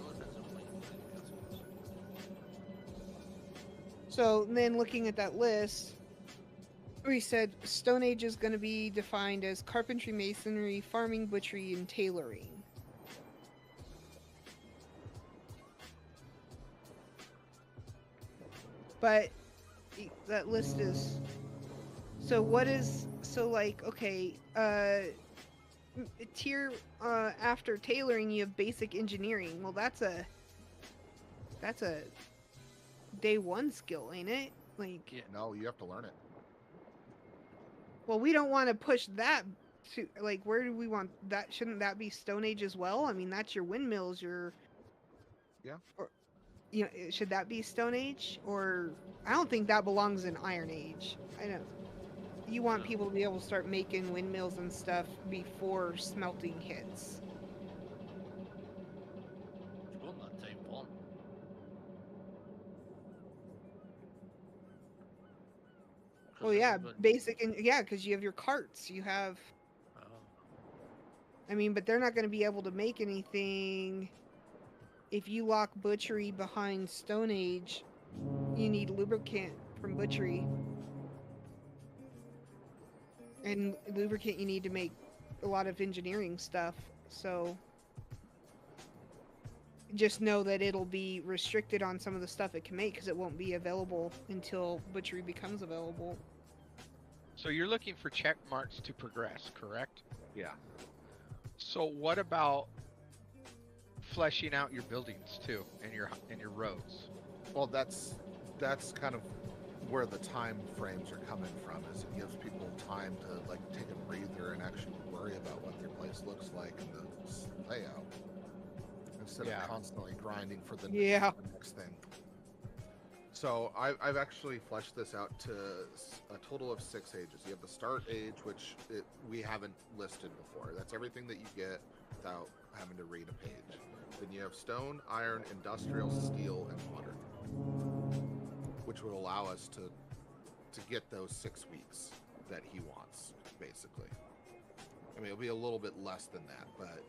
Speaker 7: all depends on what you put in the categories.
Speaker 6: So then looking at that list, we said Stone Age is going to be defined as carpentry, masonry, farming, butchery, and tailoring. But that list is, so what is, so like, okay, tier after tailoring you have basic engineering. Well, that's a day 1 skill, ain't it? Like,
Speaker 7: Yeah.
Speaker 5: No, you have to learn it.
Speaker 6: well, we don't want to push that to, like, where do we want that? Shouldn't that be Stone Age as well? I mean, that's your windmills, your,
Speaker 5: Yeah.
Speaker 6: or, you know, should that be Stone Age? Or I don't think that belongs in Iron Age. I don't. You want
Speaker 7: No.
Speaker 6: people to be able to start making windmills and stuff before smelting hits.
Speaker 7: You want that day 1.
Speaker 6: Well, yeah, basic and yeah, because you have your carts. You have.
Speaker 7: Oh.
Speaker 6: I mean, but they're not going to be able to make anything. If you lock butchery behind Stone Age, you need lubricant from butchery. And lubricant you need to make a lot of engineering stuff. So just know that it'll be restricted on some of the stuff it can make because it won't be available until butchery becomes available.
Speaker 8: So you're looking for check marks to progress, correct?
Speaker 5: Yeah.
Speaker 8: So what about fleshing out your buildings too and your roads?
Speaker 5: Well, that's kind of where the time frames are coming from. Is it gives people time to like take a breather and actually worry about what their place looks like and the layout instead
Speaker 8: Yeah.
Speaker 5: of constantly grinding for the next thing. So I've actually fleshed this out to a total of 6 ages. You have the start age, which we haven't listed before. That's everything that you get without having to read a page. Then you have stone, iron, industrial, steel, and modern, which would allow us to get those 6 weeks that he wants, basically. I mean, it'll be a little bit less than that, but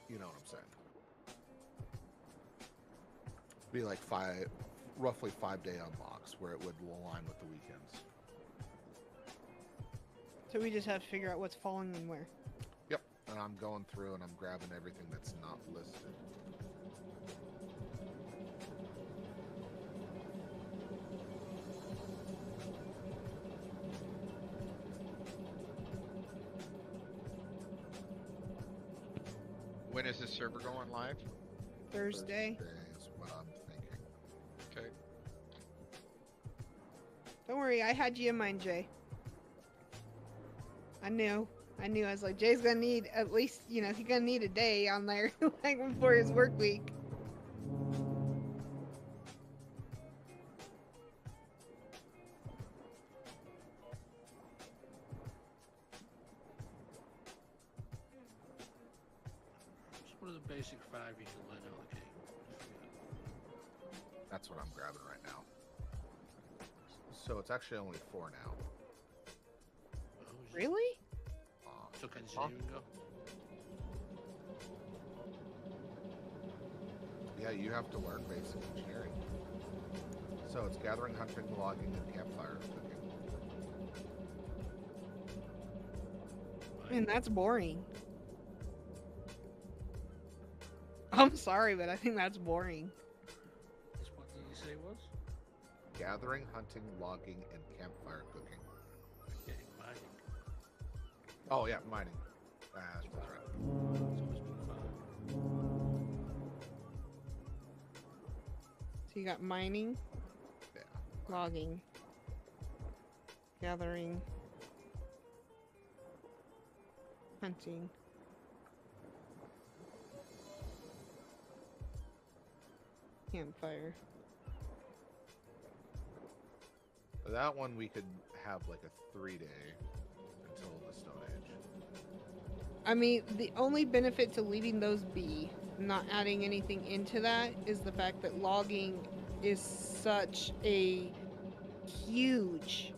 Speaker 5: you know what I'm saying. Be like roughly 5-day unlocks where it would align with the weekends.
Speaker 6: So we just have to figure out what's falling in where.
Speaker 5: Yep, and I'm going through and I'm grabbing everything that's not listed.
Speaker 8: When is this server going live?
Speaker 6: Thursday.
Speaker 5: Is what I'm thinking.
Speaker 8: Okay.
Speaker 6: Don't worry, I had you in mind, Jay. I knew. I was like, Jay's gonna need at least, he's gonna need a day on there, like before his work week.
Speaker 7: Just one of the basic 5 you can learn out of the game.
Speaker 5: That's what I'm grabbing right now. So it's actually only 4 now.
Speaker 6: Really?
Speaker 7: Took engineering go.
Speaker 5: Yeah, you have to learn basic engineering. So it's gathering, hunting, logging, and campfire cooking.
Speaker 6: And that's boring. I'm sorry, but I think that's boring.
Speaker 7: What did you say it was?
Speaker 5: Gathering, hunting, logging, and campfire cooking.
Speaker 7: Yeah, mining.
Speaker 5: Oh yeah, mining. That's right.
Speaker 7: So it's been 5.
Speaker 6: So you got mining,
Speaker 5: Yeah.
Speaker 6: logging, gathering, hunting. Campfire.
Speaker 5: That one we could have like a 3-day until the Stone Age.
Speaker 6: I mean, the only benefit to leaving those be, not adding anything into that, is the fact that logging is such a huge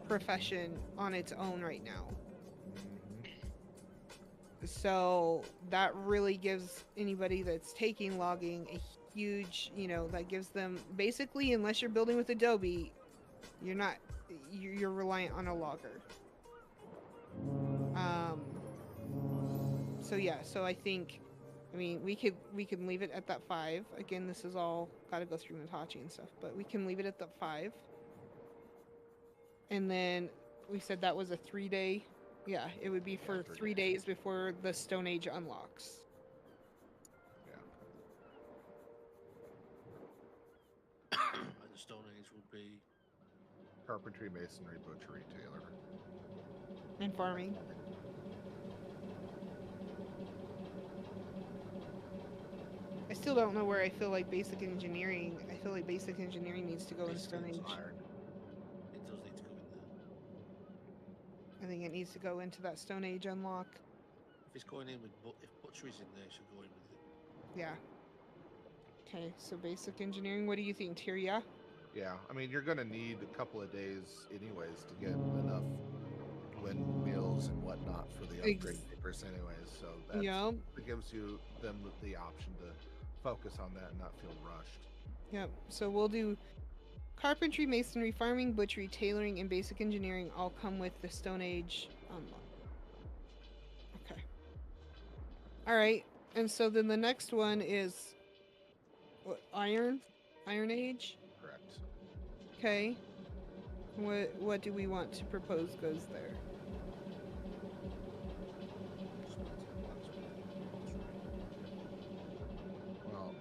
Speaker 6: profession on its own right now. So that really gives anybody that's taking logging a huge, that gives them basically, unless you're building with Adobe, you're reliant on a logger. So yeah, so I think, we could leave it at that 5. Again, this is all got to go through Matachi and stuff, but we can leave it at that 5. And then we said that was a 3-day. Yeah, it would be for 3 days before the Stone Age unlocks.
Speaker 5: Yeah.
Speaker 7: And the Stone Age would be
Speaker 5: Carpentry, masonry, butchery, tailor.
Speaker 6: And farming. I still don't know where I feel like basic engineering. I feel like basic engineering needs to go in Stone Age.
Speaker 5: Iron.
Speaker 7: it does need to go in there.
Speaker 6: I think it needs to go into that Stone Age unlock.
Speaker 7: If it's going in with if butchery's in there, it should go in with it.
Speaker 6: Yeah. Okay, so basic engineering. What do you think, Tyria?
Speaker 5: Yeah, you're gonna need a couple of days anyways to get enough windmills and whatnot for the upgrade papers anyways. So that gives you them the option to focus on that and not feel rushed.
Speaker 6: Yep. So we'll do carpentry, masonry, farming, butchery, tailoring, and basic engineering all come with the Stone Age unlock. Okay. All right. And so then the next one is what, Iron Age?
Speaker 5: Correct.
Speaker 6: Okay. What do we want to propose goes there?
Speaker 5: Well,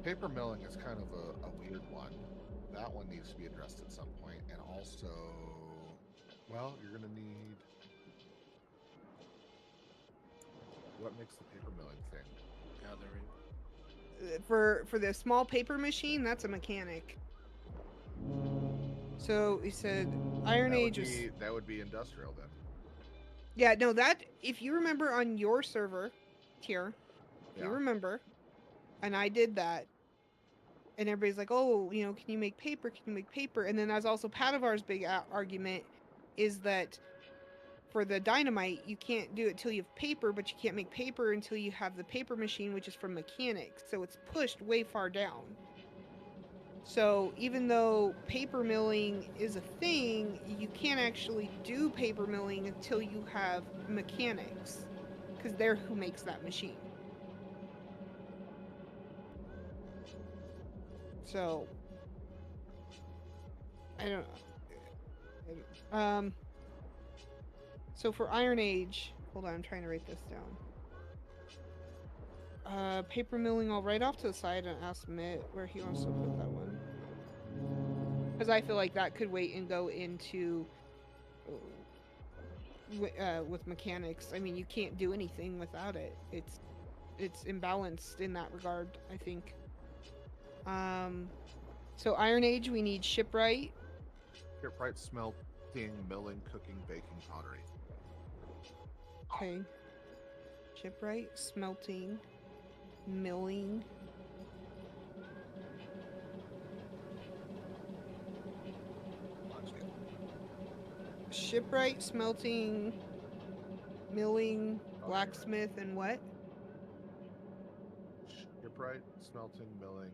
Speaker 5: paper milling is kind of a weird one. That one needs to be addressed at some point, and also, well, you're gonna need. What makes the paper milling thing?
Speaker 7: Gathering.
Speaker 6: For the small paper machine, that's a mechanic. So he said Iron Age was...
Speaker 5: That would be industrial then.
Speaker 6: Yeah, no, that, if you remember on your server, Tier, if you remember, and I did that, and everybody's like, oh, can you make paper? Can you make paper? And then that's also Padavar's big argument is that for the dynamite, you can't do it till you have paper, but you can't make paper until you have the paper machine, which is from mechanics. So it's pushed way far down. So even though paper milling is a thing, you can't actually do paper milling until you have mechanics, because they're who makes that machine. So I don't know. So for Iron Age, hold on, I'm trying to write this down. Paper milling, I'll write off to the side and ask Mitt where he wants to put that one. Because I feel like that could wait and go into with mechanics. I mean, you can't do anything without it. It's imbalanced in that regard, I think. So Iron Age, we need shipwright.
Speaker 5: Shipwright, smelting, milling, cooking, baking, pottery.
Speaker 6: Okay. Shipwright, smelting, milling. Shipwright, smelting, milling, blacksmith, and what?
Speaker 5: Shipwright, smelting, milling,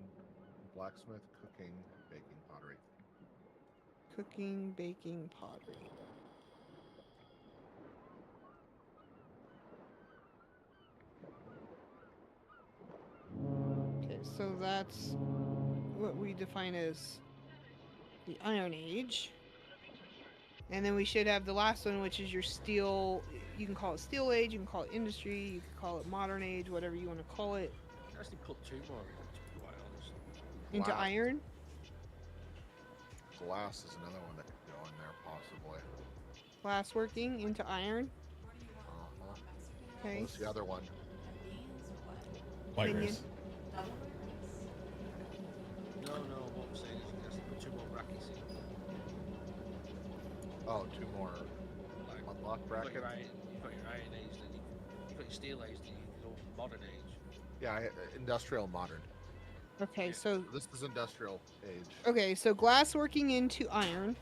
Speaker 5: blacksmith, cooking, baking, pottery.
Speaker 6: Cooking, baking, pottery. Okay, so that's what we define as the Iron Age. And then we should have the last one, which is your steel. You can call it Steel Age, you can call it Industry, you can call it Modern Age, whatever you want to call it.
Speaker 7: I actually put 2 more in, to be quite honest.
Speaker 6: Into
Speaker 5: Wow.
Speaker 6: iron.
Speaker 5: Glass is another one that could go in there, possibly.
Speaker 6: Glass working into iron.
Speaker 5: Uh-huh.
Speaker 6: Okay.
Speaker 5: What's the other one?
Speaker 2: White
Speaker 6: Minion.
Speaker 2: race.
Speaker 7: No, what I'm saying is you can actually put 2 more brackets in.
Speaker 5: Oh, 2 more
Speaker 7: Like,
Speaker 5: unlock
Speaker 7: you've got
Speaker 5: brackets.
Speaker 7: you've got your Iron Age, then you've got your Steel Age, then you can go Modern Age.
Speaker 5: Yeah, industrial modern.
Speaker 6: Okay, so
Speaker 5: This is industrial age.
Speaker 6: okay, so glass working into iron,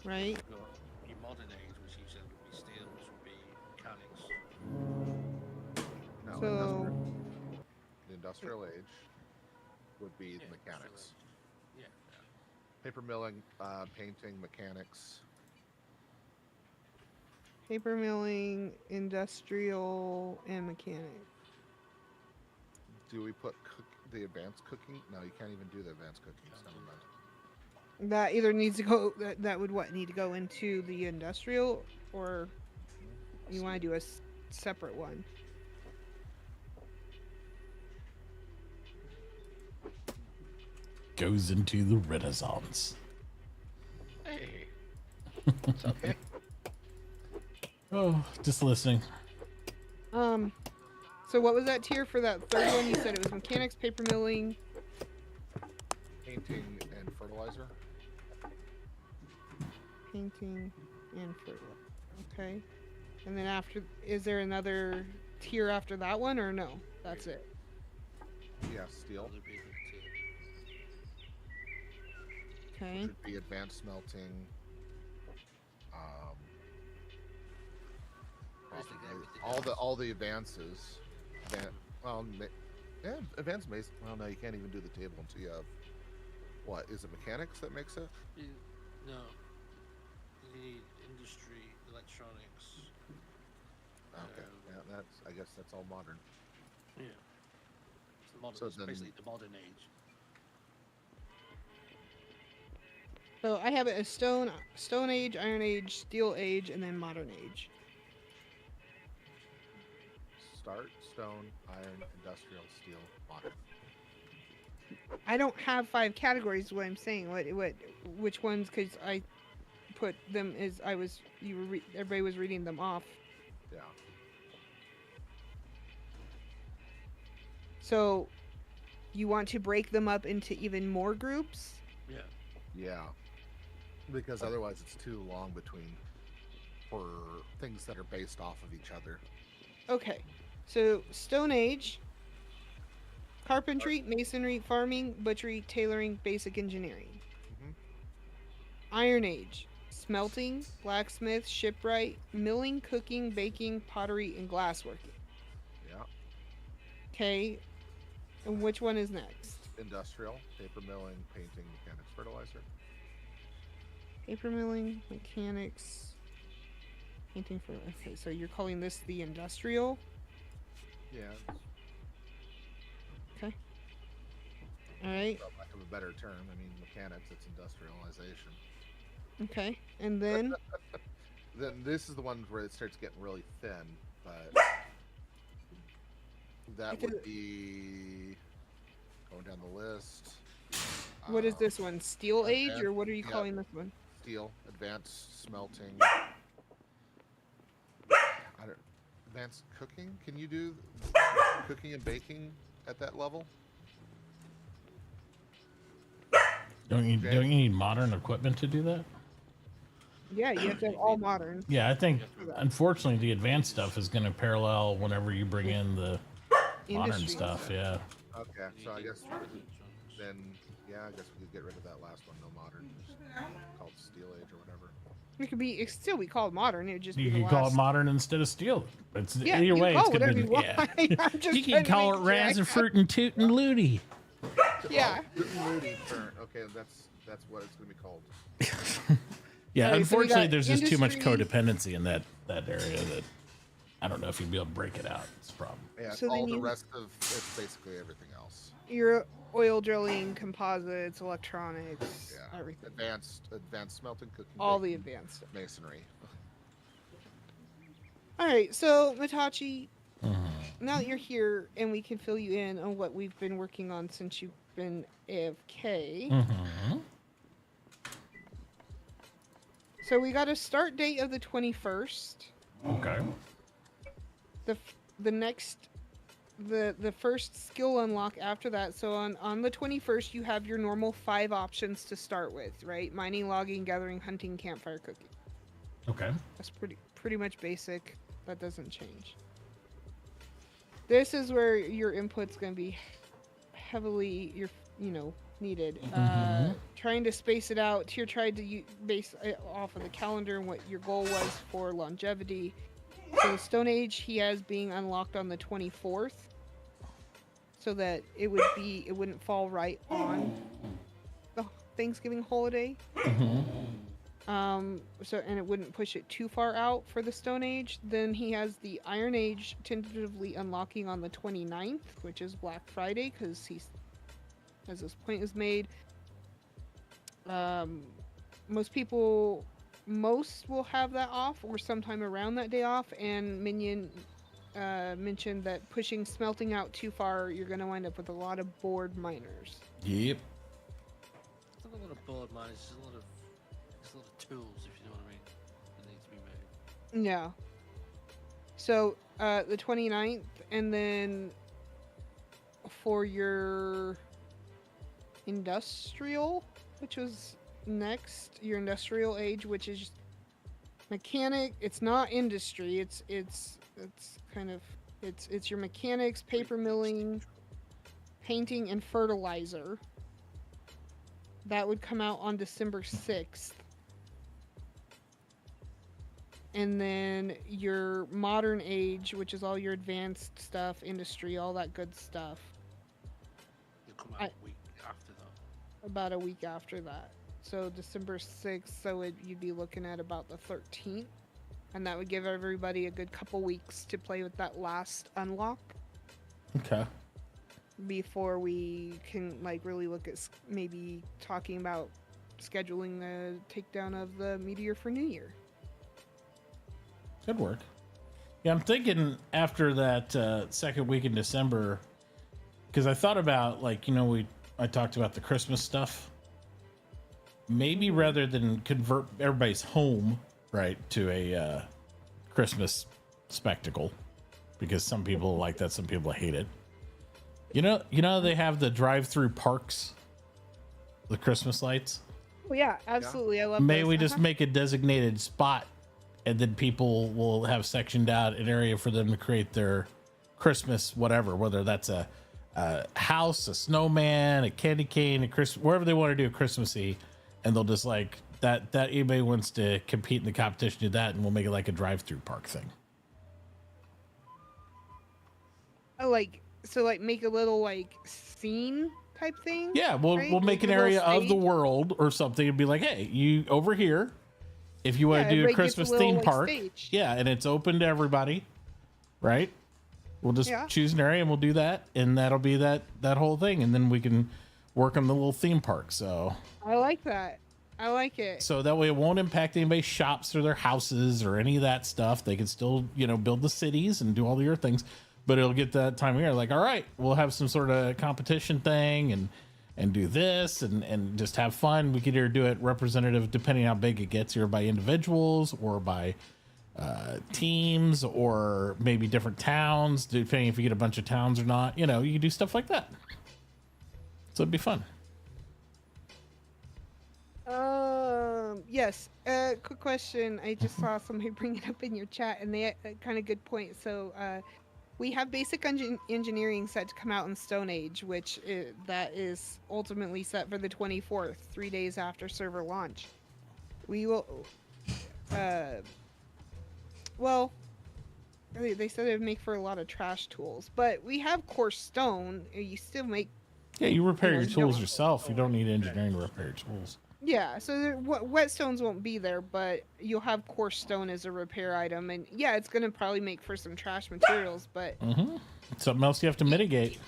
Speaker 6: right?
Speaker 7: You've got your Modern Age, which you said would be steel, which would be mechanics.
Speaker 5: No,
Speaker 6: So
Speaker 5: the industrial age would be
Speaker 7: Yeah,
Speaker 5: mechanics.
Speaker 7: Steel Age. Yeah.
Speaker 5: Paper milling, painting, mechanics.
Speaker 6: paper milling, industrial, and mechanic.
Speaker 5: Do we put the advanced cooking? No, you can't even do the advanced cooking. It's never mind.
Speaker 6: That either needs to go. That would what need to go into the industrial, or you want to do a separate one.
Speaker 2: Goes into the Renaissance.
Speaker 8: Hey. What's up, man?
Speaker 2: Oh, just listening.
Speaker 6: So what was that tier for that third one? You said it was mechanics, paper milling.
Speaker 5: Painting and fertilizer.
Speaker 6: Painting and fertilizer. Okay. And then after, is there another tier after that one, or no? That's it.
Speaker 5: Yeah, steel.
Speaker 7: Other people too.
Speaker 6: Okay.
Speaker 5: Should be advanced smelting.
Speaker 7: Basically
Speaker 5: Probably
Speaker 7: everything
Speaker 5: all the advances. Yeah, advanced mace. Well, no, you can't even do the table until you have. What is it? Mechanics that makes it?
Speaker 7: No. You need industry, electronics.
Speaker 5: Okay, yeah, that's. I guess that's all modern.
Speaker 7: Yeah. It's, the modern,
Speaker 5: So
Speaker 7: it's
Speaker 5: then-
Speaker 7: basically the modern age.
Speaker 6: So I have it as Stone Age, Iron Age, Steel Age, and then Modern Age.
Speaker 5: Start, stone, iron, industrial, steel, modern.
Speaker 6: I don't have 5 categories. Is what I'm saying. Which ones? Because I put them as everybody was reading them off.
Speaker 5: Yeah.
Speaker 6: So you want to break them up into even more groups?
Speaker 7: Yeah.
Speaker 5: Yeah. Because otherwise it's too long between for things that are based off of each other.
Speaker 6: Okay. So Stone Age, carpentry, masonry, farming, butchery, tailoring, basic engineering.
Speaker 5: Mhm.
Speaker 6: Iron Age, smelting, blacksmith, shipwright, milling, cooking, baking, pottery, and glassworking.
Speaker 5: Yeah.
Speaker 6: Okay. And which one is next?
Speaker 5: Industrial, paper milling, painting, mechanics, fertilizer.
Speaker 6: Paper milling, mechanics, painting for. Okay, so you're calling this the industrial?
Speaker 5: Yeah.
Speaker 6: Okay. All right.
Speaker 5: For lack of a better term, I mean mechanics. It's industrialization.
Speaker 6: Okay. And then
Speaker 5: Then this is the one where it starts getting really thin, but That would be going down the list.
Speaker 6: What is this one? Steel Age,
Speaker 5: advanced-
Speaker 6: or what are you
Speaker 5: yeah.
Speaker 6: calling this one?
Speaker 5: Steel, advanced smelting. Advanced cooking? Can you do cooking and baking at that level?
Speaker 2: Don't you need modern equipment to do that?
Speaker 6: Yeah, you have to have all modern.
Speaker 2: Yeah, I think unfortunately the advanced stuff is going to parallel whenever you bring in the modern
Speaker 6: Industry
Speaker 2: stuff. Yeah.
Speaker 5: Okay, so I guess then, yeah, I guess we could get rid of that last one. No modern, just called Steel Age or whatever.
Speaker 6: It could be. It still be called modern. It would just
Speaker 2: You
Speaker 6: be
Speaker 2: can
Speaker 6: the
Speaker 2: call it
Speaker 6: last.
Speaker 2: modern instead of steel. It's
Speaker 6: Yeah,
Speaker 2: either
Speaker 6: you
Speaker 2: way.
Speaker 6: can
Speaker 2: It's
Speaker 6: call it
Speaker 2: gonna
Speaker 6: whatever
Speaker 2: be
Speaker 6: you
Speaker 2: yeah.
Speaker 6: want. I'm just
Speaker 2: You can
Speaker 6: trying to
Speaker 2: call
Speaker 6: make
Speaker 2: it
Speaker 6: sure
Speaker 2: Raz
Speaker 6: I-
Speaker 2: and Fruit and Toot and Looty.
Speaker 6: Yeah.
Speaker 5: Okay, that's what it's gonna be called.
Speaker 2: Yeah,
Speaker 6: Alright, so we
Speaker 2: unfortunately,
Speaker 6: got
Speaker 2: there's just too much
Speaker 6: industry-
Speaker 2: codependency in that area that I don't know if you'd be able to break it out. It's a problem.
Speaker 5: Yeah,
Speaker 6: So
Speaker 5: all
Speaker 6: then
Speaker 5: the
Speaker 6: you-
Speaker 5: rest of it's basically everything else.
Speaker 6: Your oil drilling, composites, electronics,
Speaker 5: Yeah,
Speaker 6: everything.
Speaker 5: advanced smelting, cooking,
Speaker 6: All the
Speaker 5: baking,
Speaker 6: advanced stuff.
Speaker 5: masonry.
Speaker 6: All right, so Matachi,
Speaker 2: Mhm.
Speaker 6: now that you're here and we can fill you in on what we've been working on since you've been AFK.
Speaker 2: Mhm.
Speaker 6: So we got a start date of the 21st.
Speaker 2: Okay.
Speaker 6: The next the first skill unlock after that. So on the 21st you have your normal 5 options to start with, right? Mining, logging, gathering, hunting, campfire, cooking.
Speaker 2: Okay.
Speaker 6: That's pretty much basic. That doesn't change. This is where your input's going to be heavily needed. Trying to space it out. Tyr tried to base it off of the calendar and what your goal was for longevity. So the Stone Age he has being unlocked on the 24th, so that it wouldn't fall right on the Thanksgiving holiday. And it wouldn't push it too far out for the Stone Age. Then he has the Iron Age tentatively unlocking on the 29th, which is Black Friday, because as this point is made, most will have that off or sometime around that day off. And Minion mentioned that pushing smelting out too far, you're going to wind up with a lot of bored miners.
Speaker 2: Yep.
Speaker 7: It's not a lot of board miners, it's a lot of tools, if you know what I mean, that need to be made.
Speaker 6: Yeah. So, the 29th, and then for your industrial, which was next, your industrial age, which is mechanic. It's not industry. It's kind of it's your mechanics, paper milling, painting, and fertilizer. That would come out on December 6th. And then your modern age, which is all your advanced stuff, industry, all that good stuff,
Speaker 7: You'll come out a week after that.
Speaker 6: about a week after that. So December 6th, so you'd be looking at about the 13th. And that would give everybody a good couple weeks to play with that last unlock
Speaker 2: Okay.
Speaker 6: before we can really look at maybe talking about scheduling the takedown of the meteor for New Year.
Speaker 2: Good work. Yeah, I'm thinking after that second week in December, because I thought about I talked about the Christmas stuff. Maybe rather than convert everybody's home right to a Christmas spectacle, because some people like that, some people hate it. You know they have the drive-through parks, the Christmas lights.
Speaker 6: Well, yeah, absolutely. I love.
Speaker 2: May
Speaker 6: those.
Speaker 2: we just make a designated spot, and then people will have sectioned out an area for them to create their Christmas whatever, whether that's a house, a snowman, a candy cane, a Christmas, wherever they want to do a Christmassy, and they'll just that anybody wants to compete in the competition, do that, and we'll make it like a drive-through park thing.
Speaker 6: Make a little scene type thing.
Speaker 2: Yeah, we'll make an area of the world or something and be like, hey, you over here, if you want to do a Christmas theme park,
Speaker 6: stage.
Speaker 2: yeah, and it's open to everybody, right? We'll just choose an area and we'll do that, and that'll be that whole thing, and then we can work on the little theme park. So
Speaker 6: I like that. I like it.
Speaker 2: So that way it won't impact anybody's shops or their houses or any of that stuff. They can still, build the cities and do all the other things, but it'll get that time of year like, all right, we'll have some sort of competition thing and do this and just have fun. We could either do it representative, depending how big it gets, either by individuals or by teams, or maybe different towns, depending if you get a bunch of towns or not. You can do stuff like that. So it'd be fun.
Speaker 6: Yes. Quick question. I just saw somebody bring it up in your chat, and they had a kind of good point. So, we have basic engineering set to come out in Stone Age, which that is ultimately set for the 24th, 3 days after server launch. We will, well, they said it would make for a lot of trash tools, but we have coarse stone. You still make.
Speaker 2: Yeah, you repair your tools yourself. You don't need engineering to repair your tools.
Speaker 6: Yeah, so whetstones won't be there, but you'll have coarse stone as a repair item, and yeah, it's gonna probably make for some trash materials, but
Speaker 2: something else you have to mitigate.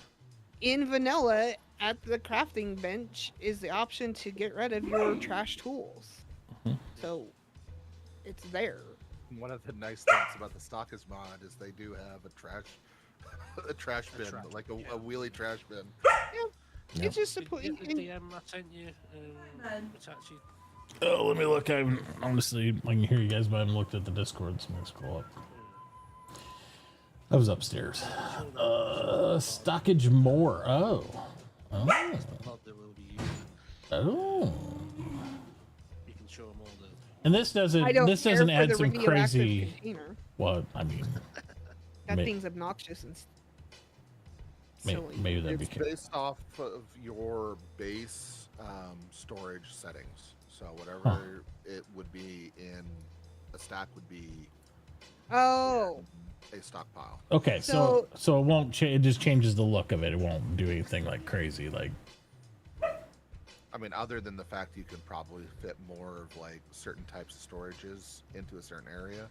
Speaker 6: In vanilla, at the crafting bench is the option to get rid of your trash tools. So it's there.
Speaker 5: One of the nice things about the Stockist mod is they do have a trash bin, like a wheelie trash bin.
Speaker 6: Yeah. It's just to put in.
Speaker 7: DM I sent you. It's actually.
Speaker 2: Oh, let me look. Honestly, I can hear you guys, but I haven't looked at the Discord, so I'm gonna scroll up. I was upstairs. Stockage more. Oh.
Speaker 7: Not that will be used.
Speaker 2: Oh.
Speaker 7: You can show them all the.
Speaker 2: And this doesn't add some crazy.
Speaker 6: Container.
Speaker 2: Well, I mean,
Speaker 6: that thing's obnoxious and silly.
Speaker 2: Maybe that'd be
Speaker 5: It's based off of your base storage settings. So whatever it would be in a stack would be a stockpile.
Speaker 2: Okay, so it won't change. It just changes the look of it. It won't do anything like crazy. Like,
Speaker 5: I mean, other than the fact you could probably fit more of like certain types of storages into a certain area.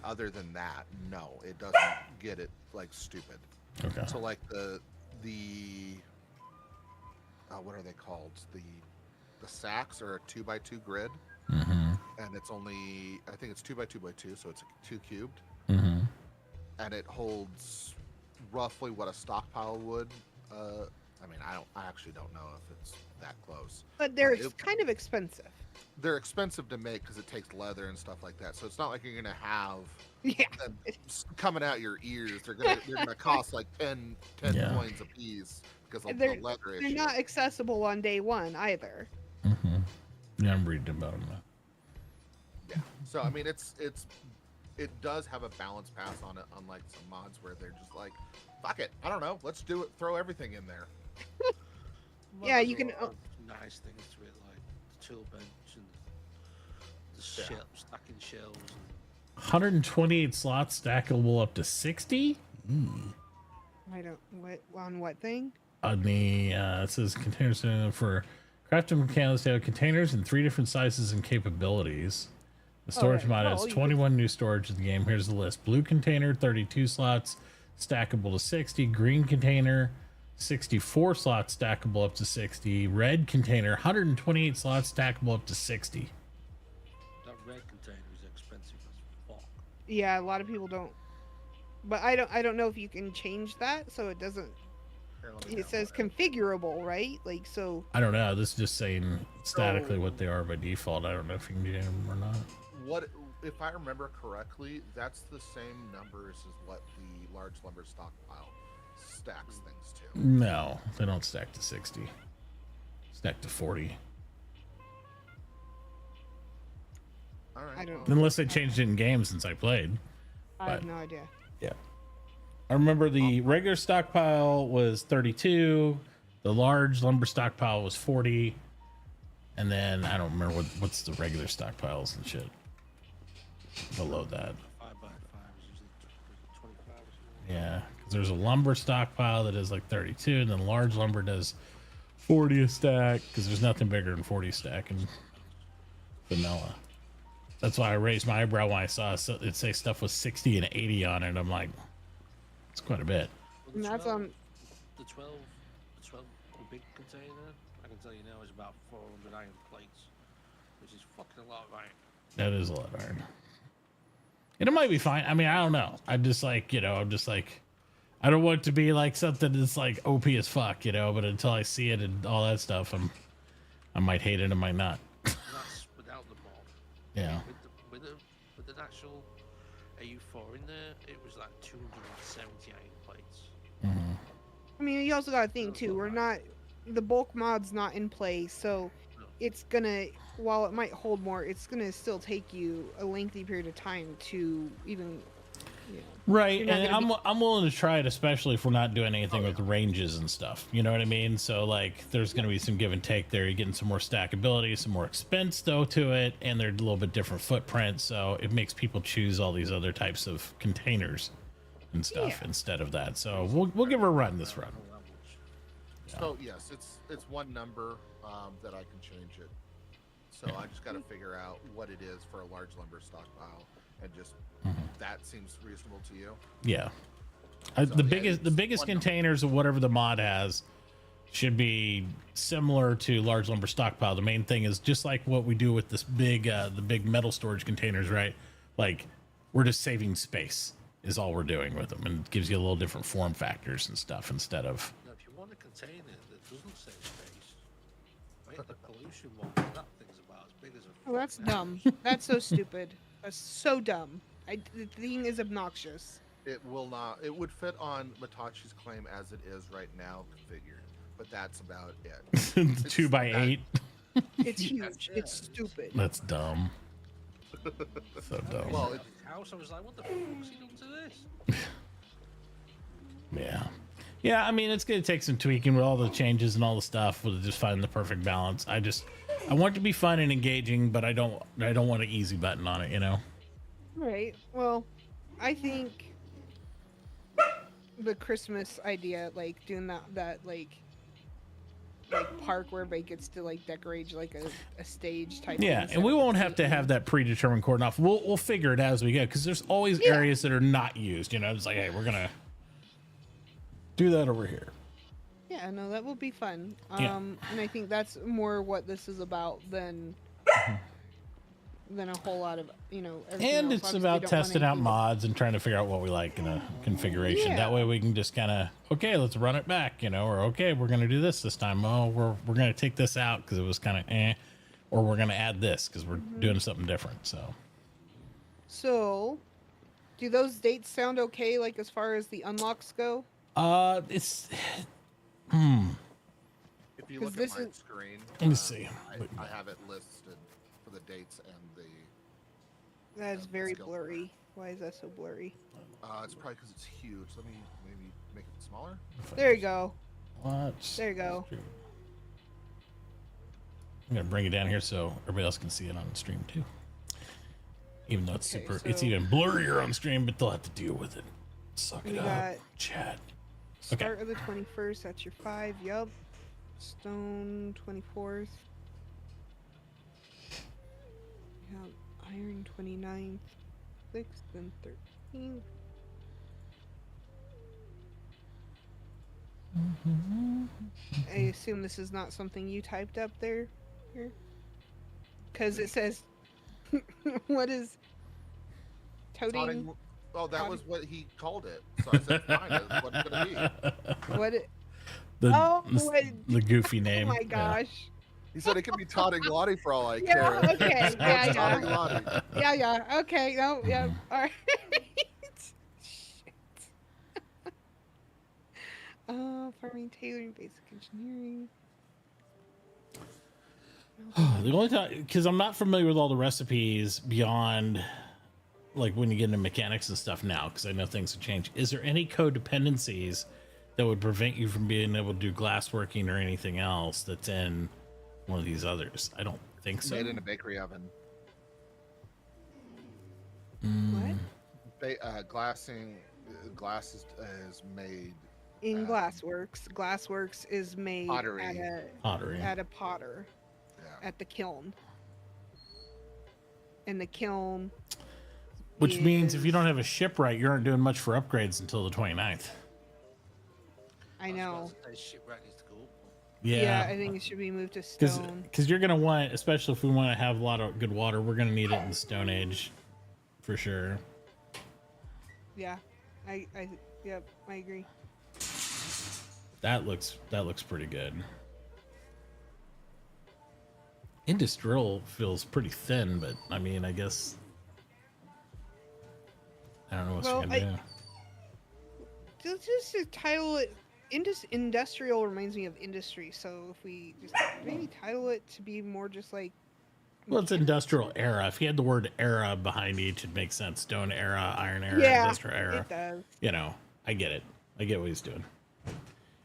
Speaker 5: Other than that, no, it doesn't get it like stupid.
Speaker 2: Okay.
Speaker 5: So like the what are they called? The sacks are a 2x2 grid, and it's only, I think it's 2x2x2, so it's 2 cubed, and it holds roughly what a stockpile would. I mean, I actually don't know if it's that close.
Speaker 6: But they're kind of expensive.
Speaker 5: They're expensive to make because it takes leather and stuff like that. So it's not like you're gonna have them coming out your ears. They're gonna cost like 10 coins a piece because of the leather issue.
Speaker 6: They're not accessible on day one either.
Speaker 2: Yeah, I'm reading about them now.
Speaker 5: Yeah. So I mean, it does have a balance pass on it, unlike some mods where they're just like, fuck it, I don't know, let's do it, throw everything in there.
Speaker 6: Yeah, you can.
Speaker 7: Nice things to it, like the tool bench and the stacking shelves.
Speaker 2: 128 slots stackable up to 60.
Speaker 6: I don't. On what thing?
Speaker 2: On the it says containers for crafting mechanics. They have containers in 3 different sizes and capabilities. The storage mod has 21 new storage in the game. Here's the list: blue container, 32 slots, stackable to 60. Green container, 64 slots, stackable up to 60. Red container, 128 slots, stackable up to 60.
Speaker 7: That red container is expensive as fuck.
Speaker 6: Yeah, a lot of people don't. But I don't know if you can change that so it doesn't. It says configurable, right? Like, so.
Speaker 2: I don't know. This is just saying statically what they are by default. I don't know if you can do them or not.
Speaker 5: What, if I remember correctly, that's the same numbers as what the large lumber stockpile stacks things to.
Speaker 2: No, they don't stack to 60. Stack to 40.
Speaker 5: All right.
Speaker 6: I don't.
Speaker 2: Unless they changed it in game since I played.
Speaker 6: I have no idea.
Speaker 2: Yeah. I remember the regular stockpile was 32. The large lumber stockpile was 40. And then I don't remember what's the regular stockpiles and shit below that.
Speaker 7: 5x5 is usually 25 or something.
Speaker 2: Yeah, because there's a lumber stockpile that is like 32, and then large lumber does 40 a stack, because there's nothing bigger than 40 stack in vanilla. That's why I raised my eyebrow when I saw it say stuff with 60 and 80 on it. I'm like, it's quite a bit.
Speaker 7: Well,
Speaker 6: And that's on.
Speaker 7: the 12, the big container, I can tell you now, is about 400 iron plates, which is fucking a lot of iron.
Speaker 2: That is a lot of iron. And it might be fine. I mean, I don't know. I'm just like, I don't want it to be like something that's like OP as fuck, you know. But until I see it and all that stuff, I might hate it, I might not.
Speaker 7: That's without the mod.
Speaker 2: Yeah.
Speaker 7: With the actual AU4 in there, it was like 278 plates.
Speaker 2: Mm-hmm.
Speaker 6: I mean, you also got to think too. The bulk mod's not in play, so it's gonna. While it might hold more, it's gonna still take you a lengthy period of time to even. You know,
Speaker 2: Right,
Speaker 6: you're not
Speaker 2: and
Speaker 6: gonna
Speaker 2: I'm willing to try it, especially if we're not doing anything with the ranges and stuff. You know what I mean? So like, there's going to be some give and take there. You're getting some more stackability, some more expense though to it, and they're a little bit different footprint. So it makes people choose all these other types of containers and stuff instead of that. So we'll give her a run this run.
Speaker 5: So yes, it's one number that I can change it. So I just got to figure out what it is for a large lumber stockpile, and just that seems reasonable to you.
Speaker 2: Yeah.
Speaker 5: So,
Speaker 2: The biggest
Speaker 5: one
Speaker 2: containers of whatever the mod has should be similar to large lumber stockpile. The main thing is just like what we do with this big the big metal storage containers, right? Like we're just saving space is all we're doing with them, and it gives you a little different form factors and stuff instead of.
Speaker 7: Now, if you want a container that doesn't save space, make the pollution one. That thing's about as big as a.
Speaker 6: Oh, that's dumb. That's so stupid. That's so dumb. The thing is obnoxious.
Speaker 5: It will not. It would fit on Matachi's claim as it is right now configured, but that's about it.
Speaker 2: 2x8.
Speaker 6: It's huge. It's stupid.
Speaker 2: That's dumb. So dumb.
Speaker 5: Well, it's
Speaker 7: House, I was like, what the fuck's he done to this?
Speaker 2: Yeah, I mean, it's going to take some tweaking with all the changes and all the stuff. We'll just find the perfect balance. I want it to be fun and engaging, but I don't want an easy button on it, you know?
Speaker 6: Right. Well, I think the Christmas idea, like doing that like park where everybody gets to like decorate like a stage type.
Speaker 2: Yeah,
Speaker 6: thing
Speaker 2: and we
Speaker 6: instead of
Speaker 2: won't
Speaker 6: a
Speaker 2: have to
Speaker 6: painting.
Speaker 2: have that predetermined cordon off. We'll figure it out as we go, because there's always areas that are not used. You know, it's like, hey, we're gonna do that over here.
Speaker 6: Yeah, no, that will be fun.
Speaker 2: Yeah.
Speaker 6: And I think that's more what this is about than a whole lot of everything
Speaker 2: And
Speaker 6: else.
Speaker 2: it's
Speaker 6: Obviously,
Speaker 2: about
Speaker 6: don't want
Speaker 2: testing out
Speaker 6: anything
Speaker 2: mods and trying to figure out what we like in a configuration.
Speaker 6: Yeah.
Speaker 2: That way we can just kind of, okay, let's run it back, you know, or okay, we're gonna do this time. Oh, we're gonna take this out because it was kind of or we're gonna add this because we're doing something different.
Speaker 6: So, do those dates sound okay? Like as far as the unlocks go?
Speaker 2: It's
Speaker 5: if you
Speaker 6: 'Cause
Speaker 5: look at
Speaker 6: this
Speaker 5: my
Speaker 6: is-
Speaker 5: screen,
Speaker 2: Let me see.
Speaker 5: I have it listed for the dates and the.
Speaker 6: That is very
Speaker 5: skill.
Speaker 6: blurry. Why is that so blurry?
Speaker 5: It's probably because it's huge. Let me maybe make it smaller.
Speaker 6: There you go.
Speaker 2: what?
Speaker 6: There you go.
Speaker 2: I'm gonna bring it down here so everybody else can see it on the stream too. Even though it's
Speaker 6: Okay,
Speaker 2: super, it's
Speaker 6: so-
Speaker 2: even blurrier on stream, but they'll have to deal with it. Suck
Speaker 6: We
Speaker 2: it up,
Speaker 6: got
Speaker 2: chat. Okay.
Speaker 6: Start of the 21st. That's your 5. Yup. Stone 24th. We have iron 29th, 6th, and 13th. I assume this is not something you typed up there, here, because it says, "What is toting?
Speaker 5: Totting- Oh, that was what he called it. So I said, fine, that's what it's gonna be.
Speaker 6: What?
Speaker 2: The,
Speaker 6: Wait.
Speaker 2: the goofy
Speaker 6: Oh
Speaker 2: name.
Speaker 6: my
Speaker 2: yeah.
Speaker 5: He said it could be Totting Lottie for all I
Speaker 6: Yeah,
Speaker 5: care.
Speaker 6: okay,
Speaker 5: It's
Speaker 6: yeah,
Speaker 5: Totting
Speaker 6: yeah.
Speaker 5: Lottie.
Speaker 6: Yeah. Okay. No. Yeah. All right. Shit. Farming, tailoring, basic engineering.
Speaker 2: The only time, because I'm not familiar with all the recipes beyond, like when you get into mechanics and stuff now, because I know things have changed. Is there any codependencies that would prevent you from being able to do glassworking or anything else that's in one of these others? I don't think so.
Speaker 5: Made in a bakery oven.
Speaker 6: What?
Speaker 5: Glass is made
Speaker 6: In Glassworks. Glassworks is made
Speaker 5: Pottery.
Speaker 2: Pottery.
Speaker 6: at a potter
Speaker 5: yeah.
Speaker 6: at the kiln. And the kiln.
Speaker 2: Which means if you
Speaker 6: is-
Speaker 2: don't have a shipwright, you aren't doing much for upgrades until the 29th.
Speaker 6: I know.
Speaker 7: Shipwright needs to go up.
Speaker 6: Yeah. I think it should be moved to stone.
Speaker 2: Because you're going to want, especially if we want to have a lot of good water, we're going to need it in the Stone Age for sure.
Speaker 6: Yeah. I Yep, I agree.
Speaker 2: That looks pretty good. Industrial feels pretty thin, but I mean, I guess I don't know what you're gonna do.
Speaker 6: Just to title it, industrial reminds me of industry. So if we just maybe title it to be more just like.
Speaker 2: Well, it's industrial era. If you had the word era behind each, it makes sense. Stone era, iron era,
Speaker 6: Yeah,
Speaker 2: industrial era.
Speaker 6: it does.
Speaker 2: You know, I get it. I get what he's doing.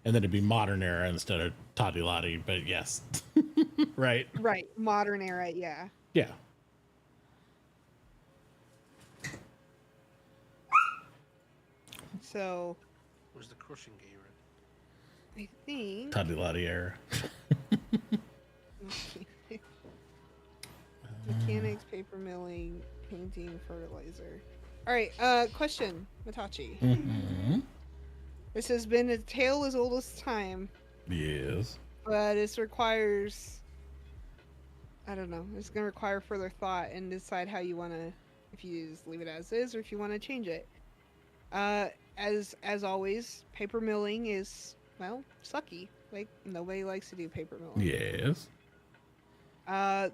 Speaker 2: And then it'd be modern era instead of Toddy Lottie, but yes. Right.
Speaker 6: Right, modern era, yeah.
Speaker 2: Yeah.
Speaker 6: So
Speaker 7: Was the crushing gear in?
Speaker 6: I think
Speaker 2: Toddy Lottie era.
Speaker 6: mechanics, paper milling, painting, fertilizer. All right, question, Matachi.
Speaker 2: Mm-hmm.
Speaker 6: This has been a tale as old as time,
Speaker 2: Yes.
Speaker 6: but this requires, I don't know, it's going to require further thought and decide how you want to, if you just leave it as is or if you want to change it. As always, paper milling is, well, sucky. Like, nobody likes to do paper milling.
Speaker 2: Yes.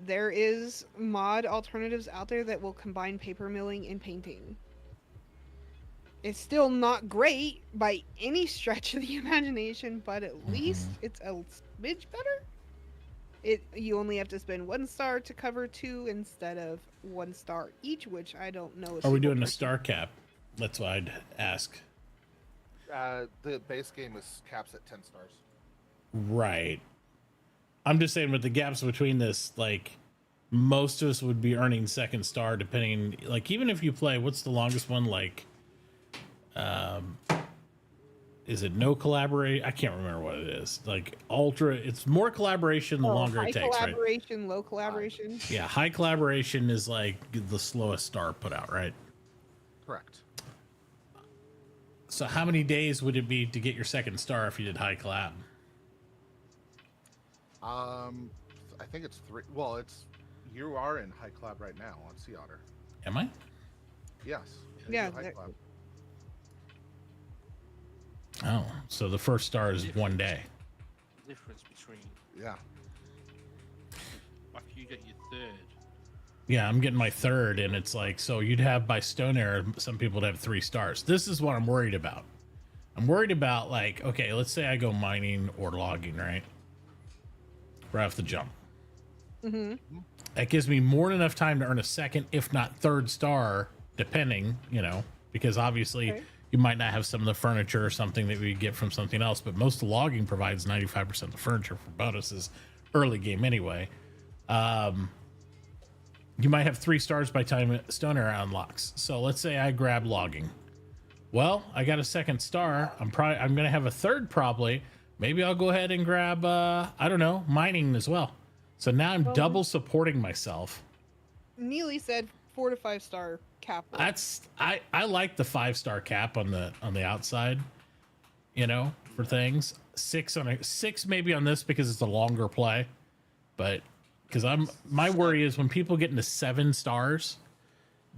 Speaker 6: There is mod alternatives out there that will combine paper milling and painting. It's still not great by any stretch of the imagination, but at least it's a smidge better. You only have to spend 1 star to cover 2 instead of 1 star each, which I don't know.
Speaker 2: Are we doing a star cap? That's what I'd ask.
Speaker 5: The base game is caps at 10 stars.
Speaker 2: Right. I'm just saying with the gaps between this, like, most of us would be earning 2nd star depending, like, even if you play, what's the longest one? Like, is it no collaborate? I can't remember what it is. Like, ultra, it's more collaboration the longer it takes, right?
Speaker 6: High collaboration, low collaboration.
Speaker 2: Yeah, high collaboration is like the slowest star put out, right?
Speaker 5: Correct.
Speaker 2: So how many days would it be to get your 2nd star if you did high collab?
Speaker 5: I think it's 3. Well, you are in high collab right now on Sea Otter.
Speaker 2: Am I?
Speaker 5: Yes.
Speaker 6: Yeah.
Speaker 5: High collab.
Speaker 2: Oh, so the 1st star is 1 day.
Speaker 7: Difference between
Speaker 5: Yeah.
Speaker 7: after you get your 3rd.
Speaker 2: Yeah, I'm getting my 3rd, and it's like, so you'd have by Stone Era, some people would have 3 stars. This is what I'm worried about. I'm worried about, like, okay, let's say I go mining or logging, right? Right off the jump.
Speaker 6: Mm-hmm.
Speaker 2: That gives me more than enough time to earn a 2nd, if not 3rd star, depending, you know, because obviously you might not have some of the furniture or something that we get from something else, but most logging provides 95% of the furniture for bonuses early game anyway. You might have 3 stars by time Stone Era unlocks. So let's say I grab logging. Well, I got a 2nd star. I'm gonna have a 3rd probably. Maybe I'll go ahead and grab I don't know, mining as well. So now I'm double supporting myself.
Speaker 6: Neely said 4 to 5 star cap.
Speaker 2: That's I like the 5-star cap on the outside, you know, for things. 6 maybe on this because it's a longer play, but because my worry is when people get into 7 stars,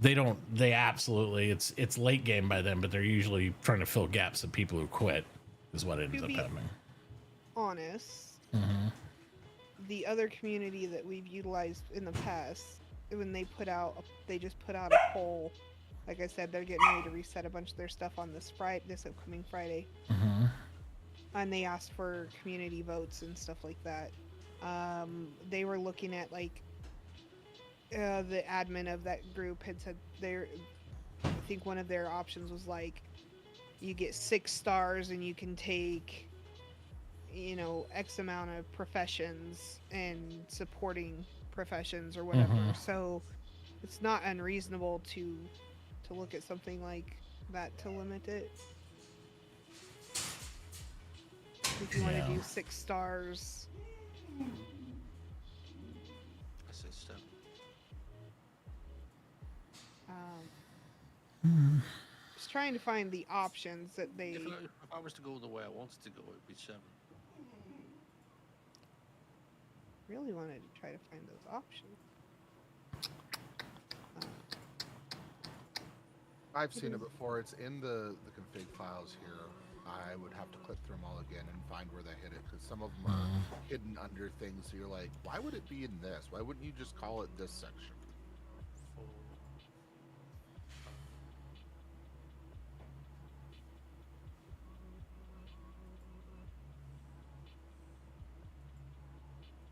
Speaker 2: they absolutely it's late game by them, but they're usually trying to fill gaps of people who quit is what ends up happening.
Speaker 6: Honest, the other community that we've utilized in the past, when they just put out a poll. Like I said, they're getting ready to reset a bunch of their stuff on this upcoming Friday, and they asked for community votes and stuff like that. They were looking at like the admin of that group had said I think one of their options was like you get 6 stars and you can take, you know, X amount of professions and supporting professions or whatever. So it's not unreasonable to look at something like that to limit it. If you want to do 6 stars.
Speaker 7: I said 7.
Speaker 6: Just trying to find the options that they.
Speaker 7: If I was to go the way I wanted to go, it would be 7.
Speaker 6: Really wanted to try to find those options.
Speaker 5: I've seen it before. It's in the config files here. I would have to click through them all again and find where they hit it, because some of them are hidden under things. So you're like, why would it be in this? Why wouldn't you just call it this section?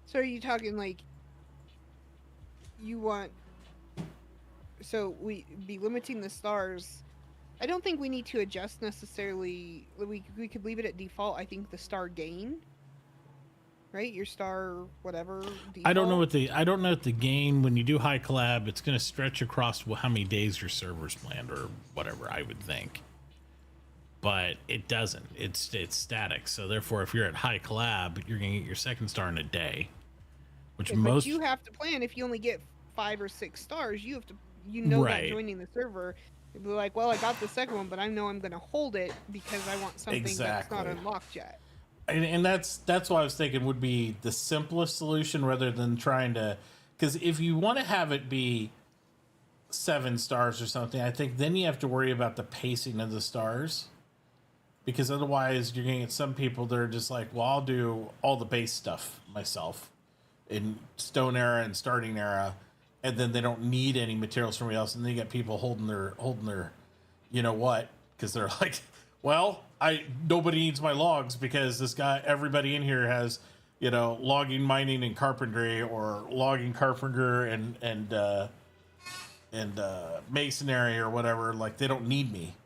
Speaker 6: So are you talking like you want? So we be limiting the stars. I don't think we need to adjust necessarily. We could leave it at default. I think the star gain, right? Your star whatever. Default.
Speaker 2: I don't know what the gain when you do high collab, it's going to stretch across how many days your server's planned or whatever. I would think, but it doesn't. It's static. So therefore, if you're at high collab, you're going to get your second star in a day, which
Speaker 6: Yeah,
Speaker 2: most
Speaker 6: but you have to plan. If you only get 5 or 6 stars, you have to. You know that
Speaker 2: Right.
Speaker 6: joining the server. Be like, well, I got the second one, but I know I'm going to hold it because I want something that's not
Speaker 2: Exactly.
Speaker 6: unlocked yet.
Speaker 2: And that's what I was thinking would be the simplest solution rather than trying to, because if you want to have it be 7 stars or something, I think then you have to worry about the pacing of the stars, because otherwise you're going to get some people that are just like, well, I'll do all the base stuff myself in Stone Era and Starting Era, and then they don't need any materials from anybody else, and then you get people holding their you know what, because they're like, well, nobody needs my logs because everybody in here has, you know, logging, mining, and carpentry, or logging, carpenter, and masonry or whatever. Like, they don't need me.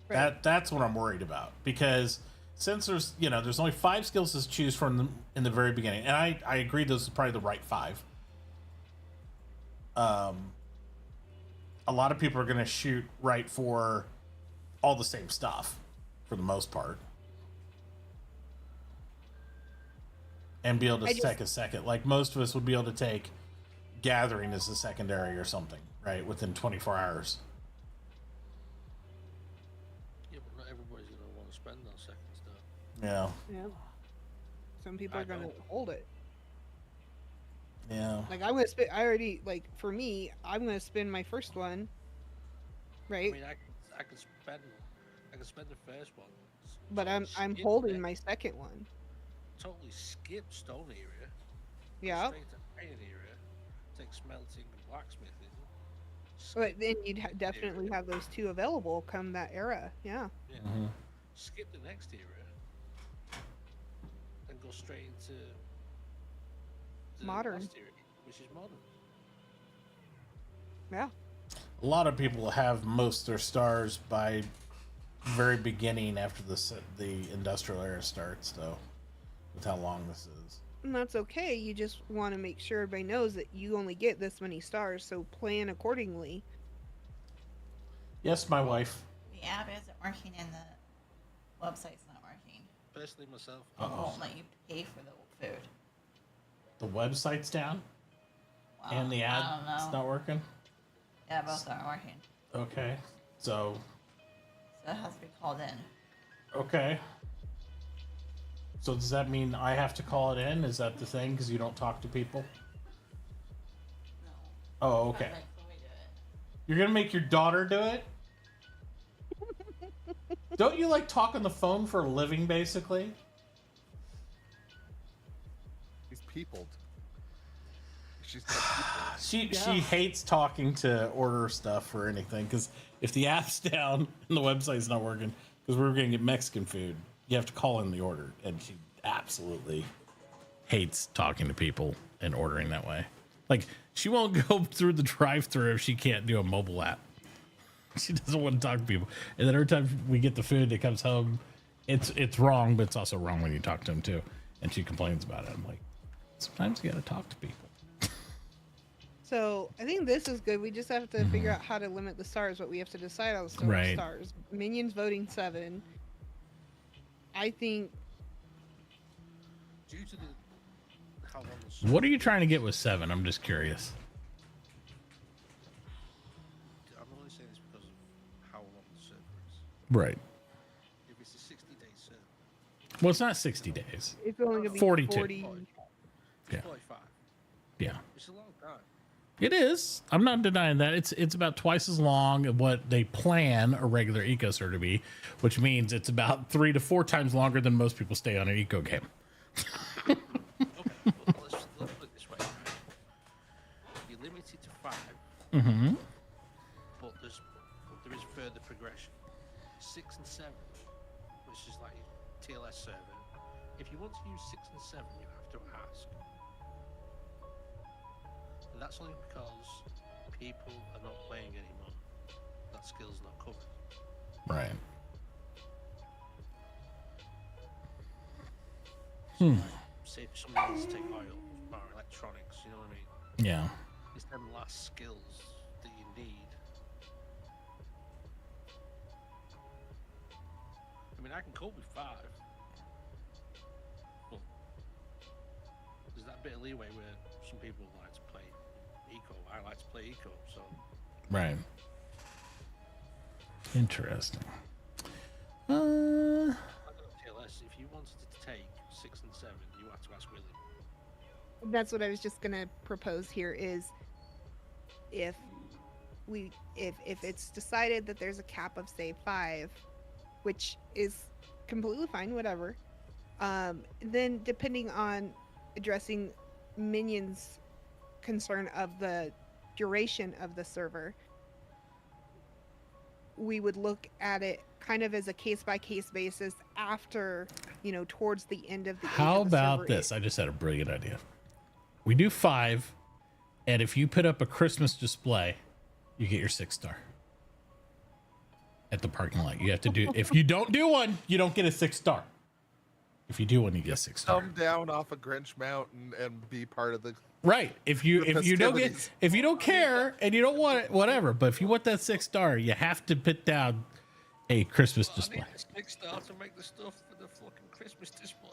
Speaker 6: Right.
Speaker 2: That's what I'm worried about, because since there's only 5 skills to choose from in the very beginning, and I agree those are probably the right 5. A lot of people are going to shoot right for all the same stuff for the most part, and be able to take a second. Like, most of us would be able to take gathering as a secondary or something, right, within 24 hours.
Speaker 7: Yeah, but not everybody's gonna want to spend those seconds though.
Speaker 2: Yeah.
Speaker 6: Yeah. Some people
Speaker 7: I
Speaker 6: are going to
Speaker 7: know.
Speaker 6: hold it.
Speaker 2: Yeah.
Speaker 6: Like, I'm going to spend, I already, like, for me, I'm going to spend my first one, right?
Speaker 7: I mean, I could spend the first one.
Speaker 6: But I'm
Speaker 7: skip
Speaker 6: holding
Speaker 7: it,
Speaker 6: my second one.
Speaker 7: Totally skip stone area. Go
Speaker 6: Yeah.
Speaker 7: Straight to iron area. Take smelting and blacksmithing.
Speaker 6: But
Speaker 7: skip
Speaker 6: then you'd
Speaker 7: the
Speaker 6: definitely
Speaker 7: area.
Speaker 6: have those 2 available come that era. Yeah.
Speaker 7: Yeah.
Speaker 2: Mhm.
Speaker 7: Skip the next area. And go straight into the
Speaker 6: Modern.
Speaker 7: last area, which is modern.
Speaker 6: Yeah.
Speaker 2: A lot of people have most of their stars by very beginning after the industrial era starts, though, with how long this is.
Speaker 6: And that's okay. You just want to make sure everybody knows that you only get this many stars, so plan accordingly.
Speaker 2: Yes, my wife.
Speaker 4: The app isn't working and the website's not working.
Speaker 7: Personally, myself,
Speaker 4: It won't let you pay for the food.
Speaker 2: The website's down
Speaker 4: Wow.
Speaker 2: and the ad
Speaker 4: I don't know.
Speaker 2: it's not working.
Speaker 4: Yeah, both aren't working.
Speaker 2: Okay, so
Speaker 4: So it has to be called in.
Speaker 2: okay. So does that mean I have to call it in? Is that the thing? Because you don't talk to people?
Speaker 4: No.
Speaker 2: Oh,
Speaker 4: Not
Speaker 2: okay.
Speaker 4: like when we do it.
Speaker 2: You're gonna make your daughter do it? Don't you like talk on the phone for a living, basically?
Speaker 5: He's peopled. She's got peopled.
Speaker 2: She hates talking to order stuff or anything, because if the app's down and the website's not working, because we're gonna get Mexican food, you have to call in the order, and she absolutely hates talking to people and ordering that way. Like, she won't go through the drive-thru if she can't do a mobile app. She doesn't want to talk to people. And then every time we get the food that comes home, it's wrong, but it's also wrong when you talk to them too. And she complains about it. I'm like, sometimes you got to talk to people.
Speaker 6: So I think this is good. We just have to figure out how to limit the stars. What we have to decide on the
Speaker 2: Right.
Speaker 6: stars. Minions voting 7. I think
Speaker 7: due to how long the
Speaker 2: What are you trying to get with 7? I'm just curious.
Speaker 7: I'm only saying this because of how long the server is.
Speaker 2: Right.
Speaker 7: If it's a 60-day server,
Speaker 2: Well, it's not 60 days.
Speaker 6: it's only going to be
Speaker 2: 42.
Speaker 6: 40.
Speaker 2: Yeah.
Speaker 7: 45.
Speaker 2: Yeah.
Speaker 7: It's a long time.
Speaker 2: It is. I'm not denying that. It's about twice as long of what they plan a regular eco store to be, which means it's about 3 to 4 times longer than most people stay on an eco game.
Speaker 7: Okay, well, let's put it this way. You're limited to 5,
Speaker 2: Mm-hmm.
Speaker 7: but there is further progression. 6 and 7, which is like TLS server. If you want to use 6 and 7, you have to ask. And that's only because people are not playing anymore. That skill's not covered.
Speaker 2: Right.
Speaker 7: Say if somebody needs to take oil or electronics, you know what I mean?
Speaker 2: Yeah.
Speaker 7: It's them last skills that you need. I mean, I can cope with 5. But there's that bit of leeway where some people like to play eco. I like to play eco, so.
Speaker 2: Right. Interesting.
Speaker 7: I don't know, TLS, if you wanted to take 6 and 7, you have to ask Willie.
Speaker 6: That's what I was just gonna propose here is if it's decided that there's a cap of say 5, which is completely fine, whatever, then depending on addressing Minion's concern of the duration of the server, we would look at it kind of as a case-by-case basis after, towards the end of the age
Speaker 2: How
Speaker 6: of the
Speaker 2: about
Speaker 6: server.
Speaker 2: this? I just had a brilliant idea. We do 5, and if you put up a Christmas display, you get your 6 star at the parking lot. You have to do. If you don't do one, you don't get a 6 star. If you do one, you get a 6 star.
Speaker 5: Come down off a Grinch Mountain and be part of the.
Speaker 2: Right. If you
Speaker 5: festivities.
Speaker 2: if you don't care and you don't want it, whatever. But if you want that 6 star, you have to put down a Christmas
Speaker 7: I
Speaker 2: display.
Speaker 7: need a 6 star to make the stuff for the fucking Christmas display.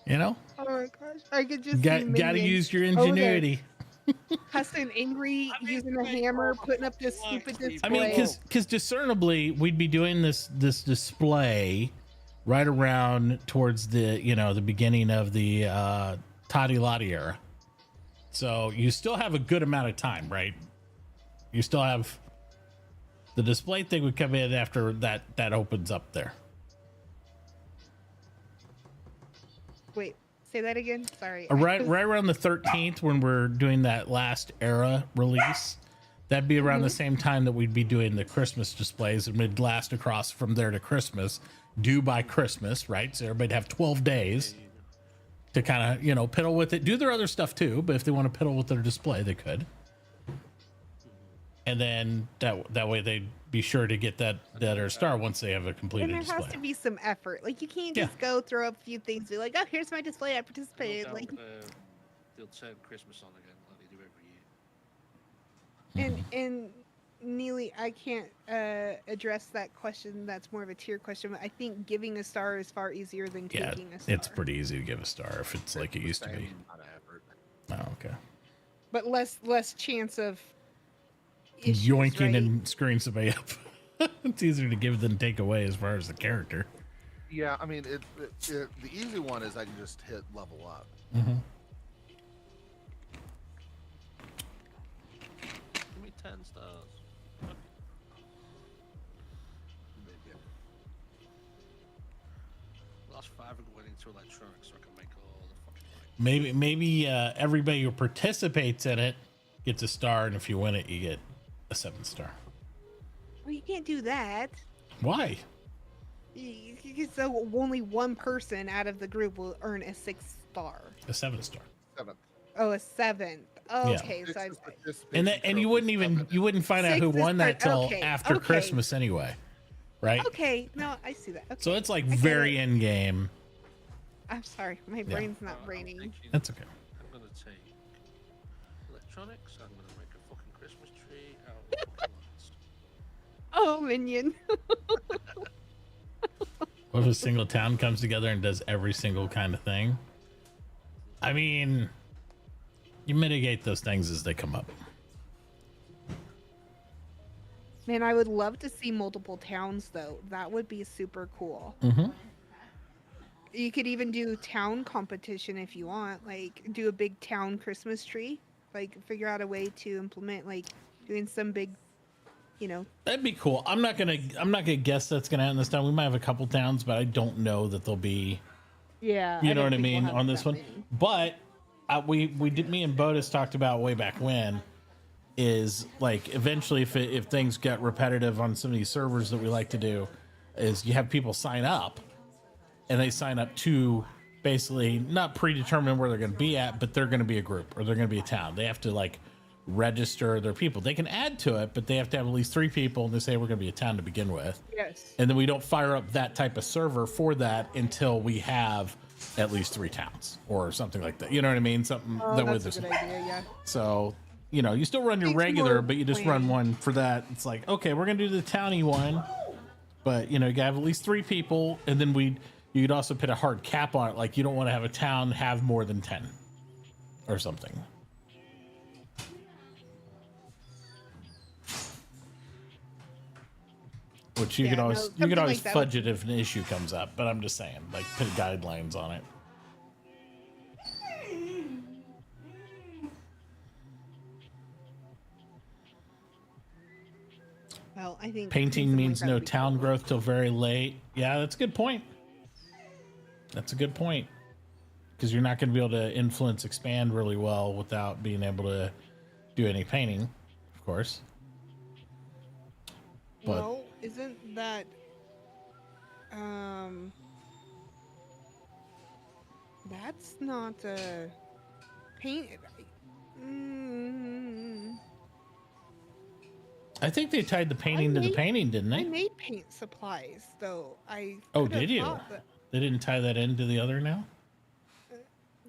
Speaker 2: You know,
Speaker 6: Oh my gosh, I could just
Speaker 2: got
Speaker 6: see
Speaker 2: to
Speaker 6: Minion
Speaker 2: use your
Speaker 6: over there,
Speaker 2: ingenuity.
Speaker 6: cussing, angry,
Speaker 7: I mean,
Speaker 6: using a
Speaker 7: wait,
Speaker 6: hammer,
Speaker 7: oh,
Speaker 6: putting up this
Speaker 7: come on,
Speaker 6: stupid
Speaker 7: Steve.
Speaker 6: display.
Speaker 2: I mean, because discernibly, we'd be doing this display right around towards the the beginning of the Toddy Lottie era. So you still have a good amount of time, right? You still have the display thing would come in after that opens up there.
Speaker 6: Wait, say that again. Sorry.
Speaker 2: Right around the 13th when we're doing that last era release. That'd be around the same time that we'd be doing the Christmas displays, and we'd last across from there to Christmas, due by Christmas, right? So everybody'd have 12 days to kind of, piddle with it. Do their other stuff too, but if they want to piddle with their display, they could. And then that way they'd be sure to get that or star once they have a
Speaker 6: And
Speaker 2: completed
Speaker 6: there
Speaker 2: display.
Speaker 6: has to be some effort. Like you can't
Speaker 2: Yeah.
Speaker 6: just go throw up a few things, be like, "Oh, here's my display. I
Speaker 7: No
Speaker 6: participated."
Speaker 7: doubt,
Speaker 6: Like,
Speaker 7: they'll turn Christmas on again like they do every year.
Speaker 6: and Neely, I can't address that question. That's more of a tier question. But I think giving a star is far easier than
Speaker 2: Yeah,
Speaker 6: taking a star.
Speaker 2: it's pretty easy to give a star if it's like it used to be.
Speaker 5: Same amount of effort.
Speaker 2: Oh, okay.
Speaker 6: But less chance of issues,
Speaker 2: Yoinking
Speaker 6: right?
Speaker 2: and screwing somebody up. It's easier to give than take away as far as the character.
Speaker 5: Yeah, I mean, the easy one is I can just hit level up.
Speaker 2: Mm-hmm.
Speaker 7: Give me 10 stars.
Speaker 5: Maybe.
Speaker 7: Last 5 are going into electronics so I can make all the fucking money.
Speaker 2: Maybe everybody who participates in it gets a star, and if you win it, you get a 7 star.
Speaker 6: Well, you can't do that.
Speaker 2: Why?
Speaker 6: So only one person out of the group will earn a 6 star.
Speaker 2: A 7 star.
Speaker 5: 7th.
Speaker 6: Oh, a 7th. Okay, so
Speaker 5: Six is participation
Speaker 2: And you wouldn't
Speaker 5: trophy,
Speaker 2: even
Speaker 5: 7th.
Speaker 2: you wouldn't find out who
Speaker 6: 6 is
Speaker 2: won that till
Speaker 6: okay,
Speaker 2: after
Speaker 6: okay.
Speaker 2: Christmas anyway, right?
Speaker 6: okay, no, I see that. Okay.
Speaker 2: So it's like
Speaker 6: I get
Speaker 2: very
Speaker 6: it.
Speaker 2: end game.
Speaker 6: I'm sorry, my brain's not braining.
Speaker 2: That's okay.
Speaker 7: I'm gonna take electronics. I'm gonna make a fucking Christmas tree out of fucking lights.
Speaker 6: Oh, Minion.
Speaker 2: What if a single town comes together and does every single kind of thing? I mean, you mitigate those things as they come up.
Speaker 6: Man, I would love to see multiple towns though. That would be super cool.
Speaker 2: Mm-hmm.
Speaker 6: You could even do town competition if you want. Like, do a big town Christmas tree. Like, figure out a way to implement, like, doing some big, you know.
Speaker 2: That'd be cool. I'm not gonna guess that's gonna happen this time. We might have a couple towns, but I don't know that they'll be.
Speaker 6: Yeah.
Speaker 2: You know what I mean on this one. But we did. Me and Bodis talked about way back when. Is like eventually if things get repetitive on some of these servers that we like to do, is you have people sign up, and they sign up to basically not predetermine where they're going to be at, but they're going to be a group or they're going to be a town. They have to like register their people. They can add to it, but they have to have at least 3 people, and they say we're going to be a town to begin with.
Speaker 6: Yes.
Speaker 2: And then we don't fire up that type of server for that until we have at least 3 towns or something like that. You know what I mean? Something that way.
Speaker 6: That's a good idea, yeah.
Speaker 2: So, you know, you still run your regular, but you just run one for that. It's like, okay, we're going to do the towny one, but you know, you got to have at least 3 people. And then you could also put a hard cap on it. Like you don't want to have a town have more than 10 or something. Which you could always
Speaker 6: like
Speaker 2: fudge it if an issue comes up, but I'm just saying, like put guidelines on it.
Speaker 6: Well, I think
Speaker 2: Painting means no town growth till very late. Yeah, that's a good point. That's a good point. Because you're not going to be able to influence expand really well without being able to do any painting, of course. But
Speaker 6: well, isn't that that's not a paint.
Speaker 2: I think they tied the painting to the painting, didn't they?
Speaker 6: I made paint supplies, though.
Speaker 2: Oh, did you? They didn't tie that into the other now?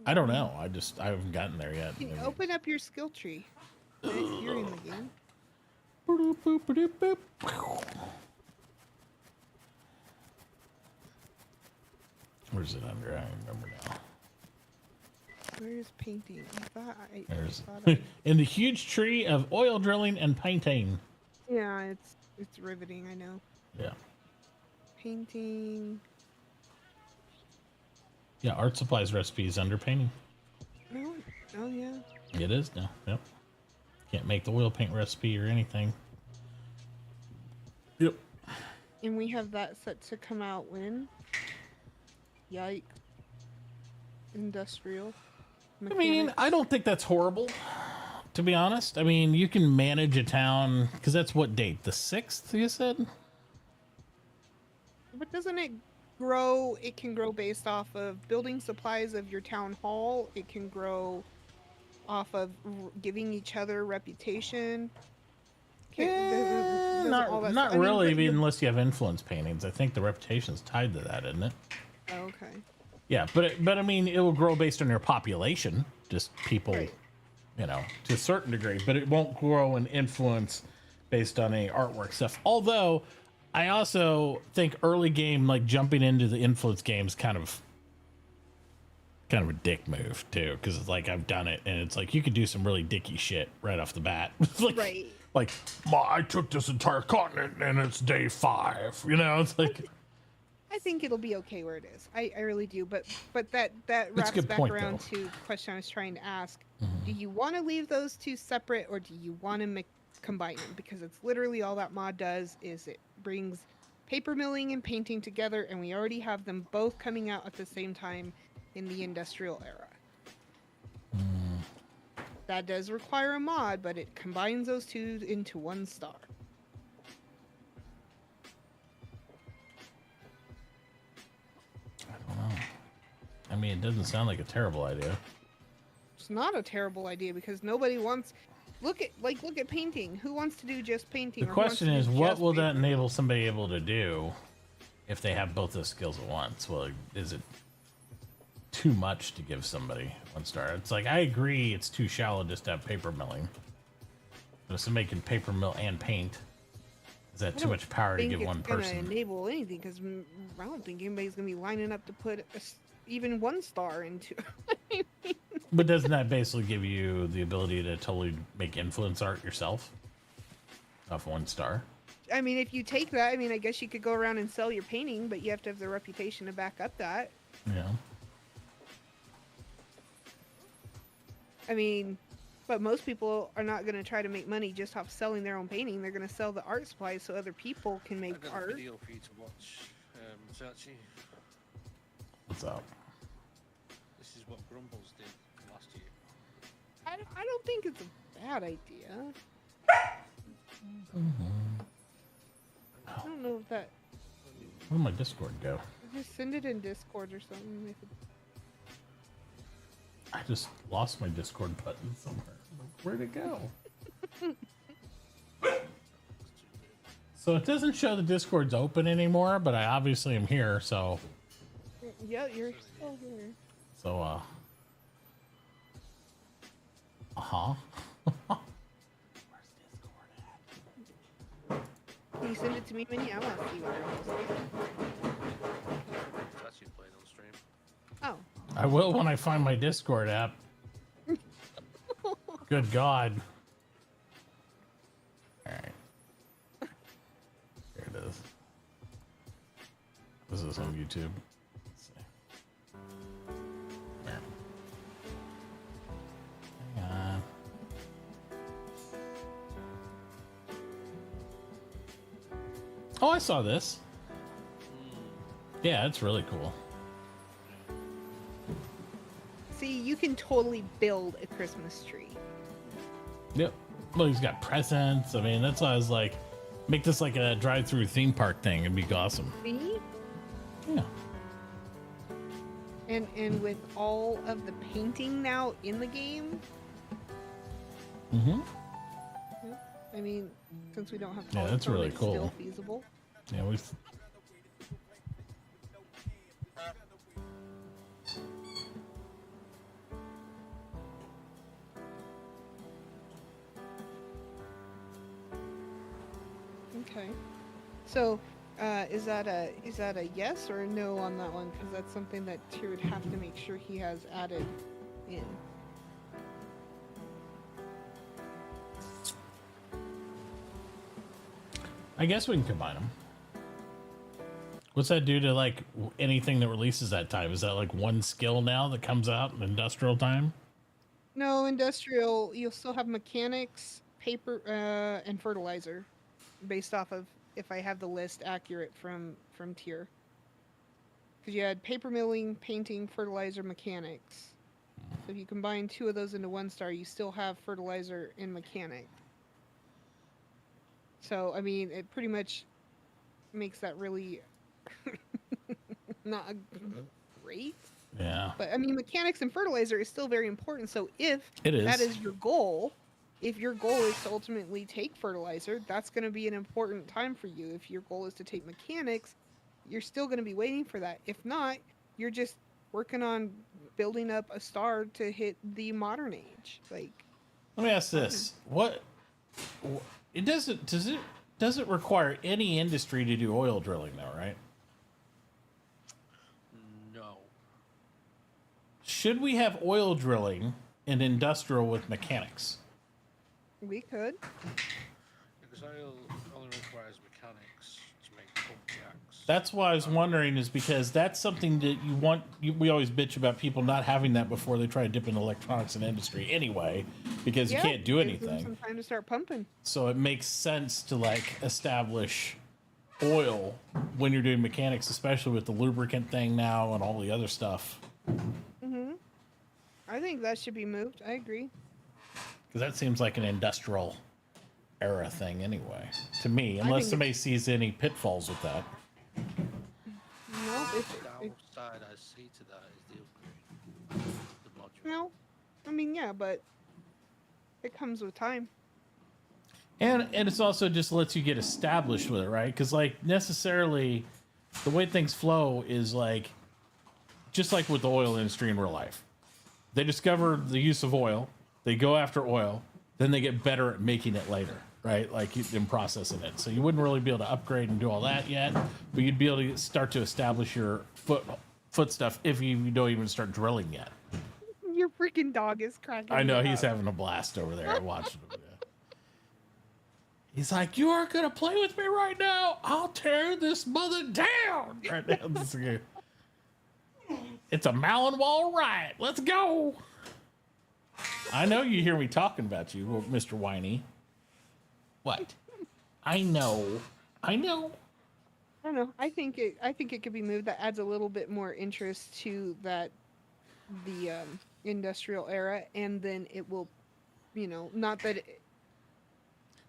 Speaker 2: I don't know. I haven't gotten there yet.
Speaker 6: Can you open up your skill tree? You're in the game.
Speaker 2: Where's it under? I don't remember now.
Speaker 6: Where's painting?
Speaker 2: There's in the huge tree of oil drilling and painting.
Speaker 6: Yeah, it's riveting. I know.
Speaker 2: Yeah.
Speaker 6: Painting.
Speaker 2: Yeah, art supplies recipes under painting.
Speaker 6: No. Oh yeah.
Speaker 2: It is now. Yep. Can't make the oil paint recipe or anything. Yep.
Speaker 6: And we have that set to come out when? Yikes. Industrial.
Speaker 2: I mean, I don't think that's horrible, to be honest. I mean, you can manage a town, because that's what date? The 6th, you said?
Speaker 6: But doesn't it grow? It can grow based off of building supplies of your town hall. It can grow off of giving each other reputation.
Speaker 2: Not really, unless you have influence paintings. I think the reputation's tied to that, isn't it?
Speaker 6: Oh, okay.
Speaker 2: Yeah, but I mean, it will grow based on your population, just people,
Speaker 6: Right.
Speaker 2: you know, to a certain degree. But it won't grow in influence based on any artwork stuff. Although, I also think early game, like jumping into the influence games, kind of a dick move too, because it's like I've done it, and it's like you could do some really dicky shit right off the bat. like,
Speaker 6: Right.
Speaker 2: Like, I took this entire continent, and it's day 5. You know, it's like.
Speaker 6: I think it'll be okay where it is. I really do. But that wraps back around to the question I was trying to ask. Do you want to leave those 2 separate, or do you want to combine them? Because it's literally all that mod does is it brings paper milling and painting together, and we already have them both coming out at the same time in the industrial era. That does require a mod, but it combines those 2 into 1 star.
Speaker 2: I mean, it doesn't sound like a terrible idea.
Speaker 6: It's not a terrible idea because nobody wants. Look at painting. Who wants to do just painting?
Speaker 2: The question is, what will that enable somebody able to do if they have both those skills at once? Well, is it too much to give somebody 1 star? It's like, I agree it's too shallow just to have paper milling. But if somebody can paper mill and paint, is that too much power to give one person?
Speaker 6: It's gonna enable anything, because I don't think anybody's gonna be lining up to put even 1 star into.
Speaker 2: But doesn't that basically give you the ability to totally make influence art yourself off 1 star?
Speaker 6: I mean, if you take that, I mean, I guess you could go around and sell your painting, but you have to have the reputation to back up that.
Speaker 2: Yeah.
Speaker 6: I mean, but most people are not going to try to make money just off selling their own painting. They're going to sell the art supplies so other people can make
Speaker 7: I've got
Speaker 6: art.
Speaker 7: a video for you to watch, Sachi.
Speaker 2: What's up?
Speaker 7: This is what Grumbles did last year.
Speaker 6: I don't think it's a bad idea. I don't know if that.
Speaker 2: Where'd my Discord go?
Speaker 6: Just send it in Discord or something. If it,
Speaker 2: I just lost my Discord button somewhere. Like, where'd it go? So it doesn't show the Discord's open anymore, but I obviously am here, so.
Speaker 6: yeah, you're still here.
Speaker 2: So, uh-huh. Where's Discord at?
Speaker 6: Can you send it to me, Minnie? I want to see what it is.
Speaker 7: It's actually playing on stream.
Speaker 6: Oh.
Speaker 2: I will when I find my Discord app. Good God. Alright. Here it is. This is on YouTube. Let's see. There. Hang on. Oh, I saw this. Yeah, it's really cool.
Speaker 6: See, you can totally build a Christmas tree.
Speaker 2: Yep. Well, he's got presents. I mean, that's why I was like, make this like a drive-through theme park thing. It'd be awesome.
Speaker 6: See?
Speaker 2: Yeah.
Speaker 6: And with all of the painting now in the game,
Speaker 2: Mm-hmm.
Speaker 6: I mean, since we don't have
Speaker 2: Yeah, that's really
Speaker 6: it's
Speaker 2: cool.
Speaker 6: still feasible.
Speaker 2: Yeah, we've.
Speaker 6: Okay. So, is that a yes or a no on that one? Because that's something that Tyr would have to make sure he has added in.
Speaker 2: I guess we can combine them. What's that do to like anything that releases that time? Is that like one skill now that comes out in industrial time?
Speaker 6: No, industrial. You'll still have mechanics, paper, and fertilizer, based off of if I have the list accurate from Tyr. Because you had paper milling, painting, fertilizer, mechanics. So if you combine two of those into one star, you still have fertilizer and mechanic. So I mean, it pretty much makes that really not great.
Speaker 2: Yeah.
Speaker 6: But I mean, mechanics and fertilizer is still very important. So if
Speaker 2: It is.
Speaker 6: that is your goal, if your goal is to ultimately take fertilizer, that's going to be an important time for you. If your goal is to take mechanics, you're still going to be waiting for that. If not, you're just working on building up a star to hit the modern age. Like,
Speaker 2: Let me ask this: it doesn't require any industry to do oil drilling, though, right?
Speaker 7: No.
Speaker 2: Should we have oil drilling in industrial with mechanics?
Speaker 6: we could.
Speaker 7: Because oil only requires mechanics to make pump jacks.
Speaker 2: That's why I was wondering, is because that's something that you want. We always bitch about people not having that before they try to dip into electronics and industry anyway, because you can't do
Speaker 6: gives them
Speaker 2: anything.
Speaker 6: some time to start pumping.
Speaker 2: So it makes sense to like establish oil when you're doing mechanics, especially with the lubricant thing now and all the other stuff.
Speaker 6: I think that should be moved. I agree.
Speaker 2: Because that seems like an industrial era thing anyway, to me,
Speaker 6: think
Speaker 2: unless somebody sees any pitfalls with that.
Speaker 6: No,
Speaker 7: The downside I see to that is the upgrade. The module.
Speaker 6: no. I mean, yeah, but it comes with time.
Speaker 2: And it's also just lets you get established with it, right? Because like necessarily the way things flow is like just like with the oil industry in real life. They discover the use of oil, they go after oil, then they get better at making it later, right? Like in processing it. So you wouldn't really be able to upgrade and do all that yet, but you'd be able to start to establish your foot stuff if you don't even start drilling yet.
Speaker 6: Your freaking dog is cracking.
Speaker 2: I know
Speaker 6: me
Speaker 2: he's
Speaker 6: up.
Speaker 2: having a blast over there. I watched him. Yeah. He's like, "You aren't gonna play with me right now. I'll tear this mother down." Right now, this is good. It's a Malin-Wall riot. Let's go. I know you hear me talking about you, Mr. Whiny. What? I know.
Speaker 6: I don't know. I think it could be moved. That adds a little bit more interest to the industrial era, and then it will, not that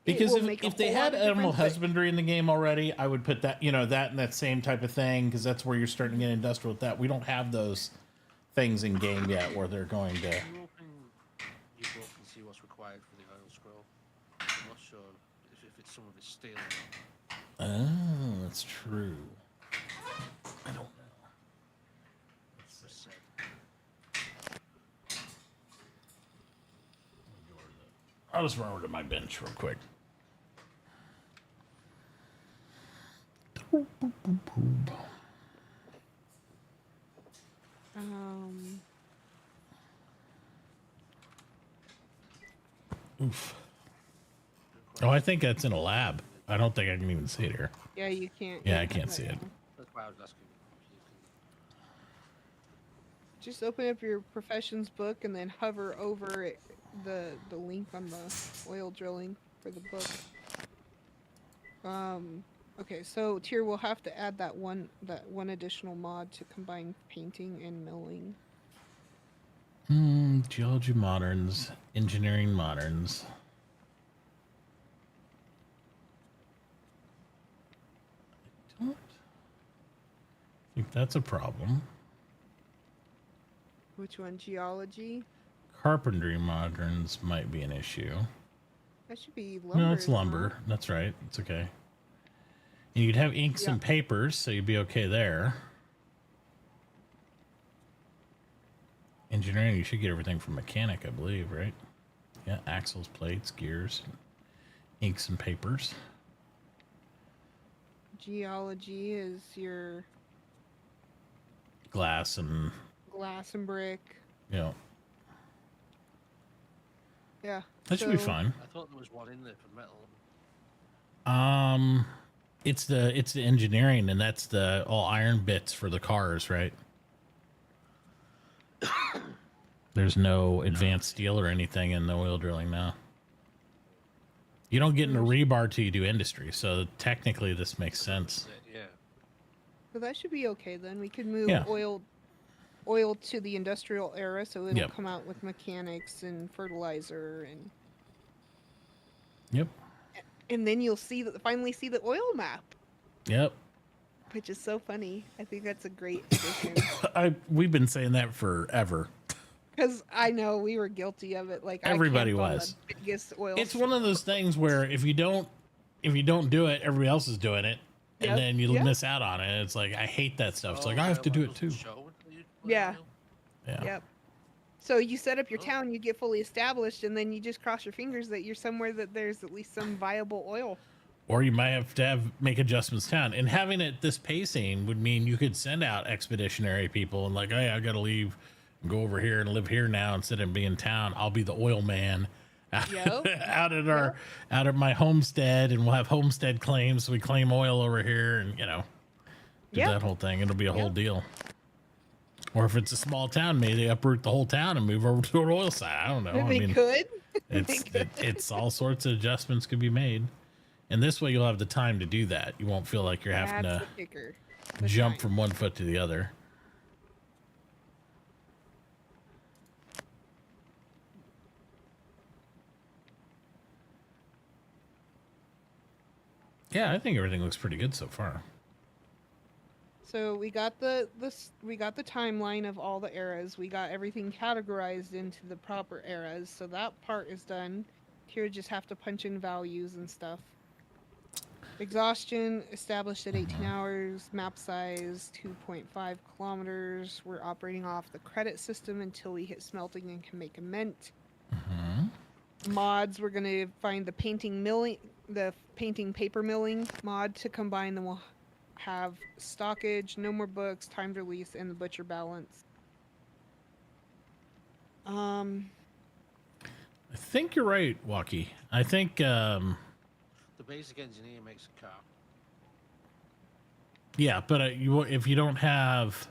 Speaker 2: Because
Speaker 6: will make a
Speaker 2: if they
Speaker 6: whole
Speaker 2: had
Speaker 6: lot of
Speaker 2: animal
Speaker 6: difference, but-
Speaker 2: husbandry in the game already, I would put that, that in that same type of thing, because that's where you're starting to get industrial with that. We don't have those things in game yet where they're going to.
Speaker 7: You both can see what's required for the oil scroll. I'm not sure if it's some of it's steel or not.
Speaker 2: Oh, that's true. I don't know.
Speaker 7: Just said.
Speaker 2: I'll just run over to my bench real quick. Oof. Oh, I think that's in a lab. I don't think I can even see it here.
Speaker 6: Yeah, you can't.
Speaker 2: Yeah, I can't see it.
Speaker 7: That's why I was asking.
Speaker 6: Just open up your professions book and then hover over it, the link on the oil drilling for the book. Okay, so Tyr will have to add that one additional mod to combine painting and milling.
Speaker 2: Geology moderns, engineering moderns. I don't think that's a problem.
Speaker 6: Which one? Geology?
Speaker 2: Carpentry moderns might be an issue.
Speaker 6: That should be lumber.
Speaker 2: No, it's lumber. That's right. It's okay. And you'd have inks and papers, so you'd be okay there. Engineering, you should get everything from mechanic, I believe, right? Yeah, axles, plates, gears, inks and papers.
Speaker 6: Geology is your
Speaker 2: Glass and
Speaker 6: brick.
Speaker 2: Yeah.
Speaker 6: Yeah.
Speaker 2: That should be fine.
Speaker 7: I thought there was one in there for metal.
Speaker 2: It's the engineering, and that's the all iron bits for the cars, right? There's no advanced steel or anything in the oil drilling now. You don't get into rebar till you do industry, so technically this makes sense.
Speaker 7: Yeah.
Speaker 6: So that should be okay then. We could move oil to the industrial era, so it'll come out with mechanics and fertilizer and.
Speaker 2: Yep.
Speaker 6: And then you'll finally see the oil map.
Speaker 2: Yep.
Speaker 6: Which is so funny. I think that's a great addition.
Speaker 2: We've been saying that forever.
Speaker 6: Because I know we were guilty of it. Like
Speaker 2: everybody
Speaker 6: I
Speaker 2: was.
Speaker 6: The biggest oil.
Speaker 2: It's one of those things where if you don't do it, everybody else is doing it, and then you miss out on it. It's like I hate that stuff. It's like I have to do it too.
Speaker 6: Yeah.
Speaker 2: Yeah.
Speaker 6: Yep. So you set up your town, you get fully established, and then you just cross your fingers that you're somewhere that there's at least some viable oil.
Speaker 2: Or you might have to make adjustments town. And having it this pacing would mean you could send out expeditionary people and like, hey, I got to leave and go over here and live here now instead of being in town. I'll be the oil man out at my homestead, and we'll have homestead claims. So we claim oil over here and, do that whole thing. It'll be a whole deal. Or if it's a small town, maybe they uproot the whole town and move over to an oil site. I don't know.
Speaker 6: They could.
Speaker 2: It's all sorts of adjustments could be made. And this way you'll have the time to do that. You won't feel like you're having to jump from one foot to the other. Yeah, I think everything looks pretty good so far.
Speaker 6: So we got the timeline of all the eras. We got everything categorized into the proper eras. So that part is done. Here just have to punch in values and stuff. Exhaustion established at 18 hours. Map size 2.5 kilometers. We're operating off the credit system until we hit smelting and can make a mint. Mods, we're gonna find the painting paper milling mod to combine them. We'll have stockage, no more books, timed release, and the butcher balance.
Speaker 2: I think you're right, Walkie. I think
Speaker 7: the basic engineer makes a car.
Speaker 2: Yeah, but if you don't have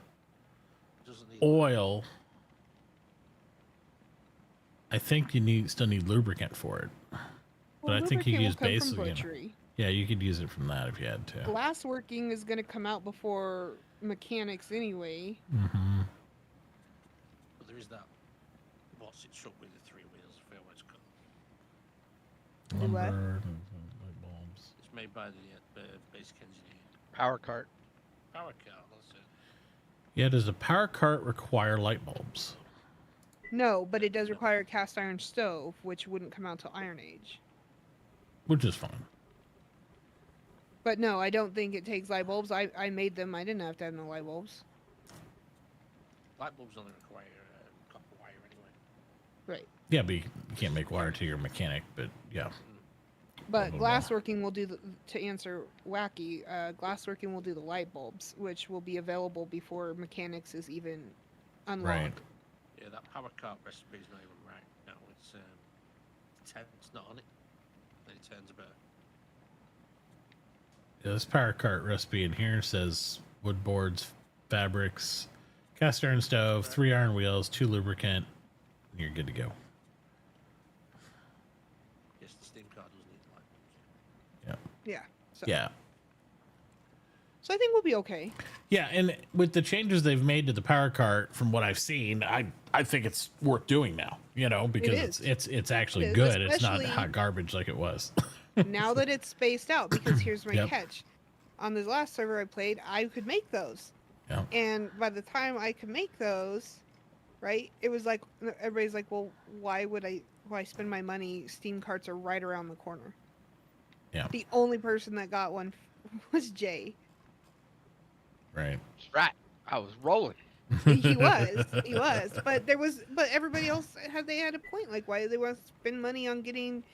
Speaker 7: doesn't need
Speaker 2: oil, I think you still need lubricant for it. But I think you
Speaker 6: lubricant will
Speaker 2: use
Speaker 6: come from
Speaker 2: basically,
Speaker 6: butchery.
Speaker 2: yeah, you could use it from that if you had to.
Speaker 6: Glass working is going to come out before mechanics anyway.
Speaker 2: Mm-hmm.
Speaker 7: But there is that. What's it truck with the 3 wheels? I forget what it's called.
Speaker 6: Do what?
Speaker 2: Lumber, light bulbs.
Speaker 7: It's made by the basic engineer.
Speaker 8: Power cart.
Speaker 7: Power car, that's it.
Speaker 2: Yeah, does a power cart require light bulbs?
Speaker 6: No, but it does require a cast iron stove, which wouldn't come out till Iron Age.
Speaker 2: Which is fine.
Speaker 6: But no, I don't think it takes light bulbs. I made them. I didn't have to have no light bulbs.
Speaker 7: Light bulbs only require copper wire anyway.
Speaker 6: Right.
Speaker 2: Yeah, but you can't make wire to your mechanic, but yeah.
Speaker 6: But
Speaker 2: Blah, blah,
Speaker 6: glassworking will do to answer Wacky. Glassworking will do the light bulbs, which will be available before mechanics is even unlocked.
Speaker 2: Right.
Speaker 7: Yeah, that power cart recipe is not even right. No, it's 10. It's not on it. Then it turns about.
Speaker 2: Yeah, this power cart recipe in here says wood boards, fabrics, cast iron stove, 3 iron wheels, 2 lubricant, and you're good to go.
Speaker 7: Yes, the steam car does need light bulbs.
Speaker 2: Yeah.
Speaker 6: Yeah. So,
Speaker 2: Yeah.
Speaker 6: So I think we'll be okay.
Speaker 2: Yeah, and with the changes they've made to the power cart, from what I've seen, I think it's worth doing now. You know, because it's actually
Speaker 6: It is,
Speaker 2: good. It's not
Speaker 6: especially-
Speaker 2: hot garbage like it was.
Speaker 6: Now that it's spaced out, because here's my
Speaker 2: Yep.
Speaker 6: catch. On the last server I played, I could make those.
Speaker 2: Yeah.
Speaker 6: And by the time I could make those, right, it was like, everybody's like, well, why spend my money? Steam carts are right around the corner.
Speaker 2: Yeah.
Speaker 6: The only person that got one was Jay.
Speaker 2: Right.
Speaker 8: That's right. I was rolling.
Speaker 6: He was. But everybody else had a point. Like, why do they want to spend money on getting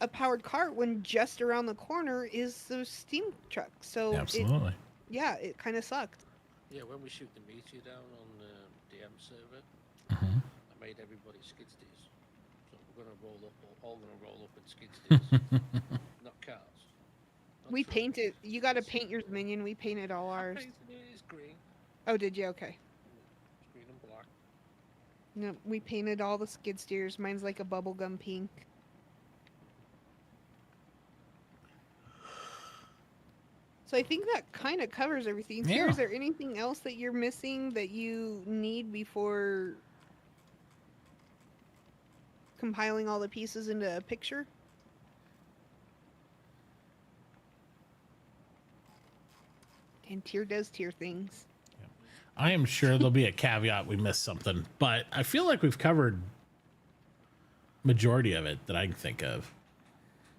Speaker 6: a powered cart when just around the corner is the steam truck? So
Speaker 2: Absolutely.
Speaker 6: it kind of sucked.
Speaker 7: Yeah, when we shoot the meteor down on the DM server,
Speaker 2: Mhm.
Speaker 7: I made everybody skid steers. So we're gonna all gonna roll up in skid steers, not cars. Not
Speaker 6: We
Speaker 7: trucks.
Speaker 6: painted. You got to paint yours, minion. We painted all
Speaker 7: I
Speaker 6: ours.
Speaker 7: painted it, it's green.
Speaker 6: Oh, did you? Okay.
Speaker 7: It's green and black.
Speaker 6: No, we painted all the skid steers. Mine's like a bubblegum pink. So I think that kind of covers everything. Tier,
Speaker 2: Yeah.
Speaker 6: is there anything else that you're missing that you need before compiling all the pieces into a picture? And Tier does Tier things.
Speaker 2: I am sure there'll be a caveat we missed something, but I feel like we've covered majority of it that I can think of.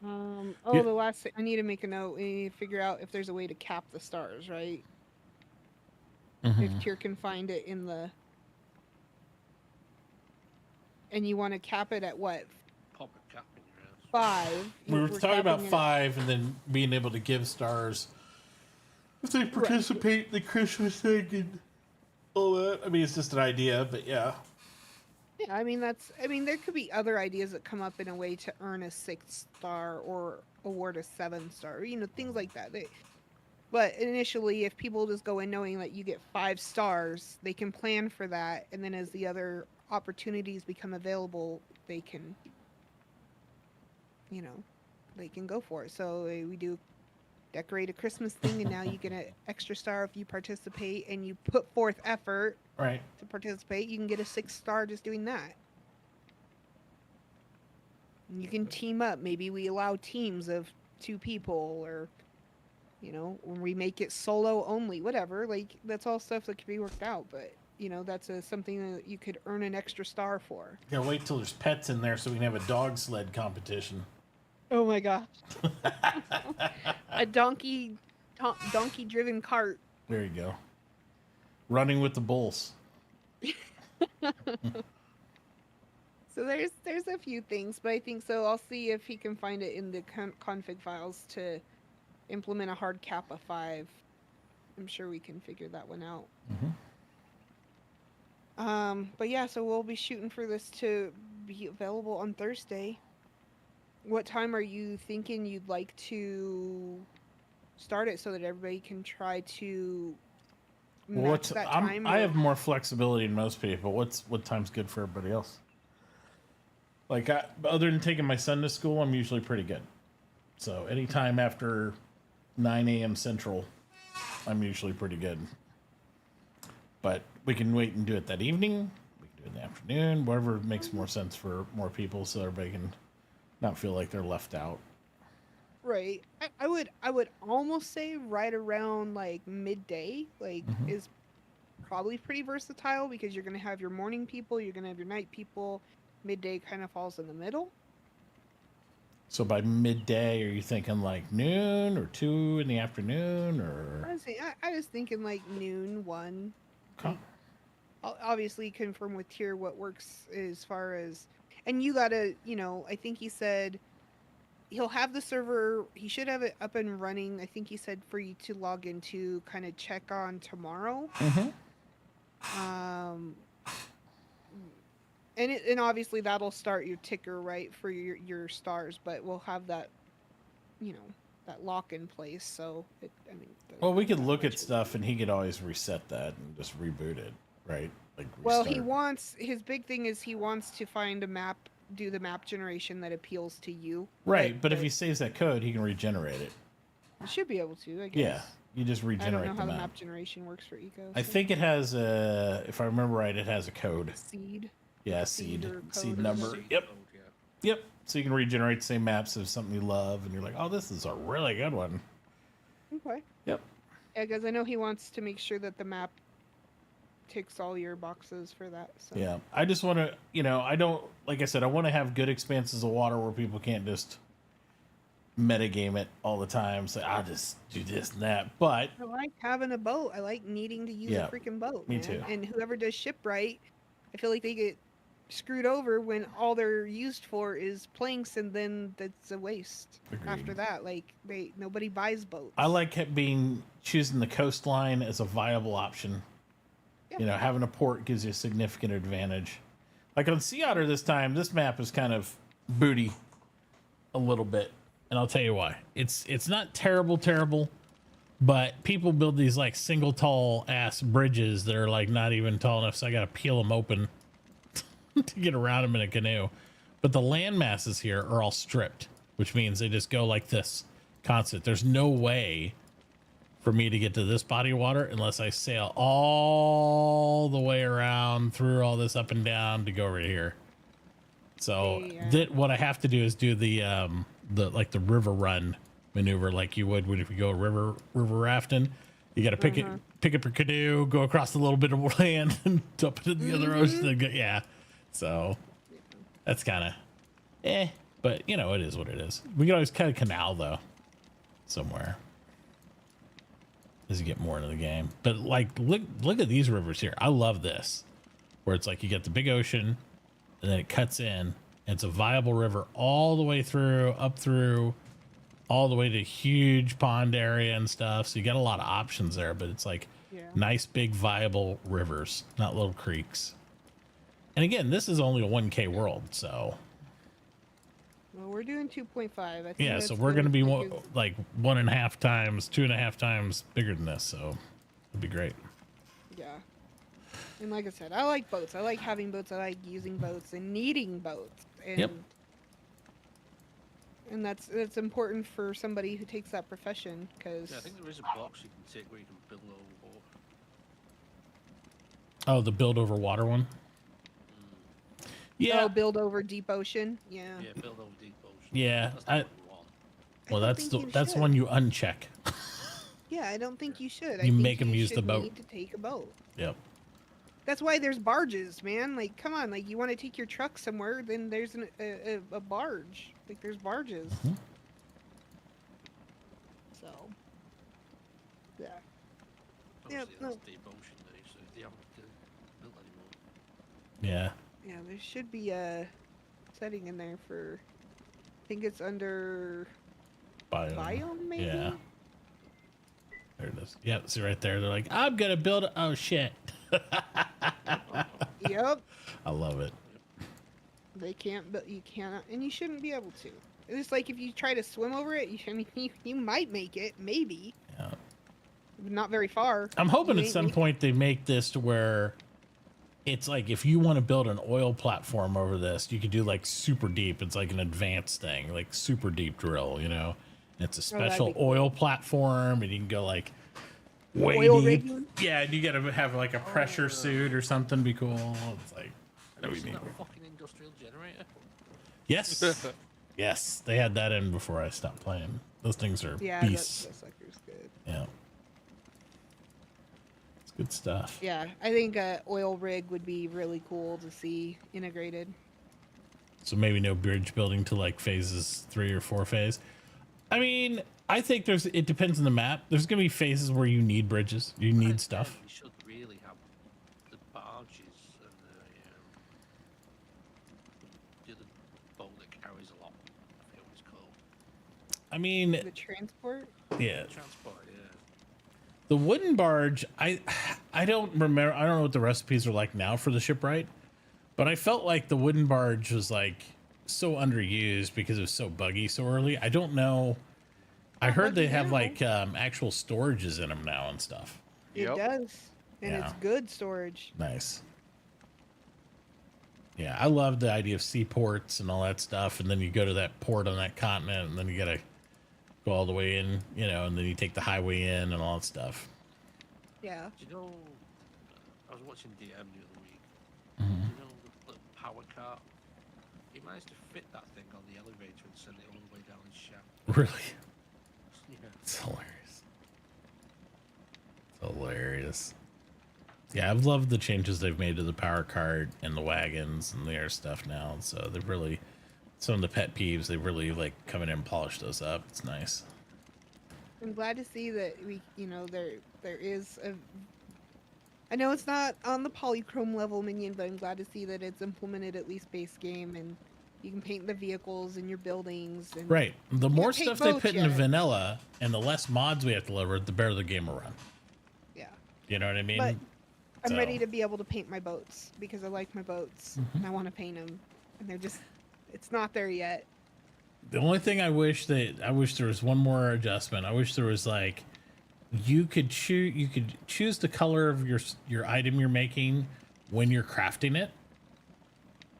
Speaker 6: The last thing, I need to make a note. We need to figure out if there's a way to cap the stars, right? If Tier can find it in the... And you want to cap it at what?
Speaker 7: Pop a cap in your house.
Speaker 6: 5.
Speaker 2: We were talking about
Speaker 6: capping it-
Speaker 2: 5 and then being able to give stars if they participate in the Christmas thing and all that. I mean, it's just an idea, but yeah.
Speaker 6: Yeah, I mean, there could be other ideas that come up in a way to earn a 6 star or award a 7 star, things like that. But initially, if people just go in knowing that you get 5 stars, they can plan for that, and then as the other opportunities become available, they can, they can go for it. So we do decorate a Christmas thing, and now you get an extra star if you participate and you put forth effort
Speaker 2: Right.
Speaker 6: to participate. You can get a 6 star just doing that. And you can team up. Maybe we allow teams of 2 people, or when we make it solo only, whatever. Like, that's all stuff that can be worked out, but that's something that you could earn an extra star for.
Speaker 2: Yeah, wait till there's pets in there so we can have a dog sled competition.
Speaker 6: Oh my gosh. A donkey driven cart.
Speaker 2: There you go. Running with the bulls.
Speaker 6: So there's a few things, but I think so. I'll see if he can find it in the config files to implement a hard cap of 5. I'm sure we can figure that one out. But yeah, so we'll be shooting for this to be available on Thursday. What time are you thinking you'd like to start it so that everybody can try to
Speaker 2: What's
Speaker 6: that time.
Speaker 2: I have more flexibility than most people. What time's good for everybody else? Like, other than taking my son to school, I'm usually pretty good. So anytime after 9 a.m. Central, I'm usually pretty good. But we can wait and do it that evening. We can do it in the afternoon. Whatever makes more sense for more people, so everybody can not feel like they're left out.
Speaker 6: Right. I would almost say right around like midday, like is probably pretty versatile because you're gonna have your morning people, you're gonna have your night people. Midday kind of falls in the middle.
Speaker 2: So by midday, are you thinking like noon or 2 in the afternoon, or?
Speaker 6: I was thinking like noon, 1.
Speaker 2: Okay.
Speaker 6: I'll obviously confirm with Tier what works as far as, and you gotta, I think he said he'll have the server, he should have it up and running. I think he said for you to log into, kind of check on tomorrow. And obviously that'll start your ticker, right, for your stars, but we'll have that, that lock in place. So,
Speaker 2: Well, we could look at stuff, and he could always reset that and just reboot it, right? Like,
Speaker 6: well,
Speaker 2: restart.
Speaker 6: his big thing is he wants to find a map, do the map generation that appeals to you.
Speaker 2: Right, but if he saves that code, he can regenerate it.
Speaker 6: You should be able to, I guess.
Speaker 2: Yeah, you just
Speaker 6: I
Speaker 2: regenerate
Speaker 6: don't know how
Speaker 2: the
Speaker 6: the
Speaker 2: map.
Speaker 6: map generation works for Eco.
Speaker 2: I think it has a, if I remember right, it has a code.
Speaker 6: Seed.
Speaker 2: Yeah,
Speaker 6: Seed
Speaker 2: seed
Speaker 6: or
Speaker 2: seed
Speaker 6: code or
Speaker 2: number.
Speaker 6: something.
Speaker 2: Yep. Yep. So you can regenerate the same maps of something you love, and you're like, oh, this is a really good one.
Speaker 6: Okay.
Speaker 2: Yep.
Speaker 6: Yeah, because I know he wants to make sure that the map ticks all your boxes for that. So.
Speaker 2: Yeah. I just want to, I don't, like I said, I want to have good expanses of water where people can't just metagame it all the time. Say, I'll just do this and that. But
Speaker 6: I like having a boat. I like needing to use a freaking boat.
Speaker 2: Me
Speaker 6: man.
Speaker 2: too.
Speaker 6: And whoever does shipwright, I feel like they get screwed over when all they're used for is planks, and then that's a waste.
Speaker 2: Agreed.
Speaker 6: After that, like nobody buys boats.
Speaker 2: I like choosing the coastline as a viable option.
Speaker 6: Yeah.
Speaker 2: Having a port gives you a significant advantage. Like on Sea Otter this time, this map is kind of booty a little bit. And I'll tell you why. It's not terrible, but people build these like single tall ass bridges that are like not even tall enough, so I gotta peel them open to get around them in a canoe. But the land masses here are all stripped, which means they just go like this constant. There's no way for me to get to this body of water unless I sail all the way around through all this up and down to go over here. So what I have to do is do the river run maneuver, like you would if you go river rafting. You got to pick up your canoe, go across a little bit of land, and dump it in the other ocean. And go, yeah, so that's kind of but it is what it is. We can always cut a canal though somewhere as you get more into the game. But like, look at these rivers here. I love this, where it's like you get the big ocean, and then it cuts in, and it's a viable river all the way through, up through, all the way to huge pond area and stuff. So you got a lot of options there, but it's like nice big viable rivers, not little creeks. And again, this is only a 1K world, so.
Speaker 6: Well, we're doing 2.5. I think
Speaker 2: Yeah, so we're going to be like 1.5 times, 2.5 times bigger than this, so it'd be great.
Speaker 6: Yeah. And like I said, I like boats. I like having boats. I like using boats and needing boats. And, and that's important for somebody who takes that profession, because...
Speaker 7: Yeah, I think there is a box you can take where you can build over water.
Speaker 2: Oh, the build over water one? Yeah.
Speaker 6: Oh, build over deep ocean? Yeah.
Speaker 7: Yeah, build over deep ocean.
Speaker 2: Yeah.
Speaker 7: That's not what we want.
Speaker 2: Well, that's one you uncheck.
Speaker 6: Yeah, I don't think you should.
Speaker 2: You make them use the
Speaker 6: should
Speaker 2: boat.
Speaker 6: Need to take a boat.
Speaker 2: Yep.
Speaker 6: That's why there's barges, man. Like, come on. Like, you want to take your truck somewhere, then there's a barge. Like, there's barges.
Speaker 2: Mm-hmm.
Speaker 6: So, yeah.
Speaker 7: Obviously,
Speaker 6: no.
Speaker 7: that's deep ocean there, so they haven't built anymore.
Speaker 2: Yeah.
Speaker 6: Yeah, there should be a setting in there for... I think it's under... Biome, maybe?
Speaker 2: Yeah. There it is. Yep, see right there. They're like, I'm going to build a... Oh, shit.
Speaker 6: Yep.
Speaker 2: I love it.
Speaker 6: They can't, but you cannot, and you shouldn't be able to. It's like if you try to swim over it, you might make it, maybe.
Speaker 2: Yeah.
Speaker 6: not very far.
Speaker 2: I'm hoping
Speaker 6: You
Speaker 2: at
Speaker 6: ain't
Speaker 2: some
Speaker 6: leaving.
Speaker 2: point they make this to where it's like if you want to build an oil platform over this, you could do like super deep. It's like an advanced thing, like super deep drill, you know? It's a
Speaker 6: Oh, that'd
Speaker 2: special
Speaker 6: be cool.
Speaker 2: oil platform, and you can go like way
Speaker 6: Oil
Speaker 2: deep.
Speaker 6: rigging?
Speaker 2: Yeah, and you got to have like a pressure suit or something. Be cool. It's like that'd be
Speaker 7: Isn't
Speaker 2: neat.
Speaker 7: that a fucking industrial generator?
Speaker 2: Yes, yes, they had that in before I stopped playing. Those things are
Speaker 6: Yeah,
Speaker 2: beasts.
Speaker 6: that sucker's good.
Speaker 2: Yeah, it's good stuff.
Speaker 6: Yeah, I think a oil rig would be really cool to see integrated.
Speaker 2: So maybe no bridge building to like phases 3 or 4 phase. I mean, I think it depends on the map. There's gonna be phases where you need bridges, you need stuff.
Speaker 7: We should really have the barges and the other boat that carries a lot. I forget what it's called.
Speaker 2: I mean,
Speaker 6: The transport?
Speaker 2: yeah,
Speaker 7: Transport, yeah.
Speaker 2: the wooden barge. I don't remember. I don't know what the recipes are like now for the shipwright, but I felt like the wooden barge was like so underused because it was so buggy so early. I don't know. I heard they
Speaker 6: buggy
Speaker 2: have
Speaker 6: now.
Speaker 2: like actual storages in them now and stuff.
Speaker 6: It does. And
Speaker 2: Yeah.
Speaker 6: it's good storage.
Speaker 2: Nice. Yeah, I love the idea of seaports and all that stuff. And then you go to that port on that continent, and then you gotta go all the way in, you know, and then you take the highway in and all that stuff.
Speaker 6: Yeah.
Speaker 7: Do you know, I was watching DM the other week.
Speaker 2: Mm-hmm.
Speaker 7: Do you know the little power cart? He managed to fit that thing on the elevator and send it all the way down his shaft.
Speaker 2: Really?
Speaker 7: Yeah.
Speaker 2: It's hilarious. It's hilarious. Yeah, I've loved the changes they've made to the power cart and the wagons and the air stuff now. So they've really, some of the pet peeves, they've really like come in and polished those up. It's nice.
Speaker 6: I'm glad to see that there is a. I know it's not on the polychrome level minion, but I'm glad to see that it's implemented at least base game, and you can paint the vehicles and your buildings. And
Speaker 2: Right. The more
Speaker 6: paint
Speaker 2: stuff they
Speaker 6: boats
Speaker 2: put into
Speaker 6: yet.
Speaker 2: vanilla and the less mods we have to deliver, the better the game will run.
Speaker 6: Yeah.
Speaker 2: You know what I mean?
Speaker 6: But I'm
Speaker 2: So-
Speaker 6: ready to be able to paint my boats because I like my boats and I want to paint them, and they're just. It's not there yet.
Speaker 2: The only thing I wish there was one more adjustment. I wish there was like you could choose the color of your item you're making when you're crafting it,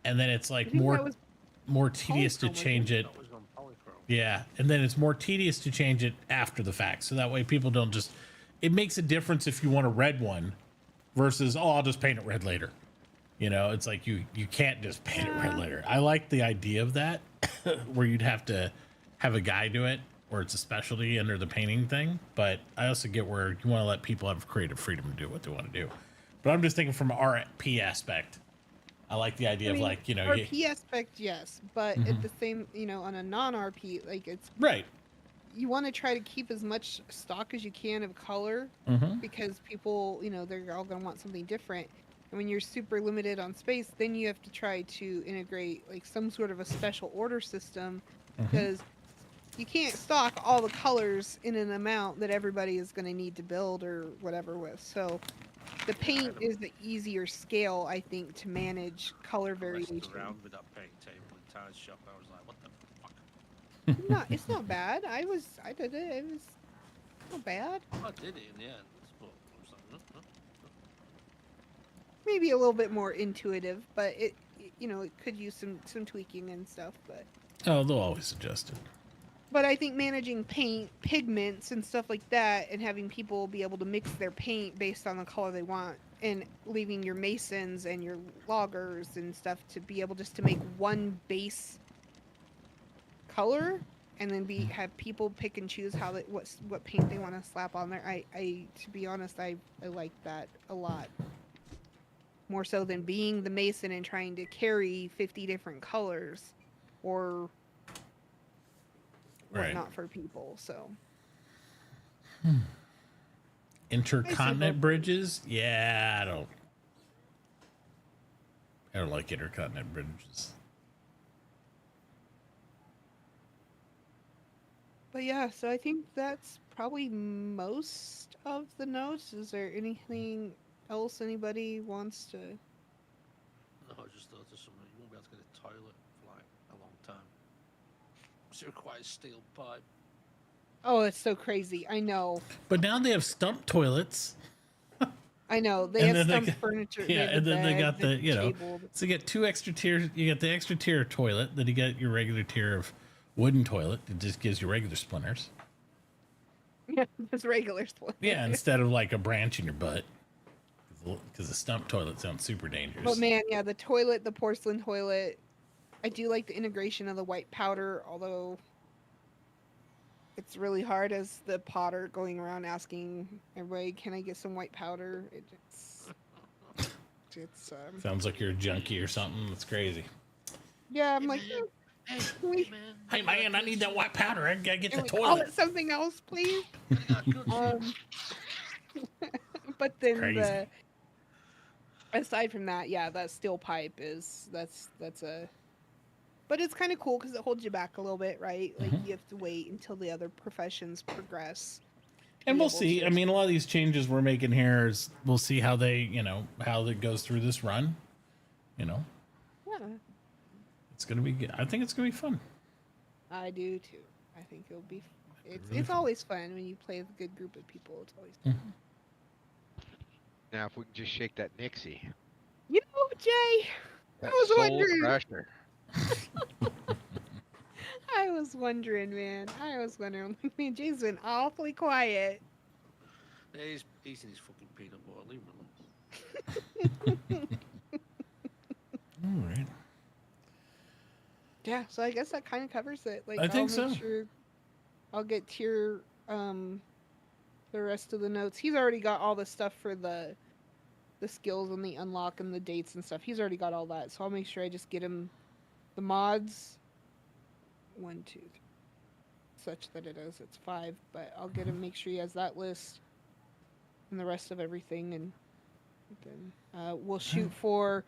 Speaker 2: and then it's
Speaker 6: I
Speaker 2: like
Speaker 6: think that
Speaker 2: more
Speaker 6: was
Speaker 2: more tedious to
Speaker 6: polychrome, wasn't
Speaker 2: change it.
Speaker 7: That was on polychrome.
Speaker 2: Yeah, and then it's more tedious to change it after the fact. So that way people don't just. It makes a difference if you want a red one versus I'll just paint it red later. You know, it's like you can't just paint it red later. I like the idea of that, where you'd have to have a guy do it, where it's a specialty under the painting thing. But I also get where you want to let people have creative freedom to do what they want to do. But I'm just thinking from an RP aspect. I like the idea
Speaker 6: I mean,
Speaker 2: of like, you know,
Speaker 6: RP aspect, yes, but at the same, on a non-RP, like it's
Speaker 2: right.
Speaker 6: you want to try to keep as much stock as you can of color
Speaker 2: Mm-hmm.
Speaker 6: because people, they're all gonna want something different. And when you're super limited on space, then you have to try to integrate like some sort of a special order system because you can't stock all the colors in an amount that everybody is going to need to build or whatever with. So the paint is the easier scale, I think, to manage color
Speaker 7: I messed
Speaker 6: variation.
Speaker 7: around with that paint table in Ty's shop. I was like, what the fuck?
Speaker 6: It's not bad. I did it. It was not bad.
Speaker 7: I did it in the end. But I was like, no.
Speaker 6: Maybe a little bit more intuitive, but it could use some tweaking and stuff.
Speaker 2: Oh, they'll always adjust it.
Speaker 6: But I think managing paint, pigments, and stuff like that, and having people be able to mix their paint based on the color they want, and leaving your masons and your loggers and stuff to be able just to make one base color, and then have people pick and choose what paint they want to slap on there. I to be honest, I like that a lot. More so than being the mason and trying to carry 50 different colors, or
Speaker 2: Right.
Speaker 6: whatnot for people. So
Speaker 2: Intercontinent bridges? Yeah, I don't like intercontinent bridges.
Speaker 6: But yeah, so I think that's probably most of the notes. Is there anything else anybody wants to?
Speaker 7: No, I just thought of something. You won't be able to get a toilet for like a long time. So it requires steel pipe.
Speaker 6: Oh, it's so crazy. I know.
Speaker 2: But now they have stump toilets.
Speaker 6: I know. They
Speaker 2: And
Speaker 6: have
Speaker 2: then they
Speaker 6: some
Speaker 2: got-
Speaker 6: furniture.
Speaker 2: Yeah,
Speaker 6: have
Speaker 2: and
Speaker 6: the
Speaker 2: then they
Speaker 6: bed,
Speaker 2: got the,
Speaker 6: table.
Speaker 2: so you get 2 extra tiers. You get the extra tier toilet, then you get your regular tier of wooden toilet. It just gives you regular splinters.
Speaker 6: Yeah, just regular toilet.
Speaker 2: Yeah, instead of like a branch in your butt. Because the stump toilet sounds super dangerous.
Speaker 6: But man, yeah, the toilet, the porcelain toilet. I do like the integration of the white powder, although it's really hard as the potter going around asking everybody, "Can I get some white powder?" It's
Speaker 2: Sounds like you're a junkie or something. That's crazy.
Speaker 6: yeah. I'm
Speaker 7: Hey,
Speaker 6: like,
Speaker 7: man. Hey,
Speaker 6: can we,
Speaker 7: man.
Speaker 2: Hey man, I need that white powder. I gotta get
Speaker 6: can
Speaker 2: the
Speaker 6: we call
Speaker 2: toilet.
Speaker 6: it something else, please?
Speaker 7: I got good
Speaker 6: But then
Speaker 2: Crazy.
Speaker 6: aside from that, yeah, that steel pipe is that's a. But it's kind of cool because it holds you back a little bit, right? Like you have to wait until the other professions progress.
Speaker 2: And
Speaker 6: be
Speaker 2: we'll
Speaker 6: able
Speaker 2: see.
Speaker 6: to-
Speaker 2: I mean, a lot of these changes we're making here is we'll see how they, how it goes through this run.
Speaker 6: Yeah,
Speaker 2: It's gonna be good. I think it's gonna be fun.
Speaker 6: I do too. I think it'll be. It's
Speaker 2: really
Speaker 6: it's
Speaker 2: fun.
Speaker 6: always fun when you play with a good group of people. It's always fun.
Speaker 8: Now, if we can just shake that Nixie,
Speaker 6: You know, Jay,
Speaker 8: that
Speaker 6: was
Speaker 8: soul
Speaker 6: wondering.
Speaker 8: crusher.
Speaker 6: I was wondering, man. I was wondering. Man, Jay's been awfully quiet.
Speaker 7: He's eating his fucking peanut butter. Leave him alone.
Speaker 2: All right.
Speaker 6: Yeah, so I guess that kind of covers it. Like,
Speaker 2: I think
Speaker 6: I'll make
Speaker 2: so.
Speaker 6: Sure I'll get Tier the rest of the notes. He's already got all the stuff for the skills and the unlock and the dates and stuff. He's already got all that, so I'll make sure I just get him the mods. 1, 2, 3, such that it's 5. But I'll get him. Make sure he has that list and the rest of everything, and then we'll shoot for.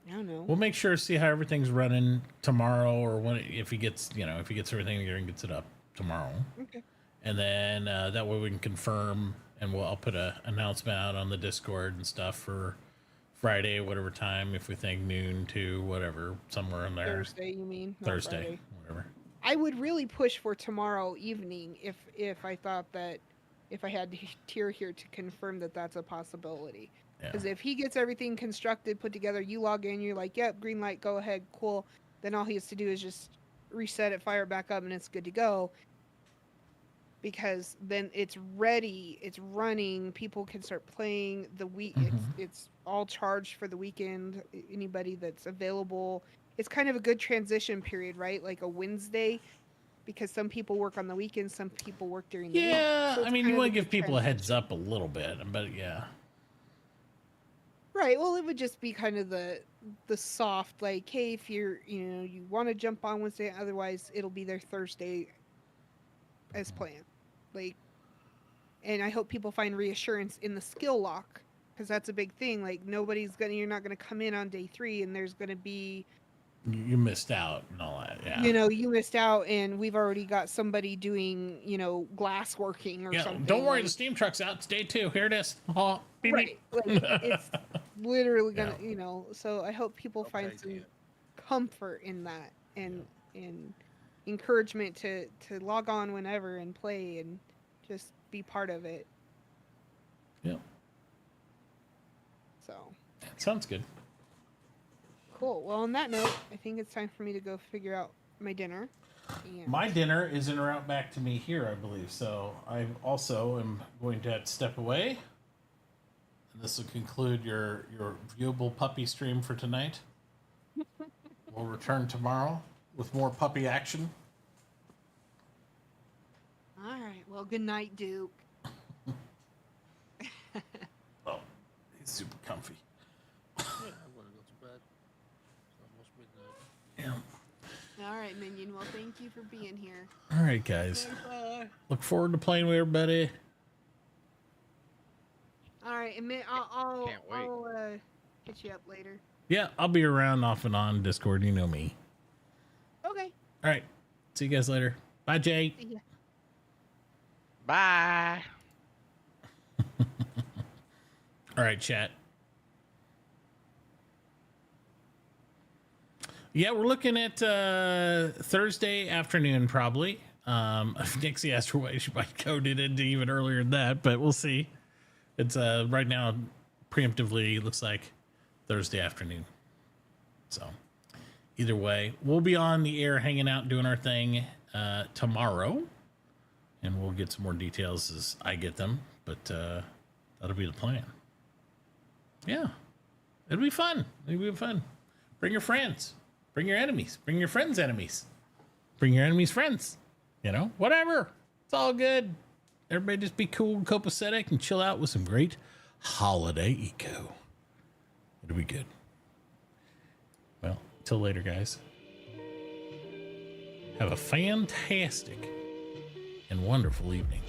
Speaker 6: I don't know.
Speaker 2: We'll make sure to see how everything's running tomorrow, or when if he gets everything together and gets it up tomorrow,
Speaker 6: Okay.
Speaker 2: and then that way we can confirm, and I'll put a announcement out on the Discord and stuff for Friday, whatever time, if we think noon to whatever, somewhere in there.
Speaker 6: Thursday, you mean? Not
Speaker 2: Thursday,
Speaker 6: Friday.
Speaker 2: whatever.
Speaker 6: I would really push for tomorrow evening if I thought that if I had Tier here to confirm that that's a possibility.
Speaker 2: Yeah.
Speaker 6: Because if he gets everything constructed, put together, you log in, you're like, yep, green light, go ahead, cool. Then all he has to do is just reset it, fire it back up, and it's good to go. Because then it's ready, it's running, people can start playing the week. It's all charged for the weekend. Anybody that's available. It's kind of a good transition period, right? Like a Wednesday, because some people work on the weekends, some people work during the week.
Speaker 2: Yeah,
Speaker 6: So
Speaker 2: I
Speaker 6: it's
Speaker 2: mean,
Speaker 6: kind
Speaker 2: you
Speaker 6: of
Speaker 2: want
Speaker 6: a
Speaker 2: to give
Speaker 6: good
Speaker 2: people a heads
Speaker 6: transition.
Speaker 2: up a little bit, but yeah.
Speaker 6: Right. Well, it would just be kind of the soft, like, hey, if you want to jump on Wednesday, otherwise it'll be there Thursday as planned. Like, and I hope people find reassurance in the skill lock, because that's a big thing. Like, you're not gonna come in on day 3 and there's gonna be,
Speaker 2: You missed out and all that. Yeah.
Speaker 6: you missed out, and we've already got somebody doing, glass working or
Speaker 2: Yeah.
Speaker 6: something.
Speaker 2: Don't worry,
Speaker 6: like,
Speaker 2: the steam truck's out. It's day 2. Here it is. Oh, beep,
Speaker 6: right.
Speaker 2: beep.
Speaker 6: Like, it's literally
Speaker 2: Yeah.
Speaker 6: gonna, so I hope people find
Speaker 7: Okay,
Speaker 6: some
Speaker 7: dear.
Speaker 6: comfort in that, and encouragement to log on whenever and play and just be part of it.
Speaker 2: Yeah.
Speaker 6: So
Speaker 2: Sounds good.
Speaker 6: cool. Well, on that note, I think it's time for me to go figure out my dinner. And
Speaker 2: My dinner is en route back to me here, I believe. So I also am going to have to step away. And this will conclude your viewable puppy stream for tonight. We'll return tomorrow with more puppy action.
Speaker 6: all right. Well, good night, Duke.
Speaker 2: Oh, he's super comfy.
Speaker 7: Yeah, I'm gonna go to bed. It's almost midnight.
Speaker 2: Yeah.
Speaker 6: All right, Minion. Well, thank you for being here.
Speaker 2: All right, guys.
Speaker 7: Bye.
Speaker 2: Look forward to playing with everybody.
Speaker 6: All right, and I'll
Speaker 8: Can't wait.
Speaker 6: hit you up later.
Speaker 2: Yeah, I'll be around off and on Discord. You know me.
Speaker 6: Okay.
Speaker 2: All right. See you guys later. Bye, Jay.
Speaker 6: See ya.
Speaker 8: Bye.
Speaker 2: All right, chat. Yeah, we're looking at Thursday afternoon, probably. Nixie asked her why she might code it into even earlier than that, but we'll see. It's right now preemptively looks like Thursday afternoon. So either way, we'll be on the air hanging out doing our thing tomorrow, and we'll get some more details as I get them, but that'll be the plan. Yeah, it'll be fun. It'll be fun. Bring your friends, bring your enemies, bring your friends' enemies, bring your enemies' friends, whatever. It's all good. Everybody just be cool and copacetic and chill out with some great holiday eco. It'll be good. Well, till later, guys. Have a fantastic and wonderful evening.